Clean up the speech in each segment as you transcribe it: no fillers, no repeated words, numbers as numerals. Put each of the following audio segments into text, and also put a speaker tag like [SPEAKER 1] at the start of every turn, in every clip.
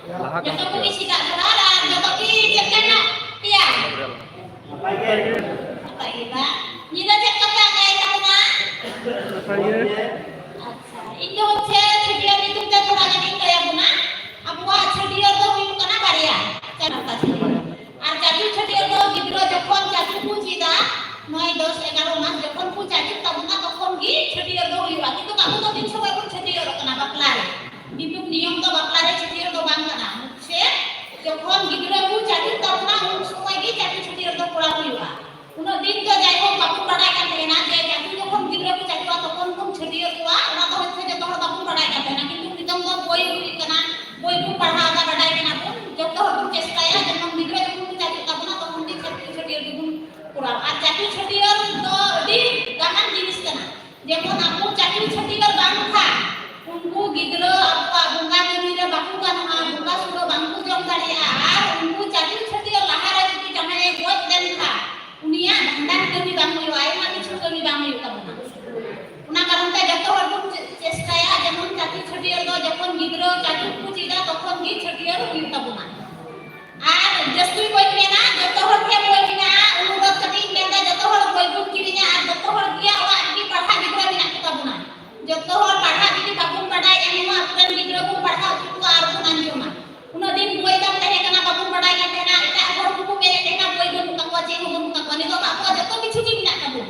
[SPEAKER 1] Laha
[SPEAKER 2] Jatuh
[SPEAKER 1] kamu
[SPEAKER 2] pergi
[SPEAKER 1] ya.
[SPEAKER 2] sidak berharap, jatuh pergi cekkan nak, iya. Apa ini? Nida cekkan tak kayak kamu nak? আচ্ছা ইন্দ হচ্ছে ছুটিয়া বিদ্যুৎ তোরা জানি কয়া গুনা আবুয়া ছুটিয়া তো হুইল কানা বাড়িয়া জানার কাছে আর চাচু ছুটিয়া তো গিদ্র যখন চাচু পুজিদা 9 10 11 মাস যখন পু চাচু তাবুনা তখন গি ছুটিয়া তো হুইবা কিন্তু কাবু তো দিন সবাই পু ছুটিয়া কানা বাকলারে কিন্তু নিয়ম তো বাকলারে ছুটিয়া তো বাং কানা হচ্ছে যখন গিদ্র পু চাচু তাবুনা উন সময় গি চাচু ছুটিয়া তো পড়া হুইবা কোনো দিন তো যাই হোক বাপু বাড়াই কান থাকে না যে চাচু যখন গিদ্র পু চাচু তখন কোন ছুটিয়া তো ওনা তো হচ্ছে যে তোর বাপু বাড়াই কান থাকে না কিন্তু নিতম তো বই হুই কানা বই পু পড়া আদা বাড়াই কানা কোন যত হর চেষ্টায়া যখন গিদ্র যখন পু চাচু তাবুনা তখন দিন চাচু ছুটিয়া দিবুন পড়া আর চাচু ছুটিয়া তো দি গামান জিনিস কানা যেমন আপু চাচু ছুটিয়া বাং খা उनको गिद्रो आपका बुंगा जमीरे बापू का ना बुंगा सुरो बांगू जम दाड़िया आर उनको चाचू छटी और लहारा जति जमाने गोद देन था उनिया धंदान कमी बांगू आय माने छु कमी बांगू तबना उना कारण ते जतो हर को चेष्टाया जेमन चाचू छटी और जखन गिद्रो चाचू पुचिदा तखन गी छटी और हुई तबना आर जस्तुई कोई मेना जतो हर के कोई मेना उनुगत कटी मेना जतो हर कोई बुक किरिnya आर जतो हर गिया वा की पढ़ा गिद्रो मेना तबना जतो हर पढ़ा गिदी बाबू पढ़ाई एनु आपन गिद्रो को पढ़ा को आर को नांजोमा उनो दिन बोई दम तहे कना बाबू पढ़ाई का तेना एटा हर को मेरे तेना बोई बन तकवा जे हो बन तकवा नि तो बाबू जतो किछि जी मिना तबु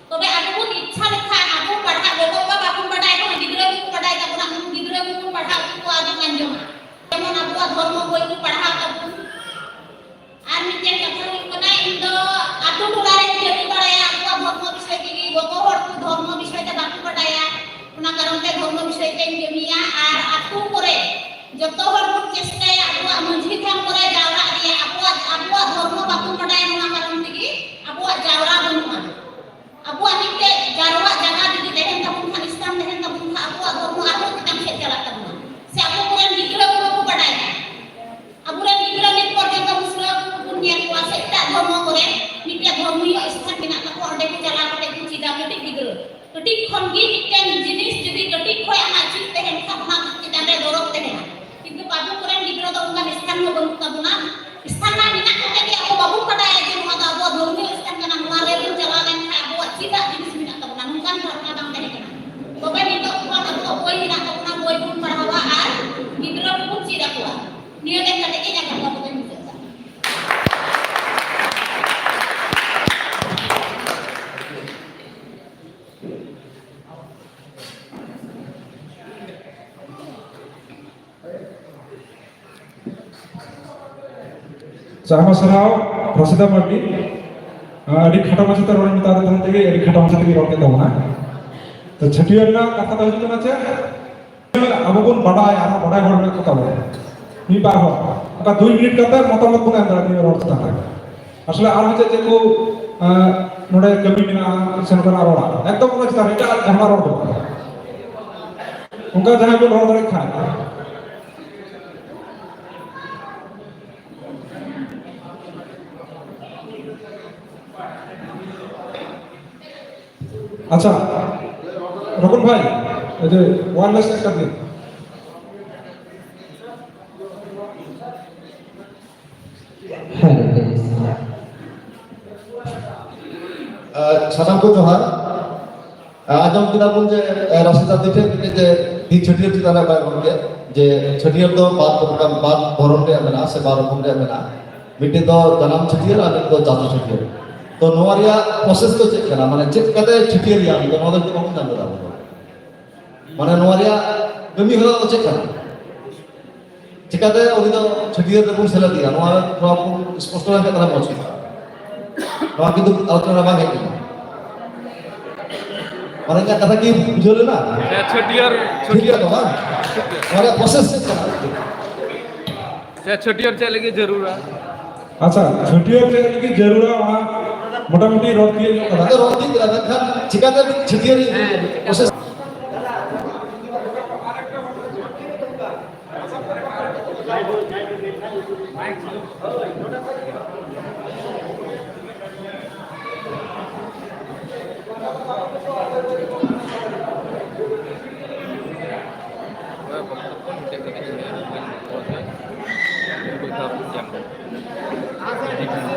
[SPEAKER 2] तबे आबु को इच्छा लेखा आबु पढ़ा गोगो का बाबू पढ़ाई को गिद्रो को पढ़ाई का ना गिद्रो को पढ़ा को आर नांजोमा जेमन आबु धर्म बोई को पढ़ा तबु आर मिटेन कथा कना इन दो आतु टोलारे जेति पढ़ाया आबु धर्म विषय की गोगो हर को धर्म विषय ते बाबू पढ़ाया उना कारण ते धर्म विषय ते जमिया आर आतु करे जतो हर को चेष्टाया आबु मंझी थाम करे जावरा रिया आबु धर्म बापू पढ़ाय उना कारण ते आबु जावरा बनुआ आबु निते जारवा जगह दिदी देहन तबुन खान इस्लाम देहन तबुन आबु धर्म आबु किताब से चला तबुन से आबु कोन गिद्रो को पढ़ाय आबु रे गिद्रो नित पर्यंत मुस्लिम दुनिया को से ता धर्म करे निते धर्मीय स्थान बिना को ओडे को चला कते को चिदा कते गिद्रो कटिक खन गी मिटन जिनिस जदि कटिक खय आमा चित तेहन खाना चितान रे दरक तेहन किंतु बाबू कोरेन गिद्रो तो उनका स्थान में बनु तबुना स्थान ना बिना कते के आबु बाबू पढ़ाय जे नुआ दा आबु धर्मीय स्थान kana नुआ रे बन चला लेन आबु चिदा जिनिस बिना तबुना नुकान धारणा बांग तेहन kana तबे नितो को आबु कोई बिना तबुना कोई बुन पढ़ावा आर गिद्रो को चिदा को नियो देन कते के जागा बाबू के मिसे
[SPEAKER 3] sama sarau Rosida Mardi adik khata masa teror minta ada tante ke adik khata masa teror kita mana तो छटियर ना कथा तो होतो ना चे अब कोन बड़ा यार बड़ा घर में कथा बोले नी पा हो का 2 मिनिट कथा মতামত কোন আন্দা নি রড তা আসলে আর হচ্ছে যে কো নড়ে কবি মিনা সেনকরা রড়া একদম কোন চিন্তা এটা ঝামা রড उनका जहां को रड़ रखा अच्छा रकुन भाई ये जो वायरलेस कर दे
[SPEAKER 4] सानाम को जोहार आजम किना बोल जे रसिदा दिते जे दी छटियर चितारा बाय होंगे जे छटियर तो बात भरन रे मेना से 12 रकम रे मेना मिटे तो जन्म छटियर और तो जातु छटियर तो नोरिया प्रोसेस तो चेक करना माने चेक कते छटियर या तो नोदल को कम जान दा माने नोरिया गमी होला तो चेक करना चिकाते उनी तो छटियर रे पुन सेला दिया नोआ प्रॉपर स्पष्ट रहे कथा पहुंची नोआ किंतु आलोचना बा है माने का कथा की बुझले ना
[SPEAKER 1] छटियर
[SPEAKER 4] तो हां नोरिया प्रोसेस चेक करना
[SPEAKER 1] से छटियर चले की जरूर है
[SPEAKER 3] अच्छा छटियर चले की जरूर है वहां मोटा-मोटी रोड की कथा
[SPEAKER 4] तो रोड की कथा चिकाते छटियर प्रोसेस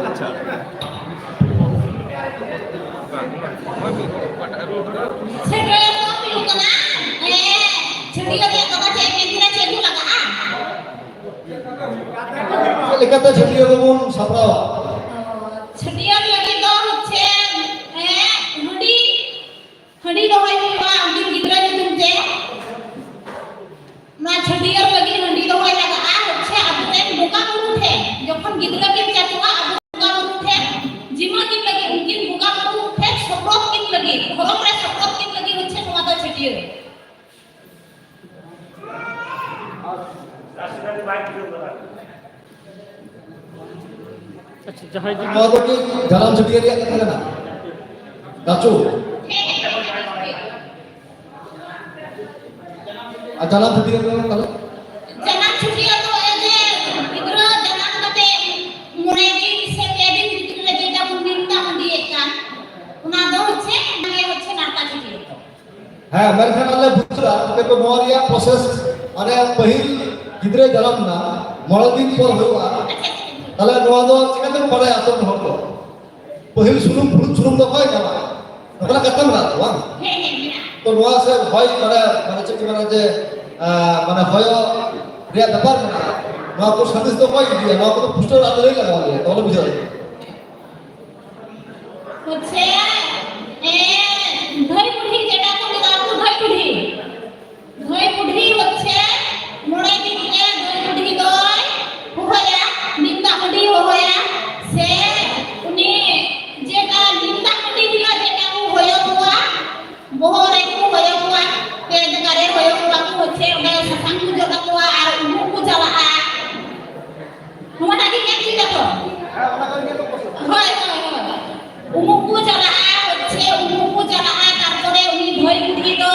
[SPEAKER 1] अच्छा
[SPEAKER 2] छटियर तो पिउ कना छटियर dia kata cek kira cek dulu laga
[SPEAKER 4] लेकाते छटियर दोबन सापरावा
[SPEAKER 2] छटियर lagi do hocche handi dohai huwa ungkin gidra nyutum te na छटियर lagi handi dohai laga hocche abuten buka guru the jokhon gidra kin chatua abu buka guru the jima kin lagi ungkin buka guru the soprot kin lagi horong re soprot kin lagi hocche noa do छटियर
[SPEAKER 5] अच्छा जहाँ जी
[SPEAKER 4] नोआ दो की जानाम छटियर रिया कथा ना दाचू जानाम छटियर को ताले
[SPEAKER 2] jangan छटियर तो एजे gidra jangan kate mulai din se pedin gidra jeta mundirta mundi ekan una do hocche nage hocche narka छटियर
[SPEAKER 4] हाँ मेरे ख्याल में बुझरा ते को नोआ रिया प्रोसेस अरे पहिल गिद्रे जानाम ना मोड़ा दिन पर हुआ ताले नोआ दो चिकन पड़े आतो हर को पहिल सुनुम दो होय जाबा ओकरा खत्म रा वां
[SPEAKER 2] he he mina
[SPEAKER 4] तो नोआ से होय माने चिकन माने जे माने होय रिया दबार ना नोआ को संदेश तो होय दिया नोआ को तो पुस्टर आते नहीं लगा दिया तो बुझरा
[SPEAKER 2] হচ্ছে ধই পুঢি যেটা তুমি দাও ধই পুঢি হচ্ছে মোড়ে দিকে ধই পুঢি দই হোয়া নিন্দা পুঢি হোয়া সে উনি যেটা নিন্দা পুঢি দিলা যেটা হোয়া হোয়া বহরে হোয়া হোয়া তে জায়গারে হোয়া হোয়া হচ্ছে ওটা সাসাং জোটা হোয়া আর মুকু জ্বালা হোয়া কি কি দেখো হয় umuku jalaa hocche umuku jalaa tarpore uni dhoi puthi do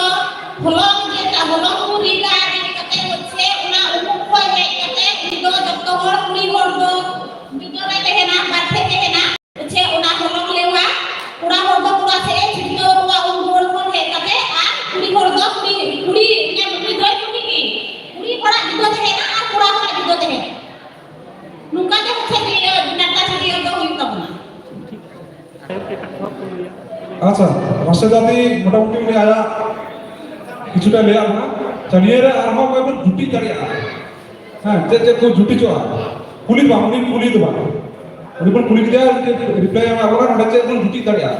[SPEAKER 2] holong jeta holong puri ga kate hocche una umuk khoi hei kate uni do jotto hor kuri hor do bidore tehena barthe tehena hocche una holong lewa pura hor do pura se chito pura umur hor hei kate ar kuri hor do kuri ne uni dhoi puthi ki kuri pura jido tehena ar pura hor jido tehena nungka te hocche nata chhiyo do huyuk tabuna
[SPEAKER 3] আচ্ছা রাষ্ট্র জাতি মোটামুটি উনি আয়া কিছুটা লেয়া না চালিয়ে রে আর হো কইব জুটি দাঁড়িয়া হ্যাঁ যে কো জুটি চোয়া পুলিশ বা উনি পুলিশ বা উনি কোন পুলিশ দেয়া রিপ্লাই আমরা বলা না যে কোন জুটি দাঁড়িয়া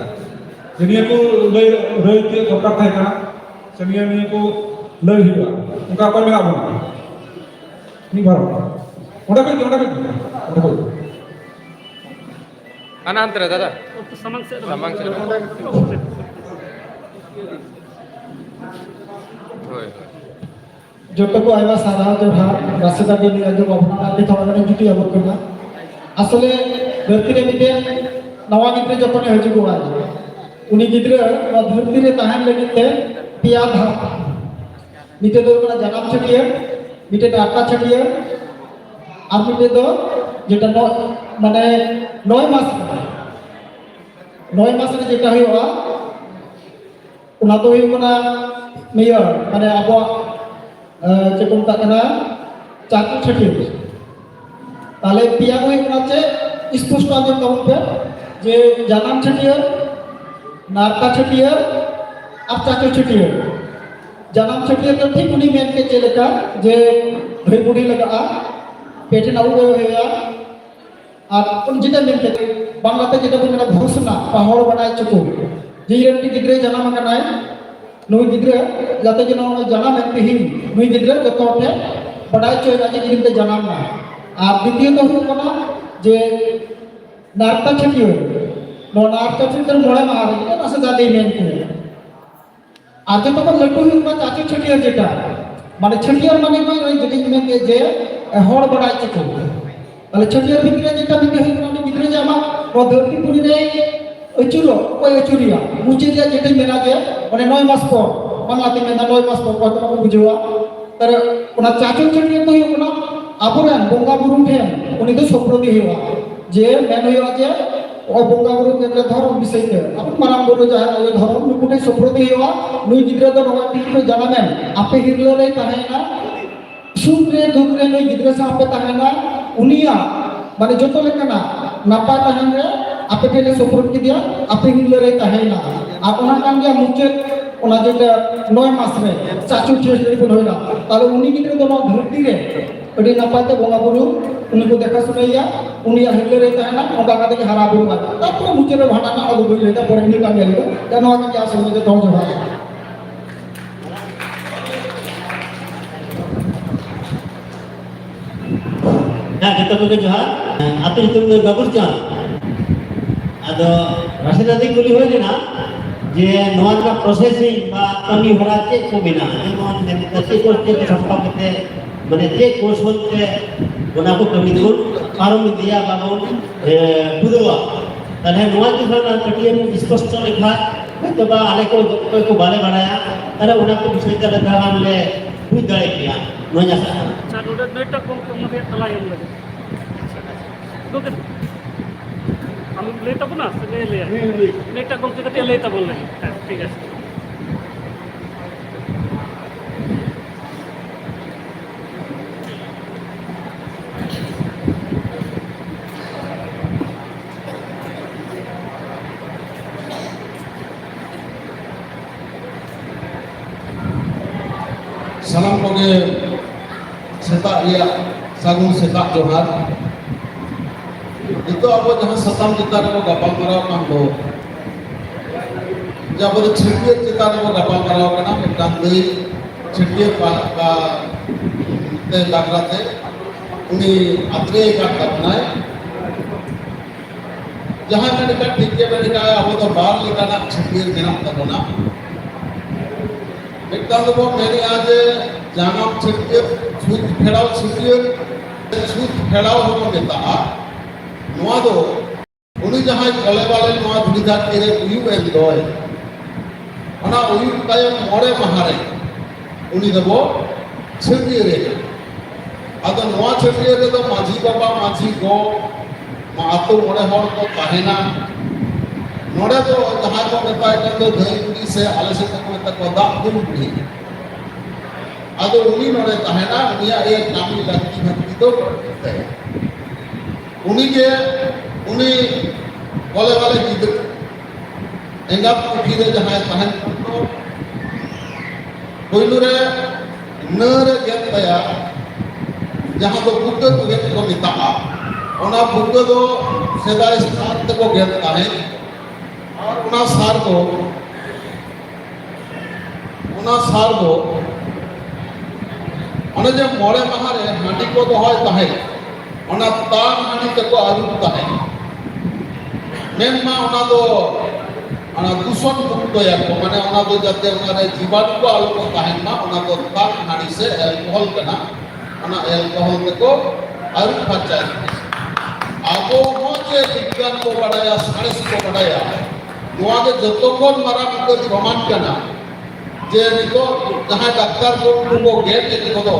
[SPEAKER 3] যেনিয়া কো লই রইতে দরকার থাকে না চালিয়ে নিয়ে কো লই হিবা উনকা কই মেলা বনা নি ভালো ওটা কই
[SPEAKER 1] अनांतर दादा
[SPEAKER 5] तो समंग से
[SPEAKER 1] समंग से होय
[SPEAKER 6] जोटको आयवा सारा जो हार रास्ता के लिए जो अपना आदि थोड़ा ने जुटी अब करना असले धरती रे मिटे नवा गिद्रे जपने हो जुगो आज उनी गिद्रे धरती रे तहन लगिते पिया धा मिटे दो ना जनाम छटिए मिटे डाटा छटिए আর মিটে দো যেটা মানে 9 মাসের যেটা হইবা ওনা তো হইব না মেয়র মানে আবো যে কোনটা কেনা চাকরি ছুটি তাহলে পিয়া হইব না যে স্পষ্ট আগে কাউন্টে যে জানাম ছুটিয়ে নারকা ছুটিয়ে আর চাকরি ছুটিয়ে জানাম ছুটিয়ে তো ঠিক উনি মেনকে চেলেকা যে ধই বুড়ি লাগা पेटे ना उड़े हुआ और उन जितने दिन के बांग्लादेश जितने भी मेरा घोषणा पहाड़ बनाए चुको जीवन की गिद्रे जाना मगर नाय नई गिद्रे जाते जिन्हों जाना में भी नई गिद्रे जो कौटे बनाए चुके राज्य जिनके जाना में आप द्वितीय तो हुआ ना जे नारता छटियो नो नारता छटियो मोड़े मारे जितने ना सदा दे में के आज तो पर लट्टू हुआ चाची छटियो जेटा माने छटियर माने कोई जटिल में के जे हर बड़ाई चको তাহলে ছটিয়ার ভিতরে যেটা ভিতরে হইলো ভিতরে যে আমার ধরতি পুরি রে অচুলো ওই অচুরিয়া মুচে যে যেটা মেনা যে মানে 9 মাস পর বাংলাতে মেনা 9 মাস পর কত को বুঝवा तर ওনা চাচন ছটিয়া তো হইলো না আপুরান বঙ্গা বুরু ঠেন উনি তো সপ্রতি হইবা যে মেন হইবা যে ও বঙ্গা বুরু কেন্দ্র ধর্ম বিষয়তে আপন মারাম বলো যাহা ওই ধর্ম নুকুটে সপ্রতি হইবা নুই গিদ্রা তো নয় দিকে জানাবেন আপে হিরলো রে তাহে না सुखरे दुखरे नई गिद्रे सापे तहना उनिया মানে যত লেখানা নাপায় তাহেন রে আপে টেলে সপোর্ট কিদিয়া আপে হিলরে তাহেনা আর ওনা কান গিয়া মুচেত ওনা যেটা 9 মাস রে চাচু ঠেস লেবন হইলা তাহলে উনি গিদ্রে তো ধরতি রে ওডি নাপাতে বঙ্গা বুরু উনি কো দেখা শুনাইয়া উনি হিলরে তাহেনা ওকা কাতে হারা বুরু বা তারপরে মুচেরে ভাটানা আলু বইলে তারপরে ইনি কান গেল কেন আগে কি আসলে যে তখন হয়
[SPEAKER 5] Nah, kita ke Johar, atau itu gabur jangan. Ada rasanya tadi kuliah ni na, je nuan ka processing ba kami harace ko bina. Nuan ne tadi ko te sampai kete, mana te course hote, guna ko kami dulu, karum dia bangun, budua. Dan nuan tu kan kerja mu dispost lekha, itu ba alek ko bale banaya, ada guna ko bisai kita dalam le budaya dia, nuan jasa.
[SPEAKER 7] udah netak kong kemarin telah yang lagi. Bukan. Kami letak pun as, le. Netak kong kita letak boleh. ठीक है.
[SPEAKER 8] Salam koge setak ya sagung setak Johar. Itu apa jangan satam kita ko gapal marau kan do. Jabur chhiye kita ko gapal marau kana mitang deui chhiye pa te lagrate uni atre ka katnai. Jahan ne ka ठीक के मैंने कहा अब तो बाहर लिखाना chhiye गिना tabona. Mitang do मैंने आज jangan chhiye छूत फेड़ाव होको मेता नोआ दो उनी जहां कले वाले नोआ धुड़ीदार केरे उयु एम दोय ओना उयु ताय मोड़े महारे उनी दबो छिड़िए रे आदो नोआ छिड़िए रे तो माझी बाबा माझी गो मातो मोड़े हर को काहेना नोड़े तो जहां को मेता तो धई से आले से को मेता को दा दुम बुढ़ी आदो उनी नोड़े ताहेना उनिया एक नामी लगती भक्ति तो करते हैं उनी के उनी बोले वाले गिद्र एंगाप कुठीरे जहां ताहेन तो कोइलुरे नरे गेत तया जहां तो बुद्ध तो गेत को मिता ओना बुद्ध तो सेदाय स्थान को गेत ताहे और ओना सार को ओने जे मोड़े महारे हांडी को तो होय ताहे ओना तान हांडी तको आलू ताहे मेनमा ओना दो ओना दूषण मुक्त या को माने ओना दो जाते ओना रे जीवाणु को आलू को ताहे ना ओना दो तान हांडी से अल्कोहल कना ओना अल्कोहल तको आलू फचाय आबो हो जे विज्ञान को बडाया साइंस को बडाया नोआ के जतोकोन मारा को प्रमाण कना जे निको जहां डॉक्टर को गेट के को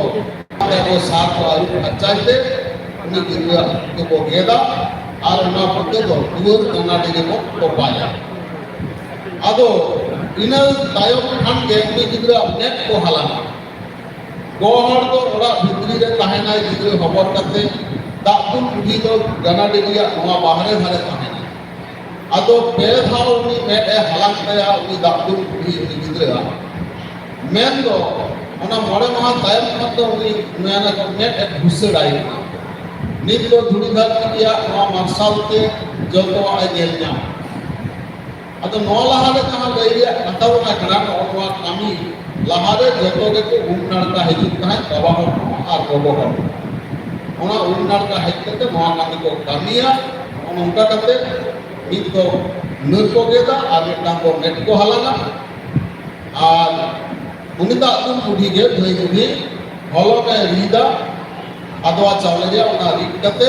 [SPEAKER 8] वो साथ आलू अच्छाइते उनी गिरिया को गेदा और ना पके दो दूर कर्नाटक को पाया आदो इन तायो खान के उनी गिरिया नेट को हलाना गोहर तो ओरा भितरी रे ताहेना गिरिया खबर करते दाकुन उठी तो कर्नाटकिया नोआ बाहरे धारे ताहेना आदो बेधाव उनी में हलान तया उनी दाकुन उठी उनी गिरिया मेन दो ओना मोड़े महा तायम खत दो उनी मेना को नेट एक घुसड़ाई नित दो धुड़ीदार किया नोआ मार्शल के जतो आय गेलना अतो नो लहारे कहा गइया अतव ना करा नोआ कामी लहारे जतो के को उन्नाड़का हिजुत कहा बाबा हो आर गोबो हो ओना उन्नाड़का हिजते के नोआ कामी को कामिया ओना उनका कते नित दो नर को गेदा आर मिटा को नेट को हलाना आर उनी दा तुम बुढ़ी गे धई बुढ़ी हलो में रीदा आदवा चावले जे ओना रीड कते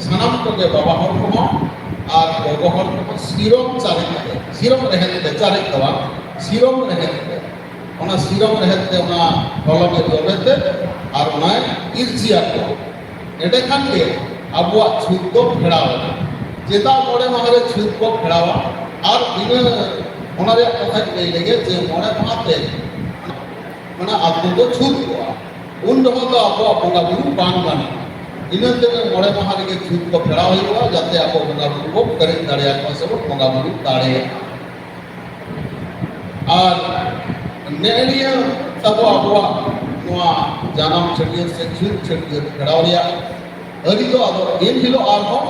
[SPEAKER 8] सनम को के बाबा हर को आर गोगो हर को सीरम रहते चारे दवा सीरम रहते ओना सीरम रहते ओना हलो में जोबेते आर ओना इरजिया को एडे खान के अबवा छुत को फेड़ावा जेता मोड़े मारे छुत को फेड़ावा आर बिना ओना रे कथा के लेगे जे मोड़े माते माने आपको तो छूट हुआ उन लोगों का आपको अपना गुरु बांध गाना ᱤᱱᱟᱹ ᱛᱮᱜᱮ ᱢᱚᱬᱮ ᱢᱟᱦᱟ ᱨᱮᱜᱮ ᱪᱷᱩᱸᱛ ᱠᱚ ᱯᱷᱮᱨᱟᱣ ᱦᱩᱭᱩᱜᱼᱟ ᱡᱟᱛᱮ ᱟᱵᱚ ᱵᱚᱸᱜᱟ ᱵᱩᱨᱩ ᱵᱚ ᱯᱮᱨᱮᱡ ᱫᱟᱲᱮᱭᱟᱠᱚᱣᱟ ᱥᱮ ᱵᱚ ᱵᱚᱸᱜᱟ ᱵᱩᱨᱩ ᱫᱟᱲᱮᱭᱟᱜᱼᱟ ᱟᱨ ᱱᱮᱜᱼᱮ ᱱᱤᱭᱟᱹ ᱛᱟᱵᱚ ᱟᱵᱚᱣᱟᱜ ᱱᱚᱣᱟ ᱡᱟᱱᱟᱢ ᱪᱷᱟᱹᱴᱭᱟᱹᱨ ᱥᱮ ᱪᱷᱩᱸᱛ ᱪᱷᱟᱹᱴᱭᱟᱹᱨ ᱯᱷᱮᱨᱟᱣ ᱨᱮᱭᱟᱜ ᱟᱹᱨᱤ ᱫᱚ ᱟᱫᱚ ᱫᱤᱱ ᱦᱤᱞᱳᱜ ᱟᱨᱦᱚᱸ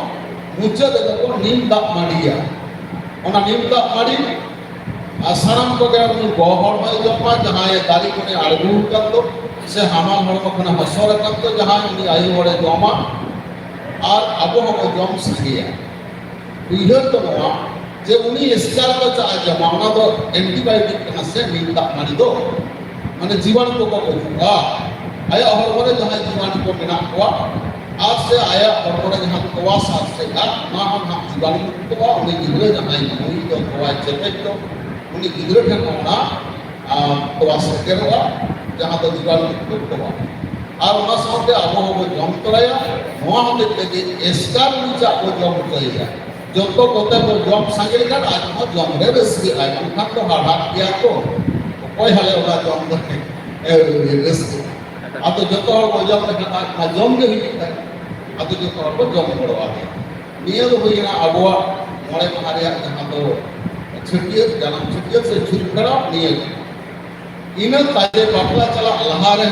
[SPEAKER 8] ᱢᱩᱪᱟᱹᱫ ᱨᱮᱫᱚ ᱠᱚ ᱱᱤᱢ ᱫᱟᱜ ᱢᱟᱹᱰᱤᱭᱟ ᱚᱱᱟ ᱱᱤᱢ ᱫᱟᱜ ᱢᱟᱹᱰᱤ ᱥᱟᱱᱟᱢ ᱠᱚᱜᱮ ᱩᱱᱤ ᱜᱚ ᱦᱚᱲ ᱦᱚᱸᱭ ᱡᱚᱢᱟ ᱡᱟᱦᱟᱸᱭ ᱫᱟᱨᱮ ᱠᱷᱚᱱᱮ ᱟᱬᱜᱚ ᱟᱠᱟᱱ ᱫᱚ ᱥᱮ ᱦᱟᱢᱟᱞ ᱦᱚᱲᱢᱚ ᱠᱷᱚᱱᱮ ᱦᱚᱥᱚᱨ ᱟᱠᱟᱱ ᱫᱚ ᱡᱟᱦᱟᱸᱭ ᱩᱱᱤ ᱟᱭᱳ ᱦᱚᱲᱮ ᱡᱚᱢᱟ ᱟᱨ ᱟᱵᱚ ᱦᱚᱸᱵᱚ ᱡᱚᱢ ᱥᱟᱸᱜᱮᱭᱟ ᱩᱭᱦᱟᱹᱨ ᱫᱚ ᱱᱚᱣᱟ ᱡᱮ ᱩᱱᱤ ᱮᱥᱠᱟᱨ ᱫᱚ ᱪᱟᱜ ᱡᱚᱢᱟ ᱚᱱᱟ ᱫᱚ ᱮᱱᱴᱤᱵᱟᱭᱳᱴᱤᱠ ᱠᱟᱱᱟ ᱥᱮ ᱱᱤᱢ ᱫᱟᱜ ᱢᱟᱹᱰᱤ ᱫᱚ ᱢᱟᱱᱮ ᱡᱤᱵᱟणु ᱠᱚᱠᱚ ᱜᱩᱡᱩᱜᱼᱟ ᱟᱭᱟᱜ ᱦᱚᱲᱢᱚ ᱨᱮ ᱡᱟᱦᱟᱸᱭ ᱡᱤᱵᱟणु ᱠᱚ ᱢᱮᱱᱟᱜ ᱠᱚᱣᱟ ᱟᱨ ᱥᱮ ᱟᱭᱟᱜ ᱦᱚᱲᱢᱚ ᱨᱮ ᱡᱟᱦᱟᱸ ᱛᱚᱣᱟ ᱥᱟᱨᱥᱮᱜᱼᱟ ᱚᱱᱟ ᱦᱚᱸ ᱱᱟᱦᱟᱜ ᱡᱤᱵᱟणᱩ ᱢᱩᱠᱛᱚᱜᱼᱟ ᱩᱱᱤ ᱜᱤᱫᱽᱨᱟᱹ ᱡᱟᱦᱟᱸᱭ ᱱᱩᱭ ᱫᱚ ᱛᱚᱣᱟᱭ ᱪᱮᱯᱮᱡ ᱫᱚ उन्हीं गिद्रे ठेन होना तो आसके रोगा जहाँ तो जीवन मुक्त होगा और उन्हें साथ आबो हो जम तोड़ाया नवा होते लगे एस्कार नीचा को जम तोड़ेगा जो तो कोते को जम संगे का आज हम जम रे रस्सी आए उनका तो हाड़ा किया तो कोई हाले उन्हें जम तो रस्सी अब तो जो तो वो जम लेकिन आज जम के ही है अब तो जो तो वो जम करवा दे नियत हुई ना अबुआ मोड़े महारिया जहाँ तो छुट्टियां जन्म छुट्टियां से छुटकारा नियत इन ताजे बापला चला लहारे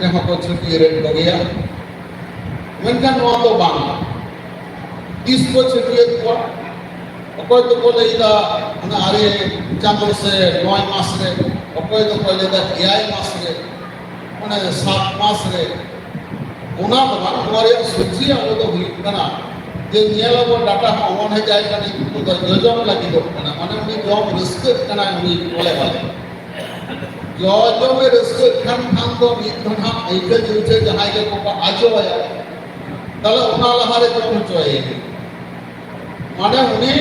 [SPEAKER 8] ने हमको छुट्टी रेट हो गया मेनका नवा तो बांग इसको छुट्टियां को अकोय तो बोले इदा ना आरे चांदो से 9 मास रे अकोय तो बोले इदा 11 मास रे माने 7 मास रे ओना बना हमारे सूची आलो तो हुई कना जे नियाला वो डाटा ऑन है जाए कने तो जोजम लगी दो कना माने उनी जॉब रिस्क कना उनी बोले वाले जो में रिस्क खान खान तो मिथुना आइके जुचे जहां के को आजो आया तले उना लहारे जो चोए माने उनी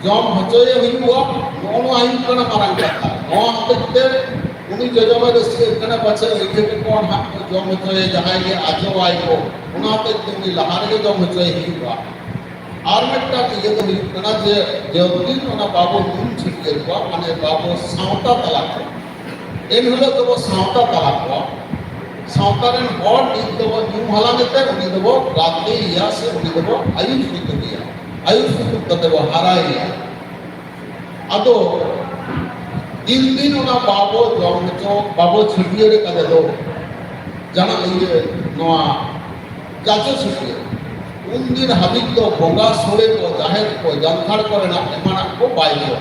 [SPEAKER 8] जॉब हचोए हुआ नोनो आइन कना मारंग कथा नो हते उनी जो में रिस्क कना बचे आइके को हां जॉब हचोए जहां के आजो आइ को उना हते उनी लहारे के जॉब हचोए हुआ और मिट्टा ये तो कना जे दिन ओना बाबू नुन छिके को माने बाबू सावता तलाक इन हलो तो वो सावता तलाक को सावता रन और इन तो वो न्यू हला नेते उनी तो वो रात्रि या से उनी तो वो आयुष सुत दिया आयुष सुत तो वो हाराया अदो दिन ओना बाबू जम चो बाबू छिटिए रे कदे दो जाना ये नोआ चाचो छिटिए उन दिन हाबिब तो बोंगा सोरे को जाहिर को जानकार करे ना एमाना को पाइलो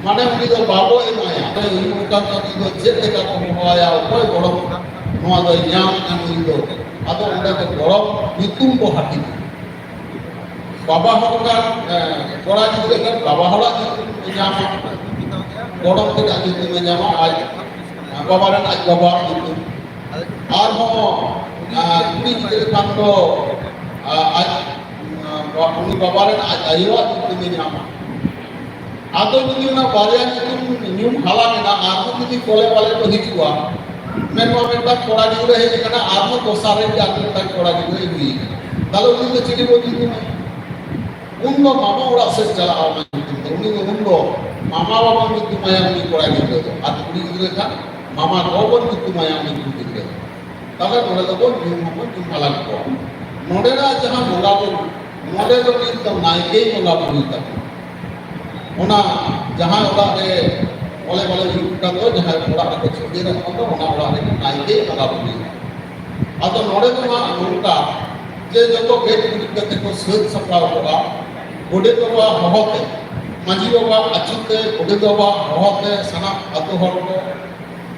[SPEAKER 8] माने उनी तो बाबो एमाया तो उनका तो दो चेक का को होया कोई बड़ो नोआ दो न्याम उनी दो आदो उंडा को बड़ो मितुम को हाथी बाबा होगा बड़ा जी के बाबा होला न्याम बड़ो के आदि में न्याम आज बाबा रे आज बाबा और हो कुड़ी के काम तो उनी बाबा रे आयुवा तुम न्यामा आदो जुदी ना बारिया तुम न्यूम हाला में ना आदो जुदी कोले वाले तो हिजुआ मेनवा मेनता कोड़ा जी रहे कना आदो तो सारे के आदो तक कोड़ा जी रहे हुई तालो उनी तो चिड़ी बोली तुम उनको मामा उड़ा से चला आओ मैं उनी उनको मामा बाबा में तुम आया उनी कोड़ा जी रहे आज कुड़ी जी रहे मामा गोबन तुम आया उनी कुड़ी जी रहे ताले बोले तो न्यूम हम तुम हाला को नोडेना जहां बोला वो नोडे तो नी तो नायके बोला बोली तक ओना जहां ओला रे बोले बोले युक्ता तो जहां ओला रे छुटी रे तो ओना ओला रे नायके बोला बोली आतो नोडे तो मा नोका जे जतो गेट कुटी को सेट सप्लाव होगा गोडे तो वा होते माजी बाबा अचुते गोडे तो वा होते सना अतो हर को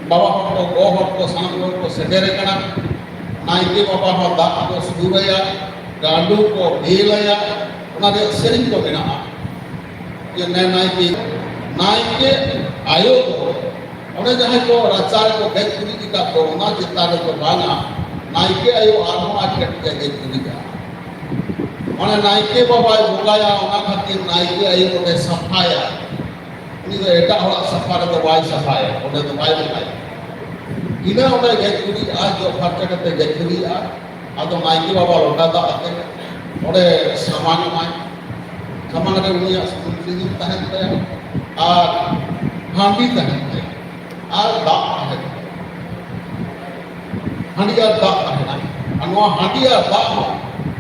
[SPEAKER 8] बाबा हर को गो हर को सना को सेडेरे कना नायके बाबा हो दा को सुदुरया गांडू को बेलया उना रे सेरिंग को बिना ये नायके आयो को उन्हें जहां को राचार को गेट कुली का कोरोना जिता रे को बाना नायके आयो आरो आज के गेट कुली का उन्हें नायके बाबा बोलाया उना खातिर नायके आयो को सफाया उनी तो एटा होला सफा रे तो वाई सफाया उन्हें तो वाई बनाया इना उन्हें गेट कुली आज जो खर्चा करते गेट कुली आदो नायके बाबा लोटा दा आते ओडे सामान माय सामान रे उनी सुनती तहन पे और हांडी तहन पे और दा है हांडी और दा है ᱱᱚᱣᱟ ᱦᱟᱺᱰᱤ ᱟᱨ ᱫᱟᱜ ᱦᱚᱸ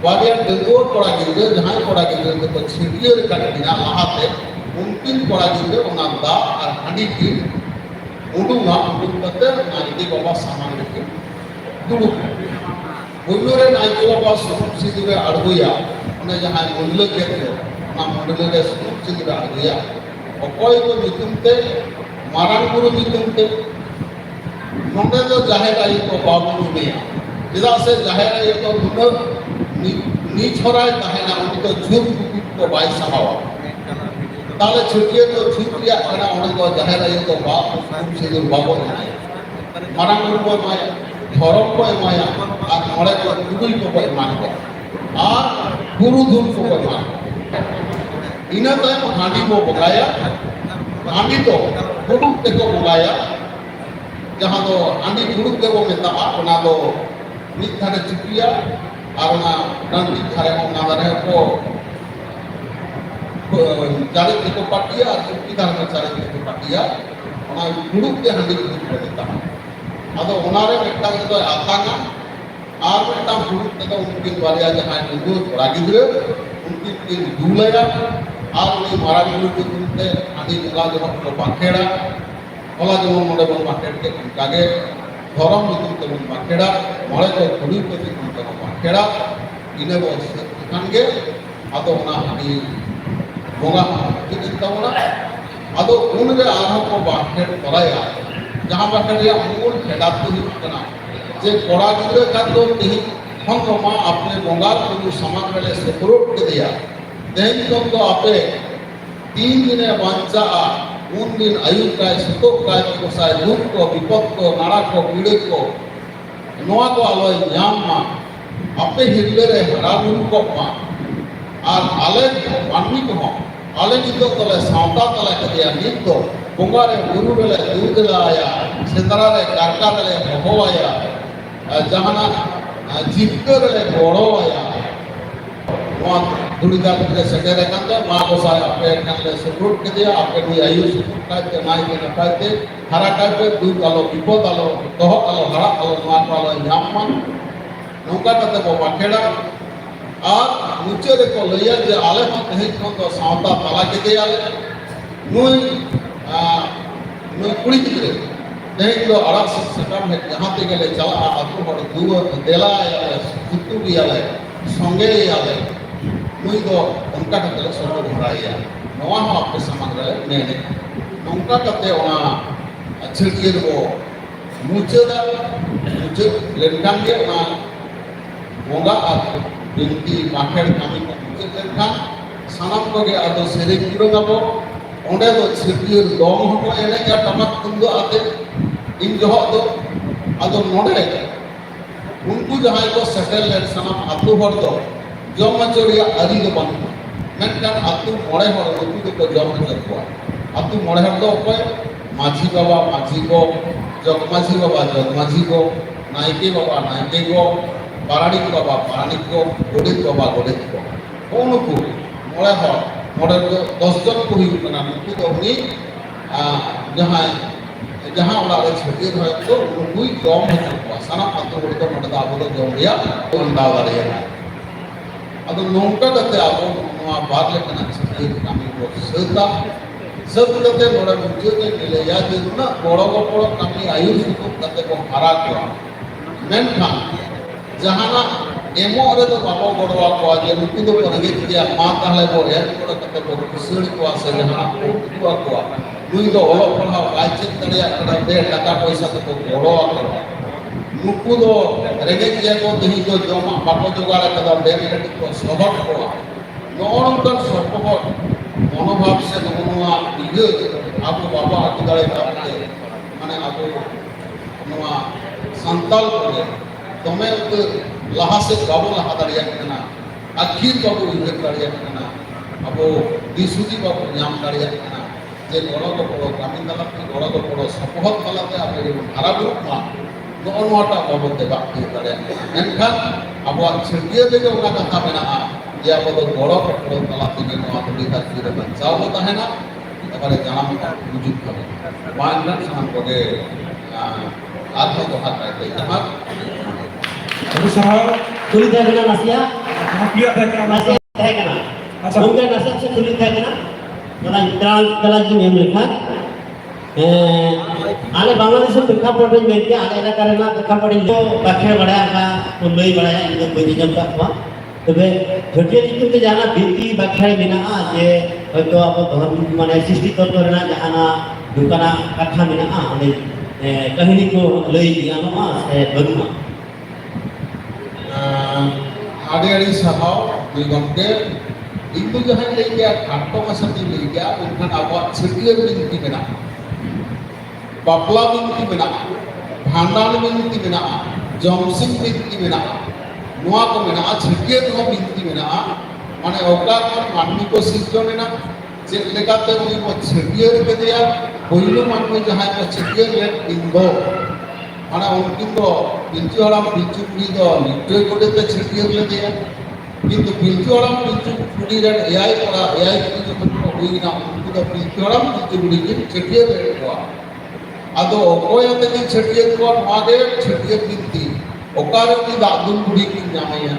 [SPEAKER 8] ᱵᱟᱨᱭᱟ ᱰᱟᱺᱜᱩᱣᱟᱹ ᱠᱚᱲᱟ ᱜᱤᱫᱽᱨᱟᱹ ᱡᱟᱦᱟᱸᱭ ᱠᱚᱲᱟ ᱜᱤᱫᱽᱨᱟᱹ ᱫᱚᱠᱚ ᱪᱷᱟᱹᱴᱭᱟᱹᱨ ᱟᱠᱟᱫ ᱠᱤᱱᱟ ᱞᱟᱦᱟᱛᱮ उनकिन कड़ा गिद्रे दाग और हांडी की उडूंगा उडूंग करते नायके बाबा सामान लेके दुड़ूब बुल्लुरे नायके बाबा सुनुम सिंदूरे अड़गुया उन्हें जहाँ मुंडले के थे ना मुंडले के सुनुम सिंदूरे अड़गुया अकोय को नितुमते मारांग गुरु नितुमते नोंडे तो जाहेर आई को बाबू दुनिया जिदा से जाहेर आई तो दुनो नीच हो रहा है ताहे ना उनको झूठ को बाई सहावा ताले छुट्टियां तो छुट्टियां करना उनको जाहिर है तो बाप से जो बाबो है मारांग को माया धर्म को माया और मोड़े को गुरुई को मान को और गुरु धुन को मान इना टाइम हांडी को बगाया हांडी तो गुरु के को बगाया जहां तो हांडी गुरु के वो में ता अपना तो मिथाने छुट्टियां और ना डंडी खरे ना रहे को चारे को पाटिया चुकीदार में चारे को पाटिया और गुरुप के हंडी गुरुप को देता अदो उनारे मेटा तो आतांगा और मेटा गुरुप के तो उनकी बारिया जहां गुरु बड़ा गिद्रे उनकी की दूलया और उन्हें मारा गुरु के तुमते हंडी गला जो को बाखेड़ा होला जो मोडे बन बाखेड़ के कागे धर्म में तुमते बन बाखेड़ा मोड़े को गुरु के तुमते बाखेड़ा इने वो खानगे अदो ना हंडी बोगा कितना अदो उनके आरोप को बाखेड़ कराया जहाँ बाखेड़ या मूल खेदात को ही करना जे कोड़ा गिद्रे का तो नहीं हम तो माँ अपने बोगा को समाज वाले से प्रूफ के दिया देन तो आपे 3 दिन बांचा उन दिन आयु का सुतों का को साय दुख को विपद को नारा को पीड़ित को नोआ को आलोय याम माँ आपे हिरले रे हरामुन को माँ और आले मानवी को हम आले नितो तले सावता तले कदिया नितो बुंगारे गुरु बेले दूधला आया सेंदरा रे कारका रे होवाया जहाना जिक्कर रे गोड़ो आया वहाँ दुर्गा के सकेरे कंदे माँ को साय आपे कंदे सुप्रूट कदिया आपे भी आयुष काटे नाई के नपाते हरा काटे दूध आलो विपद आलो तोह आलो हरा आलो माँ आलो यामन नौका कते को बाखेड़ा और मुझे को लैया जे आले हम कहीं तो सावता तला के दे आले नुई कुड़ी गिद्रे नहीं तो अड़क सकम है जहाँ ते गले चला आतु हड़ दुआ देला आले सुतु भी आले संगे आले नुई तो उनका कते सोनो भराया नवा हम आपके सामान रे नेने उनका कते ओना छिड़के वो मुझे लेनकान के ओना बोंगा बिनती बाखेड़ कमी को मुझे सानाम को के आदो सेरे किरो गाबो ओंडे दो छिड़किर दोम हको एने या टमक तुंदो आते इन जहो दो आदो नोडे उनको जहां को सेटल ले सानाम आतु हर दो जम चोरिया अरी दो बन मेनकान आतु मोड़े हर उनको को जम चोरवा आतु मोड़े हर दो कोई माझी बाबा माझी को जगमाझी बाबा जगमाझी को नायके बाबा नायके को पारानिक बाबा पारानिक को गोडित बाबा गोडित को उनको मोड़े हर मोड़े 10 जन को ही बना उनको तो उन्हीं जहाँ जहाँ वाला छुट्टी है तो उनको ही जॉम है चुका साना पात्र बोलते मोटे दाबो तो जॉम लिया तो अंदाज़ आ रही है अब नौका करते आपको बात लेकर छुट्टी कमी को सहता सब करते मोड़े मुझे तो मिले या जो ना बड़ों को बड़ों कमी आयुष को करते को हरा किया मेंखान जहाँ ना एमो अरे तो बाबा गड़वा को आज रुपी तो करगे किया माँ ताले वो है तो करते को कुसड़ी को आसे जहाँ को को दुई तो ओलो पढ़ा वाचित तरिया कड़ा दे टका पैसा तो गड़वा करो नुकु तो रेगे किया को दही तो जमा बापो जुगाड़ा कदा दे को स्वभाव को नौरंगन स्वभाव मनोभाव से नोनुआ इगे आपको बाबा अटकाले कापते माने आपको नोआ संताल को तमें लहा से बाबू लहा दाड़िया कना आखिर बाबू उइर दाड़िया कना अब दिसुदी बाबू नाम दाड़िया कना जे गड़ो को पड़ो ग्रामीण तला गड़ो को पड़ो सपोहत तलाते आप हारा ग्रुप मा नोनुआटा बाबू ते बाकी दाड़िया एनखान अब छिड़किए देके उना कथा मेना जे अब तो गड़ो को पड़ो तलाते के नोआ तोड़ी धरती रे बचाव होता है ना एबारे जानाम वजूद करे बांगन साम को के आत्मा को हाथ करते जहां
[SPEAKER 3] Aduh sahau.
[SPEAKER 5] Kulit teh kena nasiya.
[SPEAKER 3] Kuliah teh kena
[SPEAKER 5] Nasiya
[SPEAKER 3] nasihat.
[SPEAKER 5] teh kena.
[SPEAKER 3] Acha.
[SPEAKER 5] Mungkin nasiya se kulit teh kena. Kalau yang mereka आले बांग्लादेश में प्रेक्षापट में क्या आले ना करना प्रेक्षापट जो बाकी बड़ा का मुंबई बड़ा इनको कोई निजम का हुआ तो वे छोटे इनको के जाना बीती बाकी बिना जे तो आप धर्म माने सृष्टि तत्व करना जाना दुकाना कथा बिना आले कहानी को ले दिया ना बदुमा
[SPEAKER 8] आड़े सभाव गंगे इनको जहाँ ले गया खाटो मसती ले गया उनका आवाज छेटियर बिनती बिना बापला बिनती बिना भांडान बिनती बिना जमसिंग बिनती बिना नुआ को बिना छेटियर को बिनती बिना माने औकात और मानवी को सिर्जन ना जे लेगाते उन्हीं को छेटियर के दिया कोइलो मानवी जहाँ को छेटियर ले बिंदो माने उनकी तो बिंती वाला बिंती कुड़ी तो लिट्टे कोड़े पे छेटियर ले दिया किंतु बिंती वाला बिंती कुड़ी रे एआई कुड़ी जो बच्चों हुई ना उनको तो बिंती वाला बिंती कुड़ी के छेटियर ले हुआ आदो ओकोया ते की छेटियर को मागे छेटियर बिंती ओकारे की दादुन कुड़ी की जामैया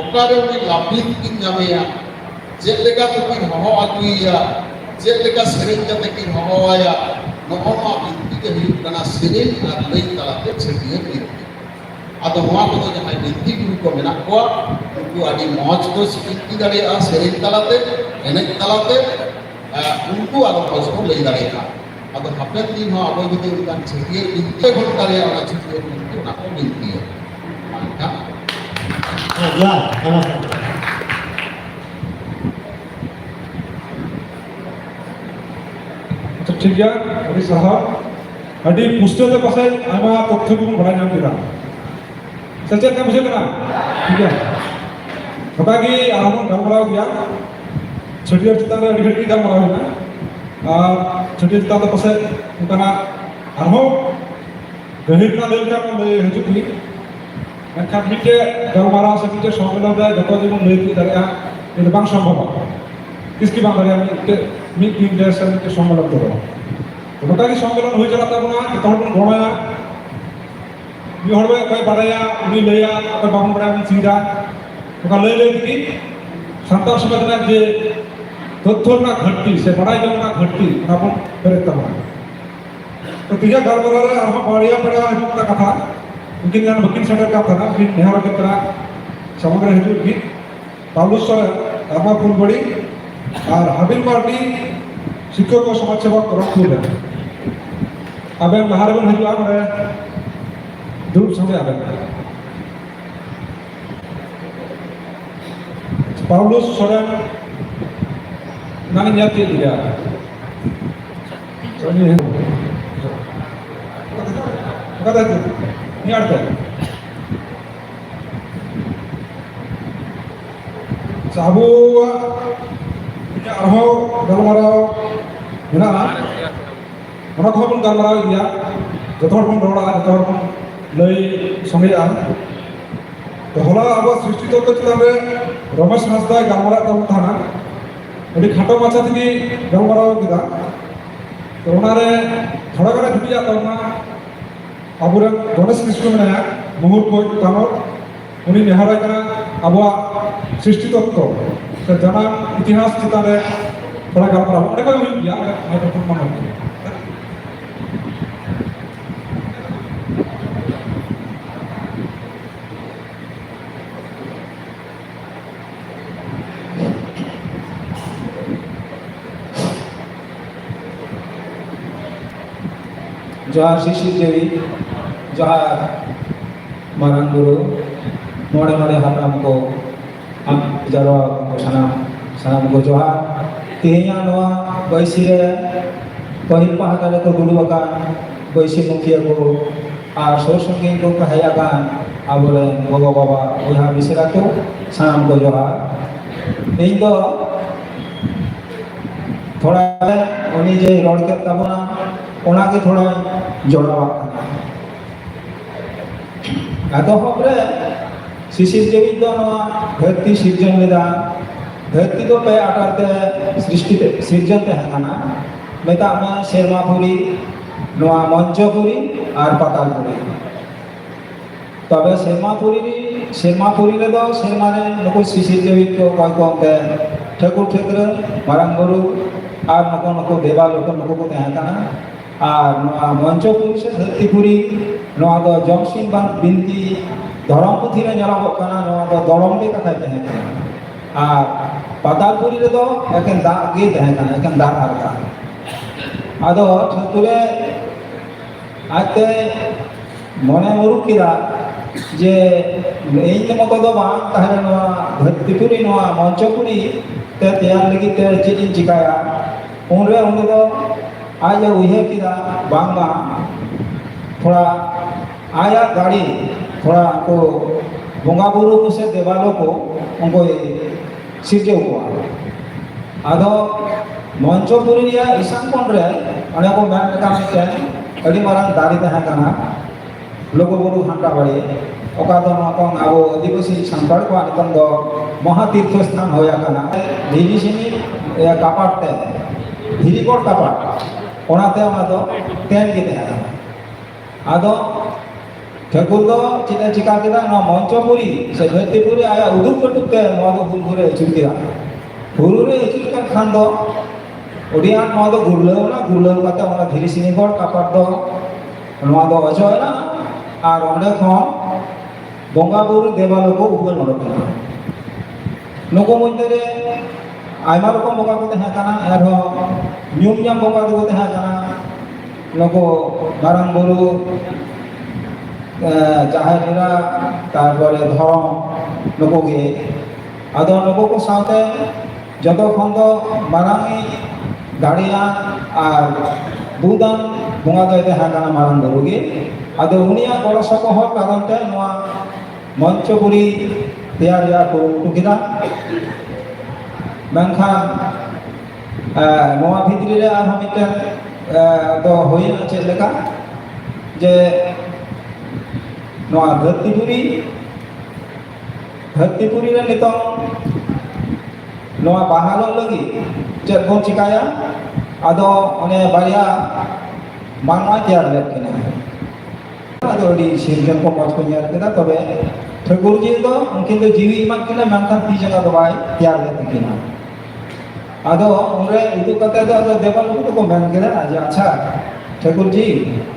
[SPEAKER 8] ओकारे की लाभित की जामैया जेलेका तो की हो आगुइया जेलेका सेरेन जते की हो आया नोमा बिंती के ही कना सेरेन आ लई तलाते छेटियर बिंती आदो नोआ को तो जहां बिंती गुरु को मेना को उनको आदि मौज को बिंती दाड़े आ सेरेन तलाते एने तलाते उनको आदो मौज को लई दाड़ेगा आदो हापेन दिन हो आबो जदि उनकान छेटियर बिंती घंटा रे आ छेटियर बिंती ना को बिंती है मानका
[SPEAKER 5] हां जोहार नमस्कार
[SPEAKER 3] तो ठीक है अभी साहब अभी पुस्तक के पास आमा तथ्य को बड़ा नाम दिला सच्चा क्या मुझे करना ठीक है पता कि हम गलमराव गया छटिया चिता रे अड़ी घटी गलमराव ना छटिया चिता तो पास उनका आरो गहिर का ले क्या ले हजू की एनखान मिटे गलमराव से मिटे सम्मेलन रे जतो जीवन ले की दारिया ये बांग संभव किसकी बांग दारिया मिट दिन देश के सम्मेलन करो तो बता कि सम्मेलन हो चला तब ना तो हम घोड़ा ये हर बार कोई बढ़ाया उन्हीं ले या कोई बांग बढ़ाया उन सीधा तो कल ले की संतान समाज में जे तथ्य ना घटती से बढ़ाई जो ना घटती ना अपन करे तब तो तीजा घर वाला रे हम बढ़िया पड़ा है जो कथा उनके जान बुकिंग सेंटर का था ना फिर नेहरा के तरह समग्र हेतु की पालुस आमा फुलबड़ी और हाबिल पार्टी शिक्षक को समाज सेवा रखूल है अब महाराज हजू मैं दूर संगे आबे पाउलुस सोरेन नानी याद दिया सोनी है कदा नहीं आते साबु arho galmarao mena ona ko bun galmarao dia jotor bun roda jotor bun lei songeya to hola abo srishti totto chitare ramesh hasda galmarao ta thana odi khato macha thiki galmarao kida to onare thoda kare dhutiya ta na aburan ganesh krishna mena muhur ko tanor uni neharai kana abo srishti totto जना इतिहास चिता रे थोड़ा गलमराव अरे कोई हुई या microphone मन होती
[SPEAKER 9] जोहार शिशिर देवी जोहार मारांग गुरु मोड़े मोड़े हापराम को हम जरो सनाम को जोहार तेहया नवा बैसी रे पहिल पहाटा ले को गुरु बका बैसी मुखिया को और सोर संगे को कहया गान आबोले गोगो बाबा ओहा बिसरा तो सनाम को जोहार इन दो थोड़ा उनी जे रोड के तबना ओना के थोड़ा जोड़ावा आतो हमरे शिशिर देवी दो नवा धरती सृजन लेदा धरती तो पे आकारते सृष्टि सृजन ते हना मेता में शेरमा पुरी नवा मंचपुरी और पातालपुरी तबे सेमापुरी रे दो सेमा रे नुको शिशिर देवी को कोई को के ठाकुर ठेकर मारांग गुरु और नुको देवा लोक नुको को तहन काना और मंचपुरी से धरतीपुरी नवा दो जमसिंह बान बिनती धरम पुथी रे नेलाबो काना नवा दो दरम के कथा तहन काना और पातालपुरी रे दो एकेन दा गे तहन काना एकेन दा आरका आदो ठाकुरे आते मने मुरुक किदा जे इन मत दो बांग ताहले नवा धरतीपुरी नवा मंचपुरी ते तैयार लगी ते चीज चिकाया उनरे उन दो आज उहे किदा बांगा थोड़ा आया गाड़ी थोड़ा को बोंगा बुरु को से देवालो को उनको सिरजे को आदो मंचपुरी या ईशान कोन रे अने को मैन का मिटे अडी मारान दारी तहा काना लोगो बुरु हांटा बाड़ी ओका दो नकन आबो आदिवासी सांताड़ को नितन दो महातीर्थ स्थान होया काना धीरीसिनी कापाटे धीरीकोट कापाट ओनाते ओना दो तेन के तहा आदो ठाकुर दो चिना चिका केदा न मंचपुरी से धरतीपुरी आया उदुप कटुके नवा दो बुलपुरे चुकिया हुरुरे चुका खान दो ओडिया नवा दो गुरलेव काते ओना धीरीसिनी कोट कापाट दो नवा दो अजयना और ओंडे खन बोंगा बुरु देवालो को उगल नडकना नुको मध्य आयमा रकम बोंगा को तहा काना आरो न्यूम जाम बोंगा को तहा काना नुको मारांग बुरु जाहेरा तारपरे धरम नुको गे आदो नुको को साथे जतो खन दो मारांगी गाड़िया और बुदान बोंगा दो तहा काना मारांग बुरु गे आदो उनिया गड़ सपहर कारण ते नवा मंचपुरी तैयारिया को टुकिदा मेनखान नवा भितरी रे आर मिटे दो होइना चेद लेका जे नवा धरतीपुरी रे नितो नवा बहालो लगी चेद बोन चिकाया आदो ओने बारिया मानवा तैयार लेकिन अदोडी सिरजन को मज को यार केदा तबे ठाकुर जी दो उनके तो जीवी मान केना मानखान ती जगह दो बाय तैयार लेते किना आदो उनरे इदु कते दो आदो देवल को मेन केदा आज अच्छा ठाकुर जी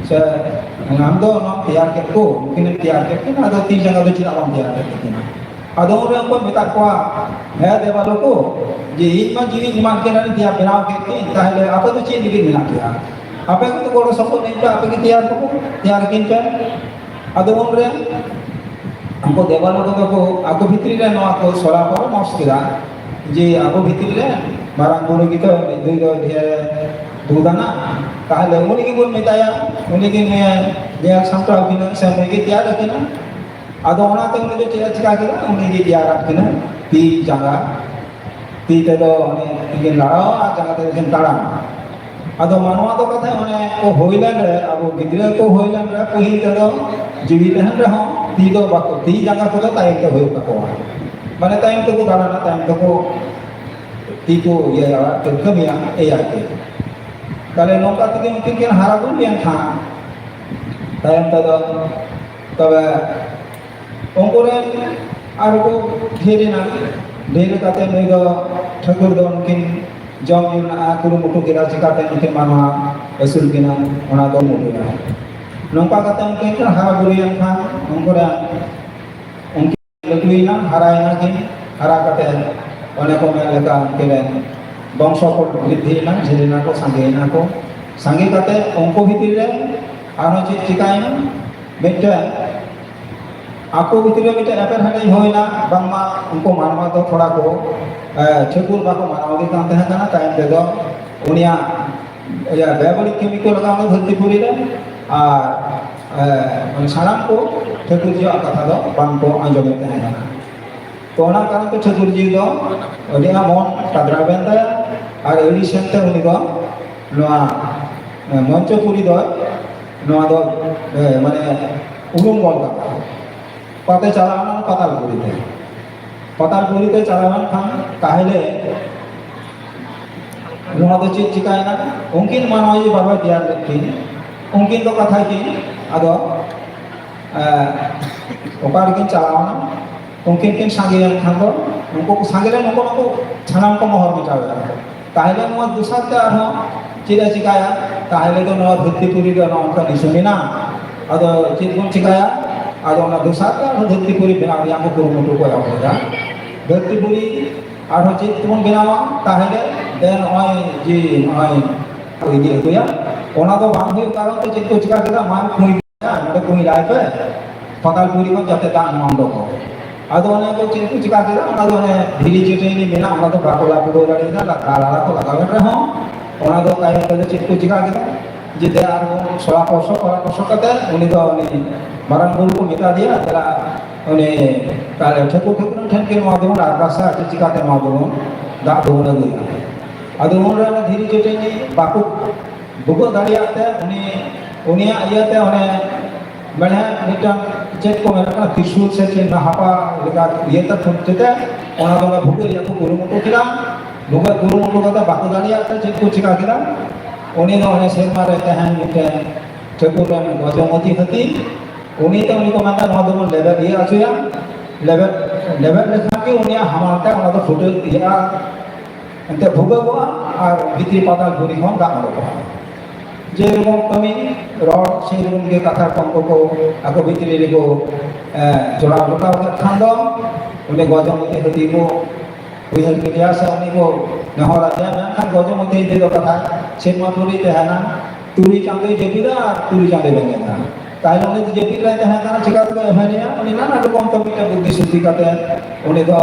[SPEAKER 9] से नाम दो नाम तैयार के को उनके तैयार के किना आदो ती जगह दो चिरा बाम तैयार के किना आदो उनरे को मेता को है देवल को जे इन मा जीवी मान केना तैयार बनाव के ताहले आप तो चीज दिगे मिला किया आपे को तो गोड़ सपोर्ट नहीं पे आपे के तैयार किन पे आदो उनरे हमको देवालो को आको भितरी रे नवा को सोला पर मस्किरा जे आको भितरी रे मारांग बुरु की तो दुई दो ढे दुदाना ताहले उनी की बोल मेताया उनी की ने जे संतरा किन से में के तैयार किन आदो ओना ते उनी जो चिका किन उनी की तैयार किन ती जगह ती ते दो ने के लड़ाओ आ जगह ते के ताड़ा आदो मानवा तो कथा माने को होइलन रे अब गिदरे को होइलन रे पहिल तो जीवी रहन रहो ती दो बाको ती जगह को ताई के होय को माने टाइम तो को दाना टाइम तो को ती को ये तो कमिया ए आके ताले नौका तके मकिन के हारा गुन बियान था टाइम तो तबे ओंकोरे आर को ढेरे काते नै दो ठाकुर दो उनकिन जम युना कुरु मुटु केरा चिकाते उनके मानवा असुल किना ओना दो मुडुना नौका काते उनके के हारा बुरियन था उनकोरा उनके लटुइना हारायना के हारा काते ओने को में लेका के वंश को वृद्धिना झेलेना को संगे काते उनको भीतर रे आरो चिकायना बेटा आपको भीतर में एपर हने होइना बांगमा उनको मानवा तो थोड़ा को ठाकुर बाको मानवा के कांते है टाइम ते दो उनिया या बेबड़ी केमिकल लगा धरतीपुरी रे और साराम को ठाकुर जी कथा दो बांग को आंजोमते है तो ओना कारण तो ठाकुर जी दो ओडिया मन कादरा बेंदा और एडी सेंते उनी दो नवा मंचपुरी दो नवा दो माने उरुम बोल का पाते चलाना पातालपुरी ते चलाना खान ताहले नवा तो चीज चिकायना उनकिन मानवाई बाबा तैयार लेकिन उनकिन तो कथा की आदो oka rekin calawana mungkin kin sangian khanto uनको sangian uनको sanam ko mohor mitawe tahile nuwa dusar te arho chida chikaya tahile to nuwa dhutti puri do onka disumina ado chid gon chikaya ado na dusar te arho dhutti puri binaw yang ko kurumutu ko yawa dhutti puri arho chid gon binawa tahile den oi ji oi oi je to ya ona do bang hui karon te chid ko chika kita man kui nade kui lai pe pakal puri ko jate dang mando ko ado one ko chid ko chika kita ona do ne dhili chite ni mena ona do bakola pudo dare na la kala ko lagawen reho ona do kaya ko chid ko chika kita je de ar sola koso kate uni do ni marang guru ko mita dia tela uni kale theko theko then ke ma do na rasa chika te ma do da do na do ado onre na dhili chite ni baku bugo dariya te unia iya te one mana mitang cek ko mena tisul se chen na hapa lega iya ta chete ona do bugo ya ko guru mutu kira bugo guru mutu kata baku dariya te cek ko chika kira uni do one serma re te han mite cheko ram gojomoti hati uni ko mata no do level iya achu ya level lekha ke unia hamalta ona do photo iya ante bugo ko ar bitri patal guri khon da ko যেরকম তুমি rod সেইরকম গে কাথার কঙ্ক কো আকো ভিতরে রেগো জোড়া লোটা খান্দ উনি গজমতি হতি গো উইহার কে দিয়া সা উনি গো নহরা দে খান গজমতি দে দো কথা সেমা তুরি দেহানা তুরি চাঁদে জেবিরা আর তুরি চাঁদে বেঙ্গেনা তাইলে উনি জেবিরা দেহানা চিকা তো এভানিয়া উনি নানা রকম তমিটা বুদ্ধি শুদ্ধি কাতে উনি তো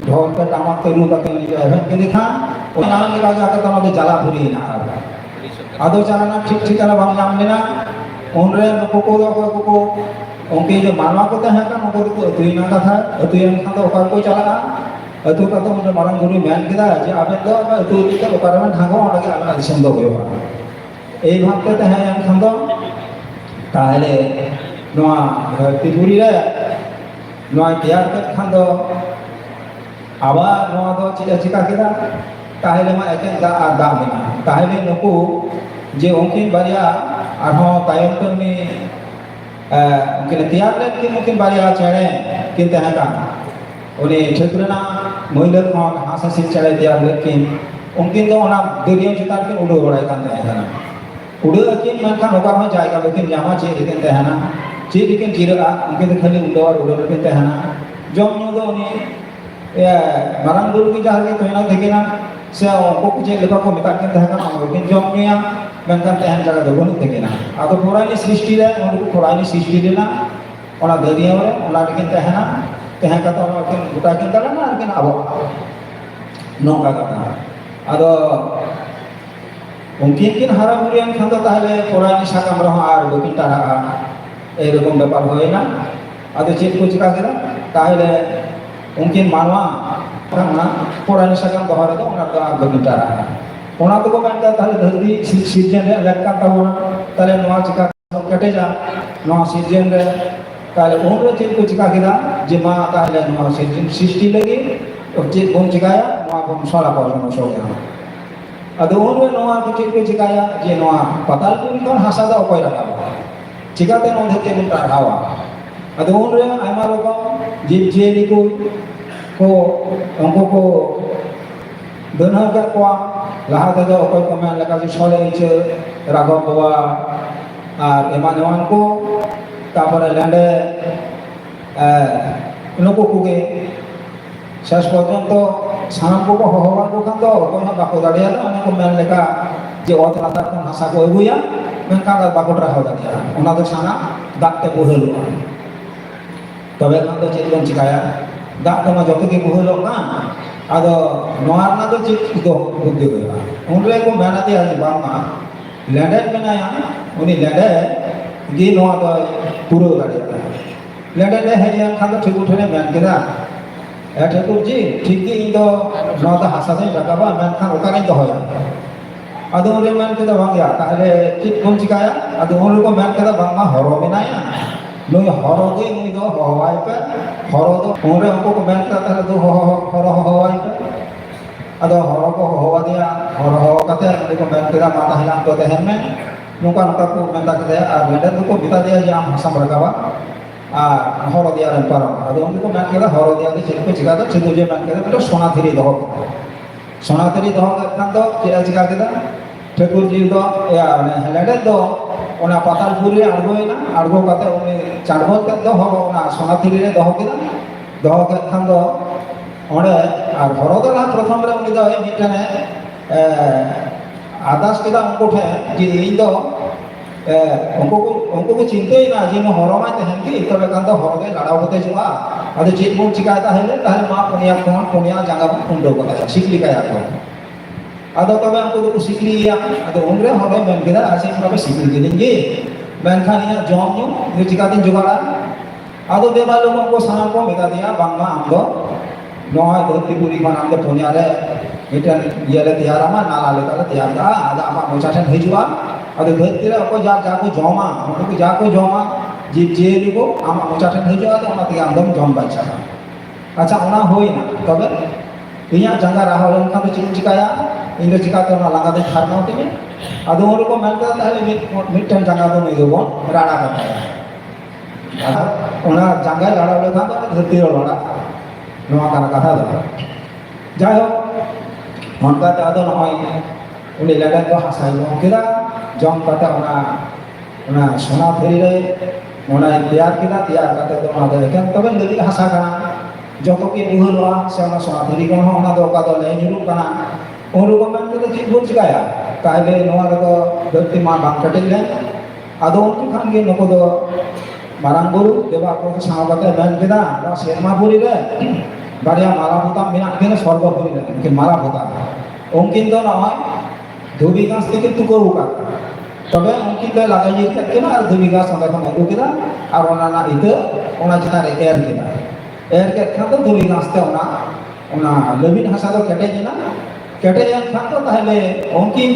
[SPEAKER 9] ঢোল কে টামাক তে রু কাতে উনি এভান কে দেখা উনি নানা লেগা যাকে তো আমাদের জ্বালা ভরি না ado carana ठीक ठिकाना bang nyam lena onre nuko onke je manwa ko ta kan uनको तो तुइना कथा तुइन खान तो ओकार को चला अतु का तो उन मारंग गुरु मैन केदा जे आबे दो अतु के ओकार में ढागो ओना के आना दिसम दो होयो ए भाग के तहे एन खान दो ताहले नोआ त्रिपुरी रे नोआ तैयार के खान दो आबा नोआ दो चिका केदा ताहले मा एकेन दा मेना ताहले नुको जे उनकिन बारिया आरो तायम तो नि उनकिन तैयार ले कि उनकिन बारिया चेड़े किन तहे का उनी क्षेत्रना महिला खन हासा सिल चेड़े तैयार ले किन उनकिन तो ओना दरिया चितार के उडो बड़ाय कान तहे ना उडो किन मनखान ओका में जायगा लेकिन जामा चे लेकिन तहे ना चे लेकिन जिरा उनकिन खाली उडो और उडो लेकिन तहे ना जम नो दो उनी marang guru ki jahar ke toina dekena se onko ku je leba ko meta ken tahan kan lekin jomnya mengkan tahan jaga dogon dekena ado purani srishti re onko purani srishti dena ona dariya re ona ken tahan kata ona ken buta ken tala na ken abo nongka kata ado mungkin kin hara burian kan to tahale purani sakam roh ar dokin tara ei rokom ব্যাপার হয় না ado chet ko chika kera tahale mungkin manwa karena Purani sakam bahara to ona ta gogitara ona to ko manta tale dharti season re lekka ta ona tale noa chika kate ja noa season re tale onro chen ko chika kira je ma tale noa season srishti lagi और चे bone चिकाया noa bone सोला पर no so ya ado onro noa ko chen ko chikaya je noa patal puri kon hasa da okoi raka chikate no dhete mun ta hawa ado onre aima rokom जीव जीवी को उनको को दोनों का कोआ लहा तक ओकोई को मैं लगा जो छोले इचे राघव बुआ और इमानुअल को तापर लैंडे उनको कुगे शेष पर्यंत तो सानम को हवान को खान तो ओकोई ना बाको दाड़िया तो उनको मैं लगा जो और लाता को भाषा को एगुया मैं कांगा बाको रहा दाड़िया उन्हें तो साना दाक्ते बोहलु तबे खान तो चेक बन चिकाया दाग तो जो के बुहलो का आदो नोआर ना तो चेक तो बुद्धि होया उनरे को मेहनती आज बामा लैंडर बनाया उनी लैंडर गी नोआ तो पूरा गाड़ी लैंडर ले है या खान तो ठीक उठने मैन केदा ए ठाकुर जी ठीक गी इन तो नोआ तो हासा से रकाबा मैन खान ओकारे तो होया आदो उनरे मैन केदा भांगया ताले चेक बन चिकाया आदो उनरे को मैन केदा बामा हरो बनाया लोग हरो दे मुई दो हवाई पे हरो दो उनरे हमको को बैठ करता है दो हरो हवाई पे अदो हरो को हवा दिया हरो हवा करते हैं को बैठ कर माता हिला तो है में नुका नुका को मैं तक दे और लेडर को बिता दिया जे हम हसम रकावा ᱟᱨ ᱦᱚᱨᱚᱫᱤᱭᱟ ᱨᱮᱱ ᱯᱟᱨᱚᱢ ᱟᱫᱚ ᱩᱱᱠᱩ ᱠᱚ ᱢᱮᱱ ᱠᱮᱫᱟ ᱦᱚᱨᱚᱫᱤᱭᱟ ᱫᱚ ᱪᱮᱫ ᱠᱚ ᱪᱤᱠᱟᱹ ᱫᱟ ᱪᱮᱫᱩᱡᱮ ᱢᱮᱱ ᱠᱮᱫᱟ ᱢᱤᱫᱴᱟᱝ ᱥᱚᱱᱟ ᱛᱷᱤᱨᱤ ᱫᱚᱦᱚ ᱠᱮᱫᱟ ᱥᱚᱱᱟ ᱛᱷᱤᱨᱤ ᱫᱚᱦᱚ ᱠᱮᱫ ᱠᱷᱟᱱ ᱫᱚ ᱪᱮᱫ ᱮ ᱪᱤᱠᱟᱹ ᱠᱮᱫᱟ ᱴᱷᱟᱹᱠᱩᱨᱡᱤ ᱫᱚ ᱞᱮᱸᱰᱮᱫ ᱫᱚ ᱚᱱᱟ ᱯᱟᱛᱟᱞᱯᱩᱨ ᱨᱮ ᱟᱬᱜᱚᱭᱮᱱᱟ ᱟᱬᱜᱚ ᱠᱟᱛᱮ ᱩᱱᱤ ᱪᱟᱬᱵᱚᱞ ᱛᱮᱫ ᱫᱚ ᱚᱱᱟ ᱥᱚᱱᱟ ᱛᱷᱤᱨᱤ ᱨᱮ ᱫᱚᱦᱚ ᱠᱮᱫᱟ ᱫᱚᱦᱚ ᱠᱮᱫ ᱠᱷᱟᱱ ᱫᱚ ᱚᱸᱰᱮ ᱟᱨ ᱦᱚᱨᱚ ᱫᱚ ᱯᱨᱚᱛᱷᱚᱢ ᱨᱮ ᱩᱱᱤ ᱫᱚ ᱢᱤᱫᱴᱟᱝ আদাস কেদা উनको ठेन जे इन दो उनको को चिंता ना जे नो हरो मा तहन की तबे कान दो हरो दे लड़ाव होते जुआ आदे चेक बोन चिकाता है ताहले मा पुनिया जांगा कुंडो को सिकली का यातो आदो तबे उनको तो सिकली या आदो उनरे हरो मेन केदा आसे तबे सिकली के देंगे मेन खान या जॉम नो ये चिकातिन जुगाड़ा आदो देवा लोगों को सानाम को मेगा दिया बांगा हम दो नोहा धरती पूरी खान हम दो पुनिया रे मिटन येले तैयारमा नाला लेकर तैयार दा आदा आमा मोचा ठन हिजुआ आदो धरती रे को जाको जमा उनको जाको जमा जीव जेली को आमा मोचा ठन हिजुआ तो ओना ते आंदम जम बाचा अच्छा ओना होई ना तबे इया जंगा राहो लन का चिन चिकाया इन चिकाते ओना लागा दे खारना ते आदो उनको को मेनता ताले मिटन जंगा दो नहीं दो राडा का ओना जंगा राडा लेखा तो धरती रो राडा नोआ का कथा दो जाय हो मनका तादो नय उनी लेडा को हासाई लो केदा जम कता ओना सोना फेरी रे ओना तैयार केदा तैयार कते तो ओना दे केन तबे लदी हासा काना जतो के बुहलवा से ओना सोना फेरी को ओना दो का दो ले निरु काना ओरु को मन के चीज बोल चिकाया ताइले नोआ दो धरती मा बांग कटिले आदो उनकी खान के नको दो मारांग गुरु देवा को साव कते मेन केदा रा शेरमापुरी रे बारिया माला होता मेना के सर्वपुरी रे के माला होता उनकिन दो नय धोबी गाछ থেকে টুকরো উকা তবে উনকিন কে লাগাই থাকে না আর ধোবি গাছ আমরা কোন আগুকে না আর ওনা না ইতে ওনা চিতা রে এর কে খান তো ধোবি গাছ তে ওনা লবিন হাসা তো কেটে না কেটে খান তো তাহলে উনকিন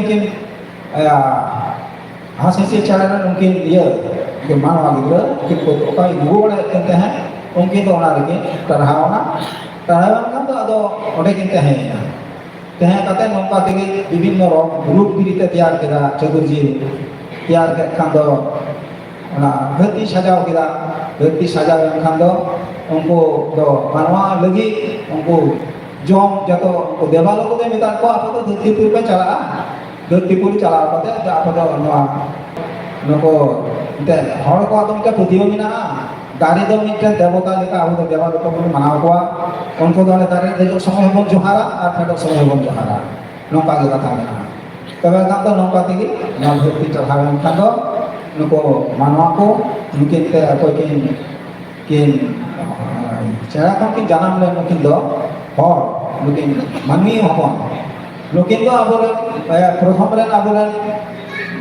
[SPEAKER 9] কিন হাসে से चढ़ना उनकिन ये के मानवा गिद्र कि को ओकाई गुवड़े कहते हैं उनकिन तो ओना रे तरहावना खान तो अदो ओडे किनते हैं तहन कते नौका तेगे विभिन्न रूप गिरिते तैयार केदा चतुर्जी तैयार के खान दो ओना धरती सजाव केदा धरती सजाव खान दो उनको दो मानवा लगी उनको जम जतो उनको देवालो को दे मिता को आप तो धरतीपुर पे चला धरतीपुर चला कते आप तो नवा नको ते हर को आदम के प्रतियो मिना दारी दो मिटन देवता लेका अब तो देवा लोक को मानाव को उनको दो दारी दे समय हम जोहारा और फेडो समय हम जोहारा नौका के कथा में तबे का तो नौका तेगी ना धरती चढ़ावन का दो नको मानवा को उनके ते कोई किन चेहरा को कि जानम ले नुकिन दो और नुकिन मानवी हपन नुकिन दो आबोरे प्रथम रे आबोरे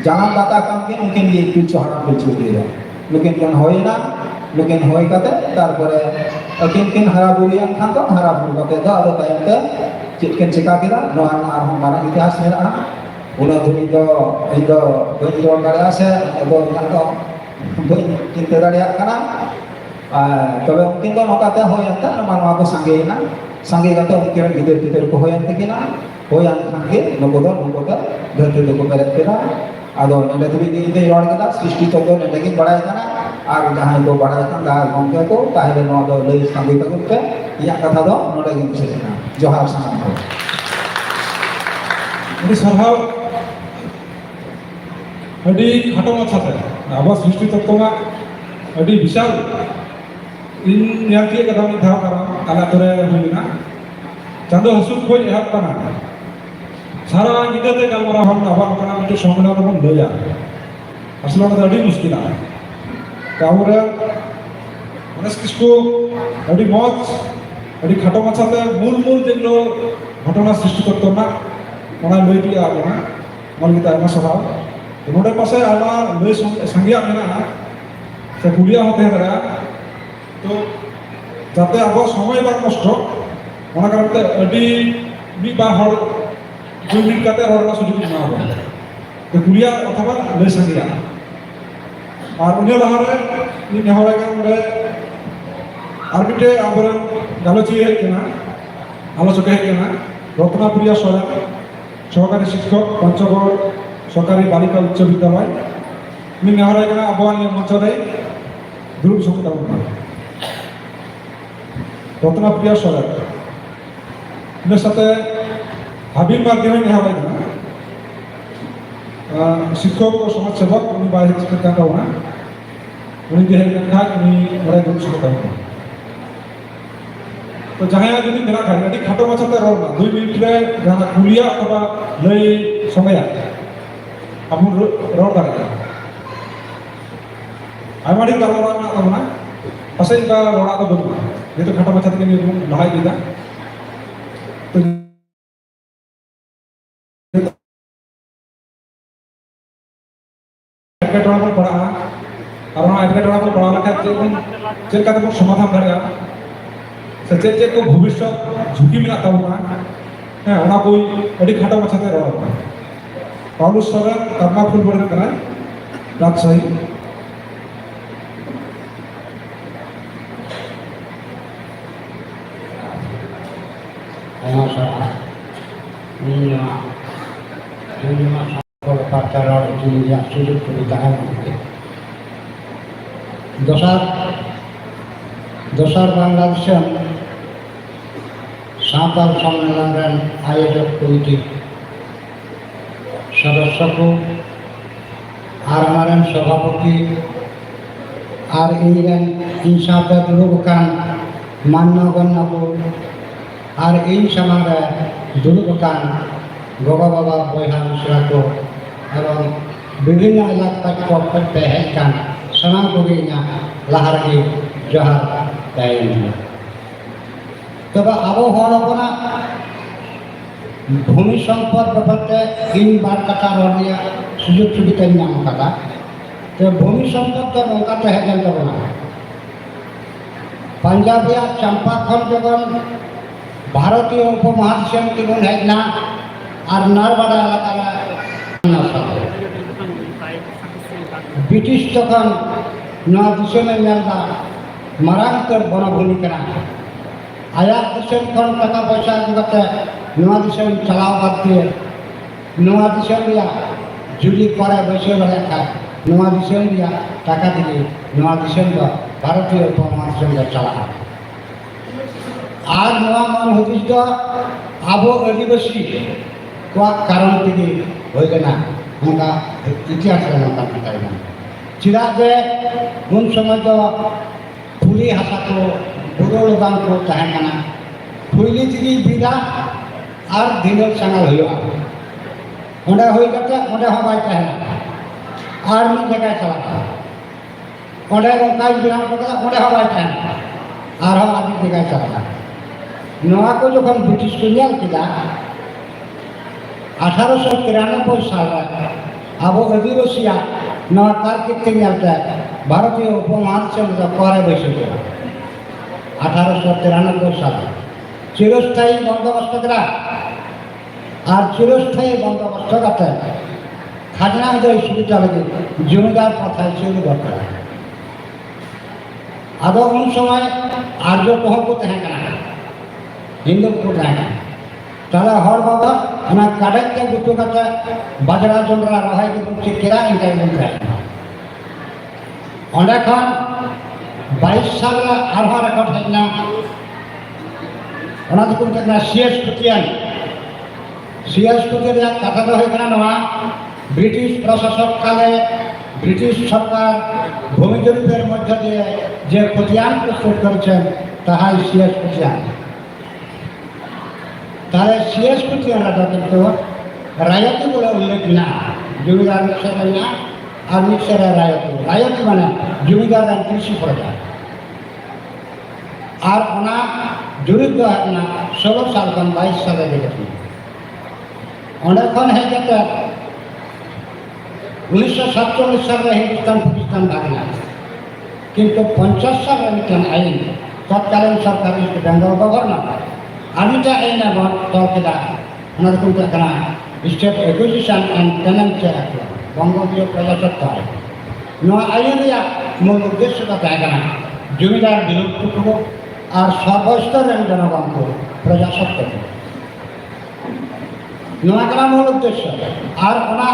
[SPEAKER 9] जानम दाता काम के उनके लिए पिछु हरा पिछु दिया नुकिन कोन होइना लेकिन होई कते तारपरे किन हरा बुरियान खान तो हरा बुर कते दा आदो तायते चिटकेन चिका केदा नोआ आर मारा इतिहास मेना उना धुनी दो इदो बंजो गाड़ा से एदो नातो बई चिंता दाड़िया काना तबे उनकिन दो नोकाते होयंता मानवा को संगे कते उनके गिदर को होयंते किना होयन खान के नगोदो धरती दो को पेरेत केदा आदो नले धुनी दे रोड केदा सृष्टि चंद्र नले की बड़ाई काना और जहां को बड़ा था गंगे को ताहले नो दो लई संगे तक या कथा दो नोडे गिन सेना जोहार सानाम को
[SPEAKER 3] उनी सरहाव अडी खाटो माछाते आबा सृष्टि तत्वमा अडी विशाल इन याकी कथा में धाव करा आला तोरे होइना चांदो हसुत कोई एहब कना सारा निदते गलमरा हम आबा कना मिटे सम्मेलन बन लया असला तो अडी मुश्किल है काहुरे मानस किसको अड़ी मौत अड़ी खाटो माछाते मूल जेगलो घटना सृष्टि करतो ना ओना लई पिया आगोना मन गिता आमा सभा तो नोडे पासे आमा लई संगिया मेना से कुलिया होते हरा तो जाते आबो समय बा कष्ट ओना करते अड़ी मी बा हर दुई मिनिट काते हरना सुजुग ना हो तो कुलिया अथवा लई संगिया और उन्हें लहारे इन हवाई का उन्हें आर्बिटे आबरन गालोची है क्या आलोचक है क्या रत्नाप्रिया सोरेन सहकारी शिक्षक पंचगढ़ सरकारी बालिका उच्च विद्यालय इन हवाई का आबहावा मंच रे ᱫᱩᱲᱩᱵ ᱥᱚᱸᱜᱮ ᱛᱟᱵᱚᱱᱟ ᱨᱚᱛᱱᱟ ᱯᱨᱤᱭᱟ ᱥᱚᱨᱮᱱ ᱤᱱᱟᱹ ᱥᱟথে হাবিব মার্কেটের নেওয়া হয় শিক্ষক ও সমাজ সেবক উনি বাইরে থেকে তাকাওনা উনি যে হেড খান উনি ওরা দুটো শুরু করেন তো জাহায়া যদি মেরা খায় আদি খাটো মাছাতে রল না 2 মিনিট রে জানা কুলিয়া অথবা লই সময়া আপনি রল করে আইমারি গালরা না তাবনা পাশেই কা রড়া তো বলবো যেহেতু খাটো মাছা থেকে নিয়ে লহাই দিদা তো एटकेटोड़ा को पढ़ा और वहाँ एटकेटोड़ा को पढ़ा रखा चेक का तो समाधान करेगा सच्चे चेक को भविष्य झुकी मिला तब है वहाँ कोई अड़ी खाटा मचाते रहो पाउलुस सर कर्मा फुल बड़े करा रात सही
[SPEAKER 6] পাচার দুনিয়া সুযোগ সুবিধা দশার বাংলাদেশের সাঁওতাল সম্মেলনের আয়োজক কমিটি সদস্যকু আর আমারেন সভাপতি আর ইংরেন ইনসাফের দুরুবকান মান্যগণ্যকু আর এই সমাজে দুরুবকান গবা বাবা বৈহা মিশ্রাকু এবং বিভিন্ন এলাকায় পক্ষে হেকান সানাম করিনা লাহারি জহার তাইন তবে আবহাওয়া ভূমি সম্পদ ব্যাপারে 3 বার কথা রনিয়া সুযোগ সুবিধা নাম কথা তো ভূমি সম্পদ তো নৌকাতে হেকেন যাব না পাঞ্জাবিয়া চম্পাখন যখন ভারতীয় উপমহাদেশের কিনুন হেক না আর নারবাড়া এলাকার ব্রিটিশ তখন নয়া দিশমে মেলদা মারাঙ্কর বনভূমি কেনা আয়াত দিশম খন টাকা পয়সা দিতে নয়া দিশম চালাও বাদ দিয়ে নয়া দিশম দিয়া জুলি করে বসে বেড়ে খায় নয়া দিশম দিয়া টাকা দিলে নয়া দিশম ভারতীয় উপমহাদেশের চালা আর নয়া মন হতিস আবো আদিবাসী কোয়া কারণ থেকে হইলে না আমরা ইতিহাসের নৌকা থাকাই না চিরা যে কোন সময় তো ফুলি হাসা তো বুড়ো লোকান কো তাহে না ফুলি থেকে বিদা আর দিনের সাঙাল হইল ওটা হয়ে গেছে ওটা হবাই চাহে না আর মিট জায়গায় চালা ওটা নৌকায় বিরাম করতে ওটা হবাই চাহে না আর আর মিট জায়গায় চালা নৌকা को যখন ব্রিটিশ কলিয়াল কিনা 1893 সালে আবু আদিবাসীরা নয়া কার্কিতে নিয়ে ভারতীয় উপমহাদেশের পরে বসেছিল 1893 সালে চিরস্থায়ী বন্দোবস্ত করা আর চিরস্থায়ী বন্দোবস্ত করতে খাজনা আদায় সুবিধা লাগে জমিদার কথায় শুরু করতে আদৌ কোন সময় আর্য কহল করতে হ্যাঁ না হিন্দু করতে হ্যাঁ তাহলে হর বাবা ওনা কাটাইতে গুটো কাটা বাজরা জন্ডরা রহাই দিচ্ছে কেরা ইন্টাই বলতে অনেক 22 সালে আরহার রেকর্ড হয় না ওনা তো কোন না সিএস কুতিয়ান কথা তো হয়ে না ব্রিটিশ প্রশাসক কালে ব্রিটিশ সরকার ভূমি জরিপের মধ্য দিয়ে যে কুতিয়ান প্রস্তুত করেছেন তাহাই সিএস কুতিয়ান তাহলে সিএস কুতিয়ানটা কিন্তু রায়তি বলে উল্লেখ না জমিদার মিক্সার না আর মিক্সার রায়তি মানে জমিদার আর কৃষি প্রজা আর ওনা জরিপ না 16 সাল 22 সালে দেখেছি অনেকক্ষণ হয়ে গেছে 1947 সালে হিন্দুস্তান পাকিস্তান ভাগে না কিন্তু 50 সালে মিটান আইন তৎকালীন সরকারি বেঙ্গল গভর্নর আমিটা আইন তরকেদা ওনার কিন্তু এখানে state acquisition and tenancy act বঙ্গীয় প্রজাতন্ত্র আইন নয়া আইন মূল উদ্দেশ্যটা জায়গা না জমিদার বিলুপ্ত করব আর সর্বস্তরের জনগণকে প্রজাসত্ব দেব নয়া মূল উদ্দেশ্য আর ওনা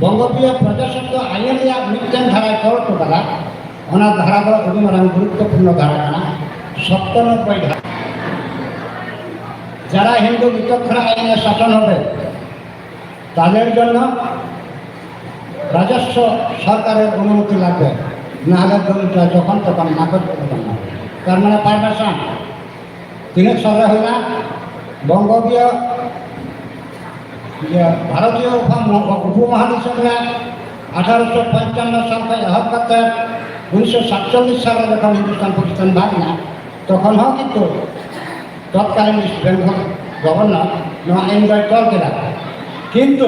[SPEAKER 6] বঙ্গীয় প্রজাতন্ত্র আইন মিথ্যান ধারায় করতো তারা ᱚᱱᱟ ধারা ᱫᱚ ᱟᱹᱰᱤ ᱢᱟᱨᱟᱝ গুরুত্বপূর্ণ ধারা ᱠᱟᱱᱟ 97 ধারা। যারা হিন্দু বিচক্ষণ আইনে শাসন হবে তাদের জন্য রাজস্ব সরকারের অনুমতি লাগবে, নাহলে দলিলটা যখন তখন নাকচ করতে পারবে। তার মানে পারমিশন তিনি সরকার হয় না। বঙ্গীয় ভারতীয় উপমহাদেশে 1855 সাল থেকে এহব করতে 1947 সালে যখন হিন্দুস্তান পাকিস্তান ভাগ না, তখনও কিন্তু তৎকালীন ইস্ট বেঙ্গল গভর্নর নওয়া আইন তল কেনা, কিন্তু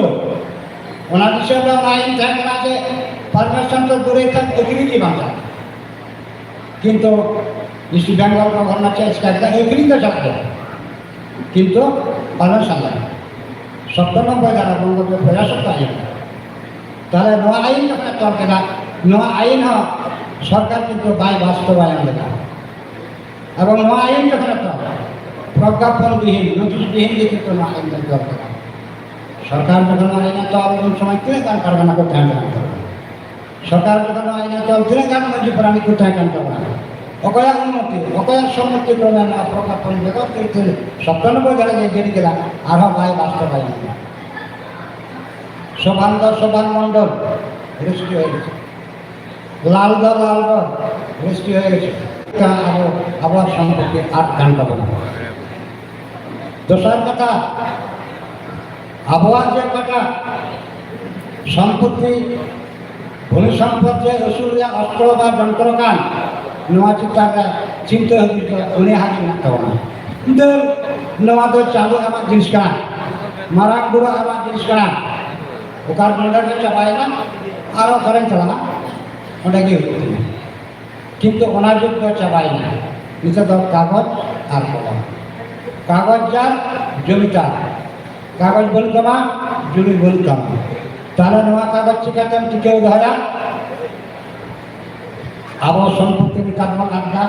[SPEAKER 6] ওনার হিসেবে আইন থাকে না যে পারমিশন তো দূরে থাকতে এগ্রিকি বাংলা, কিন্তু ইস্ট বেঙ্গল গভর্নর চেষ্টা এগ্রিকে থাকবে কিন্তু পারমিশন লাগে। 97 ধারা বঙ্গবন্ধু প্রজাসত্ব আইন, তাহলে নয়া আইন যখন তল কেনা, নয়া আইন সরকার কিন্তু বাস্তবায়ন দেবে এবং নয়া আইন যখন প্রজ্ঞাপনবিহীন নোটিশবিহীন যে কিন্তু নয়া আইন তল কেনা। সরকার যখন আইনে তল সময় কিনে গান কারখানা করতে হবে, সরকার যখন আইনে তল কিনে গান মঞ্জু করে আমি কোথায় গান করবো না, অকয়া উন্নতি অকয়ার সম্মতি করবেন না প্রজ্ঞাপন বেগর কিন্তু 97 ধারা যে জেনে গেলাম আরও বাস্তবায়ন। শোভান মণ্ডল রেজিস্ট্রি হয়ে গেছে, লালগড় রেজিস্ট্রি হয়ে গেছে। আবহাওয়ার সম্পর্কে আর গান পাবো না। দোসর কথা, আবহাওয়ার যে কথা সম্পত্তি ভূমি সম্পদ যে রসুলিয়া অস্ত্র বা যন্ত্রকান নোয়া চিন্তা উনি হাজির না পাবো না। কিন্তু নোয়া তো চালু আমার জিনিস কানা, মারাক বুড়ো আমার জিনিস কানা, ওকার মন্ডলকে চাপায় না আরও করেন চালা ওটাকে কিন্তু ওনার যুদ্ধ চাপায় না। নিচে তো কাগজ আর কলম, কাগজ যার জমিদার, কাগজ বলতাম জমি বলতাম, তাহলে নোয়া কাগজ শিখাতেন টিকেও ধরা আবহ সম্পত্তির কর্মকাণ্ডা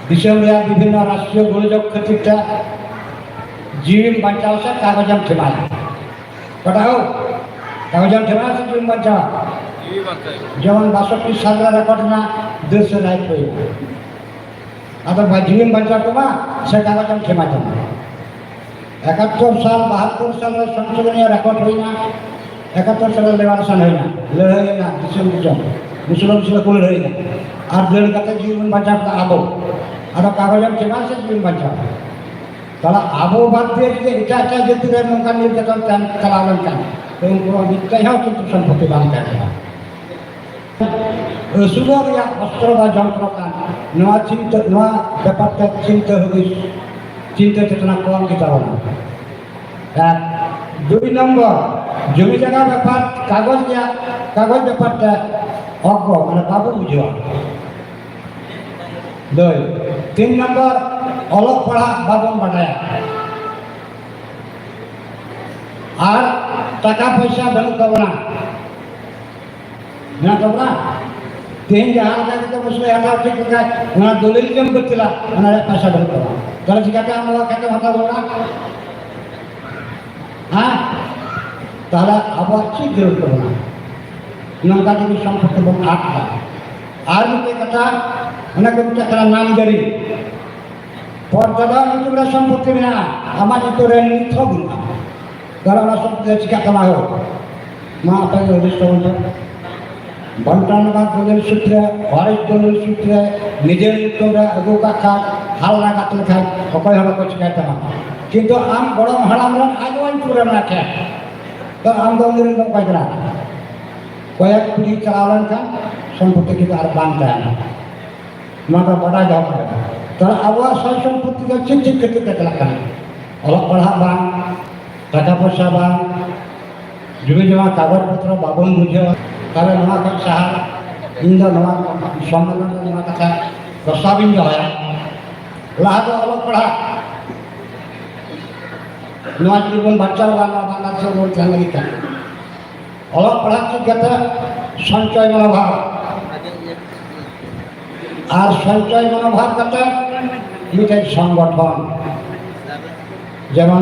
[SPEAKER 6] বিষয় বিভিন্ন রাষ্ট্রীয় গোলযোগ ক্ষেত্রে জীবন বাঁচাওছে কাগজাম ঠেমায় কটা হোক কাগজাম ঠেমায় আছে জীবন বাঁচাও, যেমন 62 সালের রেকর্ড না 200 রাইট হয়ে আবার জীবন বাঁচাও তোমা সে কাগজাম ঠেমায় তোমা। 71 সাল 72 সালের সংশোধনীয় রেকর্ড হই না, 71 সালের লেবারেশন হয় না, হয়ে না মুসলমান ছিল করে হয়ে না। আর জেল কাতে জীবন বাঁচাও আবো আর কাগজাম ঠেমায় সে জীবন বাঁচাও। তাহলে আবো বাদ দিয়ে যে এটা যেতে নৌকা নির্যাতন চালাবেন কেন এবং কোনো মিথ্যাই হোক কিন্তু সম্পত্তি বাঁধতে হবে। রসুলের অস্ত্র বা যন্ত্রকান নোয়া ব্যাপারটা চিন্তা হবে, চিন্তা চেতনা কম দিতে হবে না। 2 নম্বর জমি জায়গা ব্যাপার কাগজ ব্যাপারটা অজ্ঞ মানে বাবু বুঝা। 3 নম্বর অলক পড়া বাবন বাটায়া আর টাকা পয়সা বেলু পাবো না পাবো না। তেন যাহার কাছে বসলে এটা ঠিক কোথায় ওনার দলিল কেমন করছিল ওনার পয়সা বেলু পাবো, তাহলে শিখাতে আমরা খেতে ভাতা দেবো না। হ্যাঁ, তাহলে আবার ঠিক বেরোত পাবো না। নৌকা যদি সম্পর্কে বলুন 8টা আর দুটো কথা ওনাকে একটা নামজারি পর্যাদা তোমরা সম্পত্তি না আমার তো রেলনীতি হবো না, কারণ আমার সম্পত্তি শিক্ষা হোক মা আপনাকে অধিষ্ঠ বন্টন বা দলের সূত্রে ঘরের দলের সূত্রে নিজের তোমরা গোকা খায় হালনা কাতল খায় অকয় হলো শিখাইতে না। কিন্তু আম গরম হারাম আগেও পুরে না খায় তো আমদানির লোক পাইতে না কয়েক পিড়ি চালালেন খান সম্পত্তি কিন্তু আর বানতে না মাথা বড়া যাওয়া হয়। তাহলে আবহাওয়া সয় সম্পত্তিকে ঠিক ক্ষেত্রে দেখতে লাগবে অলপ পড়া বান টাকা পয়সা বান জমি জমা কাগজপত্র বাবন বুঝে তাহলে নোয়া খান সাহার ইন্দ নোয়া সম্মেলন নোয়া কথা প্রস্তাবিন হয় লাহা তো অলপ পড়া নোয়া জীবন বাচ্চাও বাংলাদেশের বলতে লাগি কেন অলপ পড়া শিক্ষাতে সঞ্চয় মনোভাব আর সঞ্চয় মনোভাব কথা মিটাই সংগঠন যেমন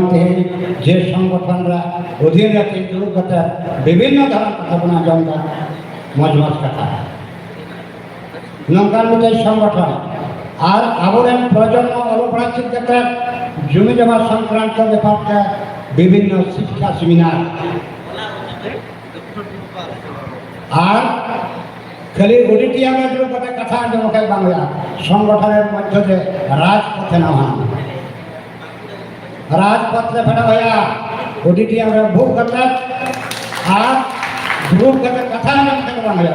[SPEAKER 6] যে সংগঠনরা অধীন রাখে কথা বিভিন্ন ধরনের কথা বলা জমা মজমাজ কথা
[SPEAKER 10] নঙ্কান মিটাই সংগঠন আর আবরেন প্রজন্ম অলপড়া চেক কাতে জমি জমা সংক্রান্ত ব্যাপারটা বিভিন্ন শিক্ষা সেমিনার আর খালি অডিটিয়ামের কথা কথা আঞ্জমকাই বাংলা সংগঠনের মধ্যে যে রাজপথে নামা রাজপথে ফেরা হইয়া অডিটিয়ামে ভোগ করতে আর ভোগ করতে কথা আঞ্জমকাই বাংলা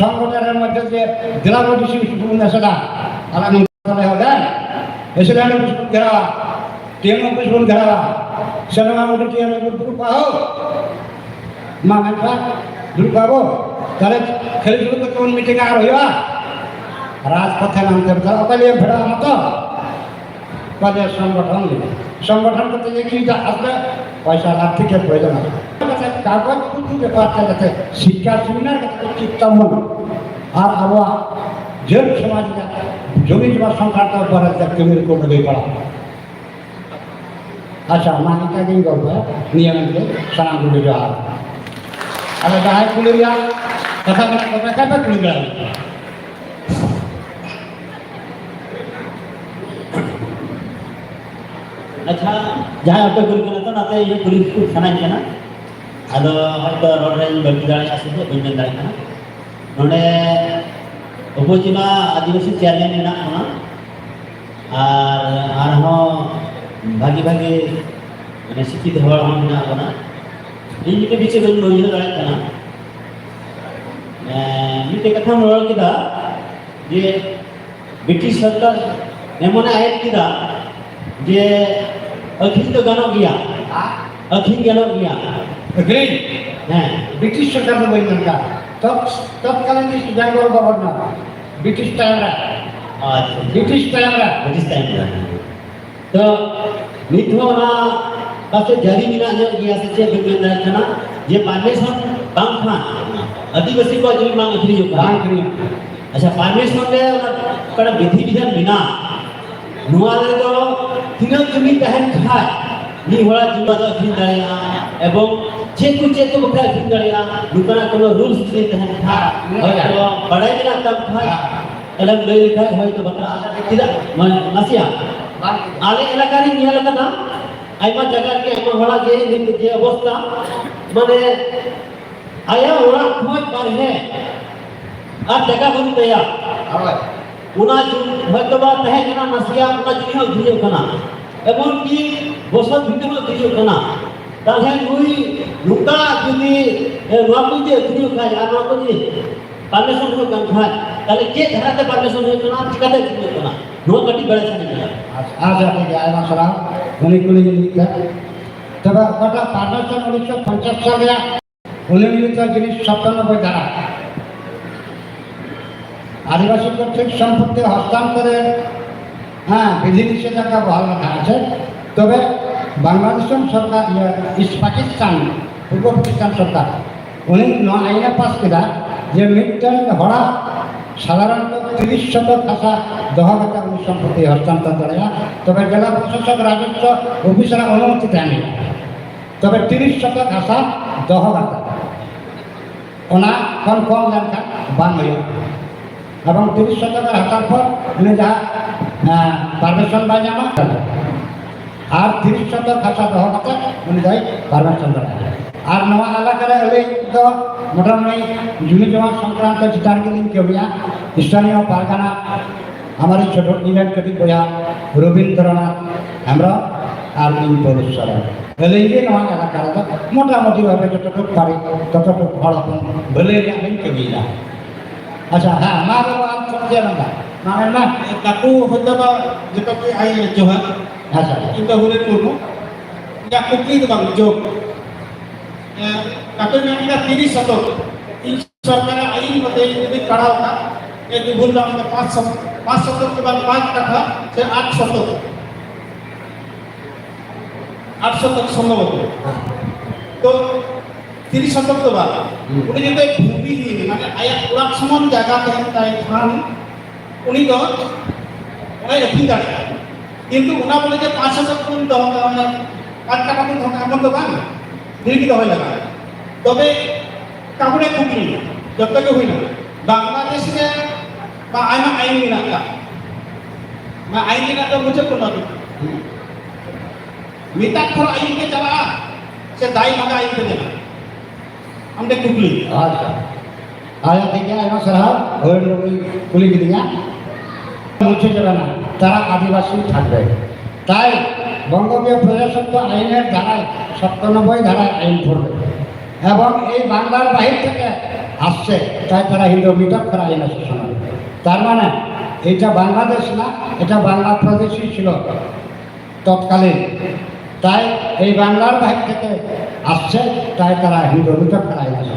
[SPEAKER 10] সংগঠনের মধ্যে যে জেলা বডিসি সেটা আলাদা হলেন এসে ঘেরা টিএম অফিস ঘেরা সিনেমা অডিটিয়ামে গ্রুপ পাও মা মেনটা গ্রুপ পাবো তাহলে খেলগুলো কোন মিটিং আর হইবা রাজপথে নামতে হবে অকালে ভেড়া মতো কাজের সংগঠন সংগঠন করতে যে কি আসবে পয়সা আর্থিকের প্রয়োজন আছে কাগজ পুঁথি ব্যাপারটা যাতে শিক্ষা সেমিনার চিত্তমন আর আবহাওয়া যে সমাজ জমি জমা সংক্রান্ত ব্যাপারে জমির কোনো পড়া আচ্ছা মানিকা দিন গল্প নিয়মিত সারাগুলো যাওয়া আর যাহাই খুলে যা কথা কথা কথা খুলে যা
[SPEAKER 5] अच्छा जहाँ आप कुल करना तो नाते ये पुलिस को खाना ही ना अदो हम तो रोड रेंज बल्कि दाने आसे तो बिल्कुल दाने ना नोने उपजिमा आदिवासी चैलेंज ना होना और हम भागी भागी मैंने शिक्षित हुआ हम ना होना इनके पीछे कोई लोग दाने ना ये कथा हम लोग किधा ये ब्रिटिश सरकार ने मना आये किधा जे अखिल तो गाना गया अखिल गाना गया
[SPEAKER 10] अग्री
[SPEAKER 5] हैं
[SPEAKER 10] ब्रिटिश सरकार में वही लड़का तब कालीन बेंगल गवर्नर ब्रिटिश टाइम रहा ब्रिटिश टाइम
[SPEAKER 5] तो निथो ना पासे जारी मिला जो गया से चे बिल्कुल ना था ये पार्लेशन बांग खान आदिवासी को जमीन मांग फ्री जो बांग फ्री अच्छा पार्लेशन ले कड़ा विधि विधान बिना नुआले तो तीनों जमीन तहन खाए नी होला जुमा तो अखिन दाया एवं चेक को बखरा अखिन दाया दुकाना कोनो रूल्स से तहन खा तो बड़ाई बिना तब खाए अलग ले लिखा है तो बता किदा नसिया आले इलाका रे निया लगा ना आइमा जगह के आइमा होला जे अवस्था माने आया ओरा खोज पर है आ जगह बन गया उना হয়তো বা তাহে কেনা নাসিয়া উনা যদি হোক ভিডিও কানা এবং কি বছর ভিডিও ভিডিও কানা তাহলে ওই লুকা যদি নবু যে ভিডিও খায় আর নবু যে পারমিশন হো কান খায় তাহলে কে ধারাতে পারমিশন হো কানা ঠিকাতে ভিডিও কানা নো কাটি বেড়ে থাকে
[SPEAKER 10] আজ আপনি যে আয়না সারা উনি কোনে লিখা তবে কটা পারমিশন 1950 সালে উনি লিখা জিনিস 97 ধারা आदिवासी কর্তৃক সম্পত্তি হস্তান্তরের বিধি নিষেধাজ্ঞা বহাল রাখা আছে তবে বাংলাদেশ সরকার ইস্ট পাকিস্তান পূর্ব পাকিস্তান সরকার উনি আইনে পাস করা যে মিটার হরা সাধারণত 30 শতক খাসা দহগতা উনি সম্পত্তি হস্তান্তর করে তবে জেলা প্রশাসক রাজস্ব অফিসার অনুমতি দেয়নি তবে 30 শতক খাসা দহগতা ওনা কম লেখা বান হইল এবং 30 শতকের হাতার পর উনি যা পারমিশন বাই জামা আর 30 শতক খাসা দহগতা উনি যাই পারমিশন দেয় আর নয়া এলাকার হলে তো মোটামুটি জমি জমা সংক্রান্ত চিটারগিলিং কেবিয়া স্থানীয় পারগানা আমার এই ছোট ইভেন্ট কটি বয়া রবীন্দ্রনাথ আমরা আর ইন পৌরসভা হলে এই নয়া এলাকার মোটামুটি ভাবে যতটুকু পারি ততটুকু ফল ভলে আমি কেবিয়া अच्छा हाँ माँ बाबा आप समझे ना माँ ना
[SPEAKER 6] काकू होता बा जब कि आई जो है
[SPEAKER 10] अच्छा
[SPEAKER 6] इनका हुरे पूर्ण या कुकी तो बंग जो काकू में इनका 30 शतक इन सरकार आई मते यदि कड़ा होता एक भूल रहा हूँ 5 शतक के बाद 5 कट्ठा फिर 8 शतक संभव तो 30 শতক তো বা উনি যদি ভূমি মানে আয়া পুরা সমান জায়গা তাই খান উনি তো ওই রক্ষী দাঁড়া কিন্তু ওনা বলে যে 5 শতক কোন তো মানে 5 টাকা কোন এমন তো বান নির্মিত হয়ে লাগা তবে কাকুরে খুবই যতকে হই না বাংলাদেশে
[SPEAKER 10] ᱵᱟ ᱟᱭᱢᱟ ᱟᱭᱤᱱ ᱢᱮᱱᱟᱜ ᱠᱟᱜ ᱢᱟ ᱟᱭᱤᱱ ᱨᱮᱱᱟᱜ ᱫᱚ ᱢᱩᱪᱟᱹᱫ ᱠᱚ ᱵᱟᱹᱱᱩᱜ ᱢᱤᱫᱴᱟᱝ ᱠᱷᱚᱱ ᱟᱭᱤᱱ ᱛᱮ ᱪᱟᱞᱟᱜᱼᱟ ᱥᱮ ᱫᱟᱭ ᱞᱟᱜᱟ ᱟᱭᱤᱱ ᱛᱮ ᱪᱟᱞᱟᱜᱼᱟ ᱟᱢᱫᱮ ᱠᱩᱠᱞᱤ ᱟᱪᱪᱷᱟ ᱟᱭᱟ থেকে আইমা সারাও ওই কুলি কিদিয়া মুছে যাবে না তারা আদিবাসী থাকবে তাই বঙ্গবীয় প্রজাতন্ত্র আইনের ধারায় 97 ধারায় আইন পড়বে এবং এই বাংলার বাহির থেকে আসছে তাই তারা হিন্দু মিটক করা আইন আছে তার মানে এটা বাংলাদেশ না এটা বাংলা প্রদেশই ছিল তৎকালীন তাই এই বাংলার বাহির থেকে আসছে তাই তারা হিন্দু মিটক করা আইন আছে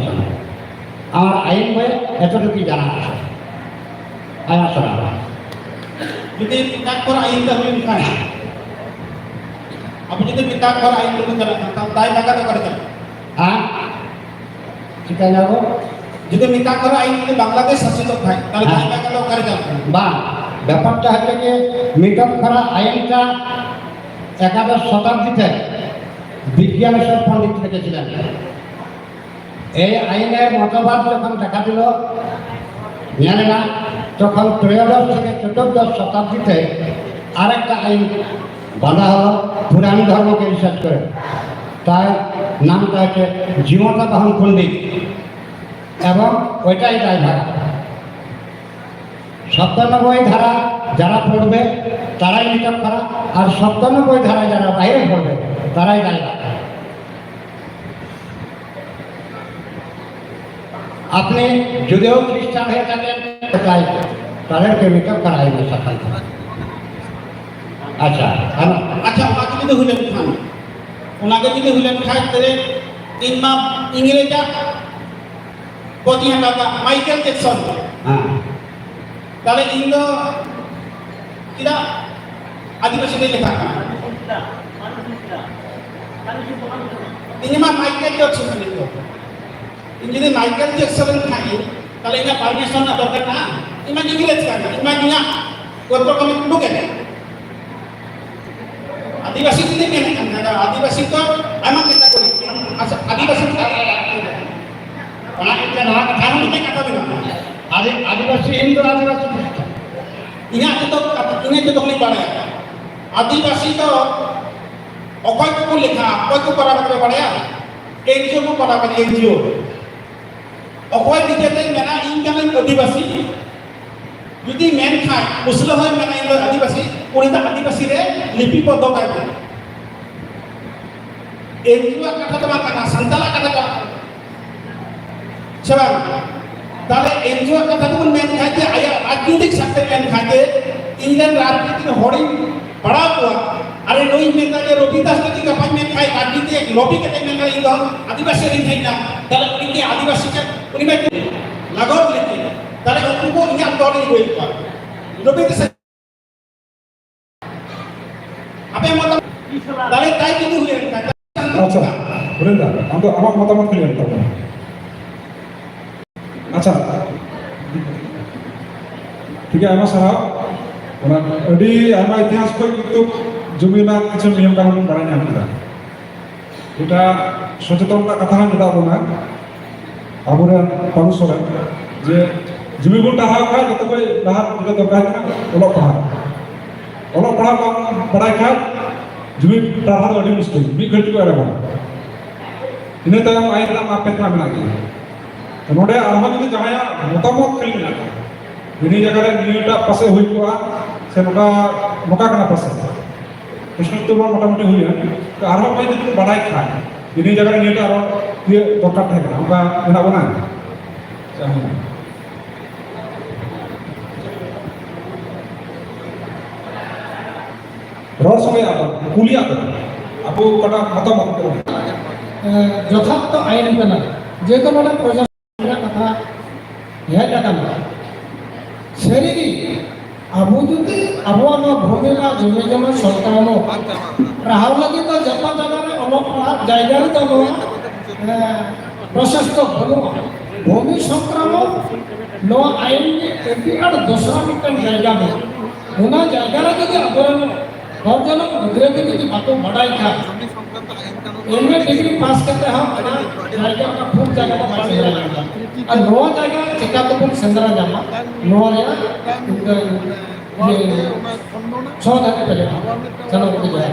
[SPEAKER 10] আমার আইন বইয়ে এতটুকুই জানা আছে আইন শোনা
[SPEAKER 6] যদি পিতাক করা আইন তা হইল না আপনি যদি পিতাক করা আইন করতে চান তাহলে দায় লাগা তো করে দেন
[SPEAKER 10] হ্যাঁ ঠিক আছে যাবো
[SPEAKER 6] যদি পিতাক করা আইন যদি বাংলাদেশ শাসিত হয় তাহলে দায় লাগা তো করে দেন
[SPEAKER 10] বা ব্যাপারটা হচ্ছে যে মিটক করা আইনটা 11 শতাব্দীতে বিজ্ঞানেশ্বর পণ্ডিত লিখেছিলেন এই আইনের মতবাদ যখন দেখা দিল জানে না তখন 13 থেকে 14 শতাব্দীতে আরেকটা আইন বাঁধা হলো পুরাণ ধর্মকে রিসার্চ করে তাই নামটা হচ্ছে জীবনতা বাহন পণ্ডিত এবং ওইটাই দায় ভাগ 97 ধারা যারা পড়বে তারাই নিয়োগ করা আর 97 ধারা যারা বাইরে পড়বে তারাই দায় ভাগ আপনি যদিও খ্রিস্টান হয়ে থাকেন তাই তাদেরকে নিয়োগ করা হয় না সকাল আচ্ছা
[SPEAKER 6] আচ্ছা ওনাকে যদি হইলেন খান ওনাকে যদি হইলেন খান তাহলে ইনমা ইংরেজা পতি হাঁটা মাইকেল জ্যাকসন
[SPEAKER 10] হ্যাঁ
[SPEAKER 6] তাহলে ইন্দো কিরা আদিবাসীদের লেখা ইনমা মাইকেল জ্যাকসন লিখো যদি মাইকেল জ্যাকসন খাই তাহলে এটা পারমিশন না দরকার না ইমান ইংরেজ কাজ ইমান নিয়া কত কমে ঢুকে দেয় आदिवासी नहीं कहना आदिवासी तो हम क्या करें आदिवासी
[SPEAKER 10] आदिवासी हिंदू आदिवासी
[SPEAKER 6] इन्हें तो इन्हें तो नहीं पढ़े आदिवासी तो अकोई को लिखा अकोई को पढ़ा करके पढ़े एनजीओ को पढ़ा करके एनजीओ अकोई लिखे थे मेरा इनकम आदिवासी यदि मेन खाए मुस्लिम है मेरा इन आदिवासी पूरी आदिवासी रे लिपिबद्ध करते एनजीओ कथा तो माता संताला कथा तो सेवा ताले एनजीओ कथा तो मेन खाते आया राजनीतिक शक्ति मेन खाते इंडियन राजनीतिक होड़ी बड़ा हुआ अरे लोई में का रोबिदास के का पाई में खाए राजनीति एक लॉबी के में का इंदो आदिवासी रे नहीं ना ताले उनके आदिवासी के उन्हीं में लागो लेते ताले उनको इंडिया तोड़ी हुई था रोबिदास अबे मतलब ताले ताई की हुई है
[SPEAKER 3] আচ্ছা বৃন্দা আমরা আমার মতামত ক্লিয়ার করব আচ্ছা ঠিক আছে আমার সারা ওনা এডি আমার ইতিহাস কই কিন্তু জমিনা কিছু নিয়ম কানুন বাড়াই না আমরা এটা সচেতনতা কথা না দাও না আমরা পারুসরা যে জমি গুণটা হয় খায় যত কই লাহার যেটা দরকার না অলপ পড়া বাড়াই খায় জমি টাকা তো অনেক মুশকিল বি ঘটি করে রাখা ইনে তো আইন নাম অপেক্ষা মেনা কি তো নোডে আরহা যদি জাহায়া মতামত খেলি না ইনি জায়গায় নিয়টা পাশে হই কোয়া সে নোকা কানা পাশে প্রশ্ন তো মোটামুটি হই তো আরহা পাই যদি বাড়াই খায় ইনি জায়গায় নিয়টা আর দরকার থাকে না আমরা মেনাবো না রস সময় আবার কুলিয়া আপু কটা মতামত করুন
[SPEAKER 6] যথার্থ আইন কানা যে কোনো প্রজাতন্ত্রের কথা হেড কানা সেরিরি আবু যদি আবহাওয়া ভূমিকা জমি জমা সরকার রাহার লাগে তো যত জায়গায় অলপ জায়গার তো প্রশস্ত ভালো ভূমি সংক্রামক নো আইন এটি আর দোসরা মিটার জায়গা ওনা জায়গার যদি আবরণ और जो लोग गुजराती की बातों बड़ाई का इनमें डिग्री पास करते हम जायगा का खूब जगह पर पास करा जाता और नौ जगह चिका तो खूब संदरा जामा नौ या ये 6 जगह पे जामा चलो वो जाए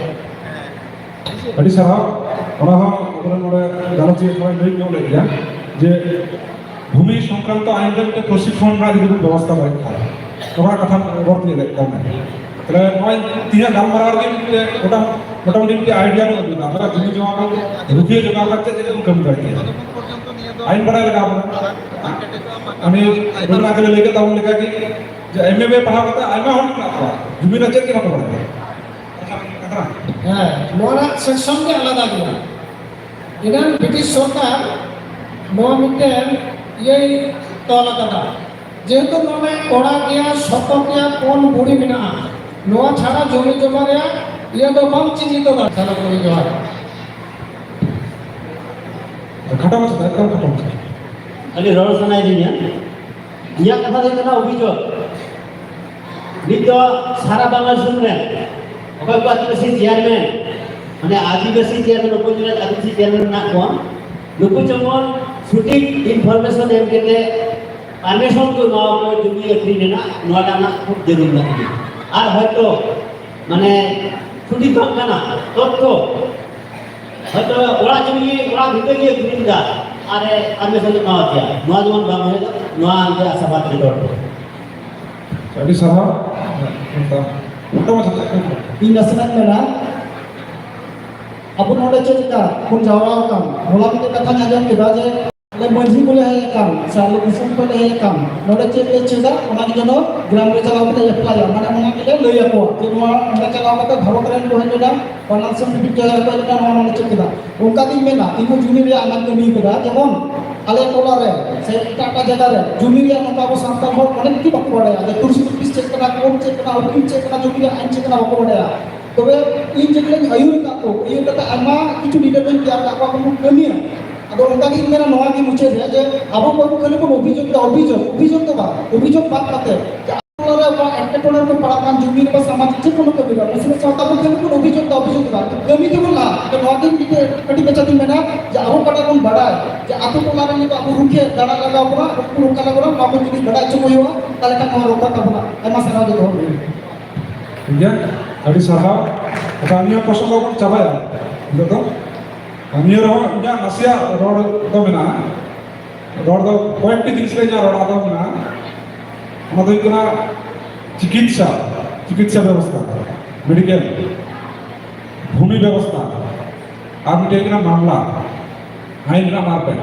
[SPEAKER 3] ᱟᱹᱰᱤ ᱥᱟᱨᱦᱟᱣ ᱚᱱᱟ ᱦᱚᱸ ᱟᱵᱚᱨᱮᱱ ᱱᱚᱰᱮ ᱜᱟᱞᱚᱪᱤᱭᱟᱹ ᱥᱚᱵᱟᱭ ᱞᱟᱹᱭ ᱧᱚᱜ ᱞᱮᱫ ᱜᱮᱭᱟ ᱡᱮ ᱵᱷূমি সংক্রান্ত ᱟᱭᱤᱱ ᱨᱮ ᱢᱤᱫᱴᱮᱱ ᱯᱨᱚশিক্ষণ ᱨᱮᱱᱟᱜ ᱡᱩᱫᱤ ᱵᱚᱱ ᱵᱮᱵᱚᱥᱛᱷᱟ ᱫᱟᱲᱮᱭᱟᱜ ᱠᱷᱟᱱ ᱱᱚᱣᱟ ᱠᱟᱛᱷᱟ ᱨᱚᱲ ᱞᱮᱫ ᱠᱟᱱᱟ ᱛᱟᱦᱞᱮ ᱱᱚᱜᱼᱚᱭ ᱛᱤᱦᱤᱧᱟᱜ ᱜᱟᱞᱢᱟᱨᱟᱣ ᱨᱮᱜᱮ ᱢᱤᱫᱴᱮᱱ মোটামুটি মিটে আইডিয়া বলে দিলাম আমরা জমি জমা করব রুখিয়ে জমা করতে যে কোন কাম করতে আইন পড়াই লাগা আমি রুনা করে লেগে তাও লেখা কি যে এমএ পড়াও করতে আইমা হল না জমি না চেক কিরকম পড়াবে
[SPEAKER 6] হ্যাঁ নোরা সেকশন কে আলাদা গিয়া ইদান ব্রিটিশ সরকার নোয়া মিটেন এই তলা কাটা যেহেতু নোমে পড়া গিয়া শতকিয়া কোন বুড়ি মিনা নোয়া ছাড়া জমি জমা রে ইয়া তো বাম চিন্তিত না চালা করে যাওয়া
[SPEAKER 3] খাটা মাছ একদম খাটা মাছ
[SPEAKER 5] খালি রড় শোনাই দিন ইয়া কথা দেখে না অভিযোগ নিত সারা বাংলা শুনবেন অকয় কো আদিবাসী চেয়ারম্যান মানে আদিবাসী চেয়ারম্যান উপজেলা আদিবাসী চেয়ারম্যান না কোন নুকু যেমন সঠিক ইনফরমেশন এম কেতে পারমিশন কো নাও কো জমি এক্রিনে না নোয়াটা না খুব জরুরি লাগে আর হয়তো মানে ছুটি থাকা না তথ্য হয়তো ওরা জমি ওরা ভিতরে গিয়ে ঘুরিন্দা আরে আমি সাথে নাও দিয়া নোয়া যেমন বাম হয়ে নোয়া আনতে আশাবাদ করে
[SPEAKER 3] ᱟᱹᱰᱤ ᱥᱟᱨᱦᱟᱣ খাটা মাছ
[SPEAKER 6] ᱤᱧ ᱱᱟᱥᱮᱱᱟᱜ ᱢᱮᱱᱟ ᱟᱵᱚ ᱱᱚᱰᱮ ᱪᱮᱫ ᱞᱮᱠᱟ ᱵᱚᱱ ᱡᱟᱣᱨᱟ ᱟᱠᱟᱱ ᱦᱚᱞᱟ ᱢᱤᱫᱴᱮᱱ ᱠᱟᱛᱷᱟᱧ ᱟᱸᱡᱚᱢ ᱠᱮᱫᱟ ᱡᱮ ᱟᱞᱮ ᱢᱟᱹᱡᱷᱤ ᱠᱚᱞᱮ ᱦᱮᱡ ᱟᱠᱟᱱ ᱥᱮ ᱟᱞᱮ ᱫᱤᱥᱚᱢ ᱠᱚᱞᱮ ᱦᱮᱡ ᱟᱠᱟᱱ ᱱᱚᱰᱮ ᱪᱮᱫ ᱞᱮ ᱪᱮᱫᱟ ᱚᱱᱟᱜᱮ ᱡᱮᱱᱚ ᱜᱨᱟᱢ ᱨᱮ ᱪᱟᱞᱟᱣ ᱠᱟᱛᱮ ᱮᱯᱞᱟᱭᱟ ᱢᱟᱱᱮ ᱚᱱᱟ ᱜᱮᱞᱮ ᱞᱟᱹᱭ ᱟᱠᱚᱣᱟ ᱡᱮ ᱱᱚᱣᱟ ᱚᱸᱰᱮ ᱪᱟᱞᱟᱣ ᱠᱟᱛᱮ ᱵᱷᱟᱨᱚᱛ ᱨᱮᱱ ᱠᱚ ᱦᱮᱡ ᱞᱮᱱᱟ ᱯᱷᱟᱭᱱᱟᱱᱥᱤᱭᱟᱞ ᱢᱤᱴᱤᱝ ᱡᱟᱭᱜᱟ ᱨᱮᱠᱚ ᱦᱮᱡ ᱞᱮᱱᱟ ᱱᱚᱣᱟ ᱱᱚᱰᱮ ᱪᱮᱫ ᱠᱮᱫᱟ ᱚᱱᱠᱟᱜᱤᱧ ᱢᱮᱱᱟ ᱤᱧ ᱦᱚᱸ ᱡᱩᱢᱤ ᱨᱮᱭᱟᱜ ᱟᱱᱟᱴ ᱠᱟᱹᱢᱤ ᱠᱮᱫᱟ ᱡᱮᱢᱚᱱ ᱟᱞᱮ ᱴᱚᱞᱟ ᱨᱮ ᱥᱮ ᱮᱴᱟᱜ ᱮᱴᱟᱜ ᱡᱟᱭᱜᱟ ᱨᱮ ᱡᱩᱢᱤ ᱨᱮᱭᱟᱜ ᱱᱚᱝᱠᱟ ᱟᱵᱚ ᱥᱟᱱᱛᱟᱲ ᱦᱚᱲ ᱚনেক কিছু বাকো বাড়ায়া যে তুলসী পিস চেক করা কোন চেক করা উকিল চেক করা জমি আইন চেক করা বাকো বাড়ায়া তবে ᱤᱧ ᱡᱮগুলো ᱟᱭᱩᱨ ᱠᱟᱛᱚ ᱟᱭᱩᱨ ᱠᱟᱛᱮ ᱟᱭᱢᱟ কিছু ᱰᱤᱴᱮᱞ ᱛᱮᱭᱟᱨ ᱠᱟᱜ ᱠᱚ ᱠᱟᱹᱢᱤᱭᱟ ᱟᱫᱚ ᱚᱱᱠᱟᱜᱮ ᱤᱧ ᱢᱮᱱᱟ ᱱᱚᱣᱟ ᱜᱮ ᱢᱩᱪᱟᱹᱫ ᱨᱮ ᱡᱮ ᱟᱵᱚ ᱠᱚ ᱠᱷᱟᱹᱞᱤ ᱵᱚᱱ অভিযোগ ᱫᱚ ᱵᱟᱝ অভিযোগ বাদ ᱠᱟᱛᱮ যে আপনারা বা এন্টারপ্রেনার ᱠᱚ ᱯᱟᱲᱟᱜ ᱠᱟᱱ ᱡᱩᱢᱤ ᱨᱮ ᱥᱟᱢᱟᱡᱤक ᱡᱮ ᱠᱳᱱᱳ ᱠᱟᱹᱢᱤ ᱨᱮ ᱢᱩᱥᱞᱤᱢ ᱥᱟᱶᱛᱟ ᱠᱚ ᱠᱷᱟᱹᱞᱤ ᱵᱚᱱ অভিযোগ ᱫᱚ ᱠᱟᱹᱢᱤ ᱫᱚ ᱵᱚᱱ ᱞᱟᱦᱟ ᱱᱚᱣᱟ ᱫᱤᱱ ᱜᱮ ᱠᱟᱹᱴᱤᱡ ᱵᱟᱪᱟ ᱫᱤᱱ ᱢᱮᱱᱟ ᱡᱮ ᱟᱵᱚ ᱠᱟᱴᱟ ᱵᱚᱱ ᱵᱟᱰᱟᱭ ᱡᱮ ᱟᱛᱳ ᱴᱚᱞᱟ ᱨᱮ ᱱᱤᱛᱚᱜ ᱟᱵᱚ ᱨᱩᱠᱷᱤᱭᱟᱹ ᱫᱟᱬᱟ ᱞᱟᱜᱟᱣ ᱵᱚᱱᱟ ᱩᱱᱠᱩ ᱱᱚᱝᱠᱟ ᱞᱟᱜᱟᱣ ᱵᱚᱱᱟ ᱟᱵᱚ ᱡᱩᱫᱤ ᱵᱟᱰᱟᱭ ᱪᱚ ᱦᱩᱭᱩᱜᱼᱟ ᱛᱟᱦᱞᱮ ᱠᱷᱟᱱ ᱱᱚᱣᱟ ᱨᱚᱠᱟ ᱛᱟᱵᱚᱱᱟ ᱟᱭᱢᱟ ᱥᱟᱨᱦᱟᱣ ᱡᱚᱛᱚ ᱦᱚᱲ
[SPEAKER 3] ঠিক আছে ᱟᱹᱰᱤ ᱥᱟᱨᱦᱟᱣ ᱟᱫᱚ ᱟᱹᱞᱤᱧ ᱦᱚᱸ ᱯᱨᱚᱥᱚᱝᱜᱚ ᱵᱚᱱ ᱪᱟᱵᱟᱭᱟ ᱱᱤᱛᱚᱜ ᱫᱚ ᱱᱤᱭᱟᱹ ᱨᱮᱦᱚᱸ ᱤᱧᱟᱹᱜ ᱱᱟᱥᱮᱭᱟᱜ ᱨᱚᱲ ᱫᱚ ᱢᱮᱱᱟᱜᱼᱟ ᱨᱚᱲ ᱫᱚ ᱠᱚয়েকটি জিনিস ᱨᱮ ᱤᱧᱟᱹᱜ ᱨᱚᱲ ᱟᱫᱚ ᱢᱮᱱᱟᱜᱼᱟ ᱚᱱᱟ ᱫᱚ ᱦᱩᱭᱩᱜ ᱠᱟᱱᱟ চিকিৎসা ব্যবস্থা মেডিকেল ভূমি ব্যবস্থা আর মিটে কিনা মামলা আইন ᱨᱮᱱᱟᱜ ᱢᱟᱨᱯᱮᱴ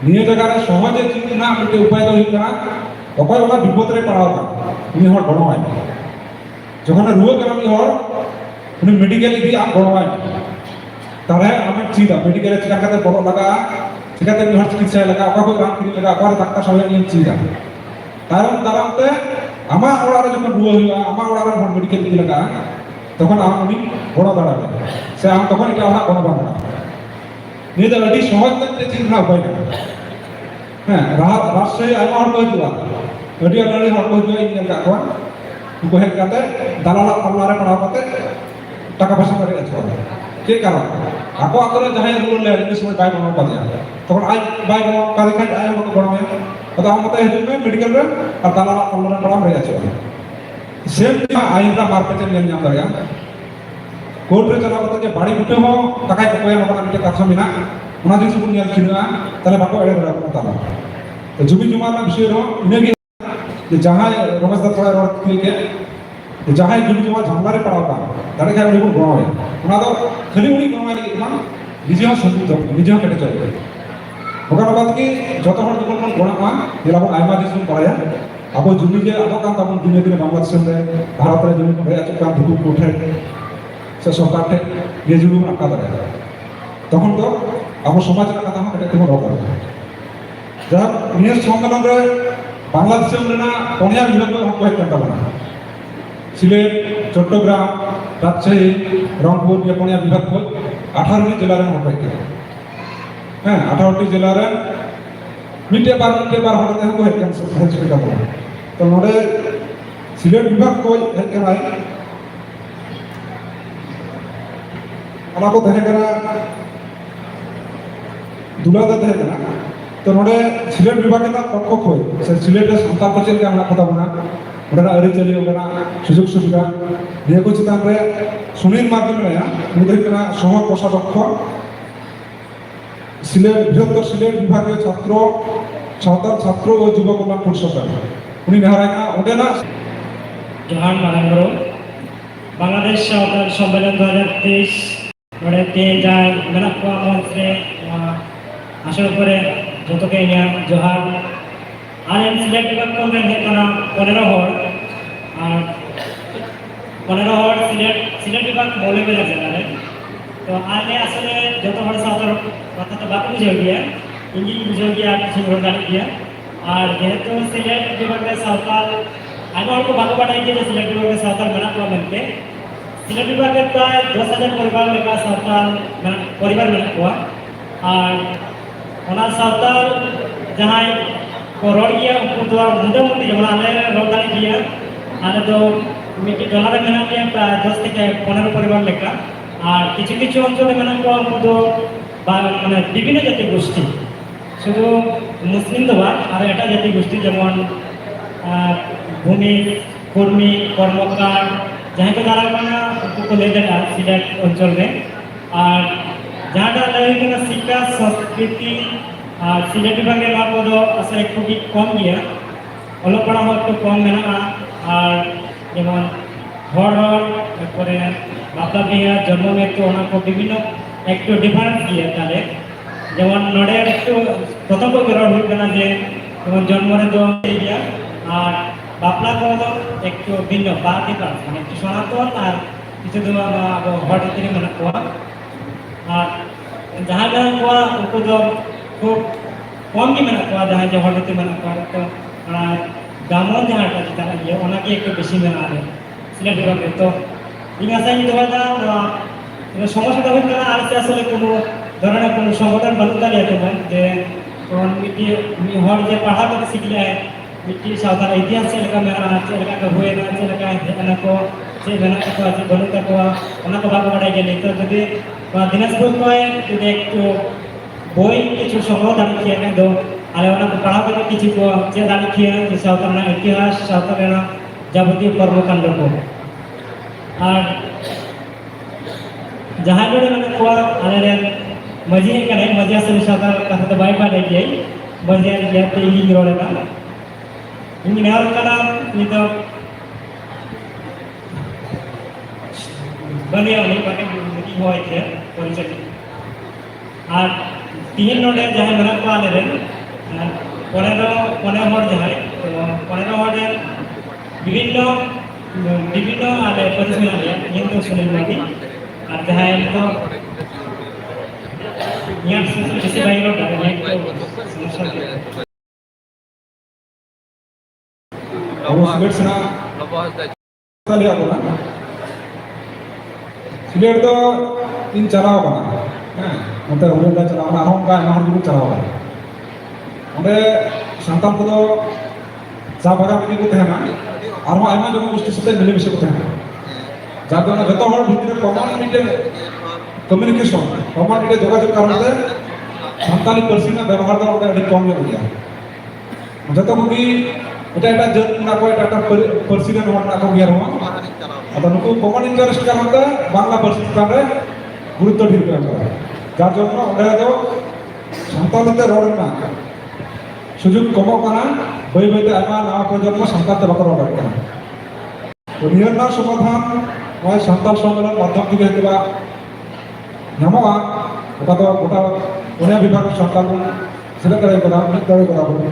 [SPEAKER 3] ᱱᱤᱭᱟᱹ ᱡᱟᱭᱜᱟ ᱨᱮ ᱥᱚᱦᱚᱡᱮ ᱪᱮᱫ ᱨᱮᱱᱟᱜ ᱢᱤᱫᱴᱮᱱ ᱩᱯᱟᱭ ᱫᱚ ᱦᱩᱭᱩᱜ ᱠᱟᱱᱟ ᱚᱠᱚᱭ ᱚᱠᱟ ᱵᱤᱯᱚᱫ ᱨᱮ ᱯᱟᱲᱟᱣ ᱟᱠᱟᱱ ᱩᱱᱤ ᱦᱚᱲ ᱜᱚᱲᱚᱣᱟᱭ ᱢᱮ ᱡᱚᱠᱷᱚᱱᱮ ᱨᱩᱣᱟᱹᱜ ᱠᱟᱱᱟ ᱢᱤᱫ ᱦᱚᱲ ᱩᱱᱤ ᱢᱮᱰᱤᱠᱮᱞ ᱤᱫᱤ ᱟᱢ ᱜᱚᱲᱚᱣᱟᱭ ᱢᱮ তাহলে আমি চিন্তা মেডিকেলে চিকিৎসা করতে বড় লাগা সেখানে আমি হর চিকিৎসা লাগা অকা কই রাম কিনে লাগা অকা ডাক্তার সবাই নিয়ে চিন্তা তারম তারামতে আমার ওড়ারে যখন রুয়া হইয়া আমার ওড়ারে হর মেডিকেল ইদি লাগা তখন আমি বড় দাঁড়াবে সে আমি তখন এটা আমার বড় বাংলা নিয়ে তো আদি সহজ করতে চিন্তা হয় না হ্যাঁ রাজশাহী আইমা হর কই দিবা আদি আনারি হর কই দিবা ইনি লাগা কোন উকো হেড কাতে দালালা পাল্লারে পড়াও কাতে টাকা পয়সা করে আছে কে কারণ ako atore jahay rule le ini semua baik bangun pada tokon ay baik bangun kali kan ay bangun bangun ya atau am kata itu medical re ar dalala kolon kolam re ache same ayin ra market en nyam ya court re chala kata je badi utte ho takai ko ya mata mite katha mina ona jinsu pun nyal kina tale bako ede ra ko tala to jumi juma na bishoy ro inegi je jahay romesh da thoda rod ke jahay jumi juma jhamla re padaw ka dare kha uri ko gono ona do খালি উনি কমাই দিই না নিজে সন্তুষ্ট নিজে কেটে চলে ওখানে বাদ কি যত হড় যখন গোনা মা যেলাম আইমা দিন পড়ায়া আবো জমি যে আবো কাম তাবন দিনে দিনে বাংলাদেশের ভারত রে জমি পড়ে আছে কাম ধুকু কোঠে সে সরকার ঠে যে জমি আটকা দেয় তখন তো আবো সমাজের কথা আমার এটা কোনো রকম যা নিয়ে সম্মেলন রে বাংলাদেশের না পনিয়া বিভাগ কয়েক ঘন্টা বানা সিলেট চট্টগ্রাম রাজশাহী রংপুর পনিয়া বিভাগ 18টি জেলার অপেক্ষা হ্যাঁ 18টি জেলার মিটে বার হতে হবে হেড ক্যান্সার তো নোডে সিলেট বিভাগ কই হেড কেনাই ᱚᱱᱟ ᱠᱚ ᱛᱟᱦᱮᱸ ᱠᱟᱱᱟ ᱫᱩᱞᱟᱹᱲ ᱛᱟᱦᱮᱸ ᱠᱟᱱᱟ ᱛᱚ ᱱᱚᱰᱮ ᱥᱤᱞᱮᱴ ᱵᱤᱵᱷᱟᱜ ᱨᱮᱱᱟᱜ ᱯᱚᱠᱠᱷᱚ ᱠᱷᱚᱱ ᱥᱮ ᱥᱤᱞᱮᱴ ᱨᱮ ᱥᱟᱱᱛᱟᱲ ᱠᱚ ᱪᱮᱫ ᱞᱮᱠᱟ ᱢᱮᱱᱟᱜ ᱠᱚᱛᱟ ᱵᱚᱱᱟ ᱚᱸᱰᱮᱱᱟᱜ ᱟᱹᱨᱤᱪᱟᱹᱞᱤ ᱚᱸᱰᱮᱱᱟᱜ ᱥᱩᱡᱳᱜᱽ ᱥᱩᱵᱤᱫᱷᱟ ᱱᱤᱭᱟᱹ ᱠᱚ ᱪᱮᱛᱟᱱ ᱨᱮ ᱥᱩᱱᱤᱞ ᱢᱟᱨᱰᱤ ᱢᱮᱱᱟᱭᱟ ᱩᱱᱤ ᱫᱚ ᱦᱩᱭᱩᱜ ᱠᱟᱱᱟ ᱥᱚᱦᱚ ᱠᱳষাধ্যক্ষ সিলেট বৃহত্তর সিলেট বিভাগীয় ছাত্র সাঁওতাল ছাত্র ও যুব কল্যাণ পরিষদ উনি নেহারাইনা ওঁডেনাᱜ
[SPEAKER 7] जोहार मारांग बरो बांग्लादेश सावताल सम्मेलन 2023 नोड़े तीन जाय मेना को मंच रे आशर करे जतो के इनिया जोहार आर एम सिलेक्ट विभाग को में हेतना 15 हर और 15 हर सिलेक्ट विभाग बोले बेला जाने तो आने আসলে যত বড় সাঁওতাল কথা তো বাকি বুঝে গিয়া ইংলিশ বুঝে গিয়া কিছু বড় জানি গিয়া আর যেহেতু সিলেট বিভাগের সাঁওতাল आगे को बागो बाटाई के सिलेट विभाग में सावताल मेना को मनके सिलेट विभाग के प्राय 10,000 परिवार लेका सावताल परिवार मेना को और ओना सावताल जहां को रोड गया उनको तो मुद्दा मुद्दे जब आले रोड दाली गया आने तो मिट्टी डॉलर मेना के प्राय 10 থেকে 15 परिवार लेका और কিছু কিছু অঞ্চলে মেনা को उनको तो মানে বিভিন্ন জাতি গোষ্ঠী শুধু মুসলিম তো আর এটা জাতি গোষ্ঠী যেমন भूमि कर्मी कर्मकार जहाँ के द्वारा बना उनको को ले देगा सिलेट अंचल में और जहाँ का लगेगा शिक्षा संस्कृति सिलेट विभाग में आप वो असर खूब कम गया अलग पढ़ा हो तो कम में ना और जेमन हर तारपरे बापला बिया जन्म में तो उन्हें को विभिन्न एक तो डिफरेंस गया ताले जेमन नोडे एक तो प्रथम को गरड़ हुई करना जे जेमन जन्म में तो गया और बापला को একটু ভিন্ন বাতি পাস মানে একটু সনাতন আর কিছু দিন আবো হট থেকে মনে কোয়া আর যাহা যাহা কোয়া উनको जो খুব কম কি মনে কোয়া যাহা যে হট থেকে মনে কোয়া তো গামন যাহাটা যেটা ইয়ে ওনাকে একটু বেশি মনে আনে সিলেট বিভাগে তো ইংসাই দেওয়া না সমস্যাটা হচ্ছে না আর আসলে কোনো ধরনের কোনো সংগঠন বানাতে দাঁড়িয়ে যে কোন মিটি হর যে পাহাড় শিখলে मिट्टी सावताल इतिहास चलका मेरा चलका का हुए ना चलका है को से बना को আছে বলতে को ওনা को বাবা বাড়াই গেলে তো যদি দিনাজপুর কয় যদি একটু বই কিছু সংগ্রহ দাঁড়িয়ে না তো আর ওনা को পড়া করে কিছু को যে দাঁড়িয়ে যে সাवताल না ইতিহাস সাवताल না যাবতীয় কর্মকাণ্ড को আর जहां बड़े মানে को আরে मजी करे मजा से सावताल কথা তো বাই বাড়াই গই मजा याते ही रोले ना ini nar kana itu bani ani pakai buki hoy ya परिचय আর তিন নোটে যাহে মেনা को आले रे 15 হর যাহে তো 15 হরের বিভিন্ন আলে পরিচয় আলে কিন্তু শুনে নাকি আর যাহে তো ইয়ার সুসু বেশি বাইরে ডাইরেক্ট সমস্যা
[SPEAKER 3] अब सिलेट सेना लिया को ना सिलेट तो इन चलाव बना हैं उनते उन्हें का चलाव ना हम का हमारे भी चलाव बना उन्हें संतान को तो साबागा में को थे ना और हम आयमा जो मुश्किल से मिले विषय को थे ना जाते हैं जब हमारे भीतर कम्युनिकेशन हमारे जोगाजोग कारण से संताली पर्सन ना व्यवहार तो उन्हें कम हो गया जब भी এটা জন্য না কয় এটা পার্সিয়ান হওয়ার না কম ইয়ার হওয়া আর নুকু কমন ইন্টারেস্ট কারণে বাংলা পার্সিয়ান গুরুত্ব ঢিল করে যার জন্য ওরা তো সন্তানতে রড় না সুযোগ কমও কানা বই বইতে আইমা নাওয়া প্রজন্ম সন্তানতে বাকর রড় কানা তো নিয়র না সমাধান নয় সন্তান সম্মেলন মাধ্যম থেকে হয়তো বা নামা ওটা তো গোটা অন্য বিভাগ সরকার সেটা করে করা অনেক দাবি করা হবে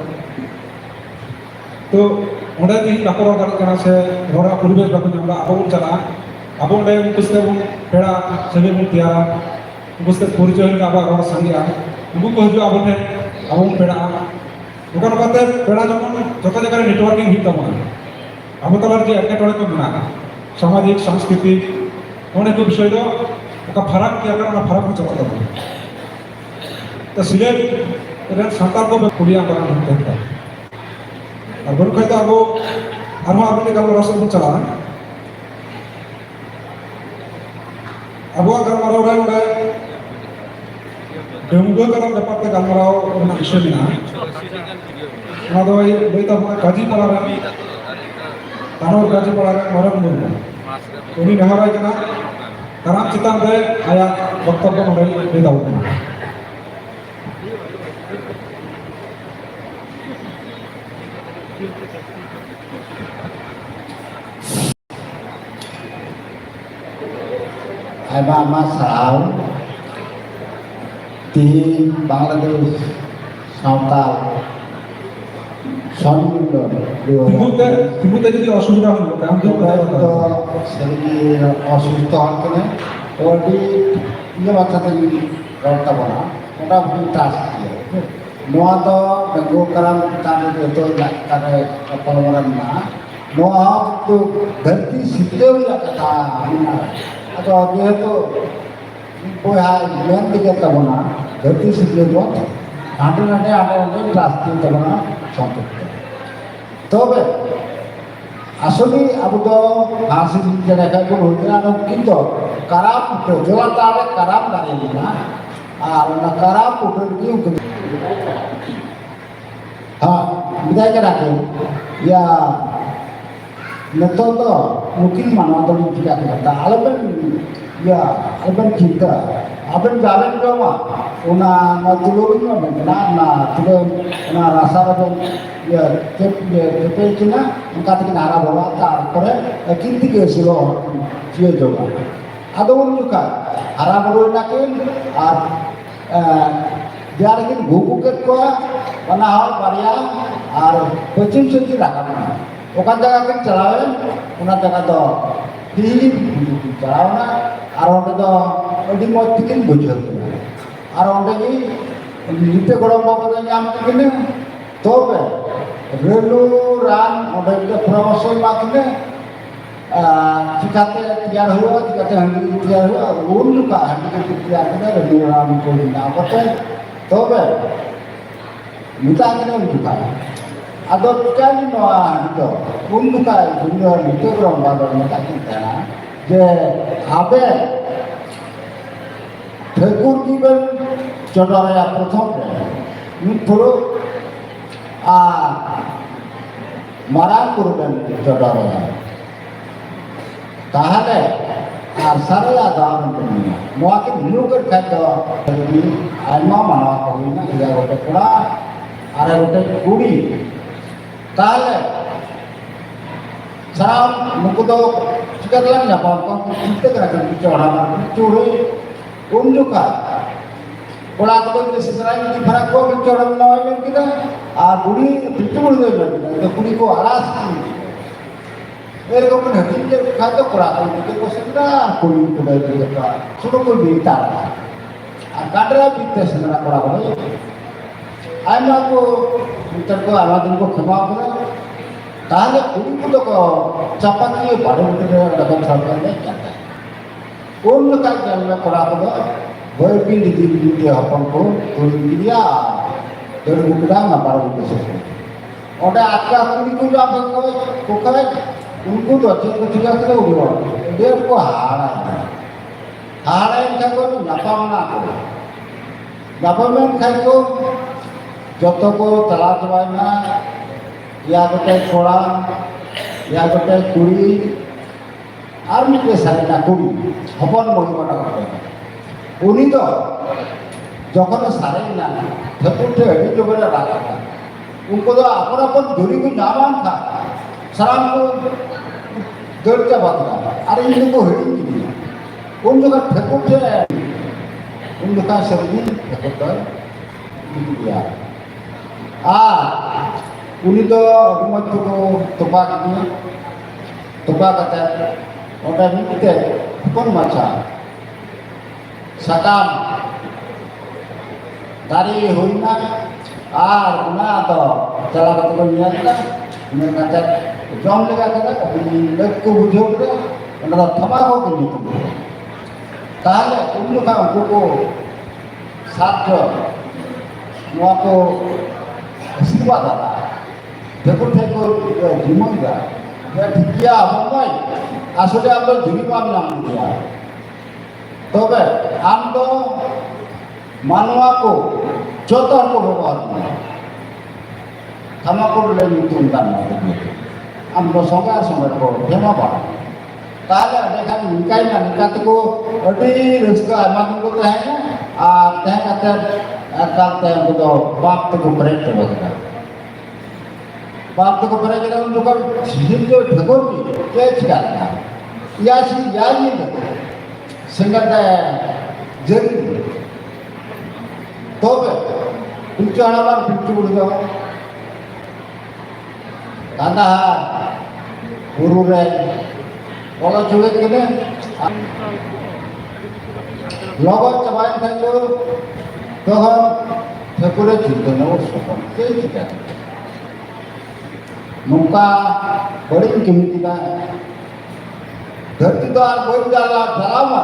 [SPEAKER 3] तो उन्हें तीन बाको करना से घोड़ा परिवेश बाको जमला अब चला अब उन्हें उनसे पेड़ा सभी बन तैयारा उनसे परिचय का अब और संगिया उनको को जो अब उन्हें अब पेड़ा बुkan बाते पेड़ा जमन जता जगह नेटवर्किंग हित तमा अब तलार जे एकेटोड़े को बना सामाजिक सांस्कृतिक उन्हें को विषय दो का फरक क्या करना फरक को चला तो सिलेट रे संतान को कुड़िया करना होता है और बन कहता अब आरो आपने का रसद चला abuah galmarau rai udah denggu kalau dapat ke galmarau nak isyena nado berita kaji pelaran tanur kaji pelaran orang mulu ini neharai kena karena kita ayat dokter pemakai berita umum.
[SPEAKER 10] Ayah masal di Bangladesh Sautal Sondundo
[SPEAKER 3] Timbulnya jadi অসুবিধা হলো কারণ
[SPEAKER 10] তো সেই অসুস্থ হচ্ছে ওটি ইয়ে বাচ্চাদের রক্ত বলা ওটা টাচ নোয়া তো বেঙ্গল কারণ তাদের তো তাদের পরমারান না নোয়া তো ধরতি সিদ্ধেও কথা atau dia tu boleh main tiga tahun berarti sebelum itu ada plastik tahun contoh. Tapi asli abu tu hasil jadi kalau hujan itu kita karam tu jual tarik karam dari mana, nak karam itu kita. Kita kira ya Neto to mungkin mana tu tidak kita. Alban kita. Aben jalan ke mana? Una natulung na tulung na rasa tu ya cepat cina angkat kita arah bawah tar pore kinti ke silo cia juga. Ada orang juga arah bawah nakin dia lagi buku ke mana hal varia pecin lah kan. Bukan jaga kan celawan, una jaga to pilih celawan, arong to odi mau bikin bocor, arong lagi lipe gorong mau kita nyam begini, tobe, relu ran, udah kita promosi maknya, jika tiar huwa, jika tiar huwa, ulu kah, jika tiar kita relu ran kulit, apa tu, tobe, kita akan juga. Ada kali noah itu, undukai dunia itu orang baru kita kita, je abe, tegur kita jodoh yang pertama, ini perlu marah kurban jodohnya, tahan asal ada orang punya, mungkin nuker kata ini, alma mana kau ini dia orang pula, ada orang kuri. Tahu, sekarang mukto jika dalam nyapa kita kena bicara curi unjukkan. Kalau aku tu sesuatu di barat ko bicara lawan kita, budi itu boleh kita. Itu budi ko alas. Mereka pun hati dia kata kurang itu ko segera budi itu dari kita. Sudah ko bitar. Kadang bitar segera kurang ko. Ayam aku bitar ko aladin ko kemau ko. Tahu budi itu ko capat ni baru kita dapat sampai ni. Unjuk kan jalan kurang ko. Walaupun di dia apa pun, dia dari bukan apa itu saja. Ada agak kulit apa kau kau ungu tu juga kita udah. Dia kau harai kan kau napa kan kau jodoh kau telah coba ya kita kurang, ya kita kuri, army ke sana kuri, apa mau mana Uni tu, jauhkan sarai na, tapi tu ini juga ada rakyat. Ungu tu apa duri ku nyaman kan, seram tu kerja bagus. Ada ini tu ini, ungu kan tapi tu, ungu kan sering tapi tu dia. Uni tu rumah tu tupak ni, tupak kata, orang ni kita pun macam. Sakam dari huina guna atau jalan ketemu kita ini kata jom lega kita tapi lekku bujur kita anda thama ko gitu tahle undu ka ko satjo noa ko siwa dala dekun theko jimon ga ya dikia homoi asole amlo jimi pam nam dia तबे आम दो मानवा को जोतो हर को व्यवहार में थमाकुर ले ᱧᱩᱛᱩᱢ ᱠᱟᱱ आम दो संगे संगे को हेमा बा ताले देखा निकाय ना निका को अभी रस्का आमा को तहना आ तह कते अकाल तह को बाप को ब्रेक तो बता बाप को ब्रेक के उन लोग झील जो ढगोर की के छिका या सी या नहीं संगत जरी तो पिंचु हमार पिंचु बुढ़ो Kandahar, Ururen, kalau juga gini, logo cobain saja, Tuhan, sekolah juga nggak usah, kita, muka, beri kita, dari itu aku jalan lama,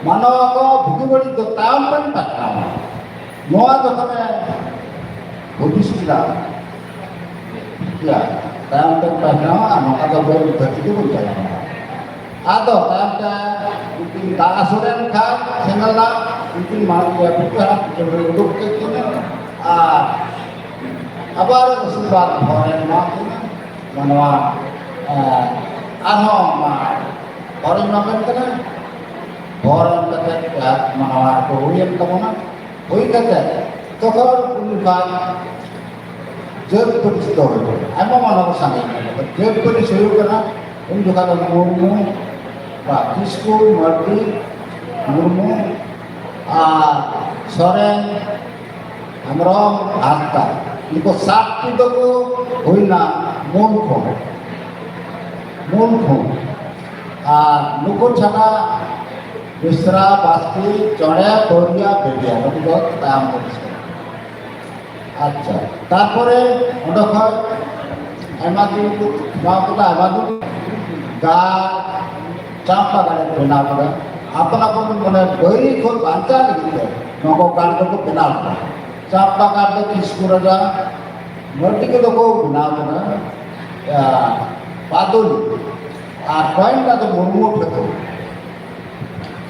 [SPEAKER 10] mana aku bukan beri itu taman tak lama, mau apa kena, bukan sudah. Ya, dalam pertama, maka baru begitu pun jalan. Atau dalam mungkin tak asuran kan, sengalah mungkin malu ya bukan cenderung ke sini. Apa ada kesempatan orang makin mana orang makan kena orang kata mana koruyan kemana, koruy kata, तो खबर उनका जब परिचित हो M मानव संगे जब परिचय करना उन जगह मुर्मू किसको मर्दी मुर्मू सोरेन हेम्ब्रम हांसदा इनको सातटी दो हुईना मूर्ख नुको छाड़ा बिस्रा बास्ती चढ़े तोरिया बेटिया नुको ताम अच्छा तारपरे उन्हें खर एमादु बापुला एमादु गा चांपा गाने बिना पड़ा अपन मने गई खोल बांचा लगी है नको काट को बिना पड़ा चांपा काट किसको रजा मर्दी के लोगों बिना पड़ा पादुल पॉइंट का तो मुर्मू फेंको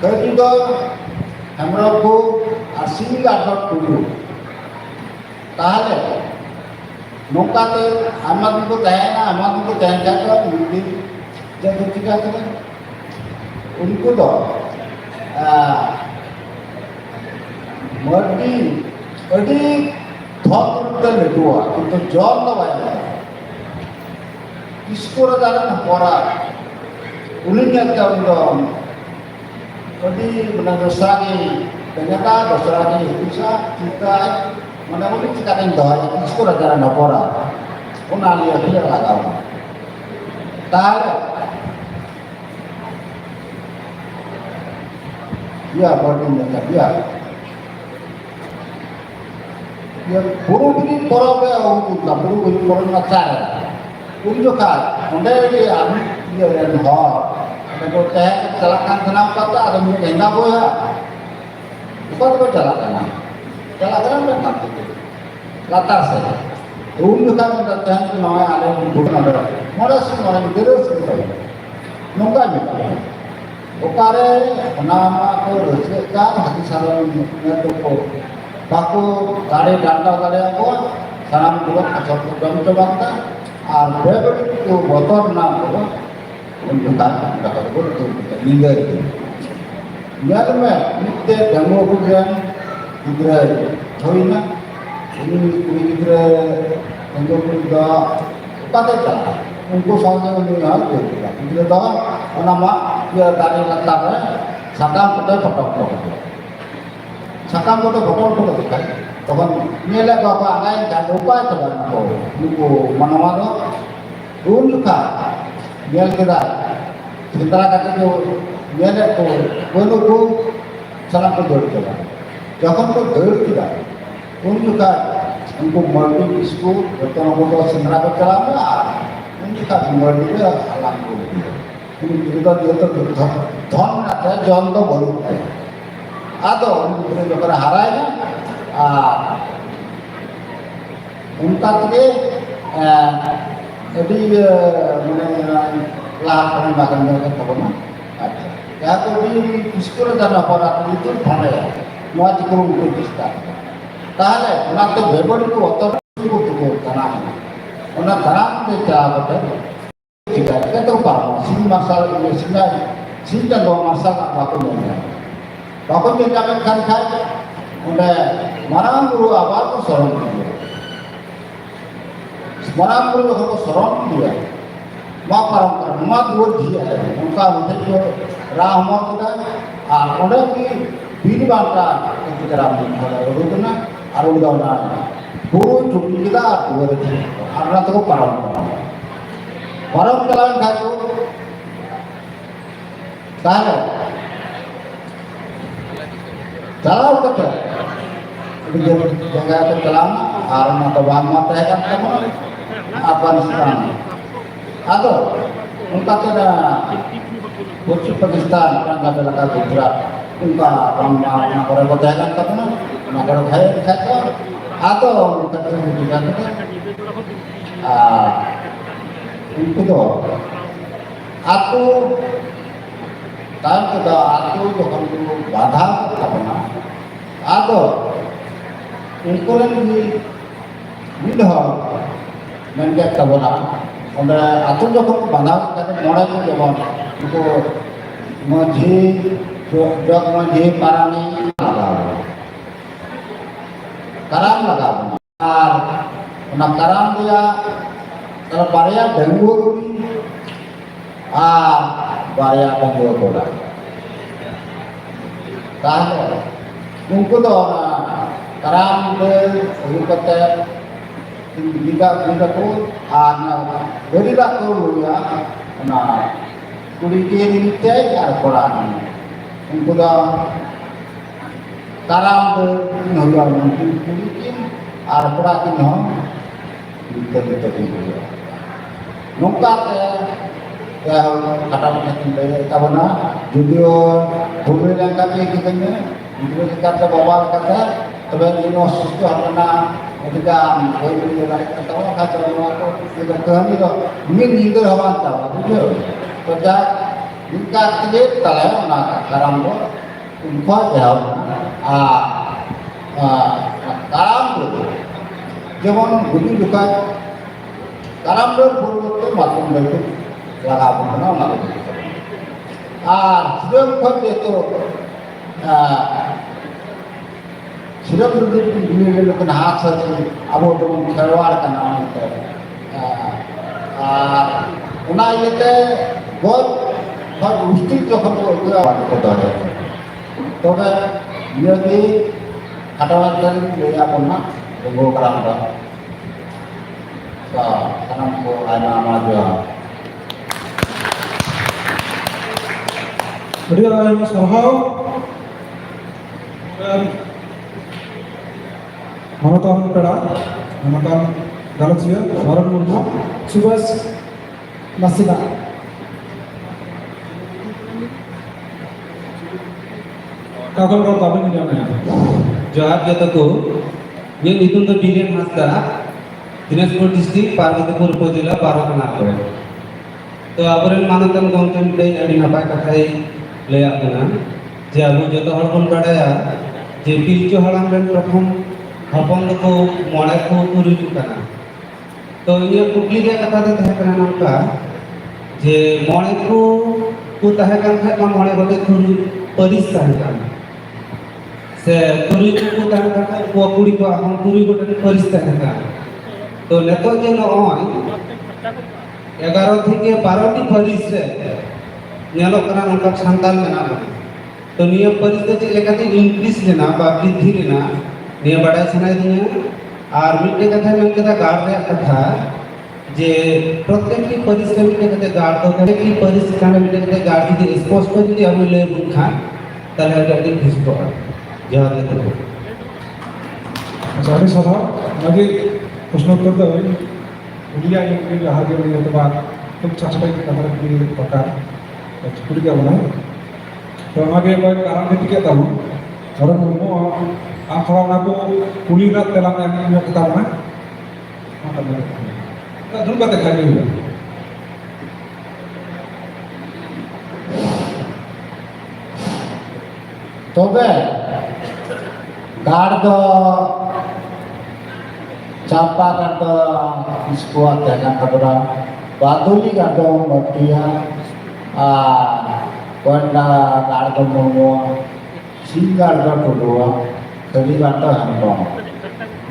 [SPEAKER 10] कहीं तो हमरा को आशीर्वाद आठर टुडू ताहले नौकाते आमादु को तहन जाकर मुर्दी जब चिका करें उनको तो मर्दी अड़ी थॉट उठते लेटुआ किंतु जॉब तो वाया किसको रजाना न पड़ा उन्हीं क्या उनको अड़ी बना दोसरा की बेनेता दोसरा की हिंसा चिंता mana unik sekarang doa yang sekolah cara napora, unalia dia lagau. Tar, dia berdiri dia. Dia buru buru korban orang tu, buru buru korban macam. Unjuk kan, anda dia ambil dia yang hor. Kalau teh celakan kenapa tak ada mungkin hendak boleh. Bukan tu celakan. Jalan-jalan memang latar saja. Rumah kami datang ke mana ada yang bukan ada. Mana sih orang terus kita. Nunggu aja. Okare nama ko reskan hati salam itu ko. Baku kare danda kare aku salam dua kacau jam coba kita. Berapa itu motor nama ko. Menunjukkan dapat ko itu tinggal itu. Dia tu mah itu demo bukan Gidra, tahu ini? Ini Gidra, untuk kita kata untuk soalnya ini ada. Gidra tahu nama dia dari latar sakam kita potong. Sakam kita potong kan. Kapan nilai apa lain dan upaya terang ko. Nuko mana-mana unjuka dia kita sementara kata itu nilai ko nuko salam kedua. Jangan kau dulu tidak, unjukkan untuk mandi isku, bertemu dengan sentra berkelana, unjukkan mandi dia alam dulu. Ini kita dia tu don ada John tu baru. Atau kita juga harainya, unta tu jadi mana lah orang makan dia tu pun. ya ko di iskul dana para itu bhane noa tikuru ukista tahale ona to bebori ko otor ko tanam ona tanam de ja bote tidak kita to para sin masalah ini sin dan dua masalah apa pun menjaga kan udah marang guru apa tuh sorong marang guru apa sorong dia mau parang mau dua dia उनका उनके rahmat kita ada di bini bangsa kita ramai ada itu na ada udah na guru cuci kita dua itu ada tuh parang jalan kaki tahu jalan kerja jaga jalan arah atau bahan mata kan kamu Afghanistan atau उनका तो पश्चिम पाकिस्तान का बेलका गुजरात उनका रामना करे बताया तब ना नगर भाई दिखाता आतो उनका तो दिखाता उनको तो आतो ताम तो आतो जो हम बाधा अपना आतो उनको भी मिल हो मैंने क्या बोला onda atur jokon bandha kate mora ko jemon uko majhi jok majhi parani karam lagabo ar ona karam dia kalau baraya denggu baraya denggu bola tahle unko to karam de ukate jika ko beri tak tahu ya, nah, kuliah ini ada Quran, untuk karam bernoya mungkin kuliah ada Quran ini, betul. Nungkat ya kata macam tabana, video bumi yang kami kita ni, video kita bawa kata, tapi ini osus tu apa ketika koई भी लड़ाई करता हो खा चलो तो इधर कहानी तो मिल इधर हवा था बुझो तो जा इनका के तले ना करम को उनको जाओ करम को যেমন গুলি লুকায় কারামদের পরিবর্তে মাধ্যম দেখতে লাগাবো না আমাদের আর শ্রীরক্ষণ যেত सिर्फ दुनिया लोग हाथ से अब तो खिलवाड़ का नाम होता है उना ये ते बहुत मुश्किल जो हम लोग होता है तो मैं ये भी हटावन कर लिया अपना वो कराम का karena को आना माजो
[SPEAKER 3] Jadi ada soal Manatan Peda, Manatan Galaxia, Maran Murmu,
[SPEAKER 6] Subas Masina
[SPEAKER 3] Kakak kau tahu ni mana?
[SPEAKER 1] जोहार जत को ये नितुन तो बीरेन हास्ता दिनाजपुर डिस्ट्रिक्ट पार्वतीपुर उपजिला पारखाना करे तो आबरेन मानतन गंतम दे अड़ी नपाय कथाय लया कना जे आबो जत हर बन बाडाया जे पिलचो हलाम रेन प्रथम हपन को मोड़े को तुरुजु कना तो ये कुकली रे कथा दे तहे कना नंका जे मोड़े को तहे कन थे मोड़े गले तुरु परिस तहे कना से तुरी को तहे कना को कुड़ी को हम तुरी को परिस तहे कना तो नेतो जे नय 11 থেকে 12 टी परिस रे नेलो कना नंका सांताल मेना तो नियम परिस दे लेकाते इंक्रीज लेना बा वृद्धि लेना निया बड़ा सनाय दिया और मिट्टे कथा में कथा गार्ड रे कथा जे प्रत्येक की परिश्रम के कथा गार्ड तो करे की परिश्रम में मिट्टे कथा गार्ड की स्पष्ट कर दी हम ले बुखा तले गाड़ी घिसको जहां दे तो
[SPEAKER 3] Jadi soal lagi प्रश्नोत्तर दो उलिया ये के हार के लिए तो बात तुम चाचपाई के कमरे के लिए पक्का छुट्टी क्या बोला तो आगे मैं कारण देती क्या था और वो आप थोड़ा ना को कुली ना तेला में मैं किताब में मतलब ना दूर बात दिखाई नहीं
[SPEAKER 10] तबे गाड़ दो चापा गाड़ इसको तेना कबरा बादुली गाड़ दो मटिया कोंडा गाड़ दो मुर्मू सिंह गाड़ दो टुडुआ तभी गाड़ दो हमको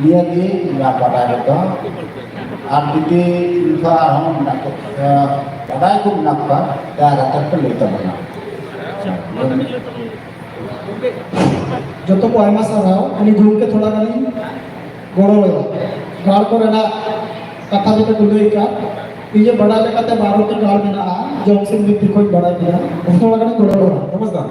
[SPEAKER 10] निया दी ना पता है तो आप दीदी इनका हम ना पता है कुछ ना पता क्या रहता है लेता बना
[SPEAKER 6] जो तो को आयमा सारा उन्हीं घूम के थोड़ा कहीं गोरो लगा गाड़ को रहना कथा जो तो गुल्ले का ये बड़ा लेकर ते बारों के गाड़ में ना जो उनसे भी कोई बड़ा किया उसको थोड़ा कहीं गोरो लगा
[SPEAKER 3] समझदार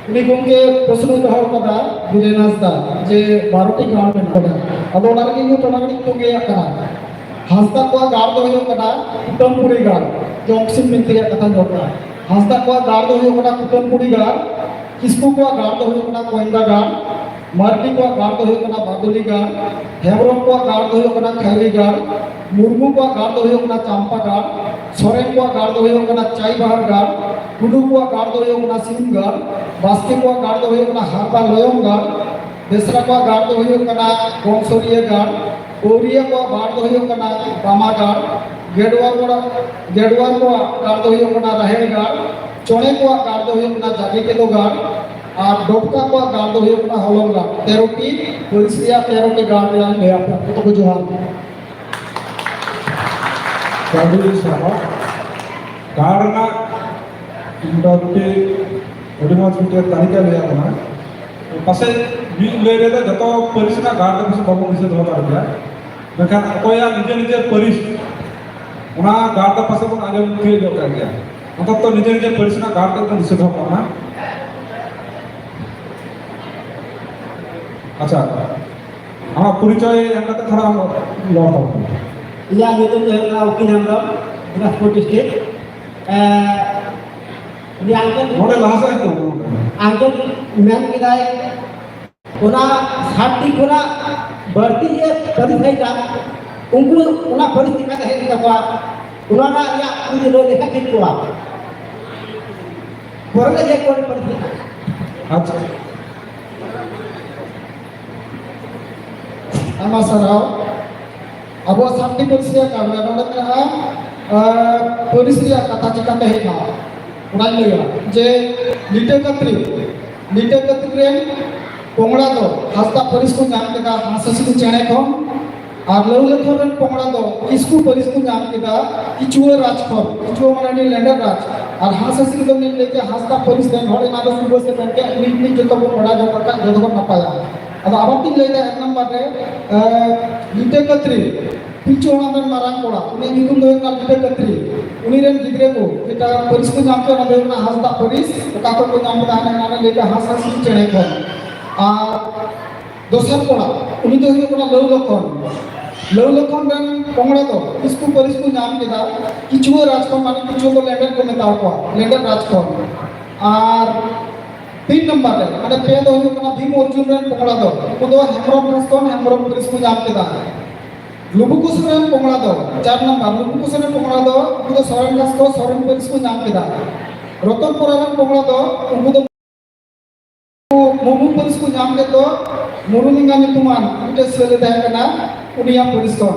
[SPEAKER 6] उन्हीं घूम के प्रश्न जो है कदा बिरेनास दा जे बारों के गाड़ में ना अब उन्होंने के ये थोड़ा कहीं तो गया करा हंसता को गाड़ दो यो कदा कुटुमपुरी गाड़ जो ऑक्सीजन मिलती है कथा जोड़ना हंसता को गाड़ दो यो कदा कुटुमपुरी गाड़ किसको को गाड़ दो यो कदा कोयंगा गाड़ मार्टी को गाड़ दो यो कदा बादुली गाड़ हेमरम को गाड़ दो यो कदा खैरी गाड़ मुर्मू को गाड़ दो यो कदा चांपा गाड़ सोरेन को गाड़ दो यो कदा चाई बहार गाड़ कुडू को गाड़ दो यो कदा सिम गाड़ बास्के को गाड़ दो यो कदा हारपा लोयम गाड़ बेसरा को गाड़ दो यो कदा गोंसोरिया गाड़ ओरिया को गाड़ दो यो कदा बामा गाड़ गेडवार को गाड़ दो यो कदा रहेड़ गाड़ चोणे को गाड़ दो यो कदा जागे के दो गाड़ और डोबका को गाड़ दो यो कदा हलम गाड़ 13 की पुलिसिया 13 के गाड़ में ले आपका तो को जोहार
[SPEAKER 3] Jadi sahabat, karena indahnya udah mau cerita tadi kan ya mana, pasal di lere itu jatuh perisnya garda bisa bangun bisa dua kali ya, bahkan aku yang nijer peris, una garda pasal pun ada mungkin dua kali ya, untuk tuh nijer perisnya garda itu bisa dua kali, अच्छा हाँ परिचय yang kata थोड़ा लौट
[SPEAKER 6] yang itu adalah Ukin Hamram, Dinasport District. Ini
[SPEAKER 3] model bahasa itu
[SPEAKER 6] angkat men kita una साथी kuna berarti ya dari saya unggu una परिस्थिति का है kita kuat una ना या कुछ लोग देखा कि kuat कोरले ये कोई परिस्थिति
[SPEAKER 3] अच्छा
[SPEAKER 6] ama sarau abo साथी परिस्थिति का नोडे का परिस्थिति कथा चिकन है ना उड़ा लिया जे लीटर कत्री रेन पोंगड़ा दो हस्ता परिस को नाम के दा हाससी को चेणे को और लौले थोरन पोंगड़ा दो किसको परिस को नाम के दा किचुए राज को किचुए माने लैंडर राज और हाससी को ने लेके हस्ता परिस देन होड़े ना दो सुबह से बन के नी जो तो बड़ा जो का जो तो नपाया अब आवती लेदा एक नंबर रे लीटर कत्री पिचो हमें मारंग कोड़ा उन्हें निकुम दो का लीटर कत्री उन्हीं रेन गिदरे को kita परिस को नाम के ना दो ना हस्ता परिस का को नाम दा ना लेके हाससी चेणे को আর দোসর কোড়া উনি তো হইলো কোনা লৌ লক্ষণ দেন কোংড়া তো ইসকু পরিসকু নাম কেদা কিছু রাজকন মানে কিছু তো ল্যান্ডার কোনে দাও কো ল্যান্ডার রাজকন আর 3 নম্বর মানে পে তো হইলো কোনা ভীম অর্জুন রেন কোংড়া তো কোদো হেমরম রাজকন হেমরম পরিসকু নাম কেদা লুবুকুসরেন কোংড়া তো 4 নম্বর লুবুকুসরেন কোংড়া তো কোদো সরেন রাজকন সরেন পরিসকু নাম কেদা রতনপুরেন কোংড়া তো কোদো मुरु पुलिस को नाम के तो मुरु निंगा नितुमान उटे सेले दे कना उनिया पुलिस को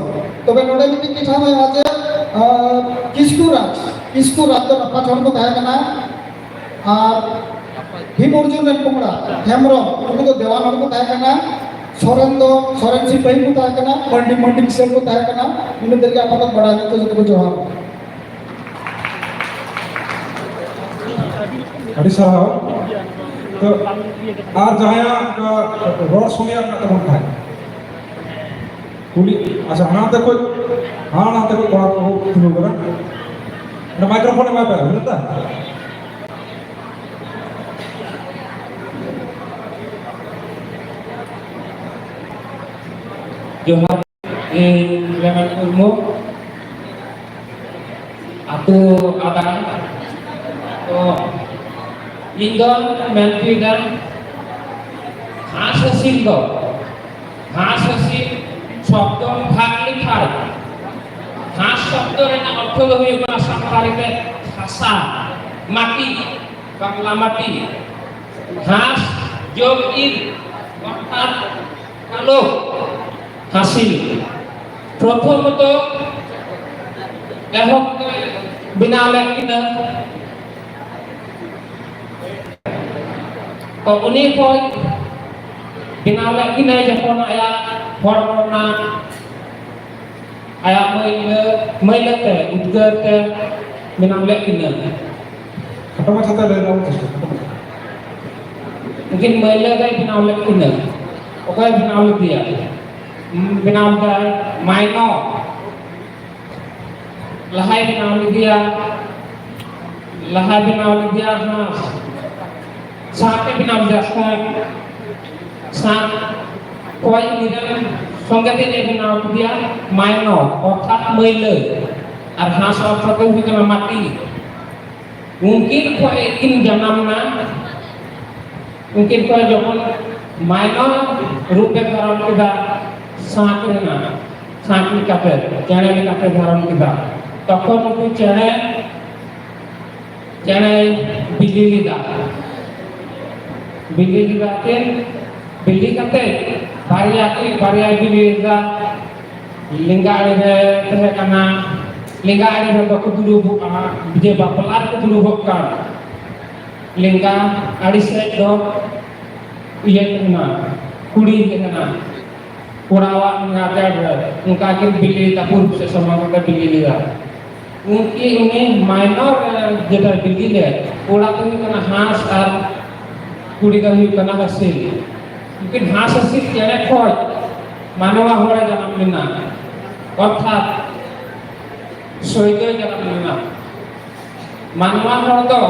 [SPEAKER 6] तो बे नोडे मिटी की ठाम आज किसको राज तो अपना छोड़ को दे कना और भीम अर्जुन रे कोमड़ा हेमरम उनको तो देवान को दे कना सोरेन सी भाई को दे कना मंडी सेल को दे कना उन्हें देर के अपना बड़ा तो जो जोहार
[SPEAKER 3] अड़ी साहब तो आर जहाँ रोड सुनिया ना तो है कुली अच्छा हाँ तो कोई बड़ा को तुम करा ना माइक्रोफोन में पे मिलता
[SPEAKER 11] जो है लेमन उर्मो aku ada तो इंदन मेलफिडन हाससिंग हाससिंग शब्द भाग लिखाय हास শব্দ রেনা অর্থ ᱫᱚ ᱦᱩᱭᱩᱜ ᱠᱟᱱᱟ ᱥᱟᱱᱛᱟᱲᱤ ᱛᱮ ᱦᱟᱥᱟ মাটি বাংলা মাটি ঘাস যোগ ইট অর্থাৎ কালো হাসিল প্রথমত এহক বিনা লেখিনা তো উনি কয় বিনা লেখিনা যখন আয়া হরমনা আয়া মাইলাতে উদ্গারতে বিনা লেখিনা
[SPEAKER 3] খাটো মাছাতে লেলাও চেষ্টা করো।
[SPEAKER 11] mungkin maila kay binawag ko na o kaya binawag dia binawag minor lahay binawag dia has saate binawag dia sa koi niran songate ne binawag dia minor orthat maila ar has orthat ko hukana mati mungkin koi in janamna mungkin kau jokon minor rupe dharan kita saat ni kate channel ni kate dharan kita তখন উনি চেনে বিলি লিদাতেন বিলি কাতে বারিয়া বিলি লিদা lingga ada teh kana lingga ada bako dulu je bapelar ko dulu bokkan lingga adi set do iya kena kuri kena kurawa ngada ngka ke bili tapur sesama ka bili lida mungkin ini minor jeda bili le ora tu kena has ar kuri ka kena hasil mungkin has hasil jane khoj মানবা হয়ে জানাম না অর্থাৎ সৈন্য জানাম না মানবা হল তো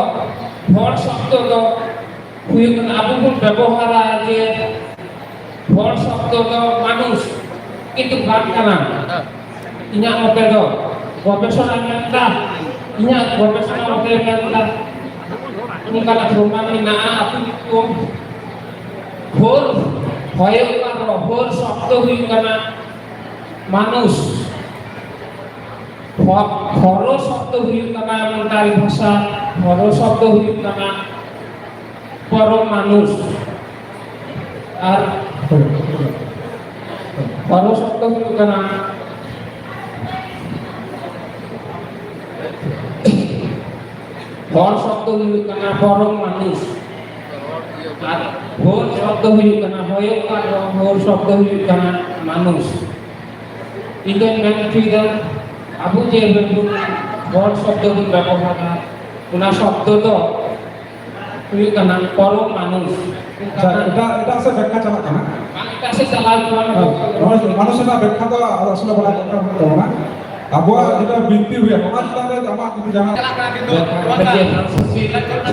[SPEAKER 11] ভর শব্দ তো হুইন আবু ব্যবহার যে ভর শব্দ তো মানুষ কিন্তু বাদ কানা ইনা মতে তো গবেষণা মেনটা ইনা গবেষণা মতে মেনটা উনকালা প্রমাণ না আপনি তো ভোর ভয় ভোর শব্দ হইল না মানুষ ঘর শব্দ হইল না মন্টারি ভাষা ঘর শব্দ হইল না পরম মানুষ আর ঘর শব্দ হইল না ঘর শব্দ হইল না পরম মানুষ আর ভোর শব্দ হইল না ভয়ঙ্কর ভোর শব্দ হইল না মানুষ ইন্ডিয়ান ম্যানফ্রিডম আবু যে ভোর শব্দ ব্যবহার ওনা শব্দ তো হইল না পরম মানুষ
[SPEAKER 3] এটা আছে ব্যাখ্যা চালা কানা
[SPEAKER 11] এটা সে চালাল
[SPEAKER 3] মানুষের ব্যাখ্যা তো আসলে বলা দরকার হতো না আবহাওয়া যেটা বৃদ্ধি হয়ে আমার সাথে আমার কিন্তু জানা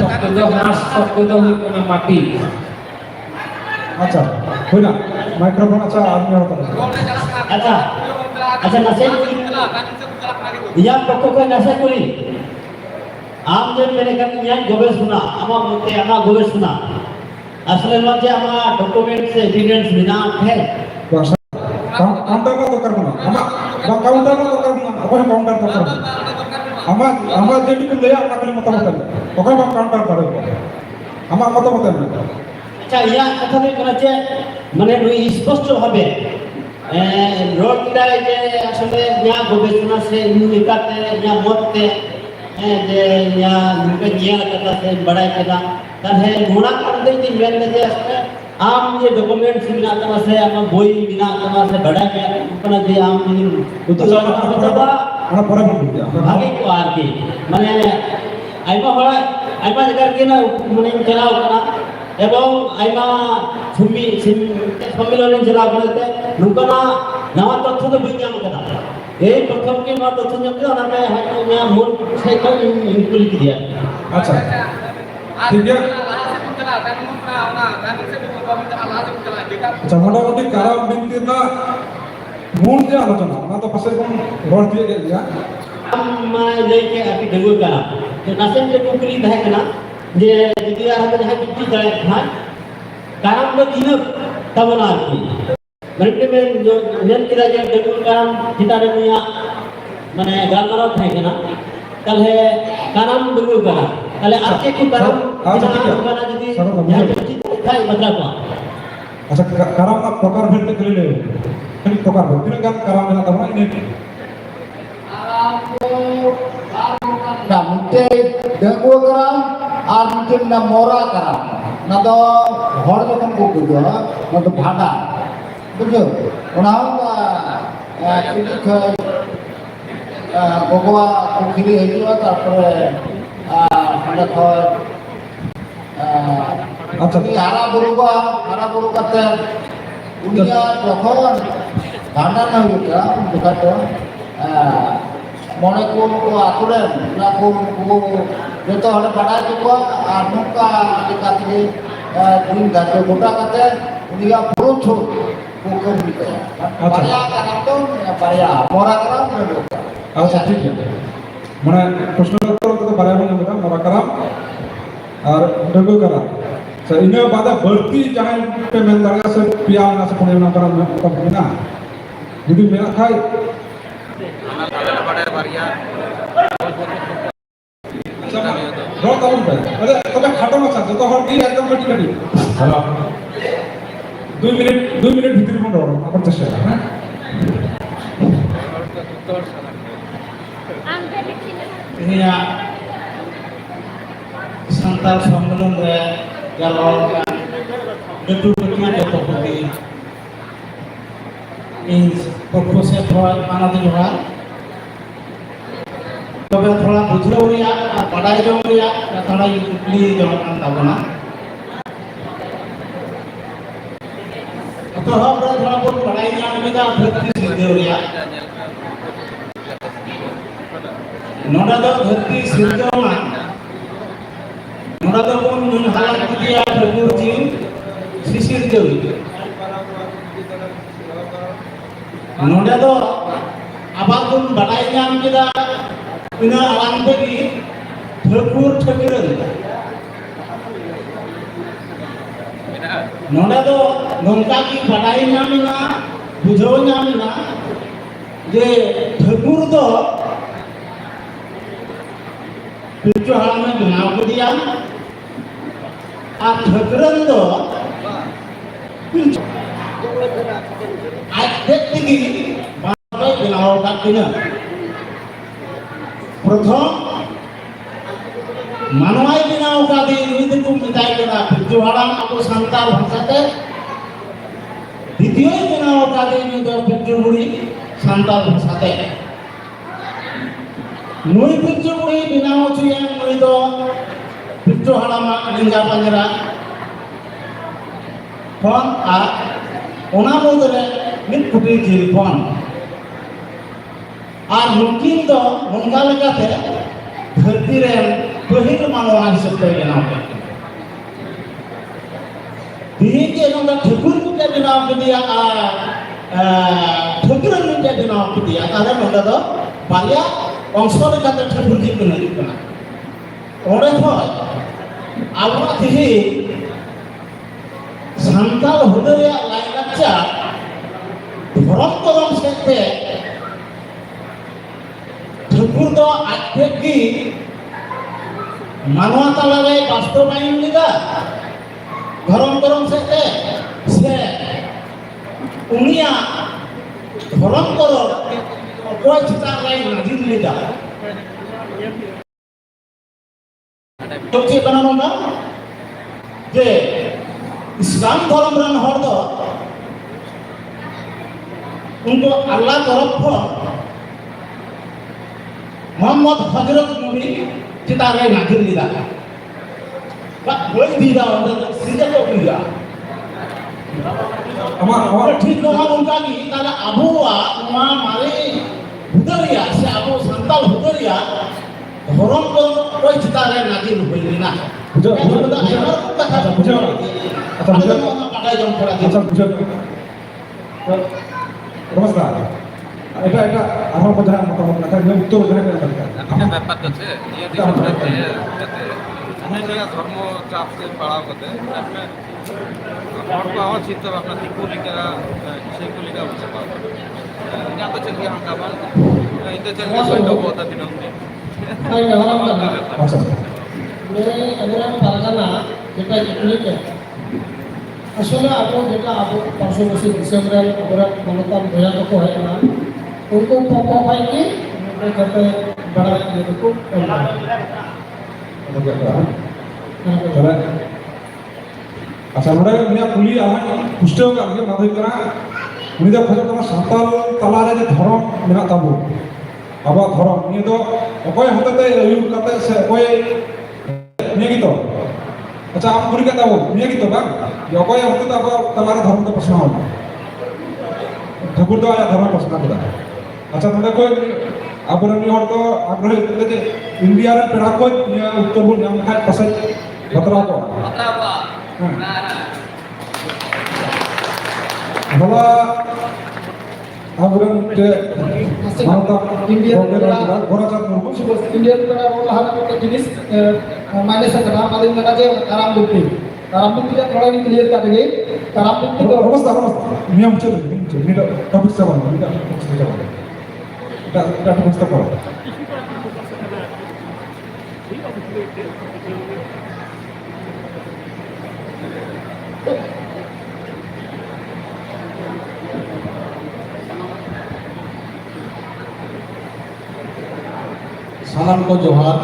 [SPEAKER 11] শব্দ হাস শব্দ হইল না মাটি
[SPEAKER 3] আচ্ছা হই না মাইক্রোফোন আচ্ছা আপনি হতো
[SPEAKER 5] আচ্ছা আচ্ছা নাসে ইয়া পক্ষ নাসে করি আম যে মেরে কাছে ইয়া গবেষণা আমার মতে আমার গবেষণা আসলে মধ্যে আমার ডকুমেন্টস এভিডেন্স বিনা है
[SPEAKER 3] কাউন্টার তো করব না আমার কাউন্টার তো করব না আপনি কাউন্টার তো করব আমার যেটুকু লয়া আপনাদের মতামত ওকে কাউন্টার করব আমার মতামত না
[SPEAKER 5] আচ্ছা ইয়া কথা বলে যে মানে স্পষ্ট ভাবে রোডটায় যে আসলে ইয়া গবেষণা সে নিকাতে ইয়া মততে যে ইয়া নিকে জিয়া কথা সে বড়াই কেনা তাহলে মোনা করতে যে মেন যে আসলে আম যে ডকুমেন্টস বিনা তোমার সে আমার বই বিনা তোমার সে বড়াই কে কোনা যে আম যদি উত্তর কথা
[SPEAKER 3] আমরা পরে বলবো
[SPEAKER 5] ভাগে কো আর কি মানে আইবা হয় আইবা জায়গা কে না মানে চালাও করা এবং আইমা সম্মিলনে চালাও করতে নুকনা নাওয়া তথ্য তো বিজ্ঞান করা এই প্রথম কি মা তথ্য জানতে ওনাকে হয়তো না মূল সাইকেল ইনক্লুড দিয়া
[SPEAKER 3] আচ্ছা ঠিক আছে আচ্ছা মোটামুটি কারাম বিনতির না মূল যে আলোচনা ওনা তো পাশে কোন রড দিয়ে গেল
[SPEAKER 5] মানে লেকে আপনি দেখো কারা তো নাসেন যে কুকুলি থাকে না যে যদি আর হাতে হাতে কি যায় হ্যাঁ কারাম তো দিন তব না আর কি মানে যে নেন কিরা যে দেখো কারাম হিতারে নিয়া মানে গালমারাও থাকে না তাহলে কারাম দুর্গ করা তাহলে আজকে কি কারাম
[SPEAKER 3] আচ্ছা, ঠিক আছে।
[SPEAKER 5] করা যদি
[SPEAKER 3] সরল বুঝে-
[SPEAKER 5] খাই বদলা করা
[SPEAKER 3] अच्छा कराम ना प्रकार भेद के लिए किन प्रकार भेद किन गान कराम ना तब ini
[SPEAKER 10] Nah, mungkin dengku keram, ar mungkin na mora keram. Nah, to hor jokon buku jo, nah to bhada. Betul. Unau ini ke Gogoa kiri itu তারপরে আমরা ধর
[SPEAKER 3] আচ্ছা।
[SPEAKER 10] হারা বড় কাতে উনিয়া যখন ভান্ডার না হইতা দুটাতো মনে কোন আতুরেন না কোন যত হলে বাড়াই দিব আর নৌকা আদি কাছে দিন গাছে গোটা কাতে উনিয়া পুরো ছোট কোকম দিতে পারিয়া কারণ পারিয়া মরা কারণ
[SPEAKER 3] अच्छा ठीक है মানে প্রশ্ন উত্তর তো বারে বারে আমরা মরা कराम আর ডগো कराम so ini pada berarti jangan pemain darga se pia na se pone na karam ta bina jadi mena khai ro kaum pe are tobe khato na চাচ্ছে তো হর কি একদম কাটি কাটি হ্যালো 2 মিনিট ভিতরে মন রো আমার চেষ্টা হ্যাঁ
[SPEAKER 6] Ini santal সম্মেলন রে galon betul-betul jatuh pergi in purpose thora manade joha tobe thora bujhau riya padai jong riya thora ikli jong kan tabona to हमरा थोड़ा बहुत पढ़ाई जान में का धरती सिद्धि रिया नोडा दो धरती सिद्धमा नोडा दो कोन नुन हालत दिया प्रभु जी शिशिर देवी नोडा दो आबादुन बड़ाई जान केदा इना आलाम तगी ठाकुर ठकरन नोडा दो नोंका की बड़ाई जामिना बुझो जामिना जे ठाकुर दो पिंचो हाल में बनाव को दिया और ठकरन दो आज देखते कि बारे बनाव का किना प्रथम मानवाई बनाव का दे निमित्त को मिटाई करा पिंचो हाल में आपको संताल भाषाते द्वितीय बनाव का दे निमित्त पिंचो बुरी संताल भाषाते नुई पिंचो बुरी बनाव चुया नुई दो पिंचो हालामा लिंगा पंजरा फोन आ ओना मोदरे मिट कुटी जिल फोन आर मुमकिन दो नंगा लेकाते धरती रे पहिल मानव हिसाब ते बनाव दिही के नंगा ठकुर को के बनाव के दिया आ ठकुर को के बनाव के दिया तारे नंगा दो बालिया অংশ লেখাতে ঠাকুর জি কোন দিক না ওরে হয় আমরা থেকে সান্তাল হদরে লাইনাচ্চা ধরম করম সেতে ঠাকুর তো আজকে কি মানবা তালারে বাস্তবায়ন লিগা ধরম করম সেতে সে উনিয়া ধরম করম অপয় চিতার লাই নাজির লিগা তো কি বানানো না যে ইসলাম ধর্ম রান হর দো उनको अल्लाह तरफ मोहम्मद हजरत नबी चितारे नाजिर लिदा बा कोई दिदा उनका सीधा तो दिया हमारा ठीक ना उनका की ताला अबुआ उमा मारे हुदरिया से अबु संताल हुदरिया धर्म को कोई चितारे नाजिर हुई ना
[SPEAKER 3] बुझो নমস্কার এটা এটা আমার কথা মতামত না তাহলে উত্তর দেওয়া দরকার
[SPEAKER 1] একটা ব্যাপার আছে ইয়ে দিকে যাতে আমরা ধর্ম চাপতে পাড়া করতে আপনি হড় পাওয়া চিন্তা ভাবনা ঠিক কলিকা সেই কলিকা বুঝতে পারবেন এটা তো চেক হাঙ্গামা
[SPEAKER 3] আচ্ছা
[SPEAKER 6] আসলে আপনি যেটা আবু পার্শ্ববর্তী ডিসেম্বরের অপরাধ মানবতার বয়া को है ना उनको पापा भाई की যাতে বড় এরকম
[SPEAKER 3] তাহলে আচ্ছা আমরা উনিয়া কুলি আমার পুষ্টিও আগে মাধুই করা উনি দা খোঁজ করা সাঁওতাল তালারে যে ধরম মেনা তাবো আবার ধরম নিয়ে তো অকয় হতে আয়ুর কাতে সে অকয় নিয়ে গিত আচ্ছা আম পুরি কাতা বল নিয়ে গিত বাং অকয় হতে আবার তালারে ধরম তো প্রশ্ন হবে ঠাকুর তো আয়া ধরম প্রশ্ন করা আচ্ছা তোমরা কই আবরণ হর তো আগ্রহী হতে যে ইন্ডিয়ার পেড়া কই উত্তর বল নাম খায় পাশে বতরা কো bahwa aburan ke mantap
[SPEAKER 6] India
[SPEAKER 3] gora cat murmu
[SPEAKER 6] Indian pada olahan untuk jenis mana segera paling mana aja karam bukti yang kalau ini clear kan lagi karam bukti itu
[SPEAKER 3] romas niam celu ini dah topik saban ini dah topik saban dah topik saban
[SPEAKER 8] सालाम को जोहार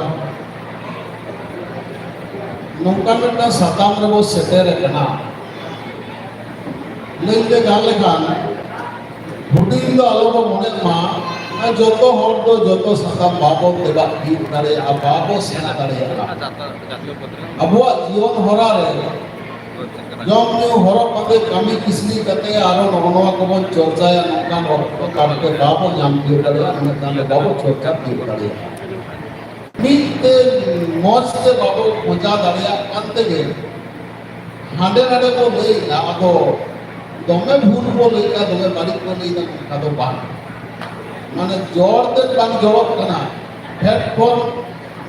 [SPEAKER 8] नौका में साताम रे वो सेटेर कना लेके गाले खान हुडिंग दो आलो को मने मा जोतो हर दो जोतो साताम बाबो देबा की करे आ बाबो सेना करे अबो जीवन हरा रे जम न्यू हरो पदे कमी किसनी कते आरो नगनवा को बन चर्चाया नौका वक्त काटे बाबो नाम की करे अने काने बाबो चर्चा की करे मीते मौजते बाबो मजा दाड़िया कांते गे हांडे नाडे को लई ना आदो दमे भूल को लई का दमे बाड़ी को लई ना आदो बान माने जोर ते बांग जोड़क कना हेड फोन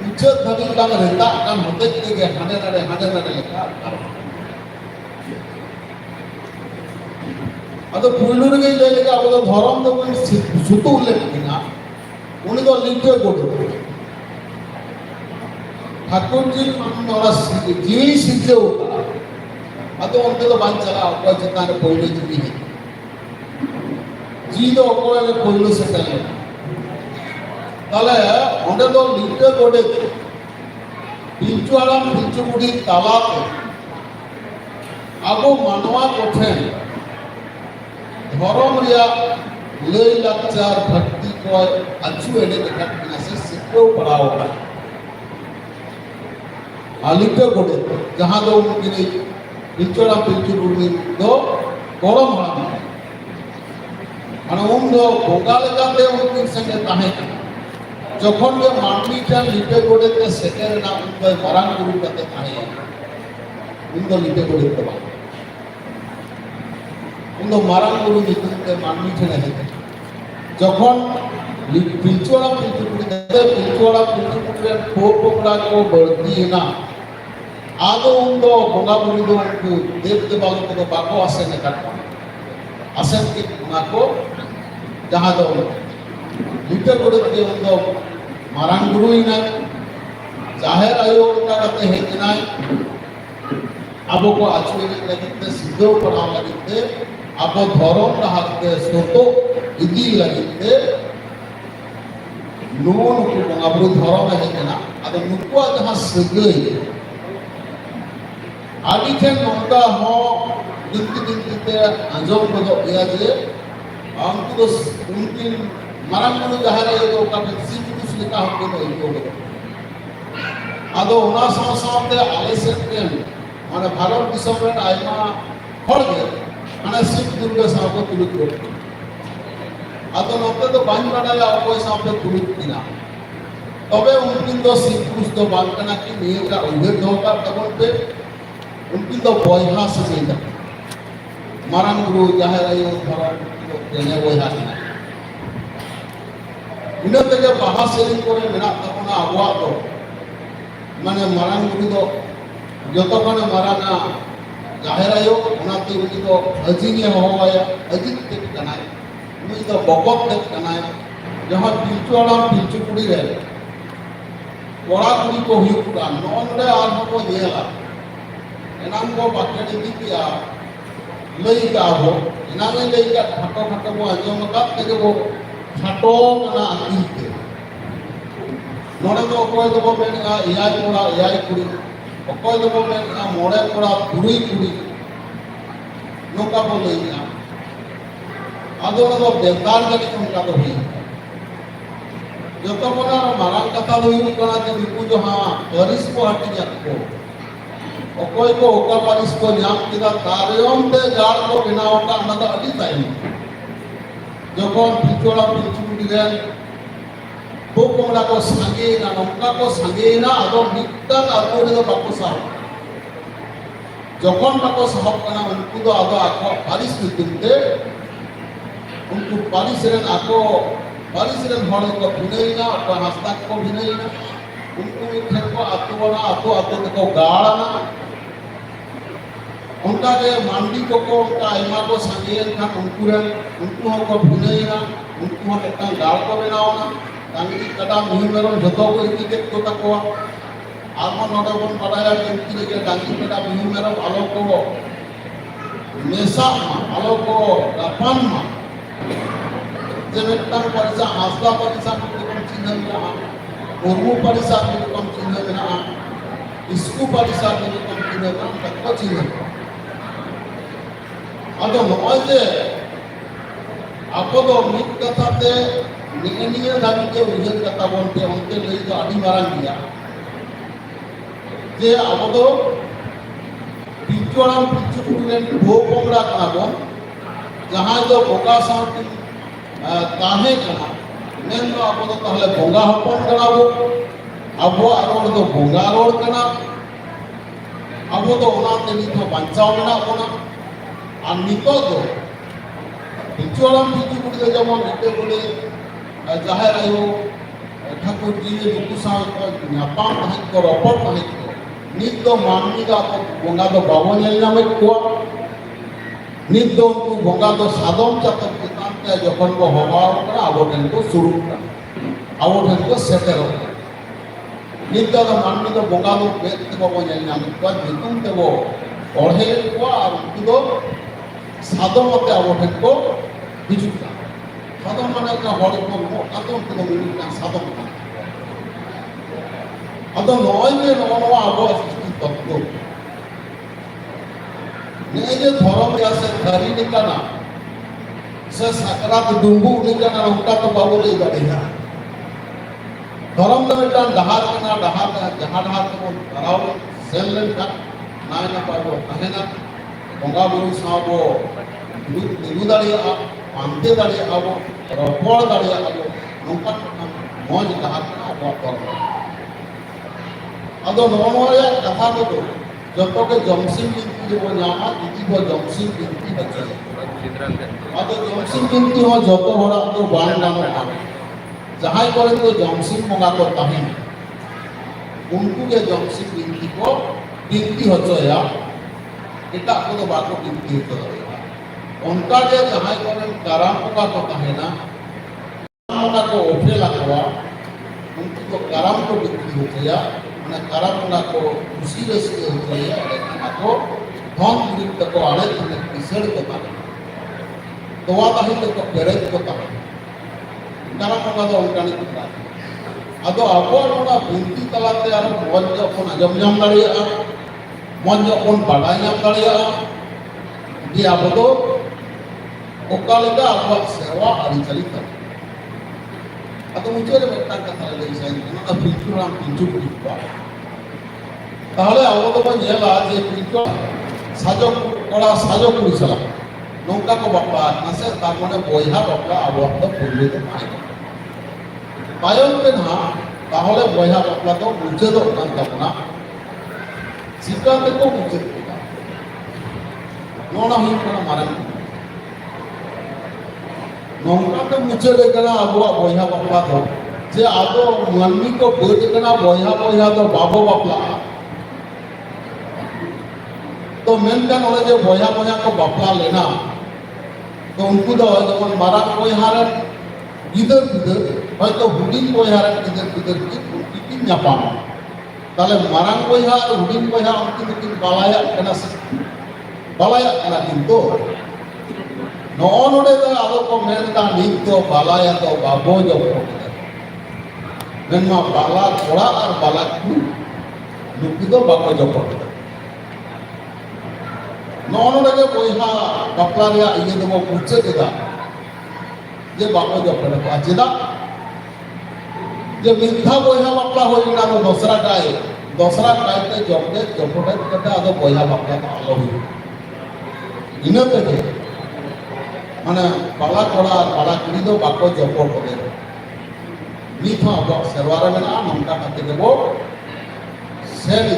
[SPEAKER 8] उच्च धनी बांग रेता कान होते के हांडे नाडे लेका आदो पुलुर गे ले लेका आबो धरम दो सुतु ले किना उनी तो लिखे गोडो ठाकुर जी मानोरा जीवी सिद्धे होता अतो उनके तो बांध चला अकोय चिता ने कोयले जीवी है जी तो अकोय ने कोयले से चले ताले उनके तो लिखे गोडे पिंचुआला पिंचुमुड़ी तालाब आगो मानवा कोठे धर्म रिया ले लक्चार भक्ति को अच्छु एने देखा से सिक्को पड़ाओ आलिका गोडे जहाँ दो उनकी पिंचोड़ा पिंचू रूमी दो कोरम हाना अने उन दो बोगाले जाते उनकी संगे ताहे जखन के मानवी जान लिपे गोडे के सेकेर ना उनको मरान गुरु जाते ताहे उन दो लिपे गोडे के बाद उन दो मरान गुरु जितने के मानवी जान है जखन पिंचोड़ा पिंचू रूमी ठोक पकड़ा को बढ़ती ना आदो उन्दो बोगा बुरी दो उनको देखते बालों को तो बाको आसे ने काटना आसे की उनको जहाँ दो लिटर कोड़े के उन्दो मारांग गुरु ही ना जाहिर आयो उनका कहते हैं कि ना आबो को आचुए लगी थे सिद्धो पढ़ाओ लगी थे आबो धर्म रहा थे सोतो इदी लगी थे नून को बोगा बुरी धर्म है कि ना आदो नुकुआ जहाँ सगई आदि ठेन नौका हो दिनती ते आंजोम को तो या जे हमको तो उनकी मरम को जहां रे तो का सीट कुछ लिखा हमको तो इनको आदो ओना साथे आले से के माने भारत दिसम रे आइमा हर गे माने सीट दुर्ग साको तुलुक को आदो नोते तो बांध बनाला कोई साथे तुलुक किना तबे उनकी तो सीट कुछ तो बांध करना कि नहीं का उधर दो का तबन पे उनकी तो बोयहा से नहीं मारान गुरु जाहिर आयो धरम तो देने बोयहा नहीं इन्हें तक बाहर से नहीं कोई मेरा अपना अगुआ तो माने मारान गुरु तो जो तो कने माराना जाहिर आयो उनाती उनकी तो अजीने हो गया अजीत तक कनाए उनकी तो बकत तक कनाए जहाँ पिलचु आराम पिलचु कुड़ी रे कोड़ा कुड़ी को हुई कुड़ा नॉनडे आर्म को येला एनाम को बाकेट दी किया लई का हो एनाम में लई का फटो फटो वो अंजों का तेरे वो फटो ना आती के नॉने तो कोई तो वो मैंने कहा एआई कुड़ी कोई तो वो मैंने कहा मोड़े कुड़ा कुड़ी कुड़ी नौका को लई का आदो ना तो बेकार जगह उनका तो हुई जो तो कोना मारांग कथा हुई कोना जो बिकु जो हाँ परिस को हटी जाको ओकोई को ओका परिस को न्याम किदा तारियों ते जाड़ को बिनाओ का नदा अड़ी टाइम जो कौन पिचोड़ा पिचू दिले वो कोमड़ा को संगे ना नौका को संगे ना आदो मिट्टा आदो ने तो बापू साहब जो कौन बापू साहब कना उनको तो आदो आको परिस दिखते उनको परिस रेन आको परिसरन हॉल को भिनैना और हस्ता को भिनैना उनको खेत को आतो आतो को गाड़ना उनका के मांडी को उनका इमा को संगेन का उनको को भिनैना उनको एक गाड़ को बनावना ताकि कटा मुहि मेरम जतो को इति के तो तको आत्मा नोटा बन पड़ाया इति के डांगी कटा मुहि मेरम आलो को मेसा आलो को अपन जेमेटन परिसा हासला परिसा को चिन्ह मिला मुर्मू परिसा को चिन्ह मिला इसको परिसा को चिन्ह मिला तक चिन्ह अदो नॉइजे आपो तो मित कथा ते निगनिया दाबी के उजन कथा बोलते उनके लिए तो आदि मारन दिया जे आपो तो पिचोड़ाम पिचु कुड़ेन भो पोंगड़ा कना बोन जहां जो बोका साउंड ताहे कना मेन दो आपो तो ताहले बोंगा हपन कना बो अबो आरोड़ तो बोंगा रोड कना अबो तो ओना तेनी तो बांचाव मेना ओना और नितो दो पिचोड़ाम पिचु कुड़ी जमन निते बोले जाहिर आयो ठाकुर जी ने नुकु सा न्यापाम ताहे को रपड़ ताहे को नित दो माननी का तो बोंगा तो बाबो नेल नामे को नित दो उनको बोंगा तो सादम चातक के जखन को हवाओ करा आबो ठन को शुरू करा आबो ठन को सेटर नित दो माननी तो बोंगा तो बेत को बाबो नेल नामे को नितुम ते वो ओढ़े को और उनको तो सादम मते आबो ठन को हिजुका सादम माने का हड़ को मो आदम को मिनी का सादम अदो नय के नवा आबो तत्व ने जे धर्म या से धरी निकाना से सकरात डुंबू निकाना उनका तो बाबू ले गड़ेगा धर्म तो मिटान डहार कना डहार जहां डहार को धराव सेलन का नाय ना पाबो कहेना बंगा बुरु साबो निगु दाड़िया आंते दाड़िया आबो रपड़ दाड़िया आबो नौका मौज डहार का आबो धर्म अदो नोया कथा को जतो के जमसिंह बिनती जो नामा इति को जमसिंह बिनती बचे अदो जमसिंह बिनती हो जतो होड़ा तो बाण नाम जहां करे तो जमसिंह मंगा को ताहे उनको के जमसिंह बिनती को बिनती होचया एटा को तो बाको बिनती तो उनका के जहां करे काराम का को ताहे ना मंगा को ओठे लगवा उनको तो काराम को बिनती होचया ना काराम को खुशी रसी होचया को धन गुरित को आड़े तने किसड़ को ताहे तोवा ताहे तो पेरे को ताहे काराम का तो उनका नहीं पता अदो अबो नोना बिनती तलाते आरो मौज जखन आजम नाम दाड़िया मौज जखन बाडाय नाम दाड़िया जे आबो तो ओकालिका आबो सेवा आरि चलित अदो मुझे बेटा कथा लई साइन ना पिंचुराम पिंचु कुवा ताहले आबो तो नेला जे पिंचु साजो कोड़ा साजो कुड़ी सला नौका को बापा नसे तार माने बोयहा बापा आबो तो पुरले तो पायन पे ना ताहले बोयहा बापा तो मुझे तो कान तपना सिका ते को मुझे नोना ही कना मारे नौका तो मुझे देखना आबो बोयहा बापा तो जे आबो मनमी को बोझ कना बोयहा बोयहा तो बाबो बापला तो मेनकान ओले जे बोयहा बोयहा को बापला लेना तो उनको तो जब मारा बोयहा रे ᱜᱤᱫᱟᱹᱨ ᱯᱤᱫᱟᱹᱨ ᱦᱚᱭᱛᱚ ᱦᱩᱰᱤᱧ ᱵᱚᱭᱦᱟ ᱨᱮᱱ ᱜᱤᱫᱟᱹᱨ ᱯᱤᱫᱟᱹᱨ ᱠᱤᱱ ᱧᱟᱯᱟᱢᱟ তাহলে মারাং বইহা আর হুডিং বইহা উনকিন কিন বালায়াত কানা সে বালায়াত কানা কিন্তু ননডে দা আদো কো মেনতা নিত তো বালায়া তো বাবো জব মেনমা বালা থোড়া আর বালা নুকি তো বাবো জব ননডে গে বইহা বাপলা রিয়া ইয়ে দেবো পুছে কেদা যে বাবো জব করে আজেদা যে মিথ্যা বইহা বাপলা হই না দোসরা কাইতে জবদে জপটে কতে আদো বইহা বাপলা আলো হই ইনা থেকে মানে বালা কড়া আর বালা কুড়ি দো বাকো জপট করে নিথ আবো সেরওয়ারা মেনা নমকা কাতে দেবো সেরি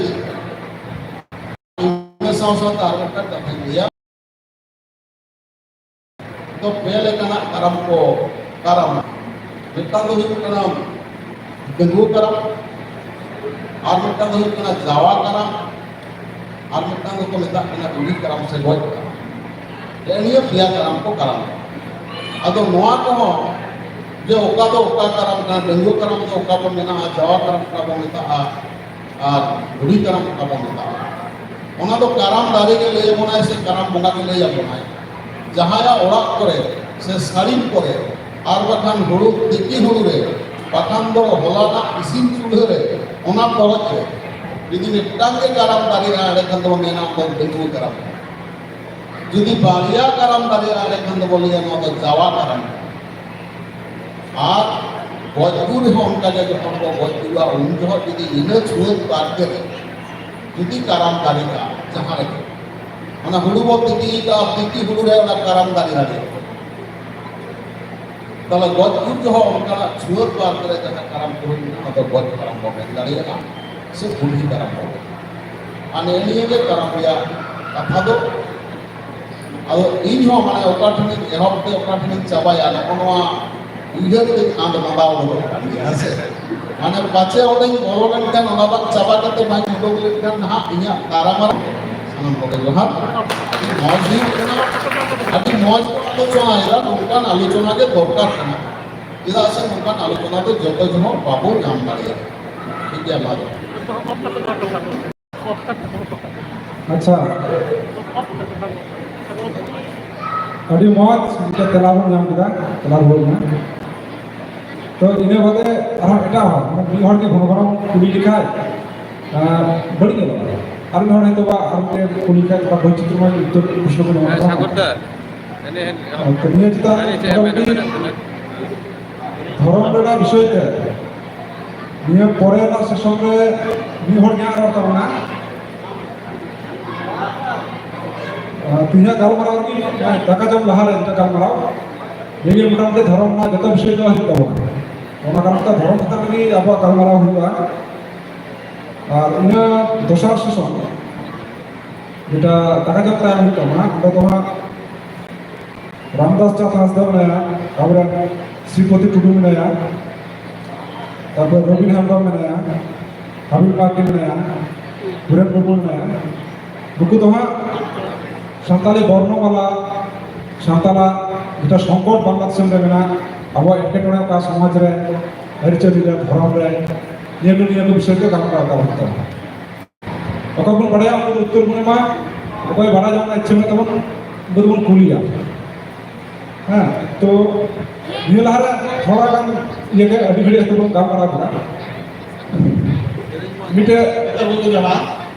[SPEAKER 8] ইনে সাউসা তারকা কাতে দিয়া তো পেলে কানা কারাম মিটা দো হুই কানা গঙ্গু কারাম আর মিটা দো হুই কানা জাওয়া কারাম আর মিটা দো কো মেতা কানা গুড়ি কারাম সে গoj এনিয়ে পিয়া কারাম কো কারাম আদো নোয়া কো যে ওকা দো ওকা কারাম কানা গঙ্গু কারাম দো ওকা বো মেনা জাওয়া কারাম কা বো মেতা আর গুড়ি কারাম কা বো মেতা ওনা দো কারাম দারে কে লয়ে মনে সে কারাম বঙ্গা কে লয়ে বনায় যাহায়া ওড়াক করে সে সারিম করে আর বাখান হুড়ু দিকি হুড়ু রে বাখান দো হলানা ইসিন চুড়ে রে ওনা পরকে যদি মিটাঙ্গে কারাম দারি আড়ে খান দো মেনা দো গঙ্গু কারাম যদি বালিয়া কারাম দারি আড়ে খান দো বলিয়া নো দো জাওয়া কারাম আর গজপুর হনকা যে যখন দো গজপুরা উন জহ যদি ইনে ছুয়ে পারকে যদি কারাম দারি কা যাহা রে মানে হুড়ু বলতে দিকি হুড়ু রে ওনা কারাম দারি লাগে তাহলে গজপুর জহ অনকা ছুয়ে পার করে যাহা কারাম করুন না তো গজ কারাম বলে দাঁড়িয়ে সে হুড়ি কারাম বলে আর এনিয়ে গে কারাম রিয়া কথা দো আদো ইন হো মানে ওকাঠনি এহবতে ওকাঠনি চাবায়া নয়া উইহার তে আন্দ মাদা ওড়ো কানি আছে মানে পাছে ওড়ে বড় লেনখান ওনা বাক চাবা কাতে মাই হুড়ো লেনখান না ইয়া কারামার সালাম করে জহার মজ হুই কানা আদি মজ আলোচনা এরা নৌকান আলোচনাকে দরকার কানা এরা আছে নৌকান আলোচনাতে যত জন বাবু নাম দাঁড়িয়ে ঠিক আছে
[SPEAKER 3] अच्छा अभी मौत जो तलाब में नाम किया तलाब बोलना तो इन्हें बातें अरहम एटा हो मतलब बिहार के घनघन कुली लिखा है बड़ी के बात আর নয় তো বা আর কলিকা বা বৈচিত্র্যময় উত্তর প্রশ্ন কোনো সাগরদা তো নিয়ে যেটা ধর্মটা বিষয়তে নিয়ে পরে না সে সঙ্গে বিহর জ্ঞান অর্থ না তিনিয়া গালমারাও কি টাকা জম লাহারে যেটা গালমারাও এই মোটামুটি ধর্ম না যত বিষয় দেওয়া হইতে হবে ওনা কারণটা ধর্ম কথা কি আবার গালমারাও হইবা আর ইনা দশার সেশন যেটা টাকা জম তাই হইতো না আমরা তোমার রামদাস চাঁদ হাসদা মেনায়া আমরা শ্রীপতি টুডু মেনায়া তারপর রবীন হামদা মেনায়া হাবিব পাকি মেনায়া হুরেন বাবু মেনায়া বুকু তোমার সাঁওতালি বর্ণমালা সাঁওতালা যেটা সংকট বাংলাদেশের মেনা আবো একেটনে কা সমাজ রে আরিচালি রে ধর্ম রে নিয়ে বিষয়কে গালমারা করতে হবে অকবন বড়িয়া আমাদের উত্তর পূর্ণিমা অকয় বাড়া যাওয়ার ইচ্ছে মতো তখন বলবন কুলিয়া হ্যাঁ তো নিয়ে লাহারে থোড়া গান ইয়েকে আদি ঘড়ি এত গালমারা করা মিটে
[SPEAKER 8] বলতে যাবা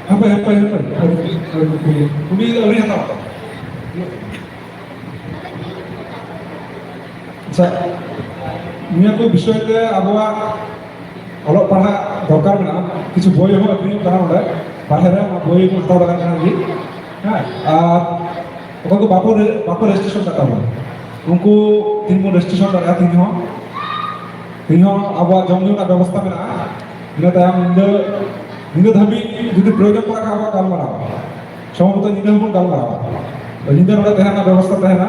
[SPEAKER 3] apa kuli ori hata আচ্ছা নিয়ে কো বিষয়তে আবহাওয়া অলপ পড়া দরকার না কিছু বই হবে আপনি কারণ বাইরে বই পড়তে দরকার না হ্যাঁ আর ওকে বাপর রেজিস্ট্রেশন টাকা হবে उनको तीन रेजिस्ट्रेशन कर तीन अब जमी व्यवस्था में इन तक इन धाबी जो प्रयोजन पड़ा अब गालमारा सम्भवत इन गालमारा इन तहना व्यवस्था तहना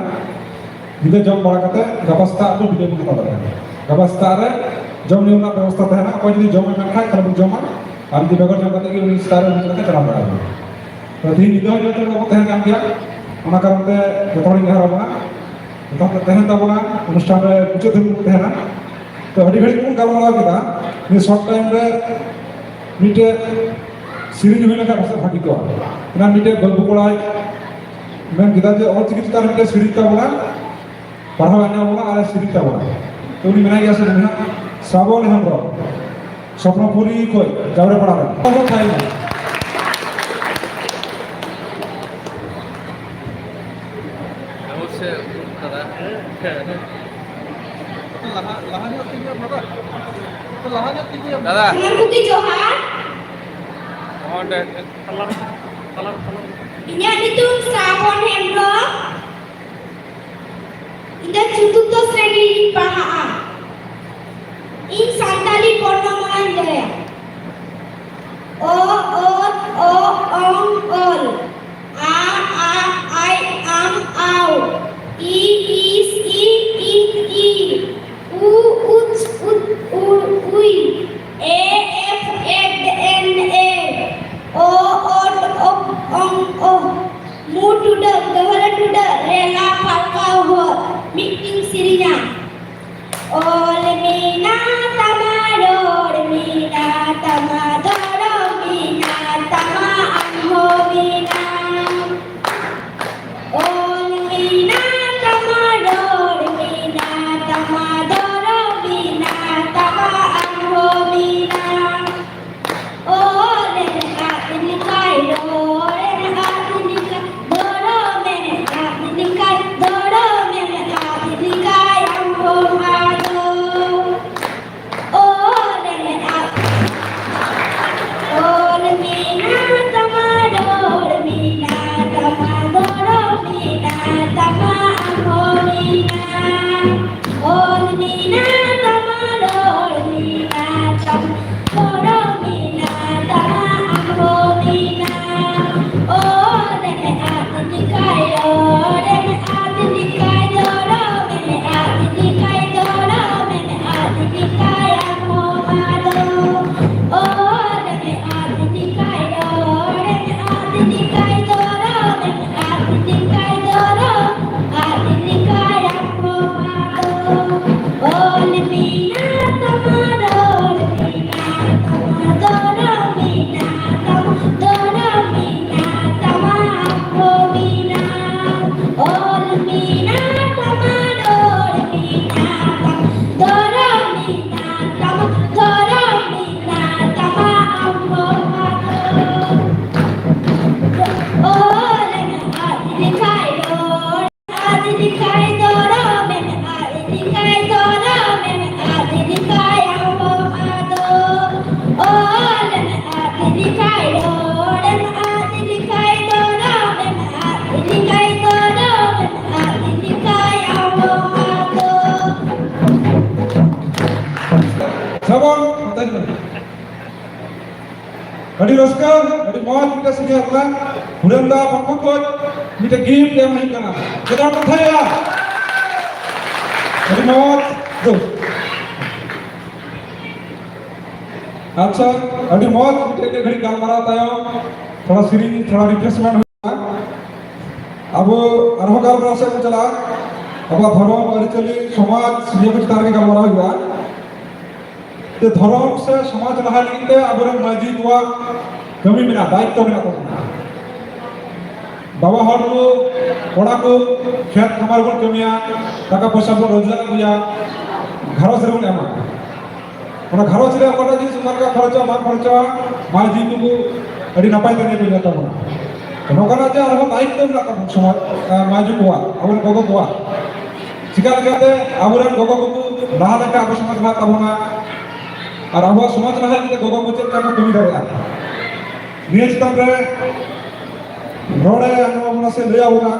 [SPEAKER 3] इन जम बड़ा गपास्ता भिडियो को हत्या गपास्ता जम नी व्यवस्था तहना अगर जो जम में खाए खाली जमा और जो बेगर जम करते चला बड़ा तो तीन नीदा तहना गया कारण जो हराबना ᱛᱟᱦᱞᱮ ᱛᱟᱦᱮᱱ ᱛᱟᱵᱚᱱᱟ ᱚᱱᱩᱥᱴᱷᱟᱱ ᱨᱮ ᱢᱩᱪᱟᱹᱫ ᱫᱷᱟᱹᱵᱤᱡ ᱵᱚᱱ ᱛᱟᱦᱮᱱᱟ ᱛᱚ ᱟᱹᱰᱤ ᱜᱷᱟᱹᱲᱤᱡ ᱵᱚᱱ ᱜᱟᱞᱢᱟᱨᱟᱣ ᱠᱮᱫᱟ ᱱᱤᱭᱟᱹ ᱥᱚᱨᱴ ᱴᱟइम ᱨᱮ ᱢᱤᱫᱴᱮᱡ ᱥᱮᱨᱮᱧ ᱦᱩᱭ ᱞᱮᱱᱠᱷᱟᱱ ᱯᱟᱥᱮᱡ ᱵᱷᱟᱹᱜᱤ ᱠᱚᱜᱼᱟ ᱚᱱᱟ ᱢᱤᱫᱴᱮᱡ ᱜᱚᱞᱯᱚ ᱠᱚᱲᱟᱭ ᱢᱮᱱ ᱠᱮᱫᱟ ᱡᱮ ᱚᱞᱪᱤᱠᱤ ᱪᱮᱛᱟᱱ ᱨᱮ ᱢᱤᱫᱴᱮᱡ ᱥᱮᱨᱮᱧ ᱛᱟᱵᱚᱱᱟ ᱯᱟᱲᱦᱟᱣ ᱟᱸᱡᱚᱢ ᱵᱚᱱᱟ ᱟᱨ ᱥᱮᱨᱮᱧ ᱛᱟᱵᱚᱱᱟ ᱛᱚ ᱩᱱᱤ ᱢᱮᱱᱟᱭ ᱜᱮᱭᱟ ᱥᱮ ᱩᱱᱤ ᱦᱟᱸᱜ ᱥᱨᱟᱵᱚᱱ ᱦᱮᱢᱵᱨᱚᱢ স্বপ্নপুরী কই যাওয়ারে পড়া না খবর খাই না
[SPEAKER 2] Dengan Putih Johar. Inyak itu Sravon Hembrong. Ida Cututo Sreni Pahaan. In Santali Pornomalan Jaya. O Ong Ol. A I Am Au. I Is I. U Uts Ut Ui. A F Ed N A. O Od Op Ong O. Mu Tuda Gawala Tuda Rela Palka Ho. Meeting Sirinya. Ole mina tamador mina tamador mina tama amho mina. Ole mina tamador mina tamador mina tama amho mina. Ole atini kai dore atini kai doro mene atini kai doro mene atini kai amho mina.
[SPEAKER 3] Sabon Adi Raskar, Adi Mohon kita sediakan Buranda Pakokot kita gift yang mahikana kita percaya Adi Mohon tuh अच्छा अभी बहुत एक घड़ी काम करा था थोड़ा series थोड़ा रिफ्रेशमेंट हुआ अब अरहो काल से चला अब धर्म अरिचली समाज ये कुछ तार के काम करा हुआ ते धर्म से समाज रहा लिखते अब मस्जिद हुआ कमी मिला दायित्व मिला तो बाबा हर को बड़ा को खेत हमारे को कमिया टाका पैसा को रोजगार दिया घर से रुक एमा ona घरों से अपना जिस उम्र का खर्चा मार खर्चा मार जी को अड़ी नपाई करने को जाता हूँ तो नौकरा जा रहा दायित्व ना कर समाज माजू हुआ अब गोगो हुआ शिकार करते अब गोगो को रहा लगा अब समाज बात अब ना और अब समाज रहा कि गोगो को चेक करना कमी रहेगा नियत तब रे रोडे अनुमान से ले आओगा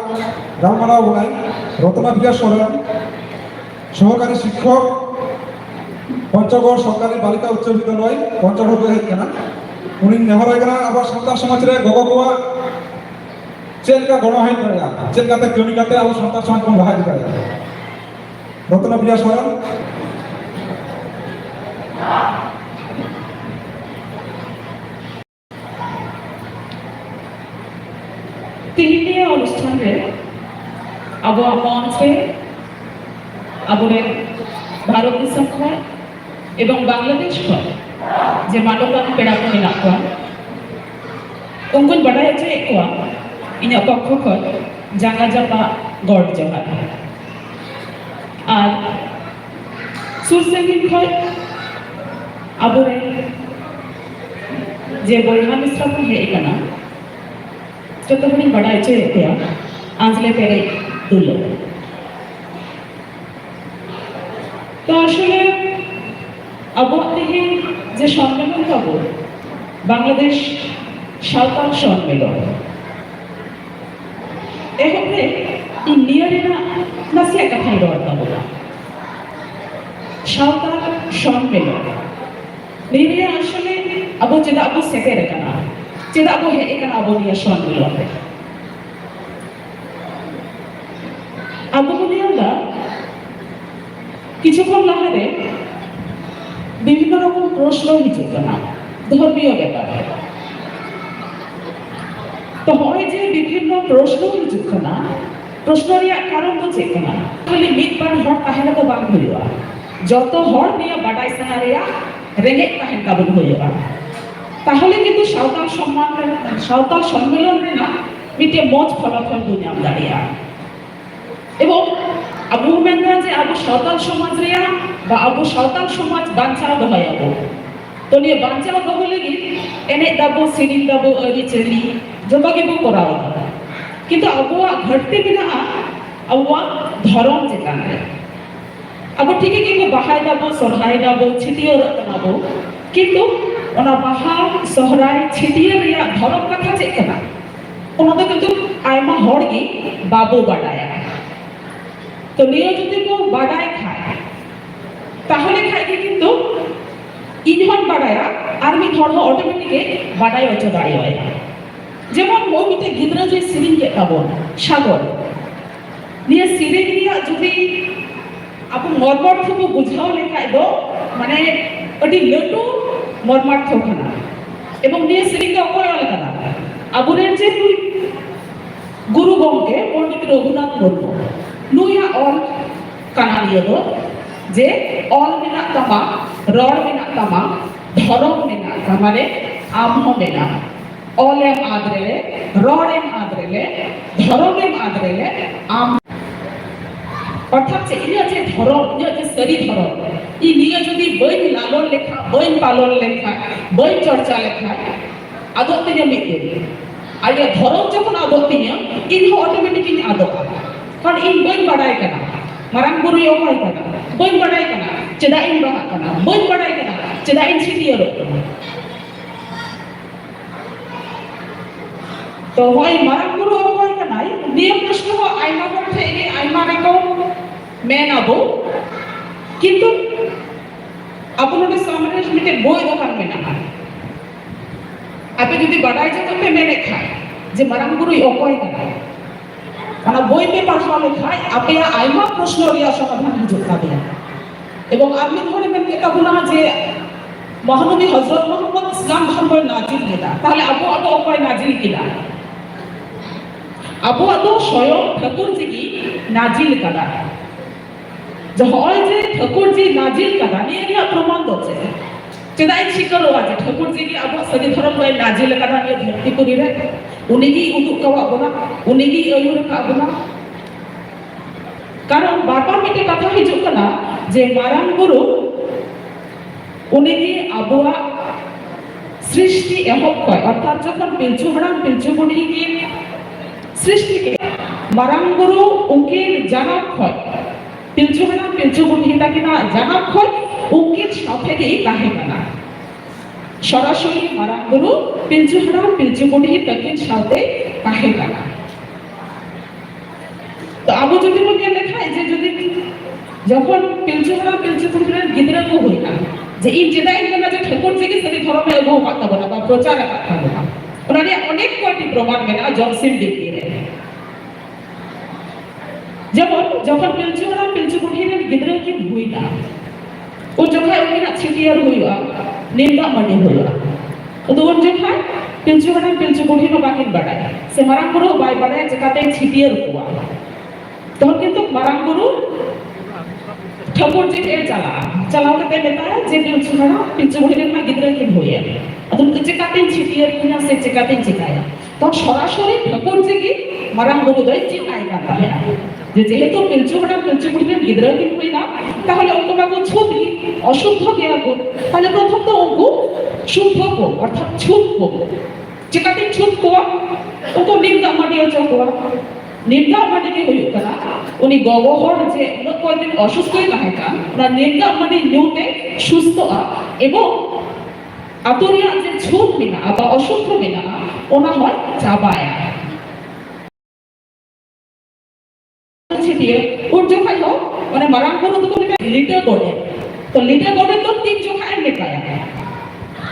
[SPEAKER 3] राममारा होगा रत्ना विकास सोरेन सहकारी शिक्षक पंचगढ़ सरकारी बालिका उच्च विद्यालय पंचगढ़ को हेकना उनी नेहर हेकना अब संतान समाज रे गोगो को चेल का गणो है करेगा चेल का ते कमी करते अब संतान समाज को लहा करेगा रत्ना विकास सोरेन
[SPEAKER 12] তিনটে অনুষ্ঠান রে अब मंच पे আবরেন ভারত দিশম খয় এবং বাংলাদেশ খয় যে মানবান পেড়া ko menak kowa ᱩᱱᱠᱩᱧ ᱵᱟᱰᱟᱭ ᱦᱚᱪᱚᱭᱮᱫ ᱠᱚᱣᱟ ᱤᱧᱟᱹᱜ ᱯᱚᱠᱠᱷᱚ ᱠᱷᱚᱱ ᱡᱟᱸᱜᱟ ᱡᱟᱯᱟ ᱜᱚᱰ ᱡᱚᱦᱟᱨ ᱟᱨ ᱥᱩᱨ ᱥᱟᱺᱜᱤᱧ ᱠᱷᱚᱱ ᱟᱵᱚᱨᱮᱱ যে বৈহা মিশ্রা ᱠᱚ ᱦᱮᱡ ᱟᱠᱟᱱᱟ ᱡᱚᱛᱚ ᱦᱚᱲᱤᱧ ᱵᱟᱰᱟᱭ ᱦᱚᱪᱚᱭᱮᱫ ᱯᱮᱭᱟ আঁচলে পেরে তুলো তো আসলে আবহাওয়া থেকে যে সম্মেলন পাবো বাংলাদেশ সাঁওতাল সম্মেলন এখানে ইন্ডিয়ারেরা নাসিয়া কথাই রড় পাবো সাঁওতাল সম্মেলন নিয়ে আসলে আবু যেটা আবু সেটের কানা যেটা আবু হে এখানে আবু নিয়ে সম্মেলন আবু বুনিয়াল্লাহ কিছুক্ষণ লাহারে বিভিন্ন রকম প্রশ্ন হিজুক না ধর্মীয় ব্যাপারে তো হয় যে বিভিন্ন প্রশ্ন হিজুক না প্রশ্ন রিয়া কারণ তো চেক না খালি মিটবার হর তাহলে তো বাং হইবা যত হর নিয়ে বাডাই সানা রিয়া রেঙ্গেজ তাহেন কাবুল হইবা তাহলে কিন্তু সাঁওতাল সম্মেলন রেনা মিটে মজ ফলাফল দুনিয়াম দাঁড়িয়া এবং আবু মেনরা যে আবু সাঁওতাল সমাজ রিয়া বা আবু সাঁওতাল সমাজ বাঞ্চাও দহায়াবো তো নিয়ে বাঞ্চাও দহ লাগি এনে দাবো সিরিং দাবো আরিচারি জবা গেবো করাও কিন্তু আবুয়া ঘটতে মেনাগᱼᱟ আবুয়া ধরম চেতান রে আবু ঠিকই কিন্তু বাহাই দাবো সরহাই দাবো ছিটিয়ার কানাবো কিন্তু ওনা বাহা সহরাই ছিটিয়ার রিয়া ধরম কথা চেক কানা ওনা দো কিন্তু আয়মা হড় গি বাবু বাডায়া তো নিয়ে যদি কেউ বাডায় খায় তাহলে খায় কিন্তু ইনহন বাডায়া আর মি হড় অটোমেটিকে বাডায় হচ্ছে দাঁড়িয়ে হয় যেমন মৌমিতে গিদ্রা যে সিরিং কে পাবো সাগর নিয়ে সিরিং রিয়া যদি আপু মর্মার্থ को বুঝাও লেখায় দো মানে ওটি লটু মর্মার্থ খানা এবং নিয়ে সিরিং কে অকয় লেখানা আবুরের যে গুরু গমকে পণ্ডিত রঘুনাথ মুর্মু নুয়া অল কানা নিয়ে দো যে অল মেনা তামা রড মেনা তামা ধরম মেনা মানে আমহ মেনা অল এম আদরেলে রড এম আদরেলে ধরম এম আদরেলে আম অর্থাৎ ইনিয়া যে ধরম ইনিয়া যে সরি ধরম ইনিয়া যদি বইন লালন লেখা বইন পালন লেখা বইন চর্চা লেখা আদত থেকে মিটে আর ইয়া ধরম যখন আদত থেকে ইনহ অটোমেটিকলি আদত কারণ ইন বইন বাড়ায় কেন মারাং গুরু হয় কেন বইন বাড়ায় কেন চেদা ইন বাহা কেন বইন বাড়ায় কেন চেদা ইন ছিটিয়ার তো হয় মারাং গুরু হয় কেন নিয়ে প্রশ্ন আইমা করতে এনে আইমা রেখো মেন আবো কিন্তু আপনাদের সামনে মিটে বই দোকান মেনা আপনি যদি বাড়াই যেতে মেনে খায় যে মারাং গুরু অকয় কেন মানে বইতে পাঠাও লেখায় আপনি আইমা প্রশ্ন রিয়া সমাধান হিজুক থাকে এবং আপনি ধরে মেনে কাবু না যে মহানবী হযরত মুহাম্মদ ইসলাম ধর্মের নাজিল কিনা তাহলে আবু আদো অকয় নাজিল কিনা আবু আদো স্বয়ং ঠাকুরজি কি নাজিল কাদা যে হয় যে ঠাকুরজি নাজিল কাদা নিয়ে নিয়ে প্রমাণ দছে চেদাই শিকারও আছে ঠাকুরজি কি আবু সদি ধর্ম হয় নাজিল কাদা নিয়ে ধরতি করি রে উনি কি উদুক কাওয়াবো না উনি কি আয়ুর কাবো না কারণ বারবার মিটে কথা হিজুক না যে মারাং গুরু উনি কি আবুয়া সৃষ্টি এহব কয় অর্থাৎ যখন পিলচু হারাম পিলচু বুড়ি কি সৃষ্টিকে মারাং গুরু উনকির জানাব হয় পিলচু হারাম পিলচু বুড়ি তাকে না জানাব হয় উনকির সাথে কি কাহে না সরাসরি মারাং গুরু পিলচু হারাম পিলচু বুড়ি তাকে সাথে কাহে না তো আবু যদি বলে লেখায় যে যদি যখন পিলচু হারাম পিলচু বুড়ির গিদরা কো হই না যে এই যেটা ইননা যে ঠাকুর থেকে সেটি ধর্মে এগো কথা বলা বা প্রচার কথা বলা ওনারে অনেক কয়টি প্রমাণ মেনা জনসিম দেখিয়ে যেমন যখন পিলচু হারাম পিলচু বুড়ির গিদরা কি হই না ও যখন ওইনা ছিটিয়ার হইবা নিন্দা মানে হইবা তো ওর যখন পিলচু হারাম পিলচু বুড়ির বাকিন বাড়ায় সে মারাং গুরু বাই বাড়ায় যেটাতে ছিটিয়ার হইবা তখন কিন্তু মারাং গুরু ठाकुर जी के चलाओ कते बताया जे पिलचु हड़ा पिलचु बुढ़ी मा गिद्रा किन होया अतुन के चिकातिन छिटियर किना से चिकातिन चिकाया तो सरासरि ठाकुर जी की मारांग गुरु दय चिकाय काता है যে যেহেতু পিলচু হড়া পিলচু বুড়ি गिद्रा किन होइना তাহলে অঙ্ক বাগু ছুটি অশুদ্ধ গিয়া গো তাহলে প্রথম তো অঙ্ক শুদ্ধ কো অর্থাৎ ছুত কো চিকাতিন ছুত কো অঙ্ক নিন্দা মাডিও চকো নিন্দা মানে কি হইল কানা উনি গগহর যে কয়দিন অসুস্থই লাহেকা না নিন্দা মানে নিউতে সুস্থ এবং আতরিয়া যে ছুট বিনা বা অশুদ্ধ বিনা ওনা হয় চাবায়া ছিটিয়ে ওর জোখাই হোক মানে মারাং করো তো লিটার করে তো লিটার করে তো তিন জোখায় লেখায়া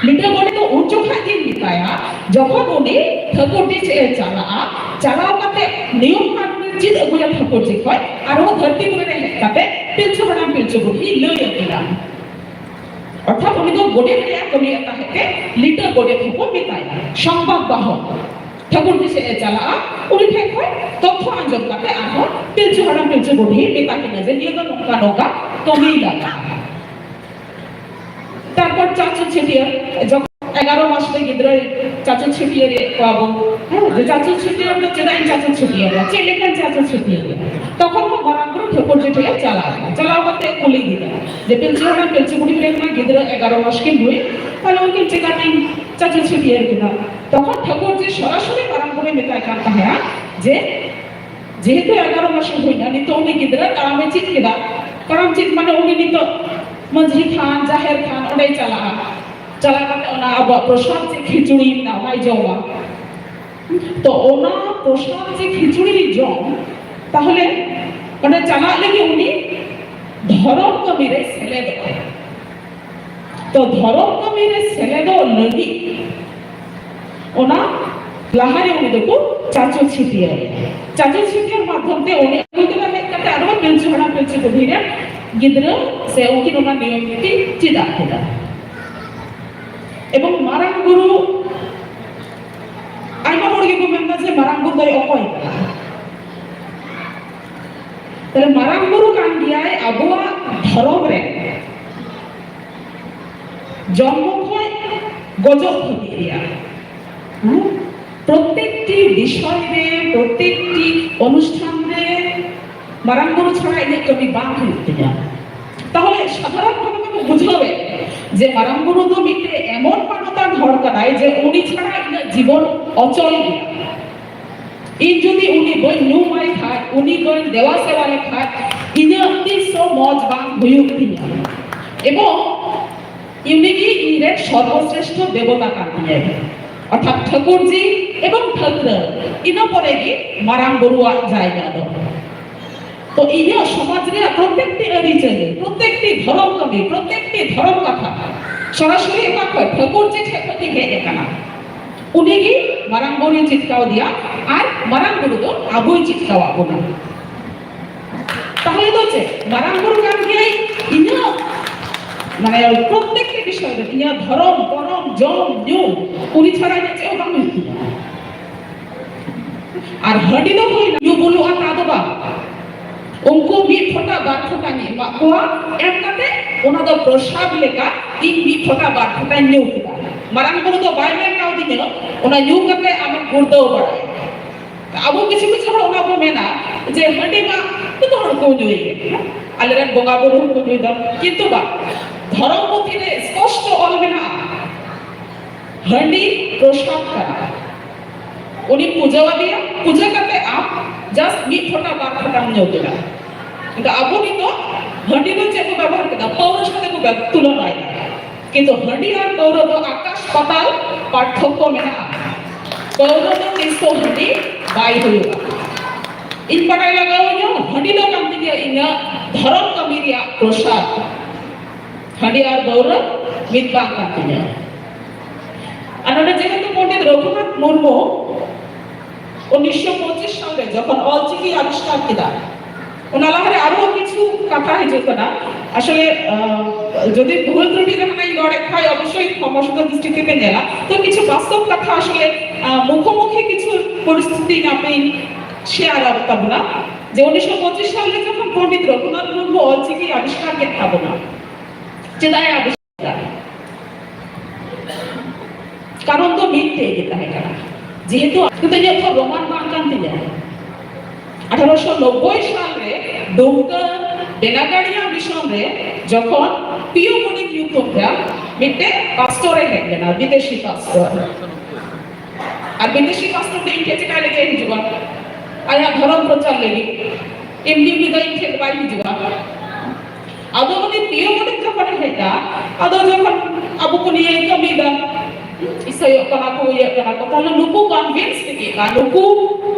[SPEAKER 12] লিটার করে তো ওর জোখায় দিন লেখায়া যখন উনি ঠাকুরটি চালাও কাতে নিয়ম কানুনের চিত ওগুলা ঠাকুরজি কয় আর ও ধরতি করে কাতে পিলচু হড়াম পিলচু বুড়ি লই দিলাম অর্থাৎ উনি তো গোড়ে রেয়া কমি এটা হেতে লিটার গোড়ে থাকো বিতায় সংবাদ বাহক ঠাকুরজি চালা উনি ঠেক হয় তথ্য আঞ্জম কাতে আর পিলচু হড়াম পিলচু বুড়ি বিতাকে না যে নিয়ে তো নৌকা নৌকা কমি লাগা তারপর চাচু ছিটিয়ার যখন 11 মাস থেকে गिद्रा चाचू छिटियर पाबो যে চাচু ছিটিয়ার তো চেদাই চাচু ছিটিয়ার চেলেকান চাচু ছিটিয়ার তখন তো বরাবর ঠাকুর যেটা চালাওতে কুলি দিলা যে পিলচু হড়া পিলচু বুড়ি রেখা गिद्रा 11 মাস কে দুই তাহলে ওকে চেকাটিং চাচু ছিটিয়ার কিনা তখন ঠাকুর যে সরাসরি বরাবরে মেতায় কাটা হয় যে যেহেতু 11 মাস হইনা নি তো উনি गिद्रा কামে চিত কিনা কারণ চিত মানে উনি নি তো मंझी खान जाहिर खान ओडे चला काते ओना अब प्रसाद से खिचड़ी ना भाई जवा तो ओना प्रसाद से खिचड़ी जम তাহলে ওটা চালা লাগি উনি ধরম কমিরে ছেলে দো তো ধরম কমিরে ছেলে দো লাগি ওনা লাহারে উনি দেখো চাচু ছিটিয়ার মাধ্যমে উনি কইতলা কাতে আরো পিলচু হড়া পিলচু বুড়িরে गिद्रा से उनकी नोना नियम नीति चिदा था এবং মারাং গুরু আইমা বড় কি মেননা যে মারাং গুরু দই অকয় তাহলে মারাং গুরু কান গিয়ায় আবুয়া ধরম রে জন্ম হয় গজব হইয়া প্রত্যেকটি বিষয়ে প্রত্যেকটি অনুষ্ঠানে মারাং গুরু ছাড়া এনে কবি বাদ হইতে না তাহলে সাধারণভাবে বুঝবে যে মারাং গুরু তো মিটে এমন মানতার ঘর কানায় যে উনি ছাড়া জীবন অচল এই যদি উনি বই নুমাই খায় উনি বই দেওয়া সেবারে খায় ইনে অতি সো মজ বাং হইউক দিনা এবং ইউনিকি ইরের সর্বশ্রেষ্ঠ দেবতা কানিয়ে অর্থাৎ ঠাকুরজি এবং ঠাকুর ইনা পরে কি মারাং গুরুয়া জায়গা দাও তো এই যে সমাজে প্রত্যেকটি আরিচলে প্রত্যেকটি ধর্ম কবি প্রত্যেকটি ধর্ম কথা সরাসরি এটা কয় ঠাকুর যে ঠেকতি হে একানা উনি কি মারাং গুরু চিৎকাও দিয়া আর মারাং গুরু তো আবুই চিৎকাও আবুনা তাহলে তো যে মারাং গুরু গান গিয়ে ইনা মানে প্রত্যেকটি বিষয়ে ইনা ধর্ম করম জম নিউ উনি ছাড়া যে কেউ বাং আর হডিনো কই নিউ বলু আর তাদবা उनको भी छोटा बात छोटा नहीं हुआ एक कते उन्हें तो प्रसाद लेकर तीन भी छोटा बात छोटा नहीं हुआ मरंग को तो बाय में काउ दी ना उन्हें न्यू कते आमन गुर्दो बड़ा अब वो किसी हर उन्हें को मेना जे हंडी मा तो हर को जोई अलरेन बोंगा बोरू को जोई दा किंतु बा धर्म को थिने स्पष्ट ऑल मेना हंडी प्रसाद करा उन्हें पूजा करते आप जस्ट मी छोटा बात छोटा नहीं होता কিন্তু আপনি তো হন্ডি তো চেক ব্যবহার করতে পৌরুষ সাথে কো তুলনা হয় কিন্তু হন্ডি আর পৌর তো আকাশ পাতাল পার্থক্য মেনা পৌর তো 300 হন্ডি বাই হইবা ইন পড়াই লাগাও जो হন্ডি তো কাম দিয়ে ইনা ধরম কমিরিয়া প্রসাদ হন্ডি আর পৌর মিতবা কাটিয়া আনারা যেহেতু পণ্ডিত রঘুনাথ মুর্মু 1925 সালে যখন অলচিকি আবিষ্কার কিনা ওনালাহারে আরো কিছু কথা হয়েছে না আসলে যদি ভুল ত্রুটি যখন এই লড়াই হয় অবশ্যই সমস্ত দৃষ্টিতে নেলা তো কিছু বাস্তব কথা আসলে মুখোমুখি কিছু পরিস্থিতি আপনি শেয়ার তাবনা যে 1925 সালে যখন পণ্ডিত রঘুনাথ মুর্মু অলচিকি আবিষ্কার কে তাবনা চেদায় আবিষ্কার কারণ তো মিটতে যেতে হয় কারণ যেহেতু কিন্তু যখন রোমান বাংকান্তি যায় 1890 সালে ডোমকা বেনাগাড়িয়া মিশনে যখন পিওমনিক নিউটনরা মিটে পাস্টরে হেগলেন আর বিদেশি পাস্টর আর বিদেশি পাস্টর দেই কেটে কালে কে হিজুবা আয়া ধর্ম প্রচার লেগি এমনি বিদায় থেকে বাড়ি হিজুবা আদো উনি পিওমনিক যখন হেটা আদো যখন আবু কোনি কমিদা isayo kana ko ya kana ko তাহলে নুকু কনভিন্স থেকে বা নুকু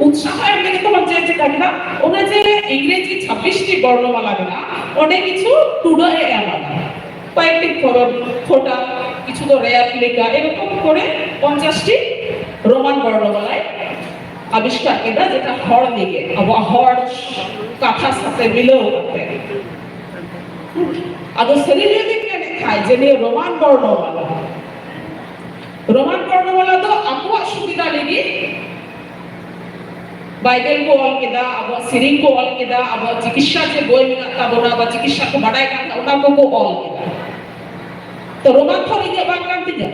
[SPEAKER 12] উৎসাহ এমনি তোমার যে যেটা কিনা ওরা যে ইংরেজি 26টি বর্ণমালা না অনেক কিছু টুডে আলাদা কয়েকটি ফোটা কিছু তো রেয়ার লেখা এরকম করে 50টি রোমান বর্ণমালায় আবিষ্কার এটা যেটা হর দিকে হর কথার সাথে মিলেও থাকে আদৌ শরীরে দিকে খায় যে রোমান বর্ণমালা तो आपको सुविधा लेगी बाइबल को ऑल केदा अब सिरिंग को ऑल केदा अब चिकित्सा जे बोय मिना बोना अब चिकित्सा को बड़ाई का उना को ऑल केदा तो रोमान थोड़ी जे बात करती है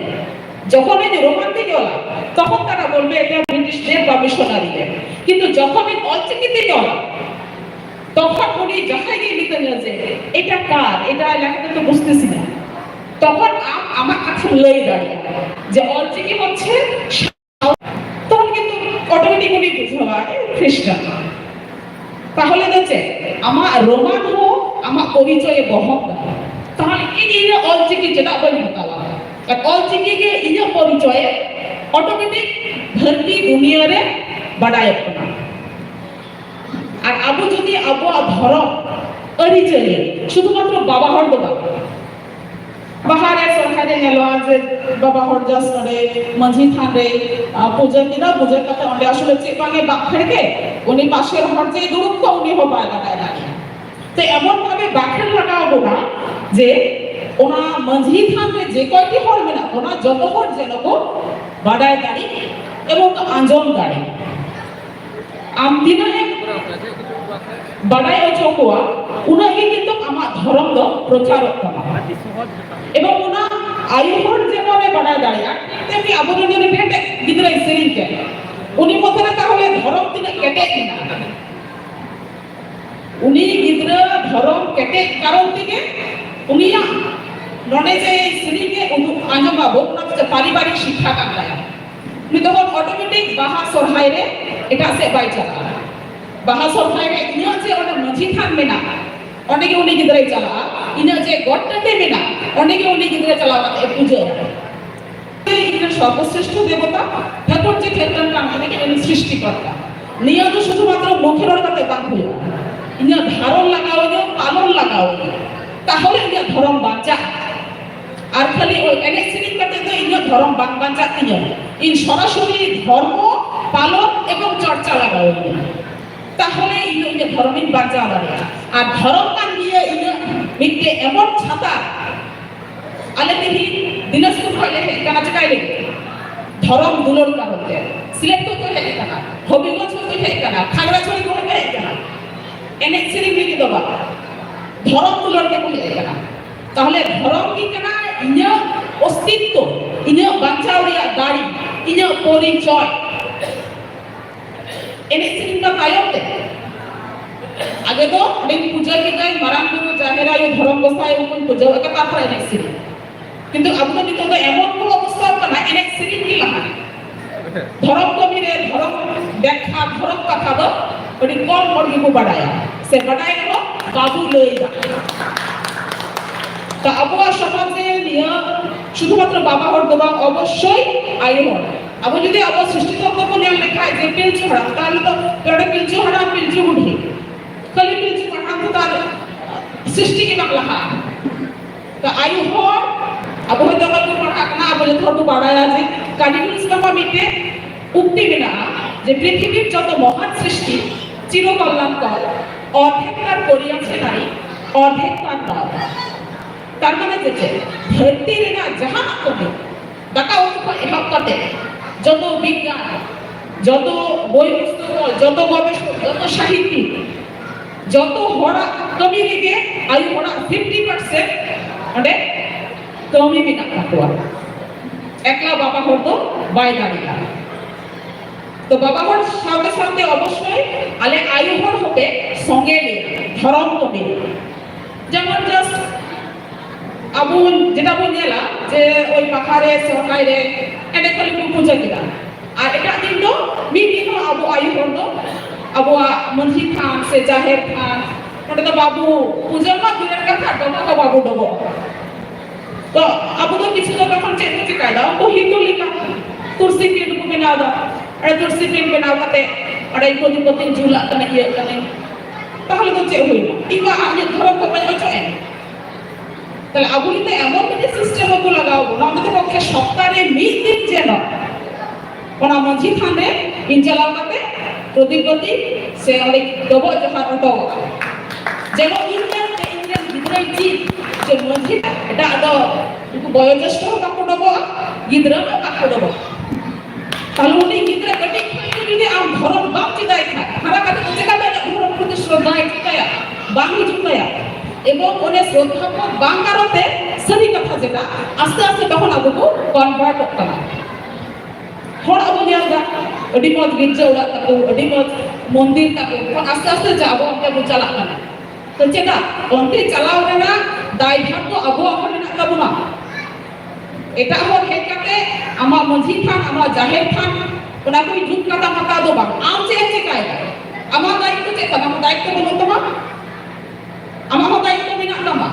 [SPEAKER 12] যখন এই রোমান থেকে হলো তখন তারা বলবে এটা ব্রিটিশদের বা মিশনারিদের কিন্তু যখন এই অলচিকিতে হলো তখন উনি যাহাই গিয়ে লিখতে যে এটা কার এটা লেখাটা তো বুঝতেছি না তখন আমার কাছে লই দাঁড়িয়ে যে অলচিকি হচ্ছে তখন কিন্তু অটোমেটিক্যালি বুঝবা খ্রিস্টান তাহলে দেখছে আমার রোমান হো আমার পরিচয়ে বহন তাহলে এই যে অলচিকি যেটা বলি হতালা আর অলচিকি কে এই পরিচয়ে অটোমেটিক ধরতি দুনিয়ারে বাড়ায় না আর আবু যদি আবু ধরম অরিচয়ে শুধুমাত্র বাবা হর বাবা বাহারে সরকারে নেলো যে বাবা হরজাস করে মাঝি থানে পূজা কিনা পূজা কথা অন্ডে আসলে চেপাঙ্গে বাখড়কে উনি পাশের হরজে দূরত্ব উনি হবায় লাগায় রাখে তো এমন ভাবে বাখড় লাগাবো না যে ওনা মাঝি থানে যে কয়টি হরবে না ওনা যত হর যেনকো বাড়ায় দাঁড়ি এবং আঞ্জন দাঁড়ি আমদিনা বাড়ায় চকুয়া উনাকে কিন্তু আমার ধর্ম প্রচারক করা এবং ওনা আয়ুহর যেভাবে বাড়ায় দাঁড়িয়ে তেমনি আবরণের ভেটে গিদ্রা সেরিংকে উনি মধ্যে তাহলে ধরম তিনি কেটে কিনা উনি গিদ্রা ধরম কেটে কারণ থেকে উনি ননে যে সেরিংকে আঞ্জম বাবু ওনার পারিবারিক শিক্ষা কাটায় উনি তখন অটোমেটিক বাহা সরহাইরে এটা সে বাই চালা বাহা সরহাইরে ইনি যে ওটা মাঝি থাকবে না অনেকে উনি গিদ্রাই চালা ইনা যে গড়টা দেবে না অনেকে উনি গিদ্রা চালাতে পুজো ইনি সর্বশ্রেষ্ঠ দেবতা ঠাকুর যে ক্ষেত্রে অনেকে ইনি সৃষ্টিকর্তা নিয়ে তো শুধুমাত্র মুখের অর্থাতে বাদ হইল ইনি ধারণ লাগাও পালন লাগাও তাহলে ইনি ধর্ম বাঁচা আর খালি ওই এনএসসি করতে তো ইনি ধর্ম বাঁচা ইনি ইন সরাসরি ধর্ম পালন এবং চর্চা লাগাও তাহলে ইনি ধর্মের বাঁচা লাগে আর ধর্ম কান দিয়ে ইনি মিটে এমন ছাতা আলে তিনি দিনাজপুর হইলে কেনা চাকাই লেগে ধরম দুলন কারণে সিলেক্ট করতে হেলে কেনা হবিগঞ্জ করতে হেলে কেনা খাগড়াছড়ি করতে হেলে কেনা এনএসসি লিখে দেবা ধরম দুলনকে বলে কেনা তাহলে ধরম কি কেনা ইনি অস্তিত্ব ইনি বাঁচাওয়া দাড়ি ইনি পরিচয় এনএসসি কা কায়তে आगे तो दिन पूजा की जाए मरान गुरु जाहेरा ये धर्म गोसाई उनको पूजा का तात्पर्य एनएक्सी किंतु अब तो नितो तो एमन को अवस्था करना एनएक्सी की लहा धर्म को भी रे धर्म व्याख्या धर्म कथा दो बड़ी कम मर्गी को बढ़ाया से बढ़ाए लो बाबू लइदा तो अबुआ समाजे निया শুধুমাত্র বাবা হর বাবা অবশ্যই আয়ু হর আবু যদি আবু সৃষ্টি তত্ত্ব को নিয়ে লেখা है যে পিলচু হড়া তাহলে তো পেড়ে পিলচু হড়া পিলচু উঠি कली पिलचु पठान तो तार सृष्टि की मकलहा तो आयु हो अब हो तो कल पढ़ा करना अब जो थोड़ा बढ़ाया जे काडिकुलस का मिटे उक्ति बिना जे पृथ्वीर যত মহান সৃষ্টি চিরকল্যাণকর অর্ধেক তার করিয়াছে নারী অর্ধেক তার দাও তার মানে যে ধরতির না জাহান করে দাকা উৎপ এহক করতে যত বিজ্ঞান যত বই পুস্তক, যত গবেষক, যত সাহিত্যিক, যত হড়াক কমি রেগে আয়ু হড়াক 50% অঁᱰᱮ কমি মেনাᱜ তাকোয়া। একলা বাবা হড় দো বাই দাঁড়িয়া। তো বাবা হড় সাথে সাথে অবশ্যই আলে আয়ু হড় হবে সঙ্গে নিয়ে ধরম কমি। যেমন জাস্ট আবু যেটা বন নেলা যে ওই পাহাড়ে সরকারে এনে খালি পূজা কিনা আর এটা দিন দো মিদ দিন আবু আয়ু হড় দো আবুয়াग मंझी थान से जाहिर थान ओंडे तो बाबू पूजा मा दुरेर कथा डबो तो बाबू डबो तो आबू तो किसी तो तखन चेक चिकायदा तो हिंदू लिखा तुलसी पीठ को बनादा अरे तुलसी पीठ बनाव कते अरे को दिपति झूला कने ये कने তাহলে তো চেক হইল কিবা আমি ধরম কো পাই হচ্ছে তাহলে আবু নিতে এমন একটা সিস্টেম কো লাগাবো না আমাদের পক্ষে সপ্তাহে মিড দিন যেন ওনা मंझी थाने इन চালাও কাতে প্রতিপতি সে অনেক ডবো জহার উঠো যেমন ইন্ডিয়ান গিদ্রাই জি যে মধ্যে এটা আদো বয়োজ্যেষ্ঠ কাকু ডবো গিদ্রা কাকু ডবো তাহলে উনি গিদ্রা গটি যদি আম ধরম বাম চিদাই থাকে হারা কাতে চেকা দেয় ধরম প্রতি শ্রদ্ধায় চিকায়া বাঙ্গি চিকায়া এবং ওনে শ্রদ্ধা বাঙ্গারতে সরি কথা যেটা আস্তে আস্তে তখন আবুকু কনভার্ট করতে না হড় আবু নিয়ালদা अड़ी मज गिरजा उड़ा तक अड़ी मज मंदिर तक आस्ते आस्ते जाबो हमके बु चला ना तो चेदा ओंते चलाव रेना दाय भाग तो अबो अपन ना तबुना एटा हो हे काते आमा मंझी थान आमा जाहिर थान ओना कोई जुग कथा मता दो बा आम से काय आमा दायित्व चे कना दायित्व बोलो तमा आमा दायित्व बिना तमा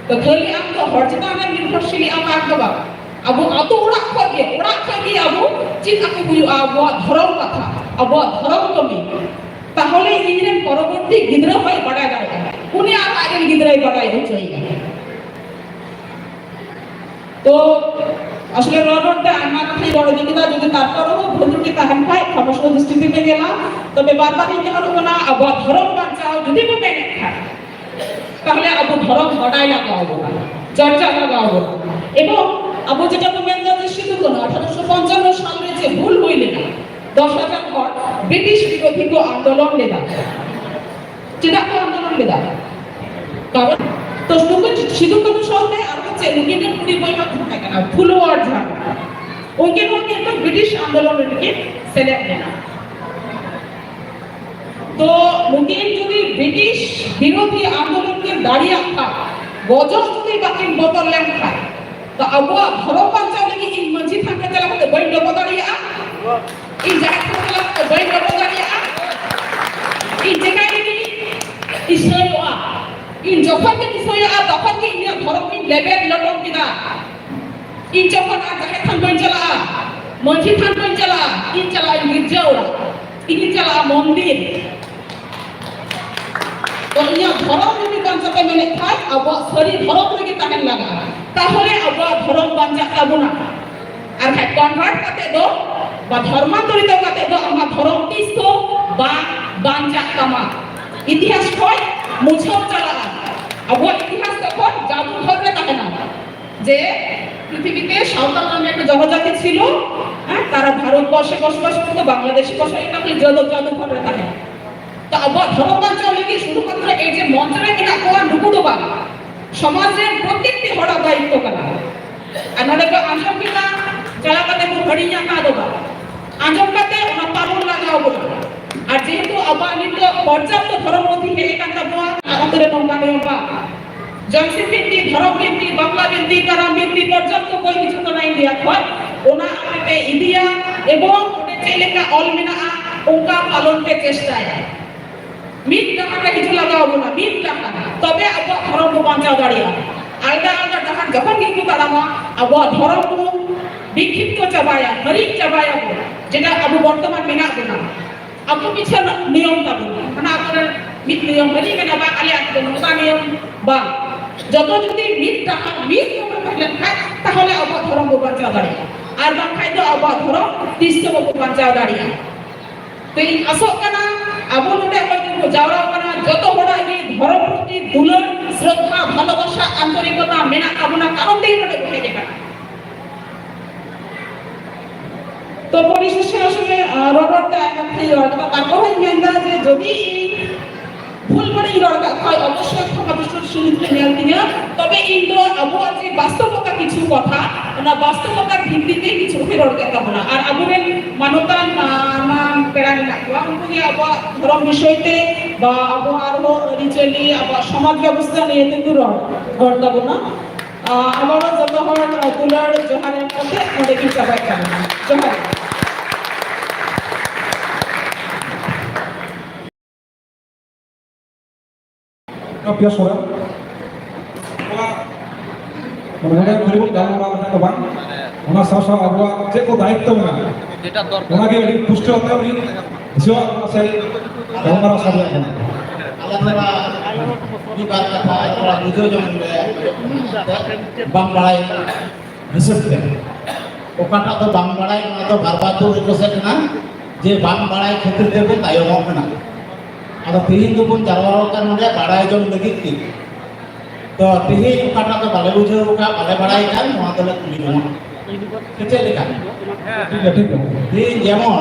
[SPEAKER 12] तो खाली आम तो हरजता ने निर्भरशील आम आग बा আবু আত ওড়াক খাগে আবু চিন আকু বুয়ু আবু ধরম কথা আবু ধরম কমি তাহলে ইংরেজ পরবর্তী গিদ্রা হয় বড়া যায় উনি আর আগের গিদ্রাই বড়াই হচ্ছে তো আসলে রনটা আমার কাছে বড় দিকটা যদি তারপরও ভুলটি তাহান খাই সমস্ত দৃষ্টিতে গেলাম তবে বারবার এই হলো না আবু ধরম বাঁচাও যদি মনে খায় তাহলে আবু ধরম বড়াই লাগাবো না চর্চা লাগাবো এবং আবু যেটা বলবেন যে শুধু কোন 1855 সালে যে ভুল হইলে না 10,000 ঘর ব্রিটিশ বিরোধী আন্দোলন লেদা যেটা আন্দোলন লেদা কারণ তো শুধু কোন শহরে আর হচ্ছে লুকিয়ে পুরি বইটা থাকে না ফুলওয়ার ঝাড় ওকে কিন্তু ব্রিটিশ আন্দোলনকে সিলেক্ট না তো লুকিয়ে যদি ব্রিটিশ বিরোধী আন্দোলনকে দাঁড়িয়ে রাখা গজস যদি বাকি বদল লেন খায় तो अबुआ धरो पंचाव लगी इन मंझी थान के चला के बई डबो दाड़िया इन जात के चला के बई डबो दाड़िया इन जगह लगी इसोया इन जखन के इसोया तखन के इन धरो इन लेबेल लटम किदा इन जखन आ जाके थान बई चला मंझी थान बई चला इन गिरजा ओड़ा इन चला मंदिर तो इया धरो যদি বাঁচাতে মেনে খায় আবুয়া শরীর ধরম লাগি তাহেন লাগা তাহলে আবুয়া ধরম বাঁচা তাবুনা আর খায় কনভার্ট কাতে দো বা ধর্মান্তরিত কাতে দো আমা ধরম তিস্তো বা বাঁচা কামা ইতিহাস কয় মুছব চালা আবুয়া ইতিহাস তখন জাদু ধরে থাকে না যে পৃথিবীতে সাঁওতাল নামে একটা জনজাতি ছিল হ্যাঁ তারা ভারতবর্ষে বসবাস করত বাংলাদেশে বসবাস করত জাদু ধরে থাকে তো আবুয়া ধরম বাঁচা লাগি শুধুমাত্র এই যে মন্ত্রে কিনা কোয়া ঢুকুডোবা সমাজের প্রত্যেকটি হড়া দায়িত্ব কানা আর নলে কো আঞ্জম কিনা চালা কাতে কো ঘড়িয়া কা দোবা আঞ্জম কাতে ওনা পাবন লাগাও বলা আর যেহেতু আবা নিত পর্যাপ্ত ধর্মমতি হে কান্তা বোয়া আমাদের নঙ্কা নেবা জনসি বিন্দি ধরম বিন্দি বাংলা বিন্দি কারাম বিন্দি পর্যাপ্ত কই কিছু তো নাই দিয়া হয় ওনা আপনি ইন্ডিয়া এবং ওনে চেলেকা অল মিনা ওকা পালনকে চেষ্টায় মিট টাকাটা কিছু লাগাবো না মিট টাকা তবে আবু ধর্ম বাঁচাও দাঁড়িয়ে আলাদা আলাদা টাকা যখন কিন্তু তারামা আবু ধর্ম বিক্ষিপ্ত চাবায়া হরিক চাবায়া যেটা আবু বর্তমান মেনা দেনা আবু কিছু নিয়ম তাবো মানে আপনার মিট নিয়ম হরি কেনা বা আলে আসবে নৌকা নিয়ম বা যত যদি মিট টাকা মিট তাহলে আবু ধর্ম বাঁচাও দাঁড়িয়ে আর বা খাইতো আবু ধর্ম তিস্ত বাঁচাও দাঁড়িয়ে তো এই আসক কানা আবু নোডে কয়তো যাওরা কানা যত বড় এই ধর্ম প্রতি দুলন শ্রদ্ধা ভালোবাসা আন্তরিকতা মেনা কামনা কারণ দেই নোডে বসে দেখা তো পরিশেষে আসলে রডরটা একটা রডটা তারপরে মেন্দা যে যদি ভুল করে রডটা হয় অবশ্যই ক্ষমা দৃষ্টি সুনিতে নেলতিnya তবে ইন্দো আবহাওয়ার যে বাস্তবতা কিছু কথা না বাস্তবতার ভিত্তিতে কিছু রড কথা বলা আর আবুরেন মানবতান পেড়া মেনা কোয়া উনকু আবহাওয়া ধর্ম বিষয়তে বা আবহাওয়ার রিচুয়ালি আবহাওয়া সমাজ ব্যবস্থা নিয়ে কিন্তু রড দাবো না আমারও যত হর তুলার জোহারের মধ্যে আমাদের কি সবাই কেমন Johar
[SPEAKER 3] Apia suara. Mengenai keribut dalam orang kita bang, mana sah abuah cek ko daik tuh mana. Mana dia di pusti hotel ini, siapa saya kalau marah saya kan.
[SPEAKER 5] Allah juga kata orang itu jangan bang balai resep deh. Okan atau bang balai atau barbatu itu saya kenal, je bang balai khatir deh tayo mau kenal. Ada tihin tu pun jarwal kan mana balai jom lagi ti. तो तिही उकाटा तो बाले बुझे उका बाले बड़ाई kan वहाँ तो लग मिलो कितने लिखा
[SPEAKER 3] ठीक है
[SPEAKER 5] di जेमन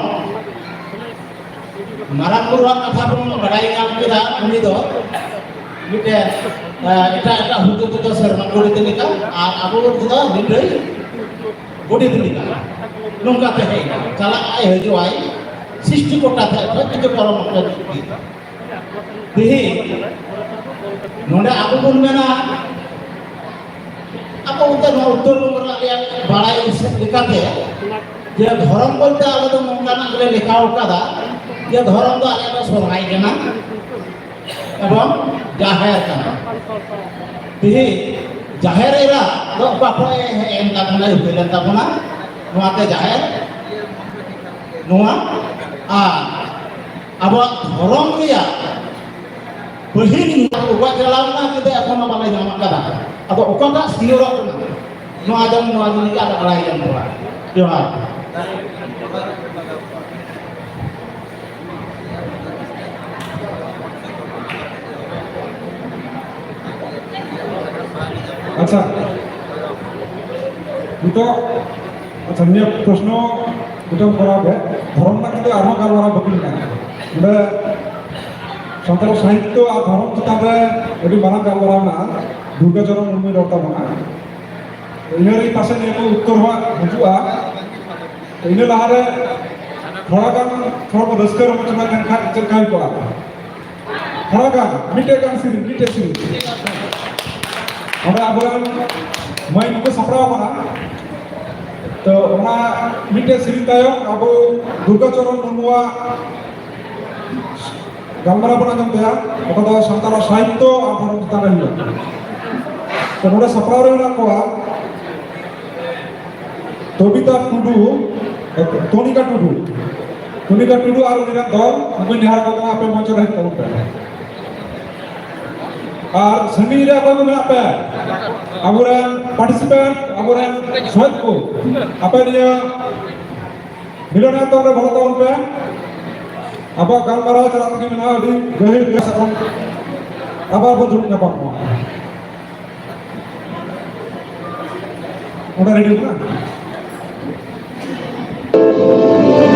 [SPEAKER 5] marang kurang kata pun बड़ाई काम किया उन्हीं तो मिटे এটা হুতো তো শর্মা করে দিলি কা আর আবু তো দিনই বডি দিলি কা লঙ্কাতে হে চালা আই হে जो आई সৃষ্টি করতে থাকে কিন্তু পরমত্র দিহি नोंडे aku pun mena apa उत्तर बंग बाड़ाई लेकाते जे धर्म बोलते आले तो नोंकाना गले लेखाओ कादा जे धर्म तो आले तो सोराई केना एवं जाहेर काना तिही जाहेर एरा तो बापो एम ताबना हुइलेन ताबना नोआते जाहेर नोआ आ अब धर्म रिया Bahir ubat jalan na kita akan mabalay nama kada. Atau ukanda siurok na. No adam ni ada balay yang mula. Johar.
[SPEAKER 3] अच्छा itu asalnya प्रश्न itu बराबर है धर्म ना kita arma kalwara bakul kan udah संतान साहित्य और धर्म चितारे अभी माना गालवरा ना दुर्गा चरण मुर्मू रौता मना इन्हें पासे ने को उत्तर हुआ हुआ इन्हें लहारे थोड़ा को दस्कर मचना kan चरकाई को थोड़ा kan मीटे सिरी हमें अबरान मैं इनको सपराव मना तो वहाँ मीटे सिरी तायो अब दुर्गा चरण मुर्मुआ gambar apa namanya ya? Kata Santara Saito apa orang kita ini? Kemudian separuh orang kuah, Tobita Tudu, Tonika Tudu aru tidak tahu, mungkin di hari kau apa yang mau cari tahu kan? Seni ini apa yang apa? Aburan partisipan, aburan suatu, apa dia? Milioner atau berapa tahun kan? apa gambar cara bagaimana di gahir biasa kan apa bentuknya pak mau udah ready kan
[SPEAKER 13] Thank you.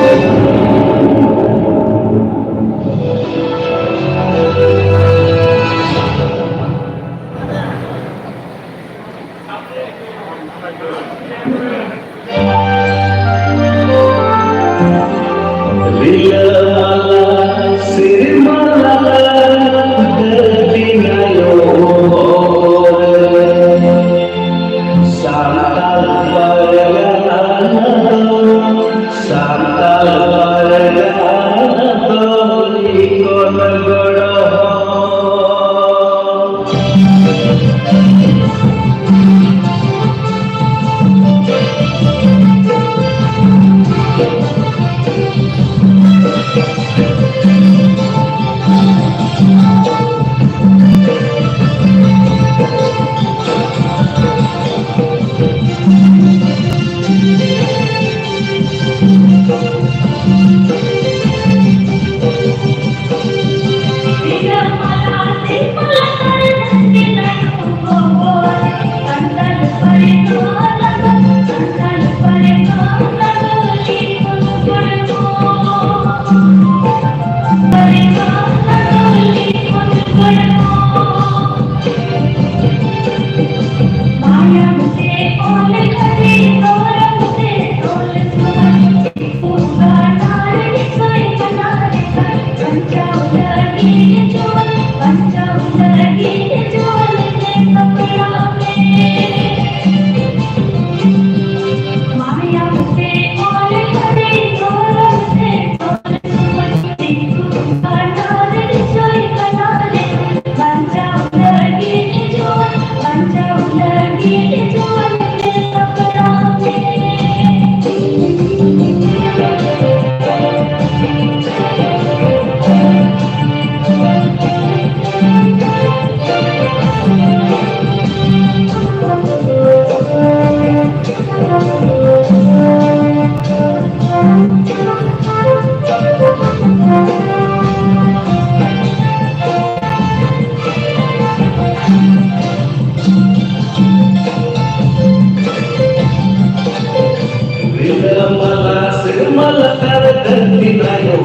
[SPEAKER 13] Dentinayo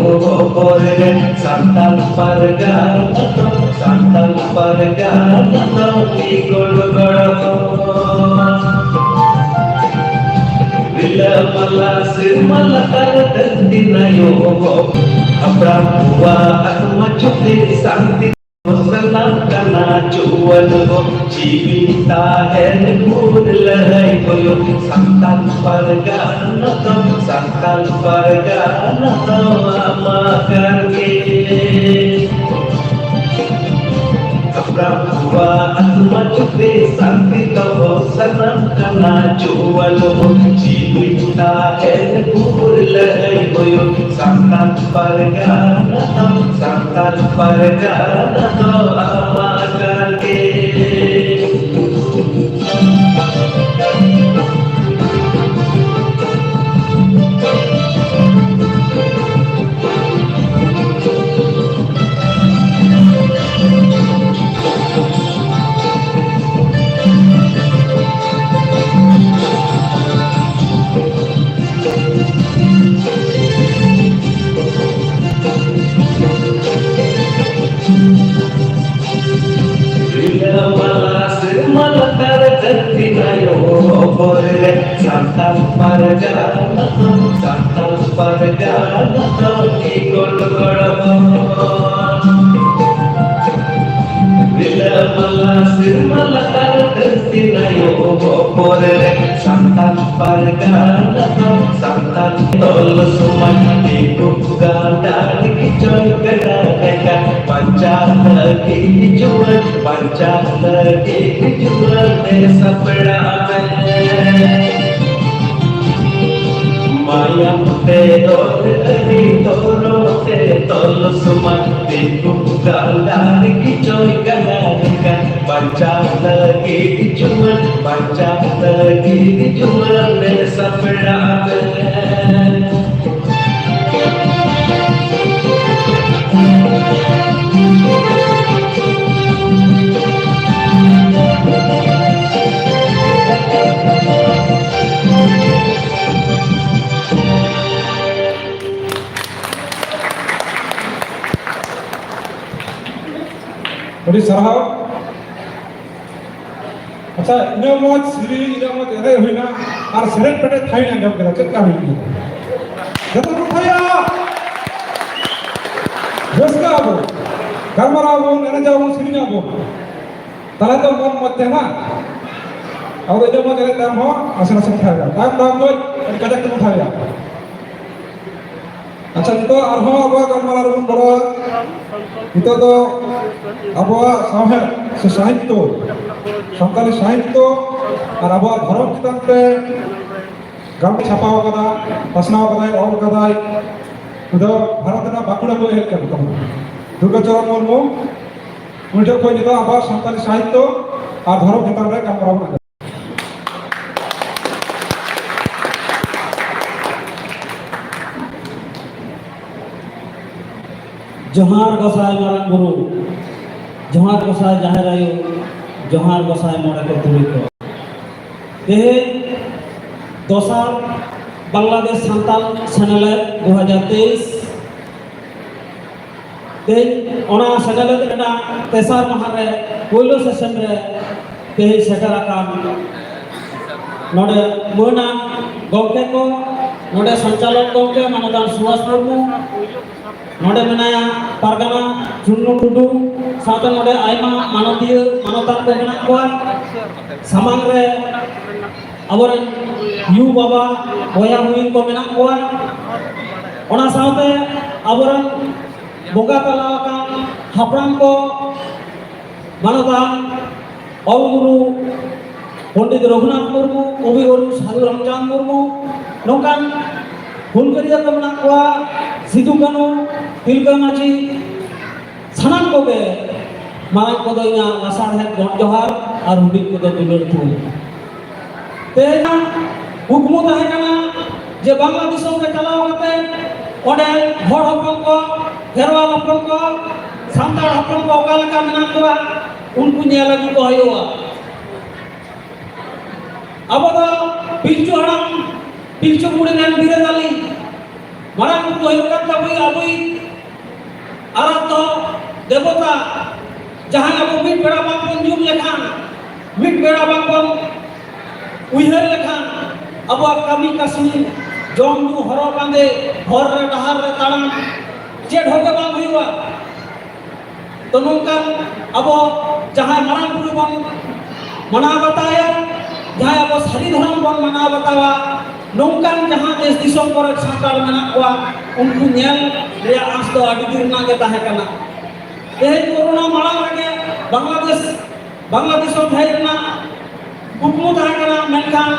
[SPEAKER 13] Borele Santal Pargana Santal Pargana Ikol Garo Bila Mala Sirmala Dentinayo Abram Wa Machuti Santi Senang karena cuan cinta pun lehai koyo santan pargana makan ke Perempuan macuti santi kau senang karena cuan cinta pun lehai koyo santan pargana makan ke Santal Pargana Ikol Garo Bila Malasir Malakar Destinayo Borele Santal Pargana Santal Tol Suman Dibuka dari Kicoy Kedaka Pancah lagi dijual Desa Pedame Maya te tolo sumat dibuka dari Kicoy Kedaka Pancah lagi dijual Desa Pedame
[SPEAKER 3] Jadi sarah, अच्छा इन मौज श्री इन मौज अरे हुईना और सरेट पटे Thai ना जब करा चक्का हुई जब तो थाया जसका अब गरमरा वो नने जाओ श्री ना वो ताला तो मन मत है ना अब जब मत करे तब हो असन असन थाया तब तब कोई कजक तो थाया अच्छा तो आरो अब गरमरा रो बड़ो itu tuh abuah sampai sesahitu samkali sahitu ar abuah dharam kitan pe gampi chapao kada pasnao kada or kada udo bharatna bakura ko help kar kam durga charan murmu unte koi nita abuah samkali sahitu ar dharam kitan re kam korabna
[SPEAKER 14] जोहार गोसाई मारन गुरु जोहार गोसाई जाहिर आयो जोहार गोसाई मोड़े को तुली को तेहे दोसार बांग्लादेश सांताल सेनेलेट 2023 ते ओना सेनेलेट एना तेसार महारे पोइलो सेशन रे तेहे सेटर आकाम नोडे मोना गोके को नोडे संचालक गोके मानदान सुभाष मुर्मू नोडे मेनाया पारगाना चुन्नु टुडू साथे नोडे आयमा मानवीय मानवतान को मेना कोआ सामांग रे अबरेन यू बाबा बोया हुइन को मेना कोआ ओना साथे अबरेन बोगा तलाव का हापराम को मानवतान अलगुरु पंडित रघुनाथ मुर्मू कवि गुरु साधु रामचंद्र मुर्मू नोकान हुलकरिया को मेना कोआ सिदु कानु तिलका माची सानाम कोगे मांग को दो या लासार है गण जोहार और हुडी को दो दुलर थू तेना हुकमो ताहे काना जे बांग्लादेश के चलाव कते ओडे हर हपन को घेरवा हपन को सांतार हपन को ओकाल का मेना कोआ उनको ने लगी को हयोआ अब तो पिलचु हड़म पिलचु मुड़ी ने बिरे दाली marang guru hayukan tabuy abuy aratto devota jahan abu mit bera bang pun jum lekhan mit bera bang pun uihar lekhan abu kami kasmi jom ju horo bande hor re dahar re talam ced hoge bang huyuwa to nongkan abo jahan marang guru bang mana bataya jahan abo sari dharam bang mana batawa nongkan jahan des disom kore santal menak kuwa unku nyel rea as do adi dirna ge tahe kana corona marang rege Bangladesh hejna kukmu tahe kana menkan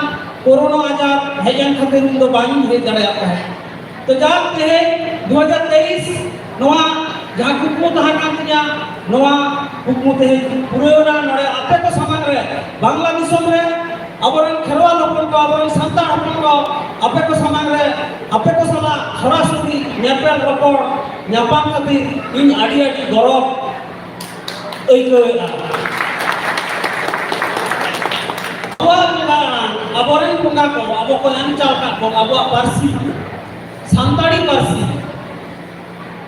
[SPEAKER 14] corona ajar hejan khatir do bang he darea tahe to jak te 2023 noa jahan kukmu tahe kan tinya noa kukmu te purona nore ape ko samang re Bangladesh re aboren kherwal hopon ko aboren santal hopon ko ape ko samang re ape ko sala sorasuri nyapel ropor nyapam khatir in adi gorok aboren punga ko abo ko ancal ka ko abo parsi santari parsi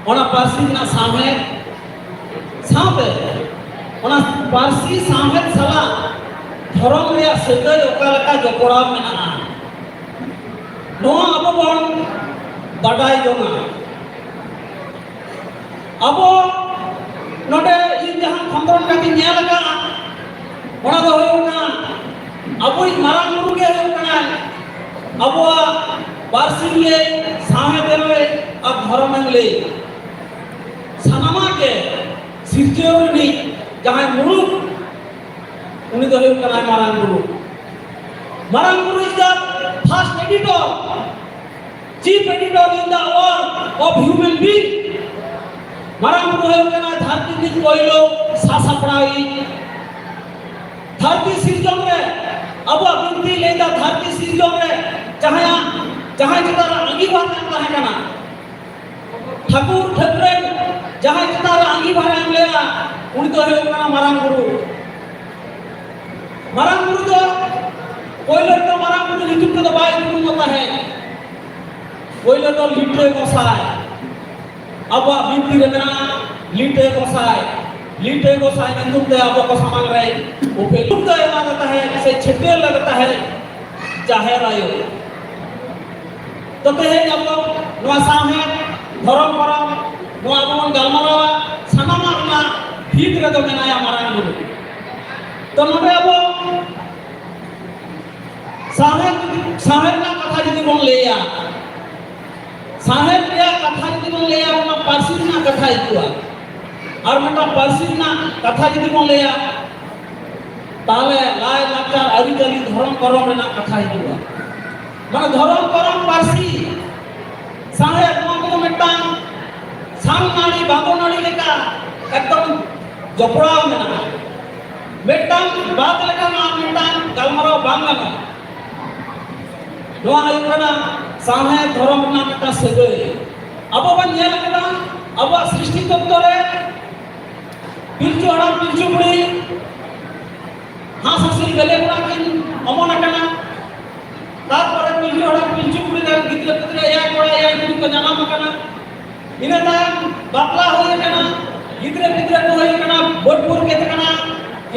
[SPEAKER 14] ona parsi na samhe sabe ona parsi samhe sala ধরম রে সেদয় ওকালকা জপড়া মেনা নোয়া abo bon badai jona abo node in jahan khondron kati nyel ka ona do hoyuna abo marang guru ge hoyuna abo barsi le sahe dele ab dhorom le sanama ke sirjeuni jahan muruk uni do hoyun kana marang guru is the first editor chief editor in the world of human being marang guru hoyun kana dharti din koilo sasa padai dharti sirjon re abo binti leda dharti sirjon re jahan kitara angi bharan tahe kana Thakur Thakre jahan kitara angi bharan lea uni do hoyun kana marang guru do koilo to marang guru lituk to bai guru mata hai koilo to litre gosai aba binti re mena litre gosai nandum de abo ko samang rai upe luk to लगता है से छिपने लगता है जाहिर आयो तो कहे जब लोग नवासा है धर्म परम नवा बन गलमरावा सानामा ना भीग रे तो मेनाया मारान गुरु तो नबे अब साहेब ना कथा जदि बन लेया साहेब रे कथा जदि बन लेया ओना पारसी ना कथा इकुआ और मटा पारसी ना कथा जदि बन लेया ताले लाय लाचार अरिचली धर्म करम रे ना कथा इकुआ माने धर्म करम पारसी साहेब नो मिटान सांगनाड़ी बागोनाड़ी लेका एकदम जपड़ाव मेना मिटान बात लेका ना मिटान गलमराव बांगना नोआ आयुकना साहेब धर्म ना मिटा सेगे अब बन नेल केदा अब सृष्टि तत्व रे पिलचु हड़ा पिलचु बुड़ी हां ससिल गले पुरा किन अमना कना तारपरे पिलचु हड़ा पिलचु बुड़ी रे गिद्रे गिद्रे या कोड़ा या गुरु को जन्म कना इने तायम बापला होय कना गिद्रे गिद्रे को होय कना बोटपुर के कना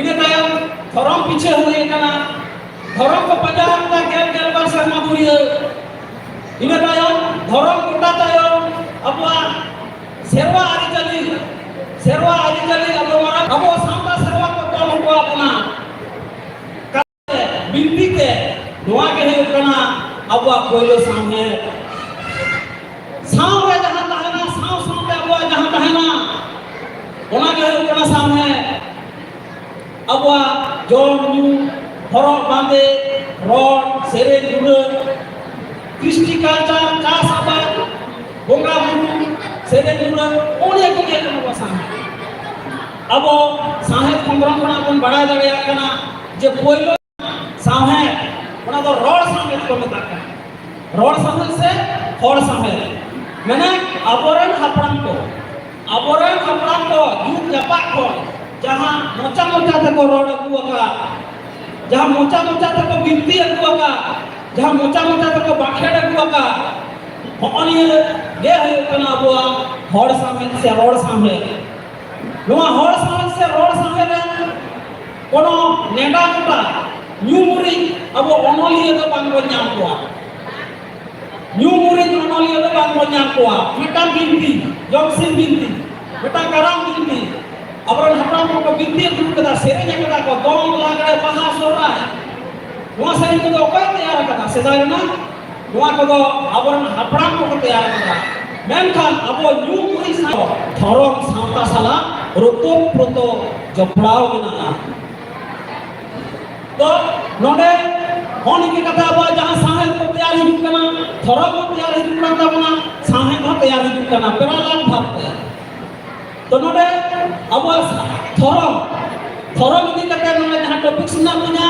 [SPEAKER 14] इने तायम धर्म पीछे होय कना धर्म को पंजाब का गेल गेल बार से मादुरी इने तायम धर्म कोटा तायम अपना सेवा आदि चली अब हमारा अब सामना सेवा को तोल को अपना बिंदी के दुआ के है कना अब कोइलो सामने सामने जहां तहना सामने अब जहां तहना ओना के है कना सामने अब जोन न्यू हरो बांधे रोड सेरे गुड़ कृष्टि कल्चर चास आबाद बोंगा बुरु सेरे गुड़ ओने को के कना सामने अब साहेब खंडरम बना बन बड़ा दड़या कना जे कोइलो साहेब बना तो रोड साहेब को मता का रोड साहेब से होड़ साहेब मैंने अबोरन हपड़म को दूध जपा को जहां मोचा तक को रोड को का जहां मोचा तक को बिनती को का जहां मोचा तक को बाखेड़ को का होनिए गे हुई कना बुआ हर सामने से रोड सामने नोआ हर सामने से रोड सामने कोनो नेडा कोटा न्यूमुरी अब ओनोलिए तो बांगो ᱧᱟᱢ कोआ न्यूमुरी ओनोलिए तो बांगो ᱧᱟᱢ कोआ मिटा बिनती जमसिन बिनती मिटा कराम बिनती अबरन हपराम को बिनती दुक कदा सेरेnya कदा को दong लागरे बाहा सोराय नोआ सेरेñ को ओकय तैयार कदा सेदाय ना नोआ को अबरन हपराम को तैयार कदा मेनखान अबो न्यूमुरी सा धरम सावता साला रोतो प्रोतो जपड़ाव मेना तो नोडे होनी की कथा अब जहां साहेब को तैयार हिजुक कना थरम को तैयार हिजुक कना तबना साहेब को तैयार हिजुक कना पेरालान भाबते तो नोडे अब थरम इदी कते नोडे जहां टॉपिक सुना पुnya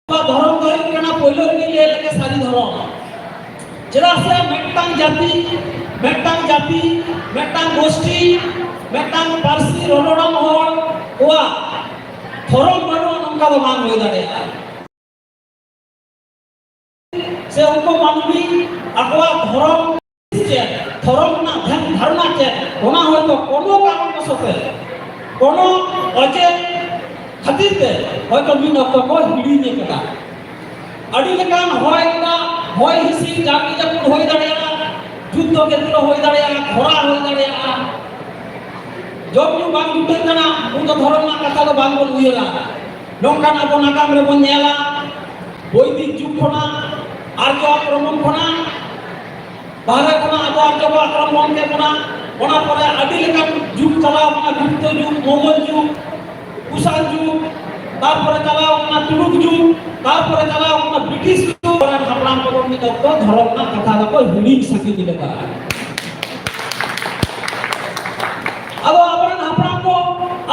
[SPEAKER 14] धरम तो हिजुक कना पहिलो रे ले लेके सारी धरम चला से मेटांग जाति मेटांग गोष्ठी मेटांग पारसी रोडोडम होर ओआ थरम बनो नंका दो मान होई दाड़े से उनको मानवी अकवा धरम चे धरम ना धारणा चे ओना होतो कोनो कारण बसते कोनो अजे खातिर ते होतो मिन को हिड़ी ने कटा अडी लेकान होयना होय हिसी जाति जपुड होई दाड़ेया युद्ध के तुलो होई दाड़ेया खरा होई दाड़ेया जब न्यू बांग जुटे कना उन धरम ना कथा दो बांग बोल उयरा नोंकान अब नागाम रे बन नेला वैदिक जुग खना आर्य आक्रमण खना बाहर खना अब आर्य आक्रमण के खना ओना परे आदि लेकान जुग चलाव ना गुप्त जुग मोगल जुग कुषाण जुग तार परे चलाव ना तुरुक जुग तार परे चलाव ना ब्रिटिश जुग और हपराम को नि तो धरम ना कथा को हिड़ी सकी दिलेका अब अबरन हपराम को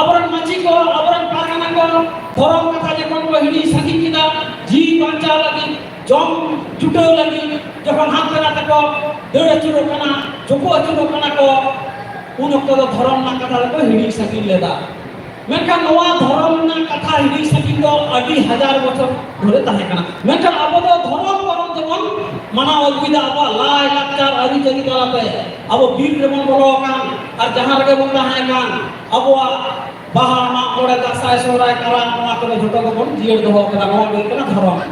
[SPEAKER 14] अबरन मची को अबरन पारगाना को धरम कथा जखन को हिड़ी सकी किदा जी बांचा लगी जम जुटो लगी जखन हाथ पेरा तको देड़े चुरो कना चोको चुरो कना को उन को धरम ना कथा को हिड़ी सकी लेदा मेनका नवा धरम ना कथा हिड़ी सकी को अडी हजार बछर धरे ताहे कना मेनका अब तो धरम परम जमन माना अगुइदा अब लाई लाचार अरि जगी तलाते अब बीर जमन बोलो कान और जहां लगे बोलता है कान अब बाहा मा ओड़े दासाय सोराय करा नवा को झटो को बन जियर दो करा नवा बे कना धरम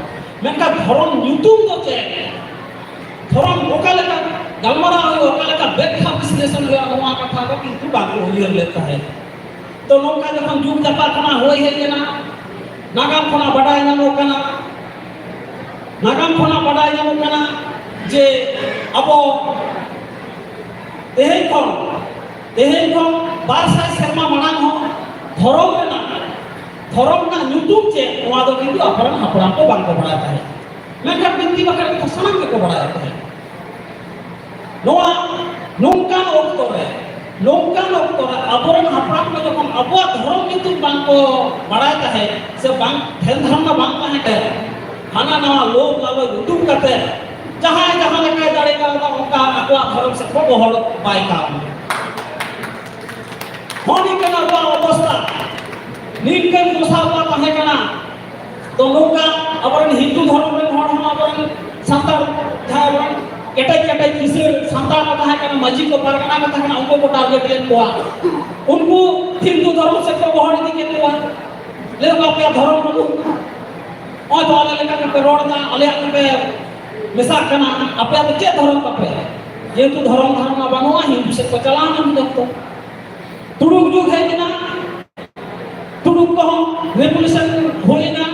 [SPEAKER 14] मेनका धरम ᱧᱩᱛᱩᱢ दो चे धरम ओकाले का गलमरा हो ओकाले का व्याख्या विश्लेषण हो नवा कथा को किंतु बाकी हो लेता है तो नौका जखन जुग जपा कना होई है ना नागाम खना बडाय नामो कना नागाम खना बडाय नामो कना जे अब एहे कोन बारसा शर्मा मानांग हो धरम ना ᱧᱩᱛᱩᱢ चे नवा दो किंतु अपरन हपराम को बांग को बडाय है मेनखान बिनती बकर को सनम के को बडाय है नवा नोंकान ओक्तो रे अपरन हपराम को जखन अब धरम किंतु बांग को बडाय है से बांग धेन धर्म ना बांग है के हाना नवा लोभ लालो यूट्यूब करते जहां लेके दाड़ेगा उनका अकवा धर्म से को बहल बाय का होनी कना बा अवस्था नीलकन गोसावा ताहे कना तो नौका अबरन हिंदू धर्म रे हण हम अबरन संतान धारण केटे किसे संतान का ताहे कना मजी को परगना का ताहे कना उनको को टारगेट ले कोआ उनको हिंदू धर्म से को बहल दी के कोआ ले बापया धर्म को ओ वाले लेका के रोड ना अले के मिसा कना अपया तो के धर्म कपे ये तो धर्म ना बनवा हिंदू से को चलाना हम देखतो तुडुक जुग है ना तुडुक को रेवोल्यूशन होइना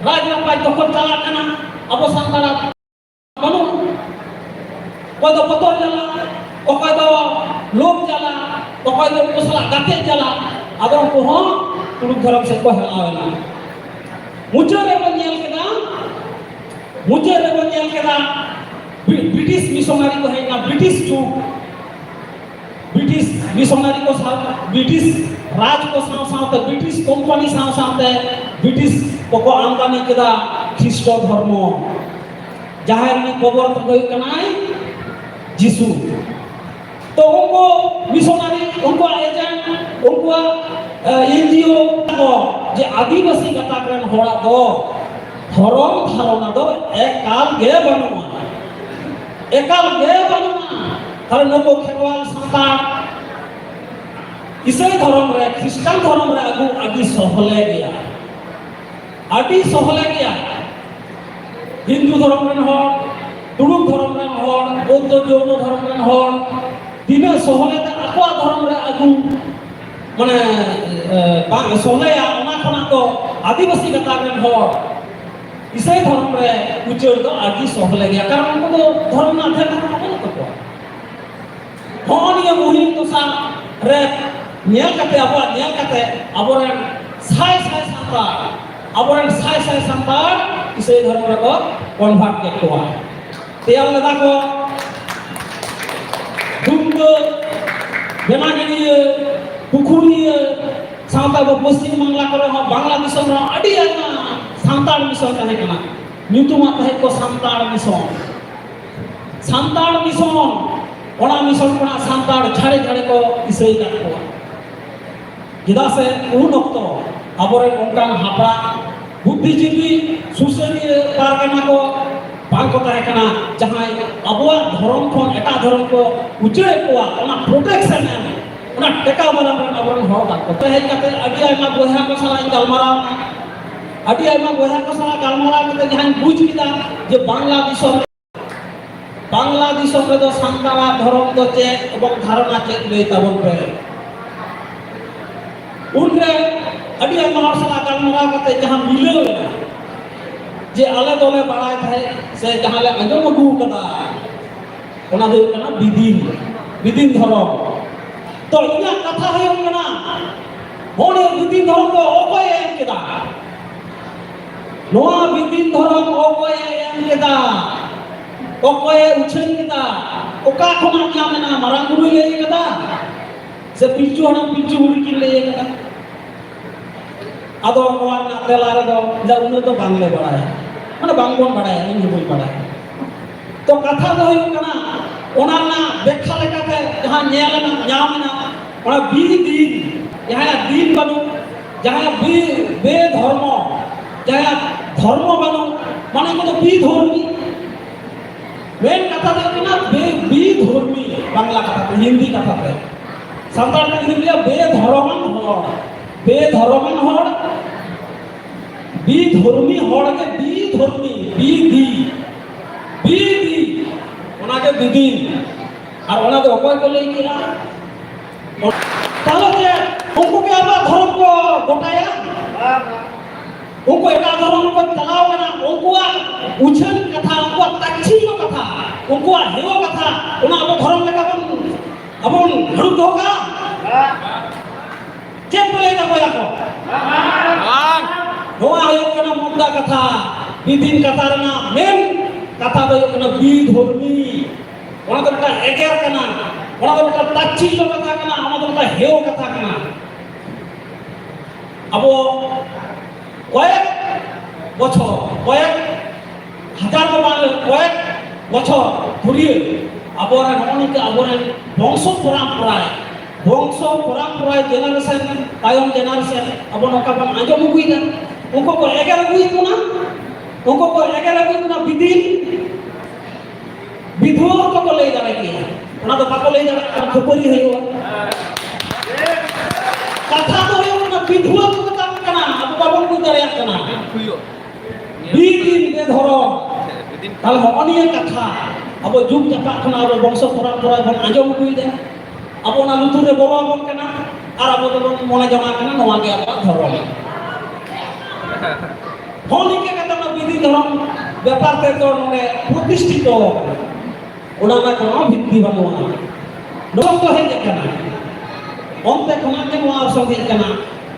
[SPEAKER 14] राजनापाय तखन चला कना अब संतान बनो कोई तो पतो जला कोई तो लोभ जला कोई तो कुसला गाते जला अगर को हो तुडुक धर्म से को हलावेला मुझे रे बनियल केदा ब्रिटिश मिशनरी को है ना ब्रिटिश मिशनरी को साथ ब्रिटिश राज को साथ ब्रिटिश कंपनी साथ ब्रिटिश को आमदानी केदा ख्रीष्ट धर्म जहां में कबर तो गई कनाई जीसु तो उनको मिशनरी उनको एजेंट उनको एनजीओ को जे आदिवासी गताग्रन होड़ा दो धरम धारणा दो एक काल गे बनवा ekal ge banuna kare nuko kherwal santar isai dhorom re Kristen dhorom re agu adi sohole gaya adi sohole gaya Hindu dhorom ren hor Duruk dhorom ren hor Buddha Jauno dhorom ren hor dina sohole te akwa dhorom re agu mane bang sohole ya ona khona to adibasi kata ren hor isai dhorom re uchar do adi sohole gaya karon unko do dhorom na the na ko to honiya muhim to sa re nyel kate aboren sai santar isai dhorom re ko convert ke to teyal lada ko dumdo benagini pukuri santa bo Paschim Bangla kore ho Bangla disom ro adi ana santar mission tahe kana nyutuma tahe ko santar mission ona mission kona santar chhare ko isai ka ko jida se un okto abore onkan hapa buddhijibi susariya pargana ko bang ko tahe kana jahai abwa dhorom khon eta dhorom ko uchare ko ona protection ona teka baram abore hor ka ko tahe kate adi ayma boha ko sala galmarao adi ayma boha ko sala galmarao kate jahan buj kita je Bangla Disham রে সান্তারা ধরম তো check এবং ধারণা check লই তাবন pay উনরে আদি আমার সালা গালমারা কতে যাহা মিলে যে আলে দলে বাড়ায় থাকে সে যাহালে আজম গু কদা ওনা দে কানা বিদিন ধরম তো ইয়া কথা হইও না মনে বিদিন ধরম তো অকয় এম কেদা নোয়া বিদিন ধরম অকয় M কেদা okoye uchen kita oka khona nyamena marang guru le kada se pilchu hana pilchu guru kin le kada ado kawan na telare do ja uno to bangle badaya mane bangbon badaya ni boi badaya to katha do hoy kana ona na bekha lekate jahan nyelena nyamena ona din jaha din banu jaha be dharma jaha dharma banu mane ko bi dharmi main कथा दो ना बे धर्मी बांग्ला कथा पे हिंदी कथा पे संतान में हिंदी लिया बे धर्मन हड़ बी धर्मी हड़ के बी धर्मी बी दी ओना के बिदिन और ओना दो कोई को ले किया तालो के उनको के आबा धर्म को गोटाया उनको एक धर्म को चलाओ ना उनको उछन कथा उनको तक्षी कथा उनको हेव कथा उना अब धर्म लेका अपन हरुद होगा चेक बोलेगा कोया को होआ आयो कना मुद्दा कथा बिदिन कथा रना मेन कथा दो कना बी धर्मी ओना तो का एकेर कना ओना तो का तक्षी कथा कना ओना तो का हेव कथा कना अब কয়েক বছর কয়েক হাজার কয়েক বছর ধরিয়ে আবরেন অনেকে আবরেন বংশ পরম্পরায় জেনারেশন তায়ম জেনারেশন আবো নকা বন আজম গুইনা উনকো কো এগার গুইতো না বিধুর কো লই দাঁড়ায় কি ওনা তো পাকো লই দাঁড়ায় আর খবরই হইও কথা তো হইও না বিধুর কো kana abu babon ku dare kana bidin be dhoro kal honiya katha abo juk japa kana abo bongso pora bon ajom ku ide abo na lutur re bolo bon kana ar abo don mona jama kana noa ge abo dhoro honi ke kata na bidin dhoro ব্যাপার তে তো মানে প্রতিষ্ঠিত ওনা না কোনো ভিত্তি বানোয়া নরম তো হয়ে যায় না অন্তে কোনা কে নোয়া সঙ্গে kana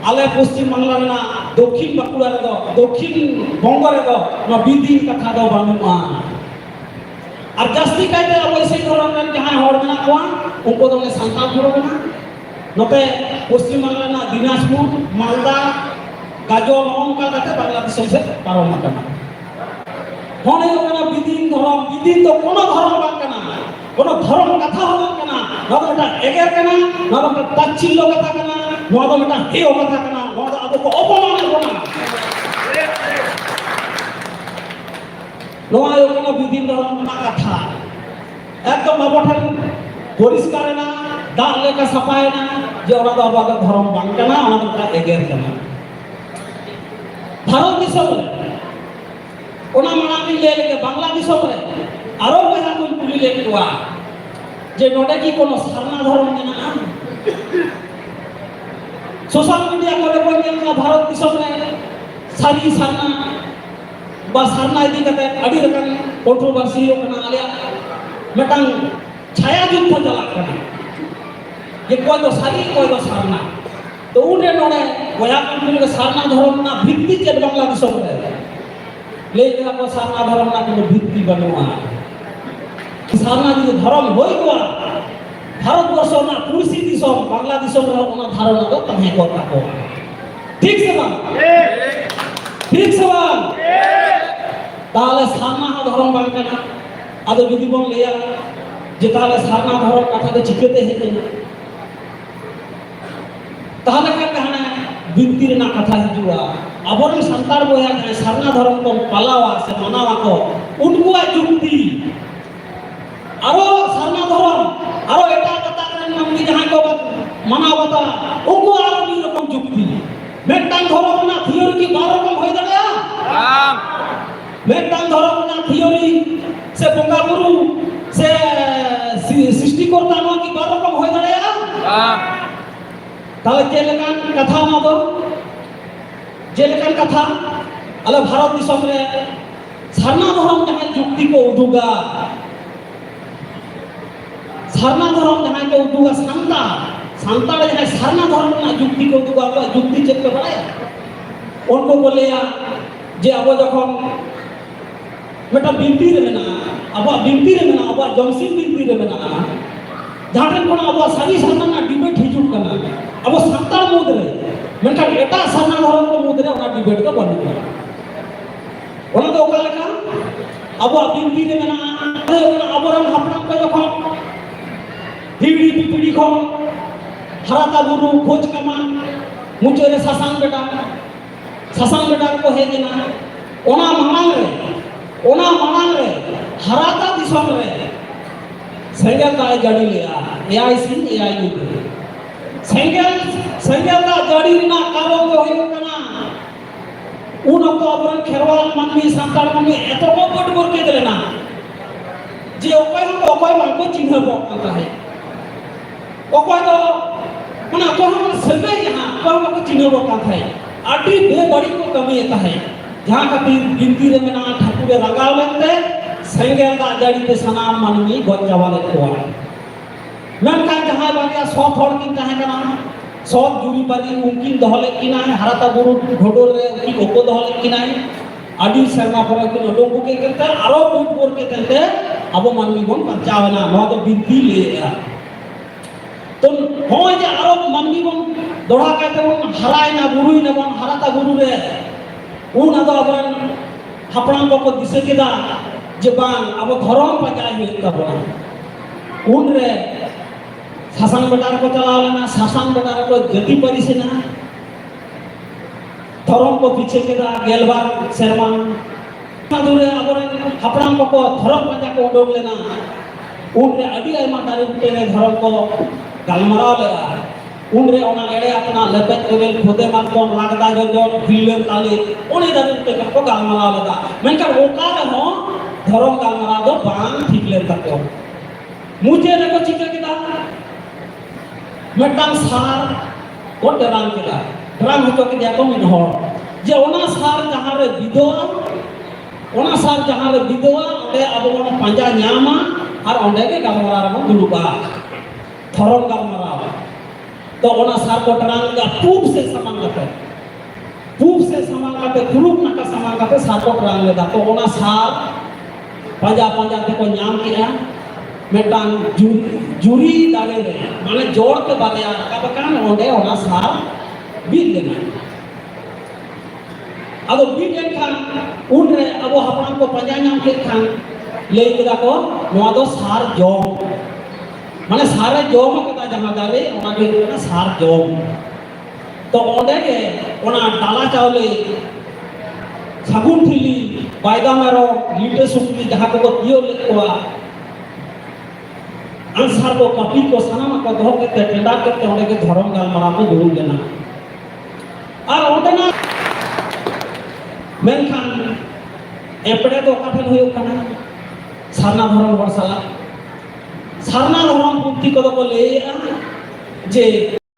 [SPEAKER 14] ale Paschim Bangla na dokhin Bakura re do dokhin Bongo re do na bidin katha do banua ar jasti kaite abo sei dhoron ren jahan hor mena koa unko do santal dhoro na note Paschim Bangla na Dinajpur Malda Gajol onka kate Bangladesh se parom kana hone kana bidin do kono dhoron bang kana kono dhoron katha hon kana na do eta eger kana na do tachillo katha kana noa do eta heo katha kana noa do abo ko opoman kana noa yo kana bidin dhoron na katha एकदम अब परिष्कार दाग लेका सफायना जे अब धर्म बांगना एगेर भारत दिसम ले बांग्ला दिसम आरो बया को कुली ले कुआ जे नोडे की कोनो सारना धर्म मेना सोशल मीडिया को बोल भारत दिसम सारी सारना बा सारना इदी कते अडी रकन कंट्रोवर्सी होना आलिया मेटांग छाया युद्ध चला करना ये कोई तो सारी कोई तो सारना तो उन्हें नोडे बया को सारना धर्म ना भित्ति चेत बांग्ला दिसम ले को सारना धर्म ना कोनो भित्ति बनवा सारना जो धर्म होई को भारत वर्ष ना पुरुषी दिसम बांग्ला दिसम ओना धारणा दो तमे को ताको ठीक से बात ठीक से बात ताले सारना धर्म बांगना आदो जुदी बन लेया जे ताले सारना धर्म कथा के चिकेते हे ताले का कहना बिनती रे ना कथा हिजुआ अबोरे संतार बोया जाए सारना धर्म को पालावा से मनावा को उनको जुक्ति आरो सारना धर्म आरो एटा कथा करन मम्मी जहां को मनावता उनको आरो नी रकम जुक्ति मेटांग धर्म ना थियोरी की 12 रकम होय दड़या मेटांग धर्म ना थियोरी से बंगा गुरु से सृष्टि करता नो की 12 रकम होय दड़या ताले जेलकान कथा ना दो जेलकान कथा अले भारत दिसम रे सारना धर्म जहां जुक्ति को उदुगा सारना धर्म जहां के उदुगा सांता जहां सारना धर्म ना जुक्ति को उदुगा को जुक्ति चेक के बड़ाया उनको बोलेया जे अब जखन मेटा बिनती रे मेना अब जमसिन बिनती रे मेना जहां कोन अब सारी सारना ना डिबेट हिजुक कना अब सांतार मुद रे मेनका एटा सारना धर्म को मुद रे ओना डिबेट को बन ओना तो ओका लेका अब बिनती रे मेना अब रन हपना को जखन हिड़ी पिपड़ी को हराता गुरु खोज कमान मुझे रे सासांग बेटा को हे देना ओना मांग रे हराता दिसम रे सेंगल दा जड़ी लिया एआई सिन एआई यू सेंगल दा जड़ी ना कारो को होय कना उन को अबरन खेरवाल मानमी सांतार मानमी एतो को बड बोर के देना जे ओकोय मान को चिन्ह बकता है ओकोय तो मना को हम सलबे यहां को चिन्ह बकता है आटी बे बड़ी को कमी आता है जहां का गिनती रे मेना ठाकुर रंगाव लेते सेंगल दा जड़ी ते सनाम मानमी गज्जा वाले को मेनका जहां बारिया 100 थोड़ किन ताहे कना 100 जुरी बारी उनकिन दहले किना है हराता गुरु घोडोर रे की ओको दहले किना है आदि शर्मा पर के लोगों के करते आरो बहुत बोर के करते अब मानवी बन बचावना न तो बिनती ले तो होय जे आरो मानवी बन दोड़ा कहते बन हराय ना गुरुई ना बन हराता गुरु रे उन आदो अबरन हपड़ाम को दिसे केदा जे बांग अब धर्म पजाय हुई तबना उन रे सासांग बेटार को चला लेना सासांग बेटार को जति परिसेना धर्म को पीछे केदा गेलबार शर्मा दूरे अबरन हपड़ाम को धर्म पजा को उडोग लेना उन रे अडी आयमा दारे उठे धर्म को गलमराव लेगा उन रे ओना एड़े अपना लेपेट केबल खुदे मान को लागदा जो फिल्म ताले ओने दारे उठे को गलमराव लेगा मेनका ओका रे हो धर्म गलमराव दो बांग ठीक ले तको मुझे रे को चिके केदा मेटांग सार को डरान केदा डरान होतो के जातो मिन हो जे ओना सार जहां रे विधवा ओना सार जहां रे विधवा ओडे अब ओना पंजा न्यामा और ओंडे के गलमराव रे दुलुबा धर्म गलमराव तो ओना सार को डरान का पूब से समान करते ग्रुप ना का समान करते सार को डरान लेदा तो ओना सार पंजा ते को न्याम किया मेटांग जुरी दाले रे माने जोड़ के बारिया का बकान ओंडे ओना सार बीत लेना अदो बीत लेन खान उन रे अब हपड़ाम को पंजा न्याम के खान ले केदा को नोआ दो सार जोम माने सारे जोम केदा जमा दाले ओना के ना सार जोम तो ओंडे के ओना डाला चावले सागुन थिली बायदा मारो लीटे सुकली जहां को दियो लेकोआ आंसर को कॉपी को सानाम को दोह के टेंडा के ओंडे के धर्म गालमारा को दुरुब लेना और ओंडेना मेनखान एपड़े तो काठन हुयो कना सारना धर्म वर्षाला सारना धर्म पुंथी को तो लेया जे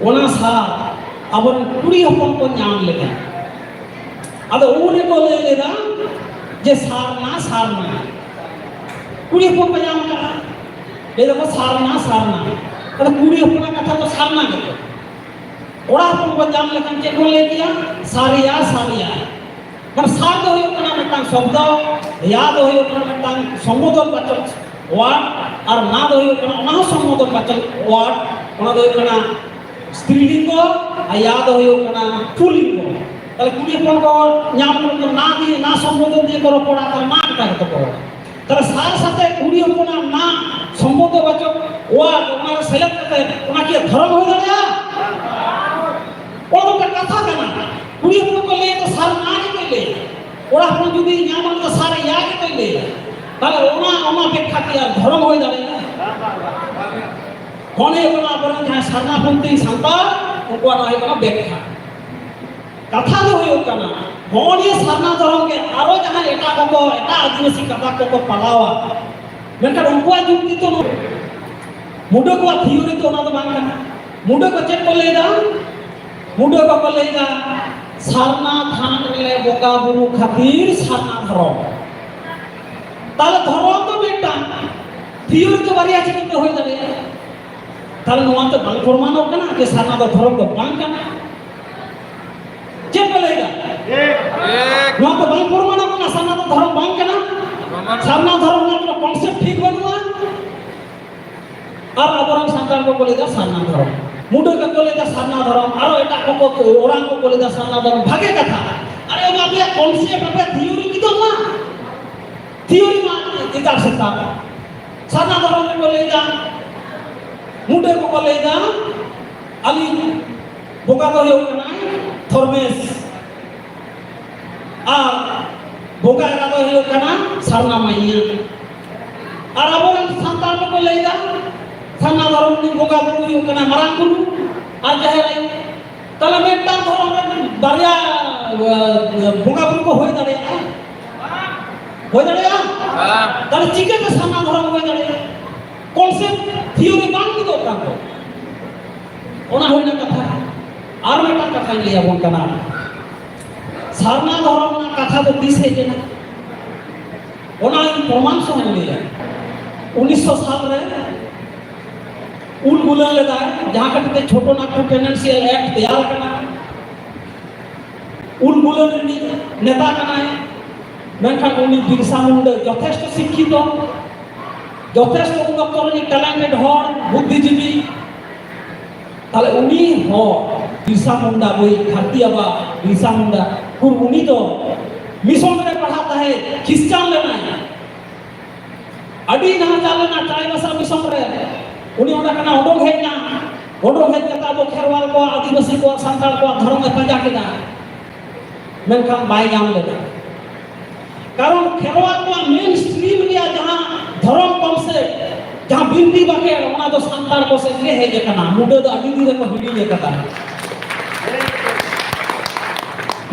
[SPEAKER 14] ओना सार अब कुड़ी हपन को नाम लेगा अब उन्हें को ले लेगा जे सारना कुड़ी हपन को नाम करा ले देखो सारना अब कुड़ी हपन का कथा तो सारना के ओड़ा हपन को नाम लेकिन के को ले दिया सारिया पर सार तो हुयो कना मिटांग शब्द याद हुयो कना मिटांग संबोधन बचन वार्ड और ना दो हुयो कना ना संबोधन बचन वार्ड ओना दो कना स्त्रीलिंग याद हुयो कना पुल्लिंग ताले कुड़ी हपन को नाम को ना दिए ना संबोधन दिए करो पड़ा तो ना का तो पड़ा ताले सार साथे कुड़ी हपन ना संबोधन बचन वार्ड ओना सेलेक्ट करते ओना की धर्म हो गया ओनो का कथा कना कुड़ी हपन को ले तो सार ना के ले ओड़ा हपन जुदी नाम तो सार या के ले ताले ओना व्याख्या किया धर्म हो जाए कोने ओना बरन जहां सरनापंथी सांताल उनको ना है व्याख्या कथा जो हुयो कना होनी सरना धर्म के आरो जहां एटा आदिवासी कथा को पलावा मेनका उनको जुक्ति तो मुडो को थियोरी तो ना तो बांग कना मुडो को चेक को लेदा मुडो को लेदा सरना थान रे बोगा बुरु खातिर सरना धर्म ताले धर्म तो बेटा थियोरी तो बारिया चेक तो हो जाए ताले नोआ तो बांग फरमानो कना के सरना तो धर्म तो बांग कना चेक लेगा नोआ तो बांग फरमानो कना सरना तो धर्म बांग कना सरना धर्म ना कॉन्सेप्ट ठीक बनवा और अबरंग संतान को बोलेगा सरना धर्म मुडो को बोलेगा सरना धर्म आरो एटा को ओरांग को बोलेगा सरना धर्म भागे कथा अरे बाबे कॉन्सेप्ट बाबे थियोरी की तो ना थियोरी मा इधर से था सरना धर्म को बोलेगा मुडो को बोलेगा अली बोगा को हो ना थर्मेस आ बोगा का तो हो ना सरना माइया और अबरंग संतान को बोलेगा सरना धर्म नि बोगा बुरु हो ना मरांग गुरु और जहे तले मेटा धर्म बारिया बोगा बुरु को होय दाड़े तले चिके के सरना धर्म होय दाड़े कॉन्सेप्ट थियोरी बांग की दो काम को ओना होय ना कथा और मेटा कथा लिया बोन कना सरना धर्म ना कथा तो दिस है जेना ओना प्रमाण से लिया 1900 साल रे उन गुलन लेदा जहां कटते छोटो नागपुर टेनेंशियल एक्ट तैयार करना उन गुलन नेता कना है मेनखा उनी बिरसा मुंडा यथेष्ट शिक्षित यथेष्ट उन्नतरनी टैलेंटेड हर बुद्धिजीवी ताले उनी हो बिरसा मुंडा बोई धरती आबा बिरसा मुंडा कुर उनी तो मिशन में पढ़ाता है क्रिश्चियन लेना है अडी ना चालना चाय बसा मिशन रे उनी ओना कना ओडोंग हेज कता बो खेरवाल को आदिवासी को सांताल को धर्म में पंजा केदा मेनखान बाय जाम लेदा कारण खेरवाल को मेन स्ट्रीम लिया जहां धर्म कॉन्सेप्ट जहां बिंदी बाके ओना तो सांताल को से ले हेज कना मुडे तो अडी दी को हिडी ले कता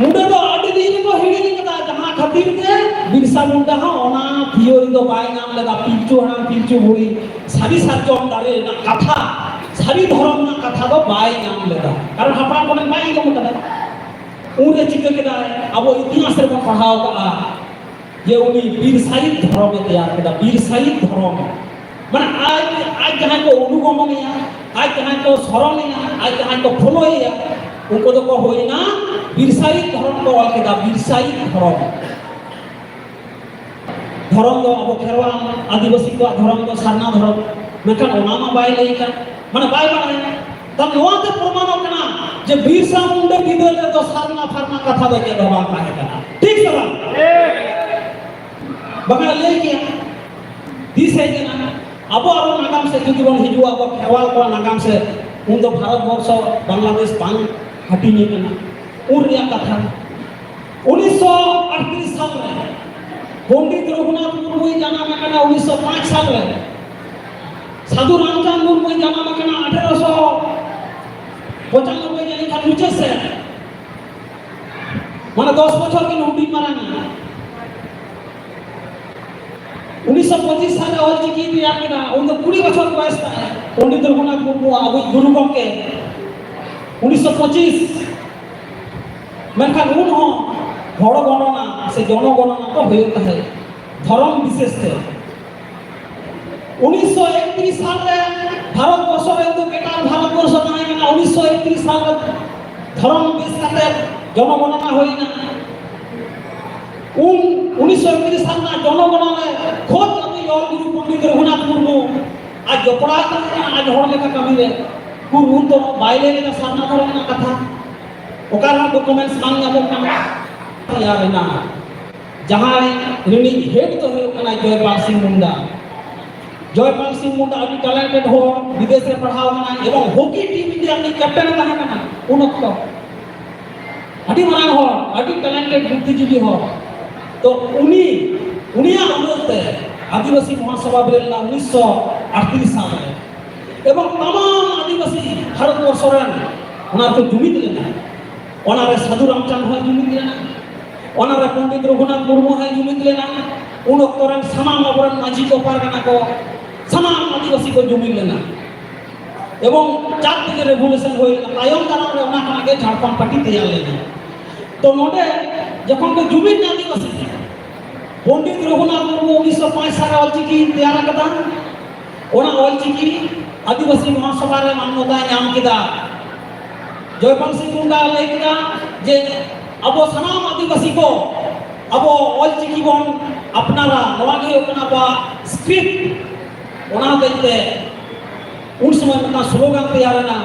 [SPEAKER 14] मुडे तो अडी दी को हिडी ले कता जहां खातिर के बिरसा मुंडा हा ओना थियोरी तो बाय नाम लेदा पिंचू हना पिंचू बुड़ी सारी साजम दारे ना कथा सारी धर्म ना कथा तो बाय नाम लेदा कारण हपान कोने बाय को कदा उरे चिके केदा अब इतिहास रे पढ़ाओ का ये उनी वीर साहित्य धर्म में तैयार केदा वीर साहित्य धर्म माने आज जहां को अनुगम नहीं आज जहां को शरण नहीं आज जहां को फॉलो है उनको तो को होई ना वीर साहित्य धर्म को वाल केदा वीर साहित्य धर्म धर्म दो अब खेरवाल आदिवासी को धर्म दो सरना धर्म मेकन ओना मा बाय लेका माने बाय बाय तब नोते प्रमाण कना जे बिरसा मुंडा बिदल तो सरना फरना कथा दे के दबा पाए कना ठीक सवाल बगा ले किया दिस है जना अब और नागाम से जुदी बन हिजुआ अब खेरवाल को नागाम से उन तो भारत वर्ष बांग्लादेश बांग हटी नहीं कना उन रिया कथा 1938 साल में पंडित रघुनाथ मुर्मू जाना में 1905 साल में साधु रामचंद्र मुर्मू जन्म करना 1895 जानी खान मुझे से माने 10 बछर के हुडी मारानी 1925 साल ऑल की तैयार किया उन 20 बछर बयस है पंडित रघुनाथ मुर्मू अब गुरु गंगे 1925 मेनखान उन हो हड़ गणना से जनगणना तो होता है धर्म विशेष थे 1931 साल में भारत वर्ष में तो बेकार भारत वर्ष नहीं करना 1931 साल में धर्म विशेष करते जनगणना हुई ना उन 1931 साल में जनगणना में खुद अभी और गुरु पंडित रघुनाथ मुर्मू आज जोपड़ा करते हैं आज हड़ लेकर कमी रे कुरुन तो बाइले के सामना धर्म ना कथा ओकार डॉक्यूमेंट्स मांग नामो कना यार ना जहां रिनी हेड तो है कना जयपाल सिंह मुंडा अभी टैलेंटेड हो विदेश में पढ़ाओ ना एवं हॉकी टीम इंडिया में कैप्टन कहां कना उन तो अभी मांग हो अभी टैलेंटेड बुद्धिजीवी हो तो उनिया हमते आदिवासी महासभा बेला 1938 साल में एवं तमाम आदिवासी भारतवर्ष रेन ओना तो जुमित लेना ओना रे साधु रामचंद्र है जुमित लेना ओना रे पंडित रघुनाथ मुर्मू है जुमित लेना उन ओक्तरन समान अबरन माझी को पारगना को समान आदिवासी को जुमित लेना एवं जात के रेवोल्यूशन होई तायम दाराम रे ओना खाना के झारखंड पार्टी तैयार लेना तो नोडे जखन को जुमित आदिवासी पंडित रघुनाथ मुर्मू 1905 साल ऑलचिकी तैयार कदा ओना ऑलचिकी आदिवासी महासभा रे मान्यता नाम किदा जयपाल सिंह मुंडा लेकिन जे अब सनाम आदिवासी को अब ऑलचिकी बन अपनारा नवा के अपना बा स्क्रिप्ट ओना देते उन समय में स्लोगन तैयार ना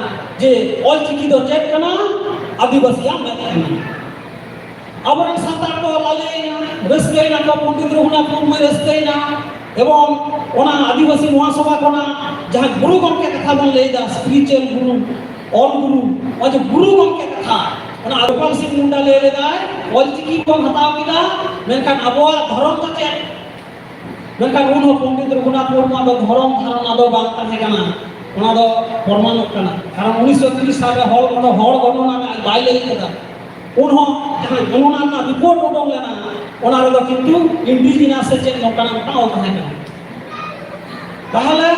[SPEAKER 14] जे ऑलचिकी दो चेक करना आदिवासी में अब संतान को लाले रस्ते ना को पंडित रघुनाथ मुर्मू रस्ते ना एवं ओना आदिवासी महासभा कोना जहां गुरु गंगे कथा बन लेदा स्पिरिचुअल गुरु ऑल गुरु और जो गुरु गंगे कथा ओना जयपाल सिंह मुंडा ले लेदा ऑलचिकी को हटाव किदा मेनखान अबवा धर्म तके मेनखान उन हो पंडित रघुनाथ मुर्मू दो धर्म धारणा दो बात ताहे कना ओना दो प्रमाण कना कारण 1930 साल रे हड़ गणना में बाई ले केदा उन हो जहां गणना ना रिपोर्ट उडों लेना ओना रे दो किंतु इंडिजिनस से चेक नोकाना नोका ताहे कना ताहले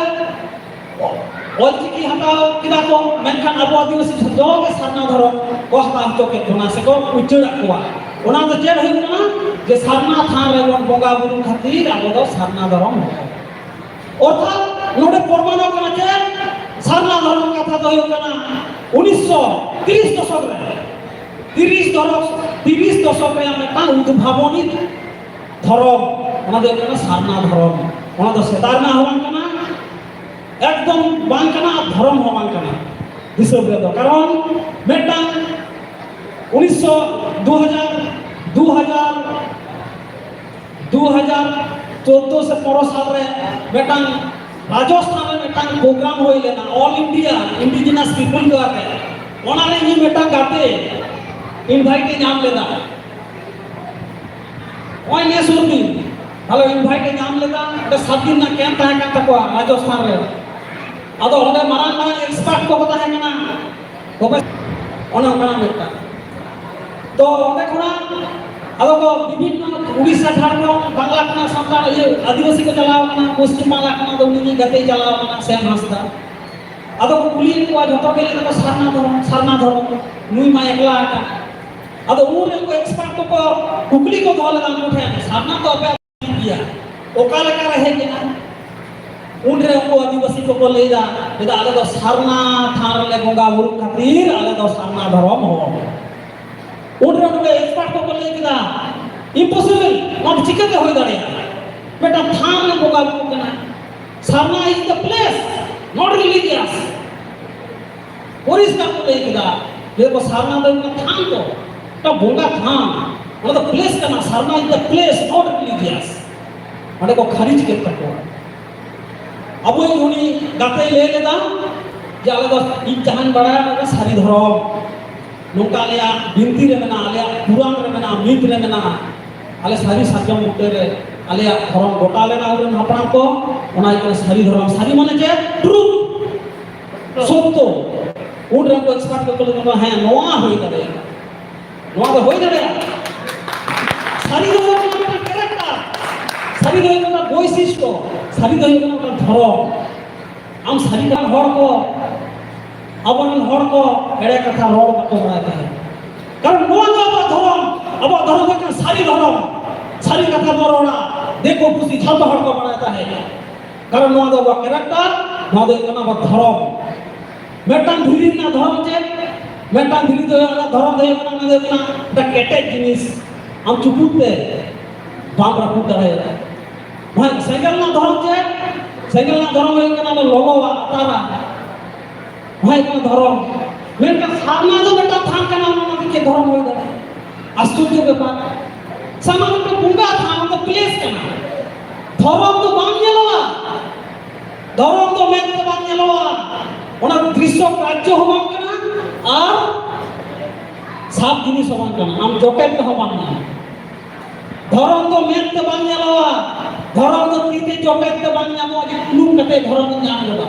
[SPEAKER 14] ऑलचिकी हटाओ किदा को मेनखान अब आदिवासी जो के सारना धर्म को हटाओ तो के दोना से को उचड़ कोआ ओना तो चेड होई ना जे सारना थान रे बन बोगा बुरु खातिर अब दो सारना धर्म अर्थात नोडे प्रमाण कना के सारना धर्म कथा तो होई कना 1930 दशक रे 30 दशक रे हम ता उद्भावनी धर्म ओना दे कना सारना धर्म ओना तो सेदारना होवन कना एकदम बांकना धर्म हो बांकना हिसाब रे कारण मेटांग 2014 से 15 साल रे मेटांग राजस्थान में मेटांग प्रोग्राम होई लेना ऑल इंडिया इंडिजिनस पीपल को आके ओना रे ये मेटांग गाते इनवाइट के नाम लेदा ओय ने सुननी हेलो इनवाइट के नाम लेदा तो 7 दिन ना कैंप है का तको राजस्थान रे अदो ओने मारान एक्सपर्ट को होता है ना को ओना ओना मेटा तो ओने कोना अदो को विभिन्न उड़ीसा झारखंड बांग्ला कना सामना ये आदिवासी को चलाव कना पश्चिम बांग्ला कना दो उनी गते चलाव कना सेम हंसदा अदो को पुलिस को जतो के लिए तो सारना धर्म नुई मा एकला का अदो ऊर को एक्सपर्ट को कुकली को धोल लगा उठे सारना तो पे दिया ओकाल का रहे के ना उन रे को आदिवासी को लेदा बेदा आले दो सारना थार ले बोगा बुरु खातिर आले दो सारना धर्म हो उन रे को एक्सपर्ट को लेदा इम्पॉसिबल नॉट चिकते होई दाड़े बेटा थार ले बोगा बुरु कना सारना is the place not religious original को लेदा देखो सारना दो थान तो बोगा थान वो तो प्लेस कना सारना is the place not religious अरे को खारिज के तको अब वो उन्हीं गाते ले लेदा जे आले दो इन जहान बड़ा ना सारी धर्म नोका लिया बिनती रे मना आले पुराण रे मना मित रे मना आले सारी साजम उठे रे आलिया धर्म गोटा लेना उन हापराम को ओना को सारी धर्म सारी माने जे ट्रुथ सत्य उन रंग को एक्सपर्ट को तो है नोआ होई दरे नोआ तो होई दरे सारी धर्म का कैरेक्टर सारी धर्म का वैशिष्ट्य सारी धर्म का धर्म आम सारी का हर को अबन हर को एड़े कथा रोड को बनाते हैं कारण नोआ का धर्म अब धर्म का सारी कथा बरोड़ा देखो खुशी छाप हर को बनाता है कारण नोआ दो कैरेक्टर नोआ दो कना बा धर्म मेटान धीरी ना धर्म चे मेटान धीरी दो धर्म दे कना दे कना द केटे जिनिस हम चुपुते बाप रखू करे भाई साइकिल ना धर्म चे साइकिल ना धर्म है कना लोगो वा तारा भाई कना धर्म मेटा सामना जो बेटा थान कना ना के धर्म हो गए आश्चर्य ব্যাপার सामान तो बुंगा था तो प्लेस कना धर्म तो बांग नेलवा धर्म तो मेन तो बांग नेलवा ओना दृश्य राज्य हो बांग कना और साफ जिनिस हो बांग कना हम जोकेट हो बांग ना धर्म तो मेन तो बांग नेलवा धर्म तो तीते जोकेट तो बांग नामो जे कुलुम कते धर्म नाम लेवा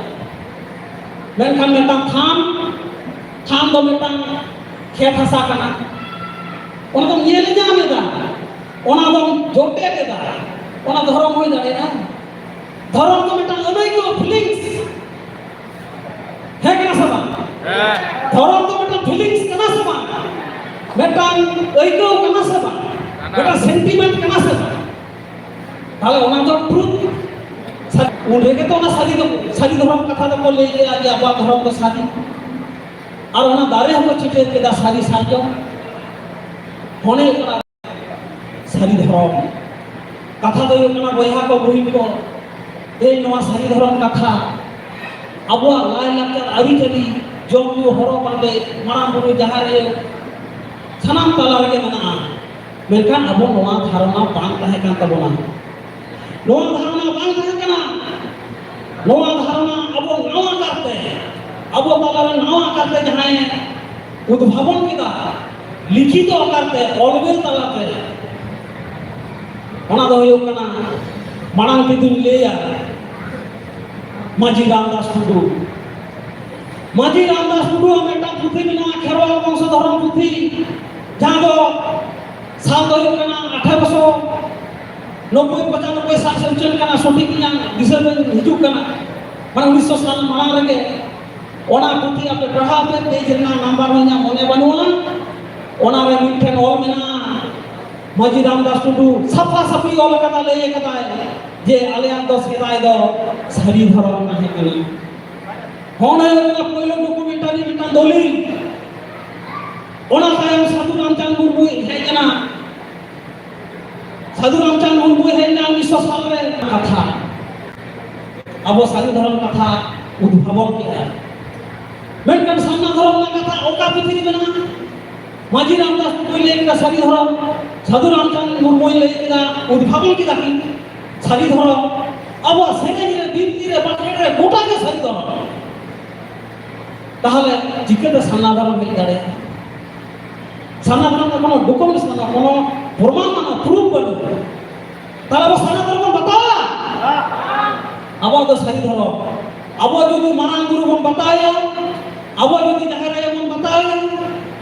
[SPEAKER 14] मेनखान मेटा थाम दो मेटा खेत हसा कना ओना तो नेल जामेदा ओना दो जोटे देदा ओना धर्म होई जाए ना धर्म तो मेटा अनई को फीलिंग्स है कना सबा धर्म तो मेटा फीलिंग्स कना सबा मेटा अइको कना सबा मेटा सेंटीमेंट कना सबा ताले ओना तो ट्रुथ उन रेगे तो ना सारी धर्म कथा तो ले के आगे अब धर्म को सारी और ओना दारे हमको चिटे के दा सारी साजो होने कना सारी धर्म कथा दो कना बयहा को बहिन को ए नवा सारी धर्म कथा अब लाय लाचार आरी चली जोम न्यू हरो बांदे मारा बुरु जहां रे सनाम तला रे मना मेनखान अब नवा धारणा बांग ताहे कान तबोना नवा धारणा बांग ताहे कना नवा धारणा अब नवा करते अब तला रे नवा करते जहां उद्भावन किदा लिखित करते ऑलवेज तलाते ओना दो हुयो कना मांग के दिन लेया माजी रामदास टुडू मेटा पुथी बिना खेरवाल वंश धर्म पुथी जहां दो साल दो हुयो कना 1800 90 95 साल से चल कना सठिक yang दिसर हिजू कना माने 1900 साल मांग रगे ओना पुथी आपे पढ़ा पे ते जना नंबर में मने बनुआ ओना रे मिठन ओल मेना माजी रामदास टुडू सफा सफी ओल कथा ले कथा जे आलियान दस केदाय दो सारी धर्म नाही कनी होने ओना पहिलो डॉक्यूमेंटरी मिटन दलिल ओना तायम साधु रामचंद्र मुर्मू हे जना साधु रामचंद्र मुर्मू हे ना 1900 साल रे कथा अब सारी धर्म कथा उद्भावन किया मेनकन सामना धर्म ना कथा ओका पुथी बना माजी रामदास टुडू का सारी धर्म साधु रामचंद्र मुर्मू लेका उद्भावन की दाकी सारी धर्म अब सेने रे बिनती रे बाटे रे गोटा के सारी धर्म ताहले जिकेते सामना धर्म मिल जाए सामना धर्म का कोनो डॉक्यूमेंट्स ना कोनो प्रमाण ना प्रूफ बनो ताहले अब सामना धर्म बता अब तो सारी धर्म अब जो मानन गुरु बन बताया अब जो जहरा बन बताया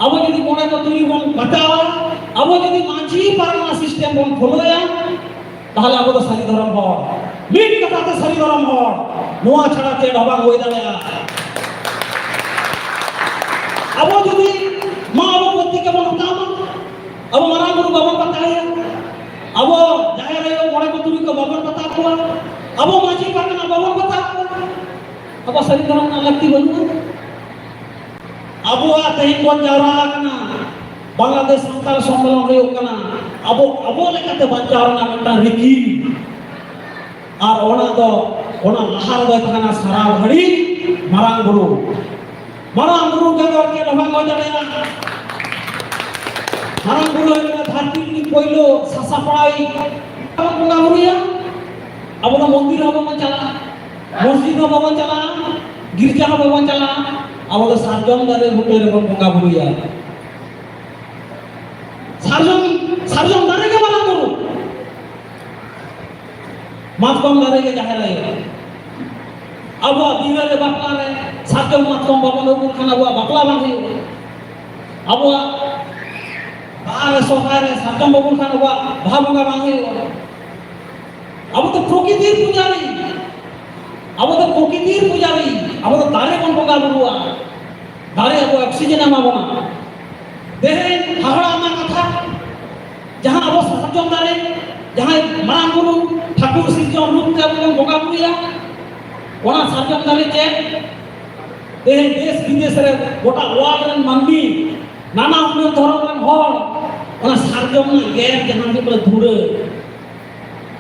[SPEAKER 14] अब यदि मोने को तुरी बन बताओ अब यदि मांझी पारना सिस्टम बन खोलोया ताहले अब तो सारी धर्म हो मीट कथा तो सारी धर्म हो नोआ छड़ा ते ढबा होई दाया अब यदि मां अब पति के बन बताओ अब मारा गुरु बाबा बताया अब जाय रे मोने को तुरी को बाबा बता को अब मांझी पारना बाबा बता अब सारी धर्म ना लगती बनु अब तेज बन जारा कना बांग्लादेश संताल सम्मेलन रे कना अब लेकाते बचारना मेटा रिकी और ओना लहार दो थाना सारा घड़ी मारांग गुरु के दर के लबा गो जड़ेना मारांग गुरु के धरती की पहिलो सासा पड़ाई अब बुंगा मुरिया अब तो मंदिर हो बन चला मस्जिद हो बन चला गिरजा हो बन चला अब तो सारजम दारे बुटे रे बुंगा मुरिया सारजम दारे के मारांग गुरु matkom dare ge jaher ayo abo bira le bapla re sarjom matkom babon ubur khana abo bapla bang ayo abo are sohare sarjom babon khana abo bhabunga bang ayo abo to prokitir pujari abo to prokitir pujari abo to dare bon bonga buruwa dare abo oxygen ama bona dehe hahara ama katha jahan abo sarjom dare jahan marang guru Thakur Singh रूप ते abo bonga buruya ona sarjom dare che dehe desh bidesh re gota world ren manmi nana hunar dhoron ren hor ona sarjom na ger jahan ke dhure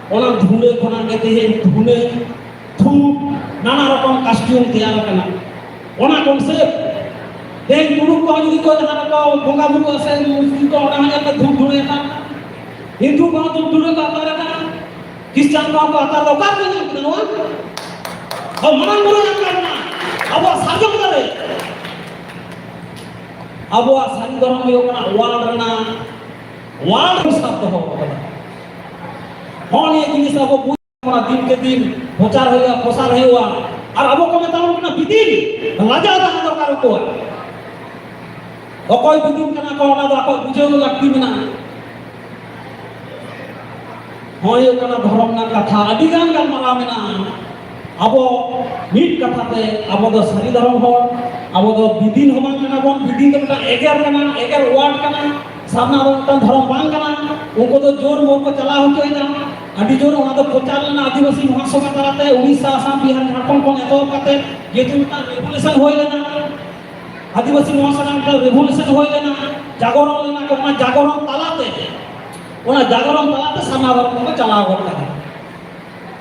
[SPEAKER 14] ona dhure khona ke dehe dhune thu nana rokom costume tayar kana ona concept dehe guru ko jodi ko jahan ko bonga buru ase muslim ko ona hajar ke dhure ka hindu ko dhure ka atara ka Christian ko atara ka ka ni no अब मनन गुरु जब करना अब वो साजम करे अब वो संगम में होना वालना वाल शब्द हो होने जिनिस अब पूरा दिन के दिन प्रचार होगा प्रसार होगा और अब को मैं ताऊ ना बिदिन राजा दा दरकार को कोई बिदिन करना को ना को बुझे लगती में ना होय करना धर्म ना कथा अदिगान गलमारा में ना abo mit kathate abo do sari dharom hor abo do bidin homan kana bon bidin do ta eger kana eger word kana samna ro ta dharom bang kana unko do jor mor ko chala hochoy na adi jor ona do prochar na adivasi mahasabha tarate odisha asam bihar jharkhand kon eto kate jetu ta revolution hoy na adivasi mahasabha ta revolution hoy na jagoron lena ko na jagoron talate samna ro ko chala hor kana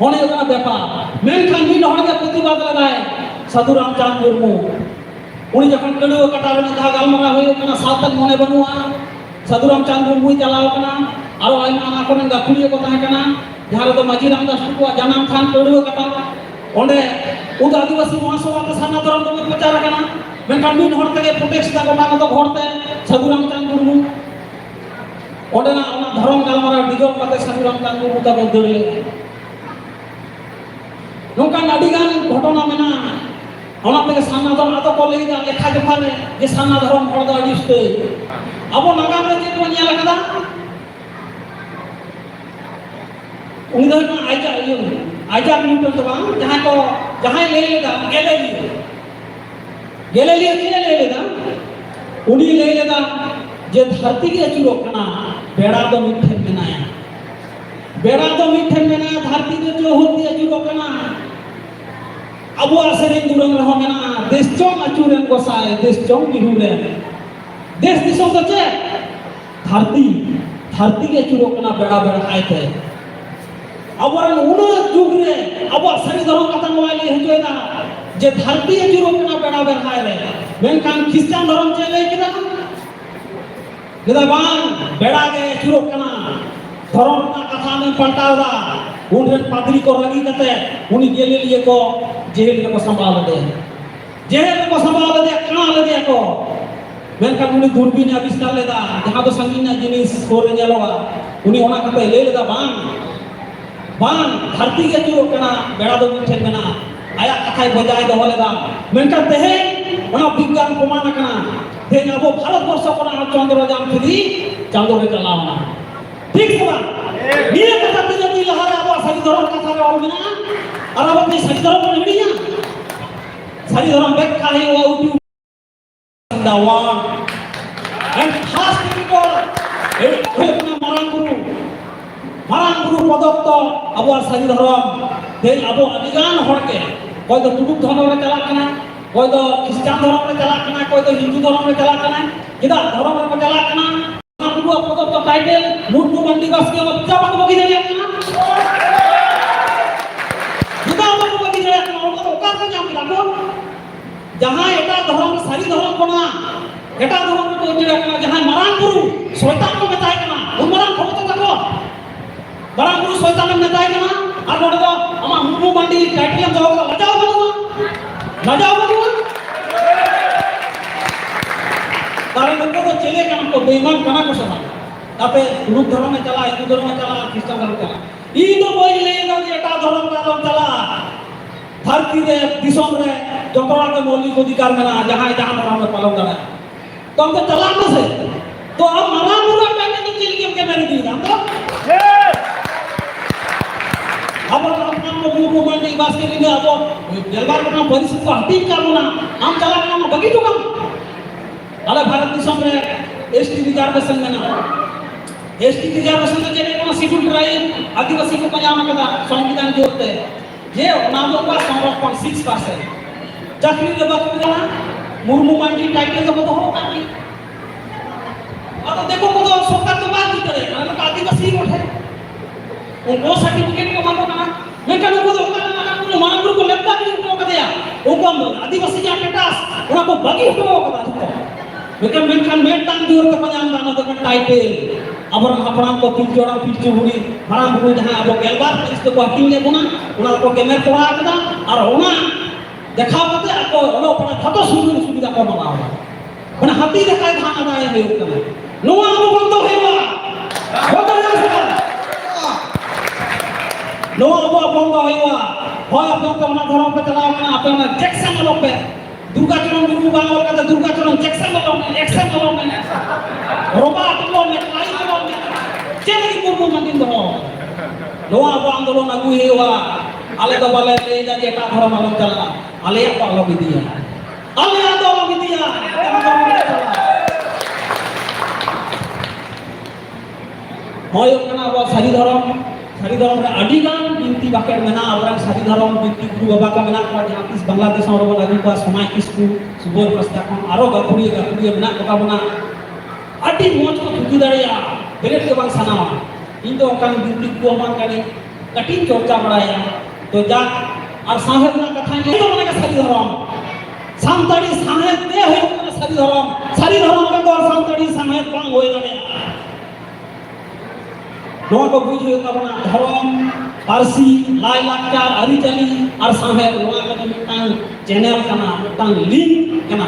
[SPEAKER 14] होने का व्यापार मेनखान mean होने का प्रतिवाद लगाए साधु रामचंद्र मुर्मू उनी जखन कड़ो कटार में कहा गालमारा होय कना सातक मने बनुआ साधु रामचंद्र मुर्मू चलाव कना आरो आइमा ना कोन गाखुलिए को ताहे कना जहां तो माजी रामदास को जन्म खान कड़ो कटा ओंडे उद आदिवासी महासभा के साना धर्म को प्रचार कना मेनखान मीन होने के प्रोटेक्ट दा को तो घोरते साधु रामचंद्र मुर्मू ओंडे ना धर्म गालमारा डिजो पाते साधु रामचंद्र मुर्मू ता बदले नौका अडिगान घटना में सामना धर्म आतो को लेगा लेखा जोखा में जे सामना धर्म हर दो अडिस्ते अब नागाम रे जे को नेला कदा उनी दो आइजा न्यूटन तो बांग जहां ले लेगा गैलीलियो के ले लेगा उनी ले लेगा जे धरती के अचूरो कना बेड़ा दो मिठे बनाया धरती के जो होती अचूरो कना अब आसरें दुरंग रहो मेना देश चों अचूरें गोसाए देश चों बिहुरे देश दिसों तो चे धरती के अचूरो कना बेड़ा आए थे अब वर उन जुग रे अब सरी धर्म कथन वाली है जो ना जे धरती अचूरो कना बेड़ा आए रे मेनकान क्रिश्चियन धर्म चले किदा बांग बेड़ा के अचूरो कना धर्म ना कथा में पलटावा उन पादरी को रगी कते उनी गैलीलियो को जेल को संभाल दे कना ले दे को मेनका उनी दूरबीन आविष्कार लेदा जहां तो संगीना जिनिस सोरे नेलवा उनी ओना कते ले लेदा बांग धरती के चुरो कना बेड़ा दो मिठे मेना आया कथाय बजाय दो लेदा मेनका तेहे ओना विज्ञान प्रमाण कना हे अब भारत वर्ष कोना चंद्रयान 3 चांदो रे चलावना ठीक है निये कथा ते जदी लहरा अब सरी धर्म कथा रे और बिना और अब अपनी सरी धर्म को निड़िया सरी धर्म व्याख्या है वो YouTube the one and fast people अपना मारांग गुरु पदत्त अब सरी धर्म दे अब अधिगान हड़के कोई तो तुडुक धर्म रे चला कना कोई तो क्रिश्चियन धर्म रे चला कना कोई तो हिंदू धर्म रे चला कना किदा धर्म रे चला कना गुरु पदत्त टाइटल मुर्मू मंडी बस के बच्चा बात बगी दे ना जहां एटा धर्म सारी धर्म कोना एटा धर्म को जेरा कना जहां मारांग गुरु शैतान को बताय कना उन मारांग को तो तको मारांग गुरु शैतान ने बताय कना और नोड दो अमा मुर्मू मंडी टाइटल जाओ लजाओ बनुआ कारण उनको तो चले कना को बेईमान कना को समा तापे हिंदू धर्म में चला हिंदू धर्म में चला क्रिश्चियन धर्म में चला ᱤᱧ ᱫᱚ ᱵᱟᱹᱧ ᱞᱟᱹᱭᱫᱟ ᱡᱮ ᱮᱴᱟᱜ ᱫᱷᱚᱨᱚᱢ ᱨᱮ ᱟᱞᱚᱢ ᱪᱟᱞᱟᱜᱼᱟ ᱫᱷᱟᱹᱨᱛᱤ ᱨᱮ ᱫᱤᱥᱚᱢ ᱨᱮ ᱡᱚᱛᱚ ᱦᱚᱲᱟᱜ ᱜᱮ ᱢौलिक अधिकार मेरा जहां जहां धर्म पालन करा तो हमको चला से तो अब मारा पूरा कहने तो चिल के मैंने दी हम तो अब अपना मुंह में नहीं बात के लिए अब जलवायु का परिस्थिति को हटी करना हम चला करना बगी तो कम अरे भारत दिसम में एसटी रिजर्वेशन में ना एसटी रिजर्वेशन में चले को शेड्यूल ट्राइब आदिवासी को पंजाब में संविधान जोड़ते ये नाम का 6% चाकरी के बात में मुर्मू मांडी टाइटल का तो होगा नहीं अब देखो को तो सरकार तो बात नहीं करे मतलब आदिवासी उठे उनको सर्टिफिकेट को मांगो ना मैं कहूं को तो ना मानव को लगता भी उनको कर दिया उनको आदिवासी का स्टेटस उनको बगी हो कदा मैं kan मेंटान दियो के पंजाब दाना तो टाइटल अब हपराम को पिचोड़ा पिचो हुड़ी हराम हुड़ी जहां अब गेलबार इसको को हटिंग ले गुना उना को केमेर तोड़ा कदा और उना देखा पते आपको ono pana khato सुविधा को बनाओ माने हाथी देखाय धान आए हे उकने नोआ अनुभव तो हेवा होता है सर नोआ अनुभव बंद हेवा होय अपन तो ना धर्म पे चलाओ ना अपन जैक्सन लो पे दुर्गा चरण गुरु बांगल का दुर्गा चरण जैक्सन लो एक्शन लो में रोबा लो में लाई लो में चेली गुरु मंदिर दो नोआ आंदोलन अगु हेवा ale do bale le jadi eta dharam alom chala ale apa alom idia ale ado alom idia hoy kana abo sari dharam re adi gan binti baker mena orang sari dharam binti guru baba ka mena ko jahan tis bangladesh ro lagi ko samay kisku subor pastakon aro gapuri mena ko bana adi moj ko thuki dariya belet ke bang sana indo kan binti ko man kani katin chorcha badaya तो जा और साहेब ना कथा ये तो माने का सारी धर्म सांताड़ी साहेब दे हो माने सारी धर्म में तो सांताड़ी साहेब बांग होय ना नो को बुझियो का बना धर्म पारसी लाई लाक्चा अरिचली और साहेब नो का मिटान चैनल कना मिटान लिंक कना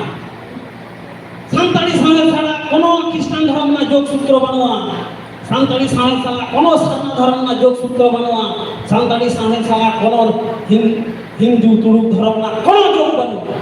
[SPEAKER 14] सांताड़ी साहेब छाड़ा कोनो क्रिश्चियन धर्म ना जोग सूत्र बनवा सांताड़ी साहेब साला कोनो सारना धर्म ना जोग सूत्र बनवा सांताड़ी साहेब साला कोनो हिंदू तुरुक धर्म ना कोनो जोग बनवा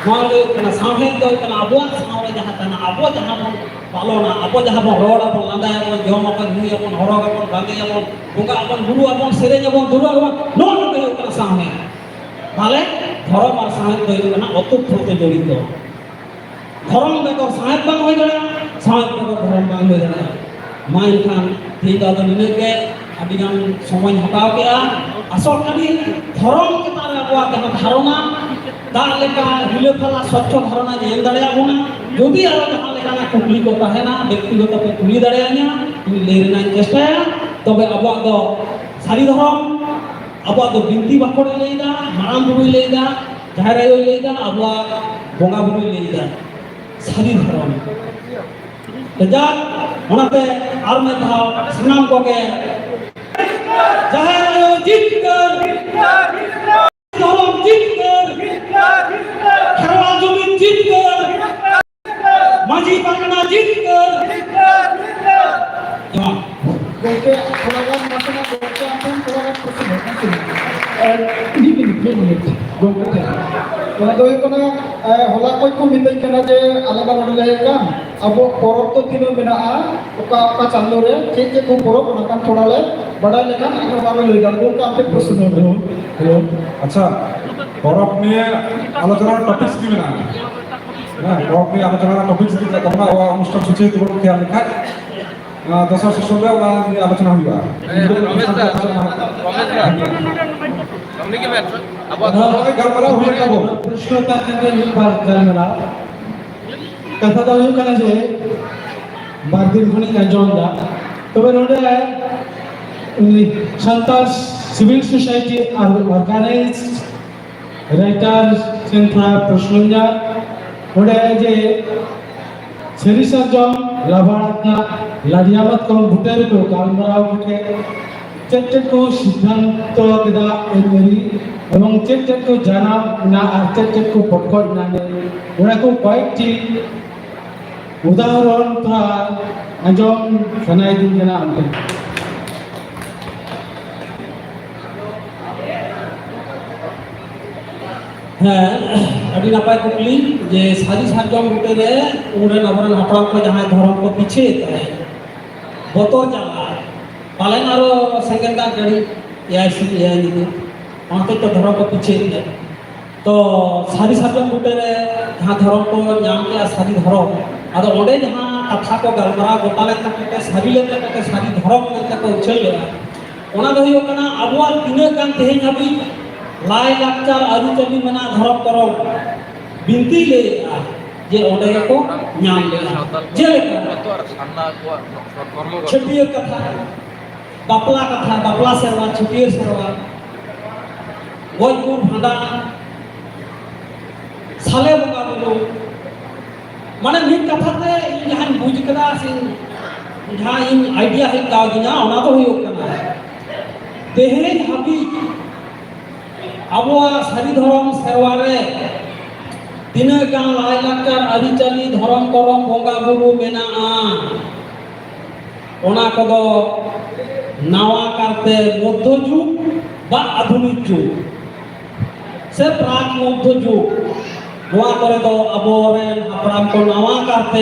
[SPEAKER 14] माले कना साहेब दो कना अबो सावरे जहां तना अबो जहां पालोना अबो जहां रोड अपन लांदा अपन जम अपन हुई अपन हरग अपन बांगे अपन बुगा अपन गुरु अपन सेरेज अपन दुर्गा अपन नो नो कना साहेब माले धर्म और साहेब दो कना अतुप्त जड़ित धर्म बेगर साहेब बांग होय गया साहेब बेगर धर्म बांग होय गया माइन खान तीदा तो निने के अदिगान समय हटाव के आसल कनी धर्म के तारे अबवा के धारणा दाल लेका हिले फला स्वच्छ धारणा जेल दड़या गुना जोदी आरो जहां लेका ना कुकली को तहेना व्यक्तिगत पे कुली दड़या냐 लेरना चेष्टा तबे अबवा दो सारी धर्म अबवा दो बिनती बाकोड़े लेदा माराम बुई लेदा जाहरायो लेदा अबवा बोंगा बुई लेदा सारी धर्म जा ओनाते आर में धाव सनाम को के जाहरायो जीत कर धर्म जीत कर खेरवा जमीन जीत कर माझी पाकना जीत कर
[SPEAKER 6] गोके थोड़ा मसला गोके अपन थोड़ा कुछ मिनट गोके तो ये कोना होला कोई को मिलई कना जे अलग अलग लेगा अब परब तो तीनों बिना ओका ओका चालू रे ठीक है को परब ना काम थोड़ा ले बड़ा लेका अगर बारे ले जा को आपसे प्रश्न हो
[SPEAKER 3] हेलो अच्छा परब में आलोचना टॉपिक्स की ना परब में आलोचना टॉपिक्स की तमना अनुष्ठान सूची तो क्या लिखा दशा शिशु में आलोचना हुआ
[SPEAKER 6] प्रश्न कथा तो हुई कना जे बारदिन खनि अंजम दा तबे नोडे Santal civil society organize writers सेंट्रा प्रश्नजा नोडे जे सेरिसजम लाभार्थना लाडियामत को भुटेर को कालमराव के चेक को सिद्धांत केदा एमरी এবং चेक को जाना ना और चेक को पकड़ ना ने उना को कয়েকটি
[SPEAKER 9] उदाहरण थोड़ा आंजम सनाई दिन जना हमके
[SPEAKER 14] हाँ अभी नपाय कुकली जे सारी सार्जम बुटे रे उड़न अबरन हपड़ाम को जहां धर्म को पीछे बतर जाला पालन आरो सेकेंडा गड़ी यासी या निदु onte to धर्म को पीछे तो सारी सार्जम बुटे रे जहां धर्म को नाम के सारी धर्म आदो ओडे जहां कथा को गलमरा गोटाले तक सारी ले तक सारी धर्म ले तक उछल ले ओना दो हियो कना अबवा तिने कान तेहेन हबी लाई लाचार आरुचली मना धरम करम बिनती ले जे ओडे को नाम ले जे छटियर कथा बापला सेवा छटियर सेवा गजगुर भांडा साले बंगा बोलो माने मिट कथा ते जहां बुझ कदा से जहां इन आइडिया है का दिना ओना तो होयो कना तेहेन हबी अब सारी धर्म सेवा रे तीन गान लाई लाचार आरिचाली धर्म करम बंगा बुरु मेना ओना कदो नावा करते मध्य जुग बा आधुनिक जुग से प्राक मध्य जुग नोआ करे दो अबो रे अपराम को नावा करते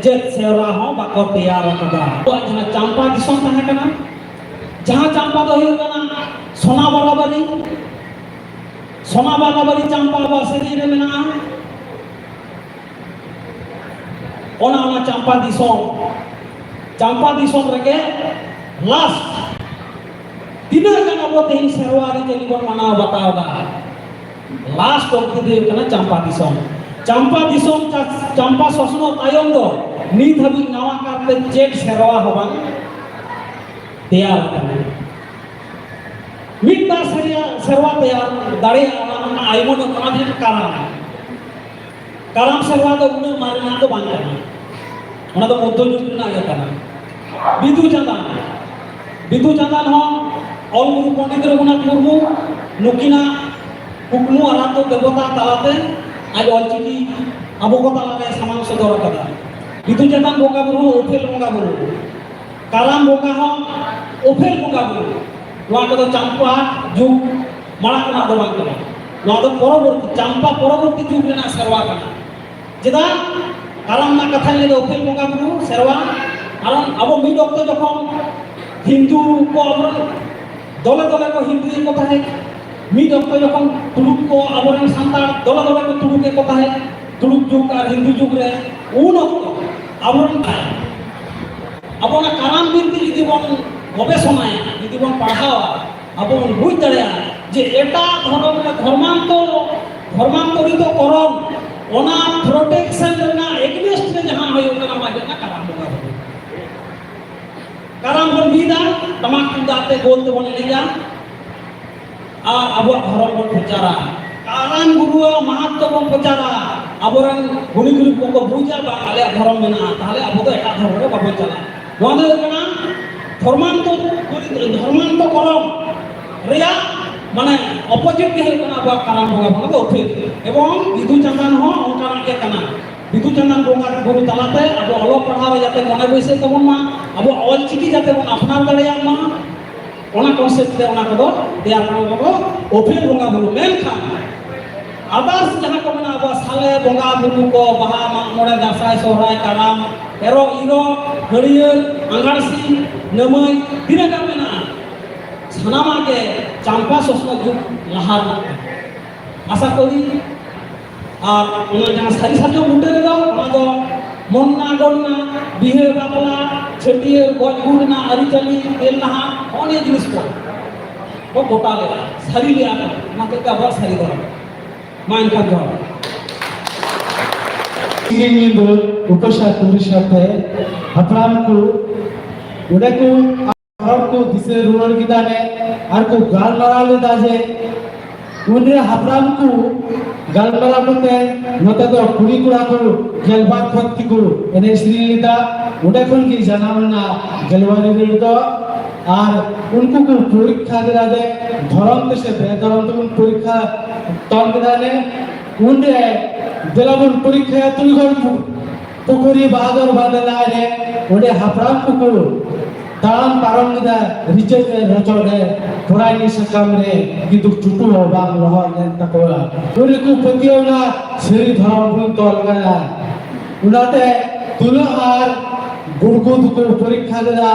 [SPEAKER 14] जेत सेवा हो बाको तैयार कदा तो जहां चंपा दिसम ताहे कना जहां चंपा दो हियो कना सोना बराबरी सोना बाबारी चंपा बासरी रे मेना ओना चंपा दिसोम रगे लास्ट तीना जन अब तेन सेवारी चली बन मना बताओगा लास्ट ऑफ द कना चंपा दिसोम चंपा ससनो तायम दो नीत हबी नवा करते चेक सेवा होबन तैयार करने मिट बार सेवा तैयार दाड़े आइमो न कना दिन काराम सेवा तो उन मारना तो बांग करना ओना तो मध्य जुग ना या करना बिदु चंदन हो ऑल गुरु पंडित रघुनाथ मुर्मू नुकिना कुकमु आराम तो देवता तालाते आज ऑलचिकी अबो को तालाते समान सदर कदा बिदु चंदन बोगा बुरु ओफेल बोगा बुरु काराम बोगा हो ओफेल बोगा बुरु नोआ को चंपा जुग माड़ा कना दो बांग कना नोआ दो परवर्ती चंपा परवर्ती जुग रेना सेवा कना जेदा काराम ना कथा ले ओफेल बोगा बुरु सेवा कारण अब मिड ऑक्ट जखन हिंदू को अबर दले दले को हिंदू को कहे मिड ऑक्ट जखन तुलुक को अबर सांतार दले दले को तुलुक को कहे तुलुक जुग और हिंदू जुग रे उन ऑक्ट अबर अब ना काराम बिनती यदि बन गवेषणाय यदि बन पढ़ावा अब बुझ दड़े जे एटा धर्म धर्मांतरित करम ओना प्रोटेक्शन रेना एग्नेस्ट में जहां होयो कना माजना काराम बोगा काराम बन बीदा तमाक दाते बोलते बन ले जा और अब धर्म बन प्रचारा काराम गुरु महत्व बन प्रचारा अबरन गुनी गुनी को बुझा बा आले धर्म मेना ताले अब तो एटा धर्म रे बाबो चला नोने कना धर्मांत करम रेया माने अपोजिट के कना बा काराम बोगा बन तो फिर एवं विदु चंदन हो ओंकार के कना विदु चंदन बोगा गुरु तलाते अब अलो पढ़ावे जाते मने बइसे तबन मा अब ऑल चिकी जाते बन अपना दड़िया मा ओना कॉन्सेप्ट ते ओना को देया कना को ओफिल बोगा बुरु मेन खान आदास जहां को मना अब साले बोगा बुरु को बहा मोड़े दासाय सोहराय काराम एरो इरो हरियर अंगारसी नमय तीना का मेना सनामा के चंपा ससना जुग लहार आशा करी और ओना जहां सारी साजो मुंडे रे दो ओना दो मोन्ना गन्ना बिहे बापला छटियर गजगुरना अरिचली तेलना ओने जिनिस को गोटा ले सारी ले आ ना के का बस सारी दो मान का दो
[SPEAKER 9] इंगिंग उपशात पुरुषाते हपराम को उडे को और को दिसे रुणर किदाने और को गाल लड़ा ले दाजे उन्हें हपराम को गाल लड़ा करते नता तो कुड़ी कुड़ा को जलबात फक्ति को एने श्रीलिता उडे कोन की जनावना जलवारी रे तो और उनको को परीक्षा दे दे धर्म से बेधर्म तो परीक्षा तम दे उन्हें दिलाबन परीक्षा तुल
[SPEAKER 6] पुकुरी बहादुर बदलाए उन्हें हपराम पुकुर ताम पारम निदा रिचे के रचोड़े पुरानी सकम रे किंतु चुटू बांग लोहा ने तकोला उन्हें को पतियों ना श्री धर्म बुन तोल गया उन्हें तुला आर गुड़गुड़ को परीक्षा दिया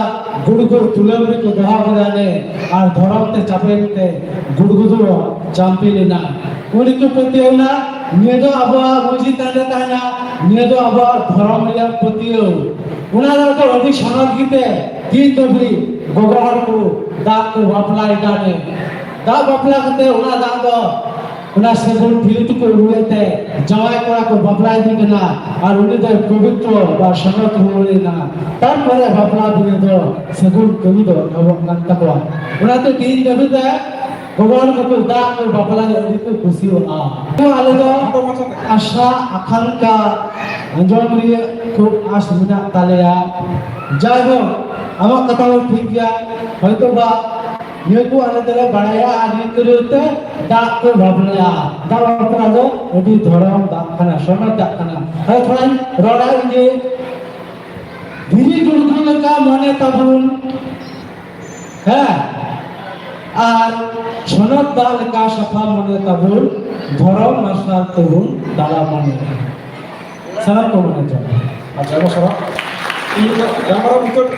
[SPEAKER 6] गुड़गुड़ तुलम रे को दहा गया ने आर धर्म ते चापे ते गुड़गुड़ चांपी लेना उन्हें को पतियों ना नियदो अबा मुझी ताने ताना नियदो अबा धर्म रे पतियों उन्हें तो अभी शरण कीते तीन डबरी गोगहर को दाग को बापला इटाने दाग बापला करते उन्हें दाग दो उन्हें सेगुन फिलिट को हुए थे जवाई कोड़ा को बापला इटी ना और उन्हें तो पवित्र बा शरण हुए ना तब मेरे बापला दिए तो सेगुन कभी तो नवक नंता को उन्हें तो तीन डबरी थे गोगहर को दाग को बापला इटी को खुशी हो तो आले तो आशा आकांक्षा अंजोम रे खूब आस मिना तालेया जागो आमा कथा ठीक गया হয়তো বা নিয়কু আলাদা বাড়ায়া আদি করতে ডাক কো ভাবলা দাও আপনারা ওটি ধরম ডাকখানা সোনা ডাকখানা হয় ফ্রেন্ড রড়া যে ধীরে দুর্গুণ কা মনে তাবুন হ্যাঁ আর সোনার দাল কা সফা মনে তাবুন ধরম মাসার তরুণ দালা মনে সারা কো মনে যায়
[SPEAKER 3] আচ্ছা বসরা Gambar muncul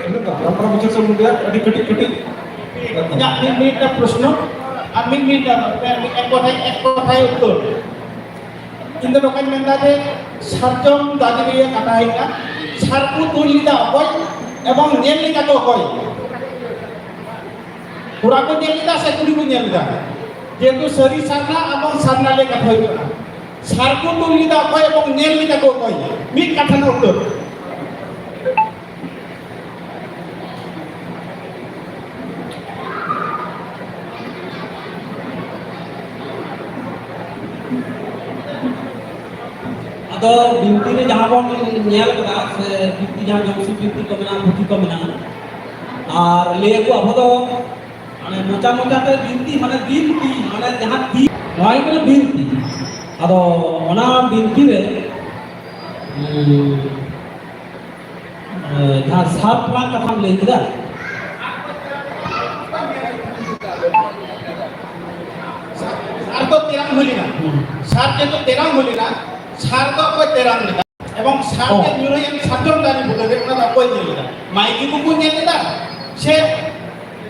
[SPEAKER 3] sebelum dia ketik-ketik.
[SPEAKER 6] Tidak minta প্রশ্ন আমি minta এক কথায় উত্তর কিন্তু লোকের মেন্দাতে সাতজন দাদিরিয়ে কাটা হইকা সারকু তুলিদা অকয় এবং নেলিদা তো অকয় পুরাকো নেলিদা সে তুলিকু নেলিদা যেহেতু সরি সারনা এবং সারনালে কাটা হইকা সারকু তুলিদা অকয় এবং নেলিদা তো অকয় মিট কাঠানো উত্তর
[SPEAKER 14] तो बिनती रे जहां बन नेल कदा से बिनती जहां जमसी बिनती को मेना भूति को मेना और ले को अब तो माने मोचा मोचा ते बिनती माने जहां दी वाई को बिनती अदो ओना बिनती रे जहां सात लाख कथा ले किदा
[SPEAKER 6] सार तो तेरंग होली ना सार के तो तेरंग होली ना सार तो कोई तेरंग नहीं এবং সারকে নিয়ে আমি সাতজন দানি বলে দেখনা না কই নিয়ে না মাইকি কুকু নিয়ে না সে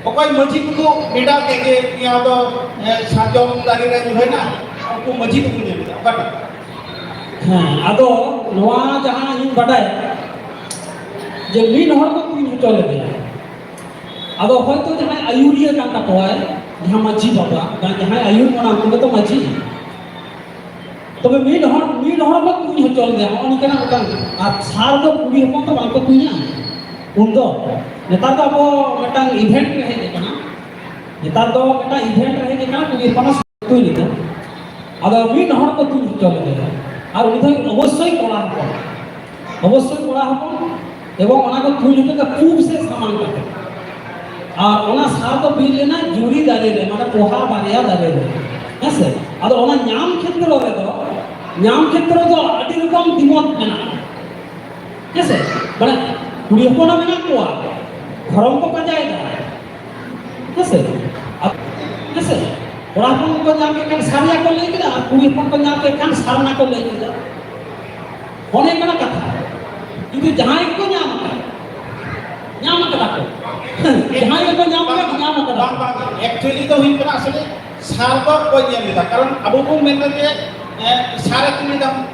[SPEAKER 6] ওকই মজি কুকু বিডা থেকে ইয়া তো সাতজন দানি রে হয় না কুকু মজি কুকু নিয়ে না বাট
[SPEAKER 14] হ্যাঁ আদো নোয়া জাহান ইন বাডায় যে লিন হর को तीन चले गया আদো হয়তো জাহান আয়ুরিয়া কাটা কয় जहां मजी बाबा जहां आयुर मना को तो मजी तबे मीन हर को कुछ चल दे हम निकना उतन आ सार तो पूरी हम तो बाको कुइना उन दो नेता तो अब मटांग इवेंट रहे देखना नेता तो मटा इवेंट रहे देखना कुछ पास তুই নিতে আর मीन हर को कुछ चल दे আর উনি অবশ্যই পড়া হবে এবং ওনাকে তুই নিতে খুব সে সামান কাটে আর ওনা সার তো বিল लेना জুরি দাঁড়িয়ে রে মানে পোহা বানিয়া দাঁড়িয়ে রে আছে আর ওনা নাম ক্ষেত্র রে তো নাম ক্ষেত্র তো আদি রকম দিমত মেনা আছে মানে কুড়ি হপনা মেনা কোয়া ঘরম কো পাজায়গা আছে আছে ওরা কোন কো নাম কে কান সারিয়া কো লেই কিনা আর কুড়ি হপন কো নাম কে কান সারনা কো লেই কিনা অনেক মেনা কথা কিন্তু যাহাই কো নাম কো जहां को नाम का
[SPEAKER 6] एक्चुअली तो हुई पर असले सार को कोई नहीं लेता कारण अब को मेरे के सार तुम दाम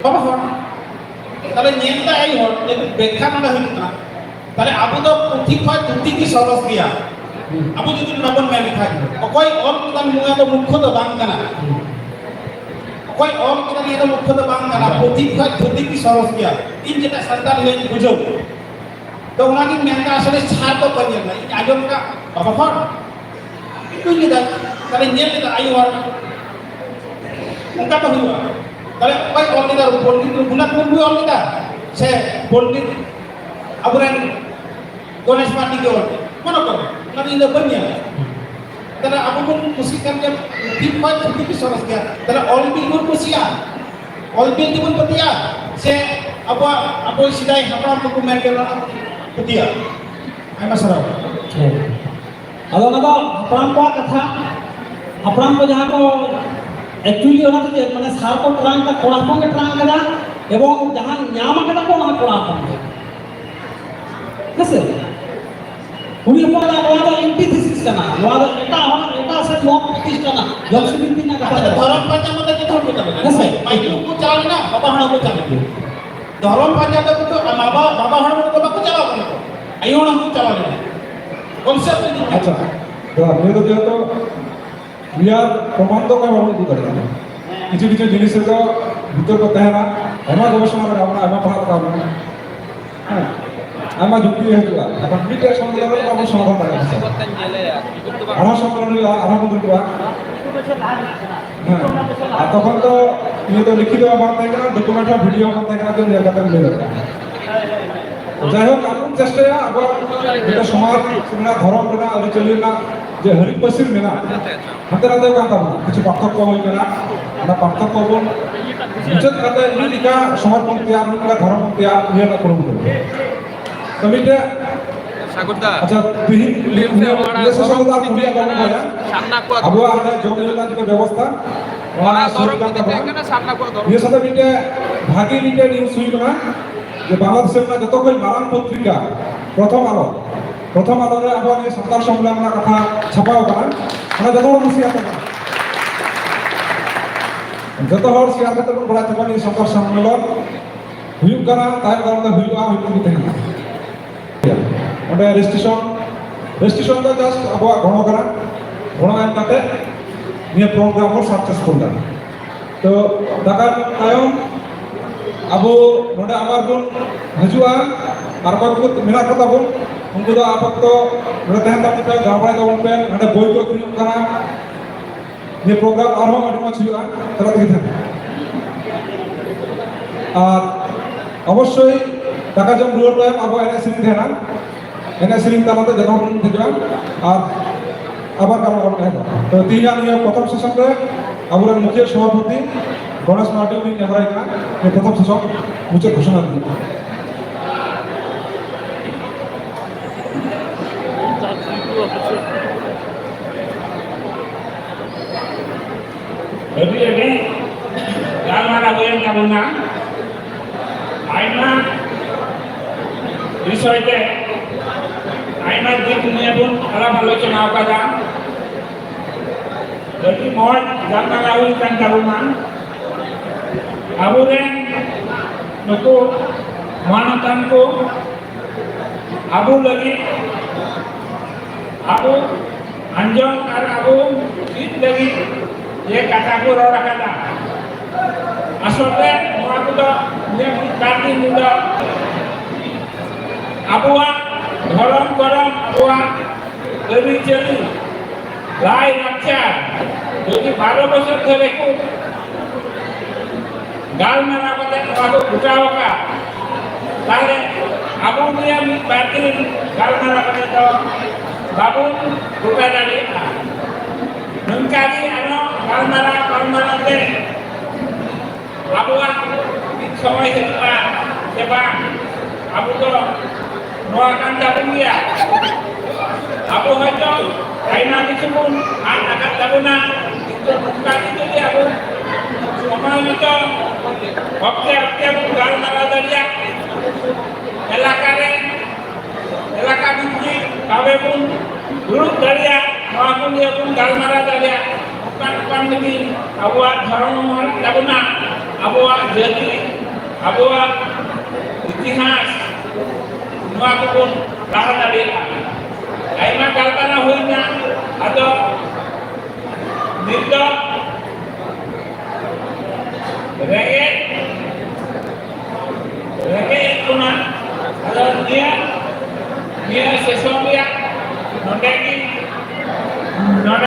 [SPEAKER 6] बाबा हो তাহলে নিয়মটা এই হল যে ব্যাখ্যা না হইল না তাহলে আবু তো ঠিক হয় তুতি কি সরস দিয়া আবু যদি নবন মে লিখা কই অল প্রদান মুয়া তো মুখ্য তো বাং কানা কই অল প্রদান এটা মুখ্য তো বাং কানা ঠিক হয় তুতি কি সরস দিয়া তিন যেটা সরকার হয়ে বুঝো तो उन्होंने मेहनत असले छार तो बनिए ना आजम का बाबा फर कोई नहीं था कल नियम नहीं था आयु और उनका तो हुआ कल कोई और नहीं था पंडित गुना तुम भी और नहीं था से पंडित अबुरन गणेश पार्टी के और कौन कर ना इधर बनिए तेरा अब को खुशी करके ठीक बात ठीक भी समझ गया तेरा ऑल भी गुण खुशियाँ ऑल भी जीवन पतिया से ᱟᱵᱚ ᱥᱮᱫᱟᱭ ᱦᱟᱯᱲᱟᱢ ᱠᱚᱠᱚ ᱢᱮᱱ ᱠᱮᱫᱟ ᱯᱟᱹᱛᱭᱟᱹᱣ ᱟᱭᱢᱟ ᱥᱟᱨᱦᱟᱣ
[SPEAKER 14] ᱟᱫᱚ ᱚᱱᱟ ᱫᱚ ᱦᱟᱯᱲᱟᱢ ᱠᱚᱣᱟᱜ ᱠᱟᱛᱷᱟ ᱦᱟᱯᱲᱟम ᱠᱚ ᱡᱟᱦᱟᱸ ᱠᱚ एक्चुअली ᱚᱱᱟ ᱫᱚ ᱪᱮᱫ ᱢᱟᱱᱮ ᱥᱟᱨ ᱠᱚ ᱴᱨᱟᱝ ᱠᱟ ᱠᱚᱲᱟ ᱦᱚᱯᱚᱱ ᱜᱮ ᱴᱨᱟᱝ ᱠᱟᱫᱟ এবং ᱡᱟᱦᱟᱸ ᱧᱟᱢ ᱠᱟᱫᱟ ᱠᱚ ᱚᱱᱟ ᱠᱚᱲᱟ ᱦᱚᱯᱚᱱ ᱜᱮ ᱦᱮᱸᱥᱮ ᱩᱱᱤ ᱦᱚᱯᱚᱱ ᱫᱚ ᱱᱚᱣᱟ ᱫᱚ এন্টিথিসিস ᱠᱟᱱᱟ ᱱᱚᱣᱟ ᱫᱚ এটা সে মত প্রতিষ্ঠা না জলসিবিন দিন না কথা
[SPEAKER 6] ধরম পাঞ্জা মধ্যে কি ধরম কথা বলে
[SPEAKER 14] হ্যাঁ,
[SPEAKER 6] মাইক্রো কো চালায় না বাবা হাড় কো চালায় ধরম পাঞ্জা তো বাবা হাড় কো বাবা চালাও কেন আইও না কো চালায় না কনসেপ্ট
[SPEAKER 3] আচ্ছা তো আপনি তো যেহেতু বিয়ার প্রমাণ তো কেউ বাবু করে কিছু কিছু জিনিসের তো ভিতর তো তেহরা আয়মা গবেষণা করে আমরা আয়মা পড়া করতে হবে হ্যাঁ আয়মা যুক্তি হয়েছিল এখন মিডিয়ার সঙ্গে আমরা সমাধান করা যাচ্ছে আমার সমাধান আমার বন্ধু হ্যাঁ আর তখন তো ইয়ে তো লিখিত আমার থাকে না ডকুমেন্ট ভিডিও আমার থাকে না তো জায়গাতে মিলে যাবে যাই হোক আপন চেষ্টায় আবার যেটা সমাজ না ধর্ম না আলোচনা না যে হরিক পশ্চিম মেনা হাতে রাতে কাঁদা কিছু পার্থক্য হইবে না আমরা পার্থক্য বল নিজের কাছে ইলিকা সমাজপন্থী আমরা ধর্মপন্থী ইয়ে না করুন তো মিটে আচ্ছা বিহীন সমাজদার পুলিয়া বাবু ভাইয়া আবু আমরা যোগযোগিতা যে ব্যবস্থা ওরা ইয়ে সাথে মিটে ভাগি মিটে নিউজ হইল না যে বাংলাদেশের না যতক্ষণ মারান পত্রিকা প্রথম আলোরে আবার এই সরকার সম্মেলনের কথা ছাপাও করেন আমরা যত হর সিয়াতে যত হর সিয়াতে তখন বলা তখন এই সরকার সম্মেলন হুইপ করা তাই কারণে হুইপ দিতে না ওটা রেজিস্ট্রেশন তো জাস্ট আবহাওয়া ঘন করা ঘন আইন কাতে নিয়ে প্রোগ্রাম সাকসেসফুল না তো ঢাকার তায়ম ᱟᱵᱚ ᱱᱚᱰᱮ ᱟᱵᱟᱨ ᱵᱚᱱ ᱦᱤᱡᱩᱜᱼᱟ ᱟᱨ ᱚᱠᱚᱭ ᱠᱚ ᱢᱮᱱᱟᱜ ᱠᱚᱛᱟ ᱵᱚᱱ ᱩᱱᱠᱩ ᱫᱚ ᱟᱯᱟᱛᱚᱛᱚ ᱱᱚᱰᱮ ᱛᱟᱦᱮᱱ ᱛᱟᱵᱚᱱ ᱯᱮ ᱜᱟᱞᱢᱟᱨᱟᱣ ᱛᱟᱵᱚᱱ ᱯᱮ ᱱᱚᱰᱮ ᱵᱳᱭ ᱠᱚ ᱟᱹᱠᱷᱨᱤᱧᱚᱜ ᱠᱟᱱᱟ ᱱᱤᱭᱟᱹ ᱯᱨᱳᱜᱨᱟᱢ ᱟᱨᱦᱚᱸ ᱟᱹᱰᱤ ᱢᱚᱡᱽ ᱦᱩᱭᱩᱜᱼᱟ ᱪᱟᱞᱟᱜ ᱛᱮᱜᱮ ᱛᱟᱦᱮᱱ ᱟᱨ অবশ্যই টাকা জম রুয়ার টাইম আবো এনএ সিরিং থাকেনা এনএ সিরিং তালাতে যত বন থাকবে আর আবার কারণ থাকবে তো তিন নিয়ে প্রথম সেশনে আবুরের মুখ্য সভাপতি গণেশ মার্টি উনি নেহরাই না এই প্রথম সেশন মুছে ঘোষণা দিন
[SPEAKER 11] Jadi gambar aku yang kamu nak, aina বিষয়তে আইনার দিক নিয়ে বোন আলাপ আলোচনা করা যদি মন জানা রাহুল কান কারুমান আবুরেন নুকু মানতান ko Abu lagi Abu anjong আর আবু ঠিক lagi যে kata ko rora kata আসলে নোয়া ko যে কাটি মুদা আবহাওয়া ধরম গরম আবহাওয়া চলি রায় লাকচার যদি 12 বছর ধরে খুব গাল মারা আমাদের নবাব উঠাও কা তাহলে আবু মিয়া বাকি গাল মারা করে তো বাবু উঠা দাঁড়িয়ে নঙ্কারি আনো গাল মারা দে আবহাওয়া সময় হেতুয়া সেবা আবু তো নোয়া কান যাবেন গিয়া আবু হয়তো আইনা কিছু আর টাকা যাবো না কিন্তু নঙ্কারি যদি আবু সময় মতো হপ্তে গাল মারা দাঁড়িয়ে এলাকা ভিত্তিক ভাবে বোন গ্রুপ দাঁড়িয়ে নোয়া কোন দিয়ে বোন গাল মারা দাঁড়িয়ে ওখান থেকে আবহাওয়ার ধরন যাব না আবহাওয়া জাতি আবহাওয়া ইতিহাস নোয়া ko বোন লাহা দাঁড়িয়ে আইমা কালকানা হই না আদো নির্দ রেগে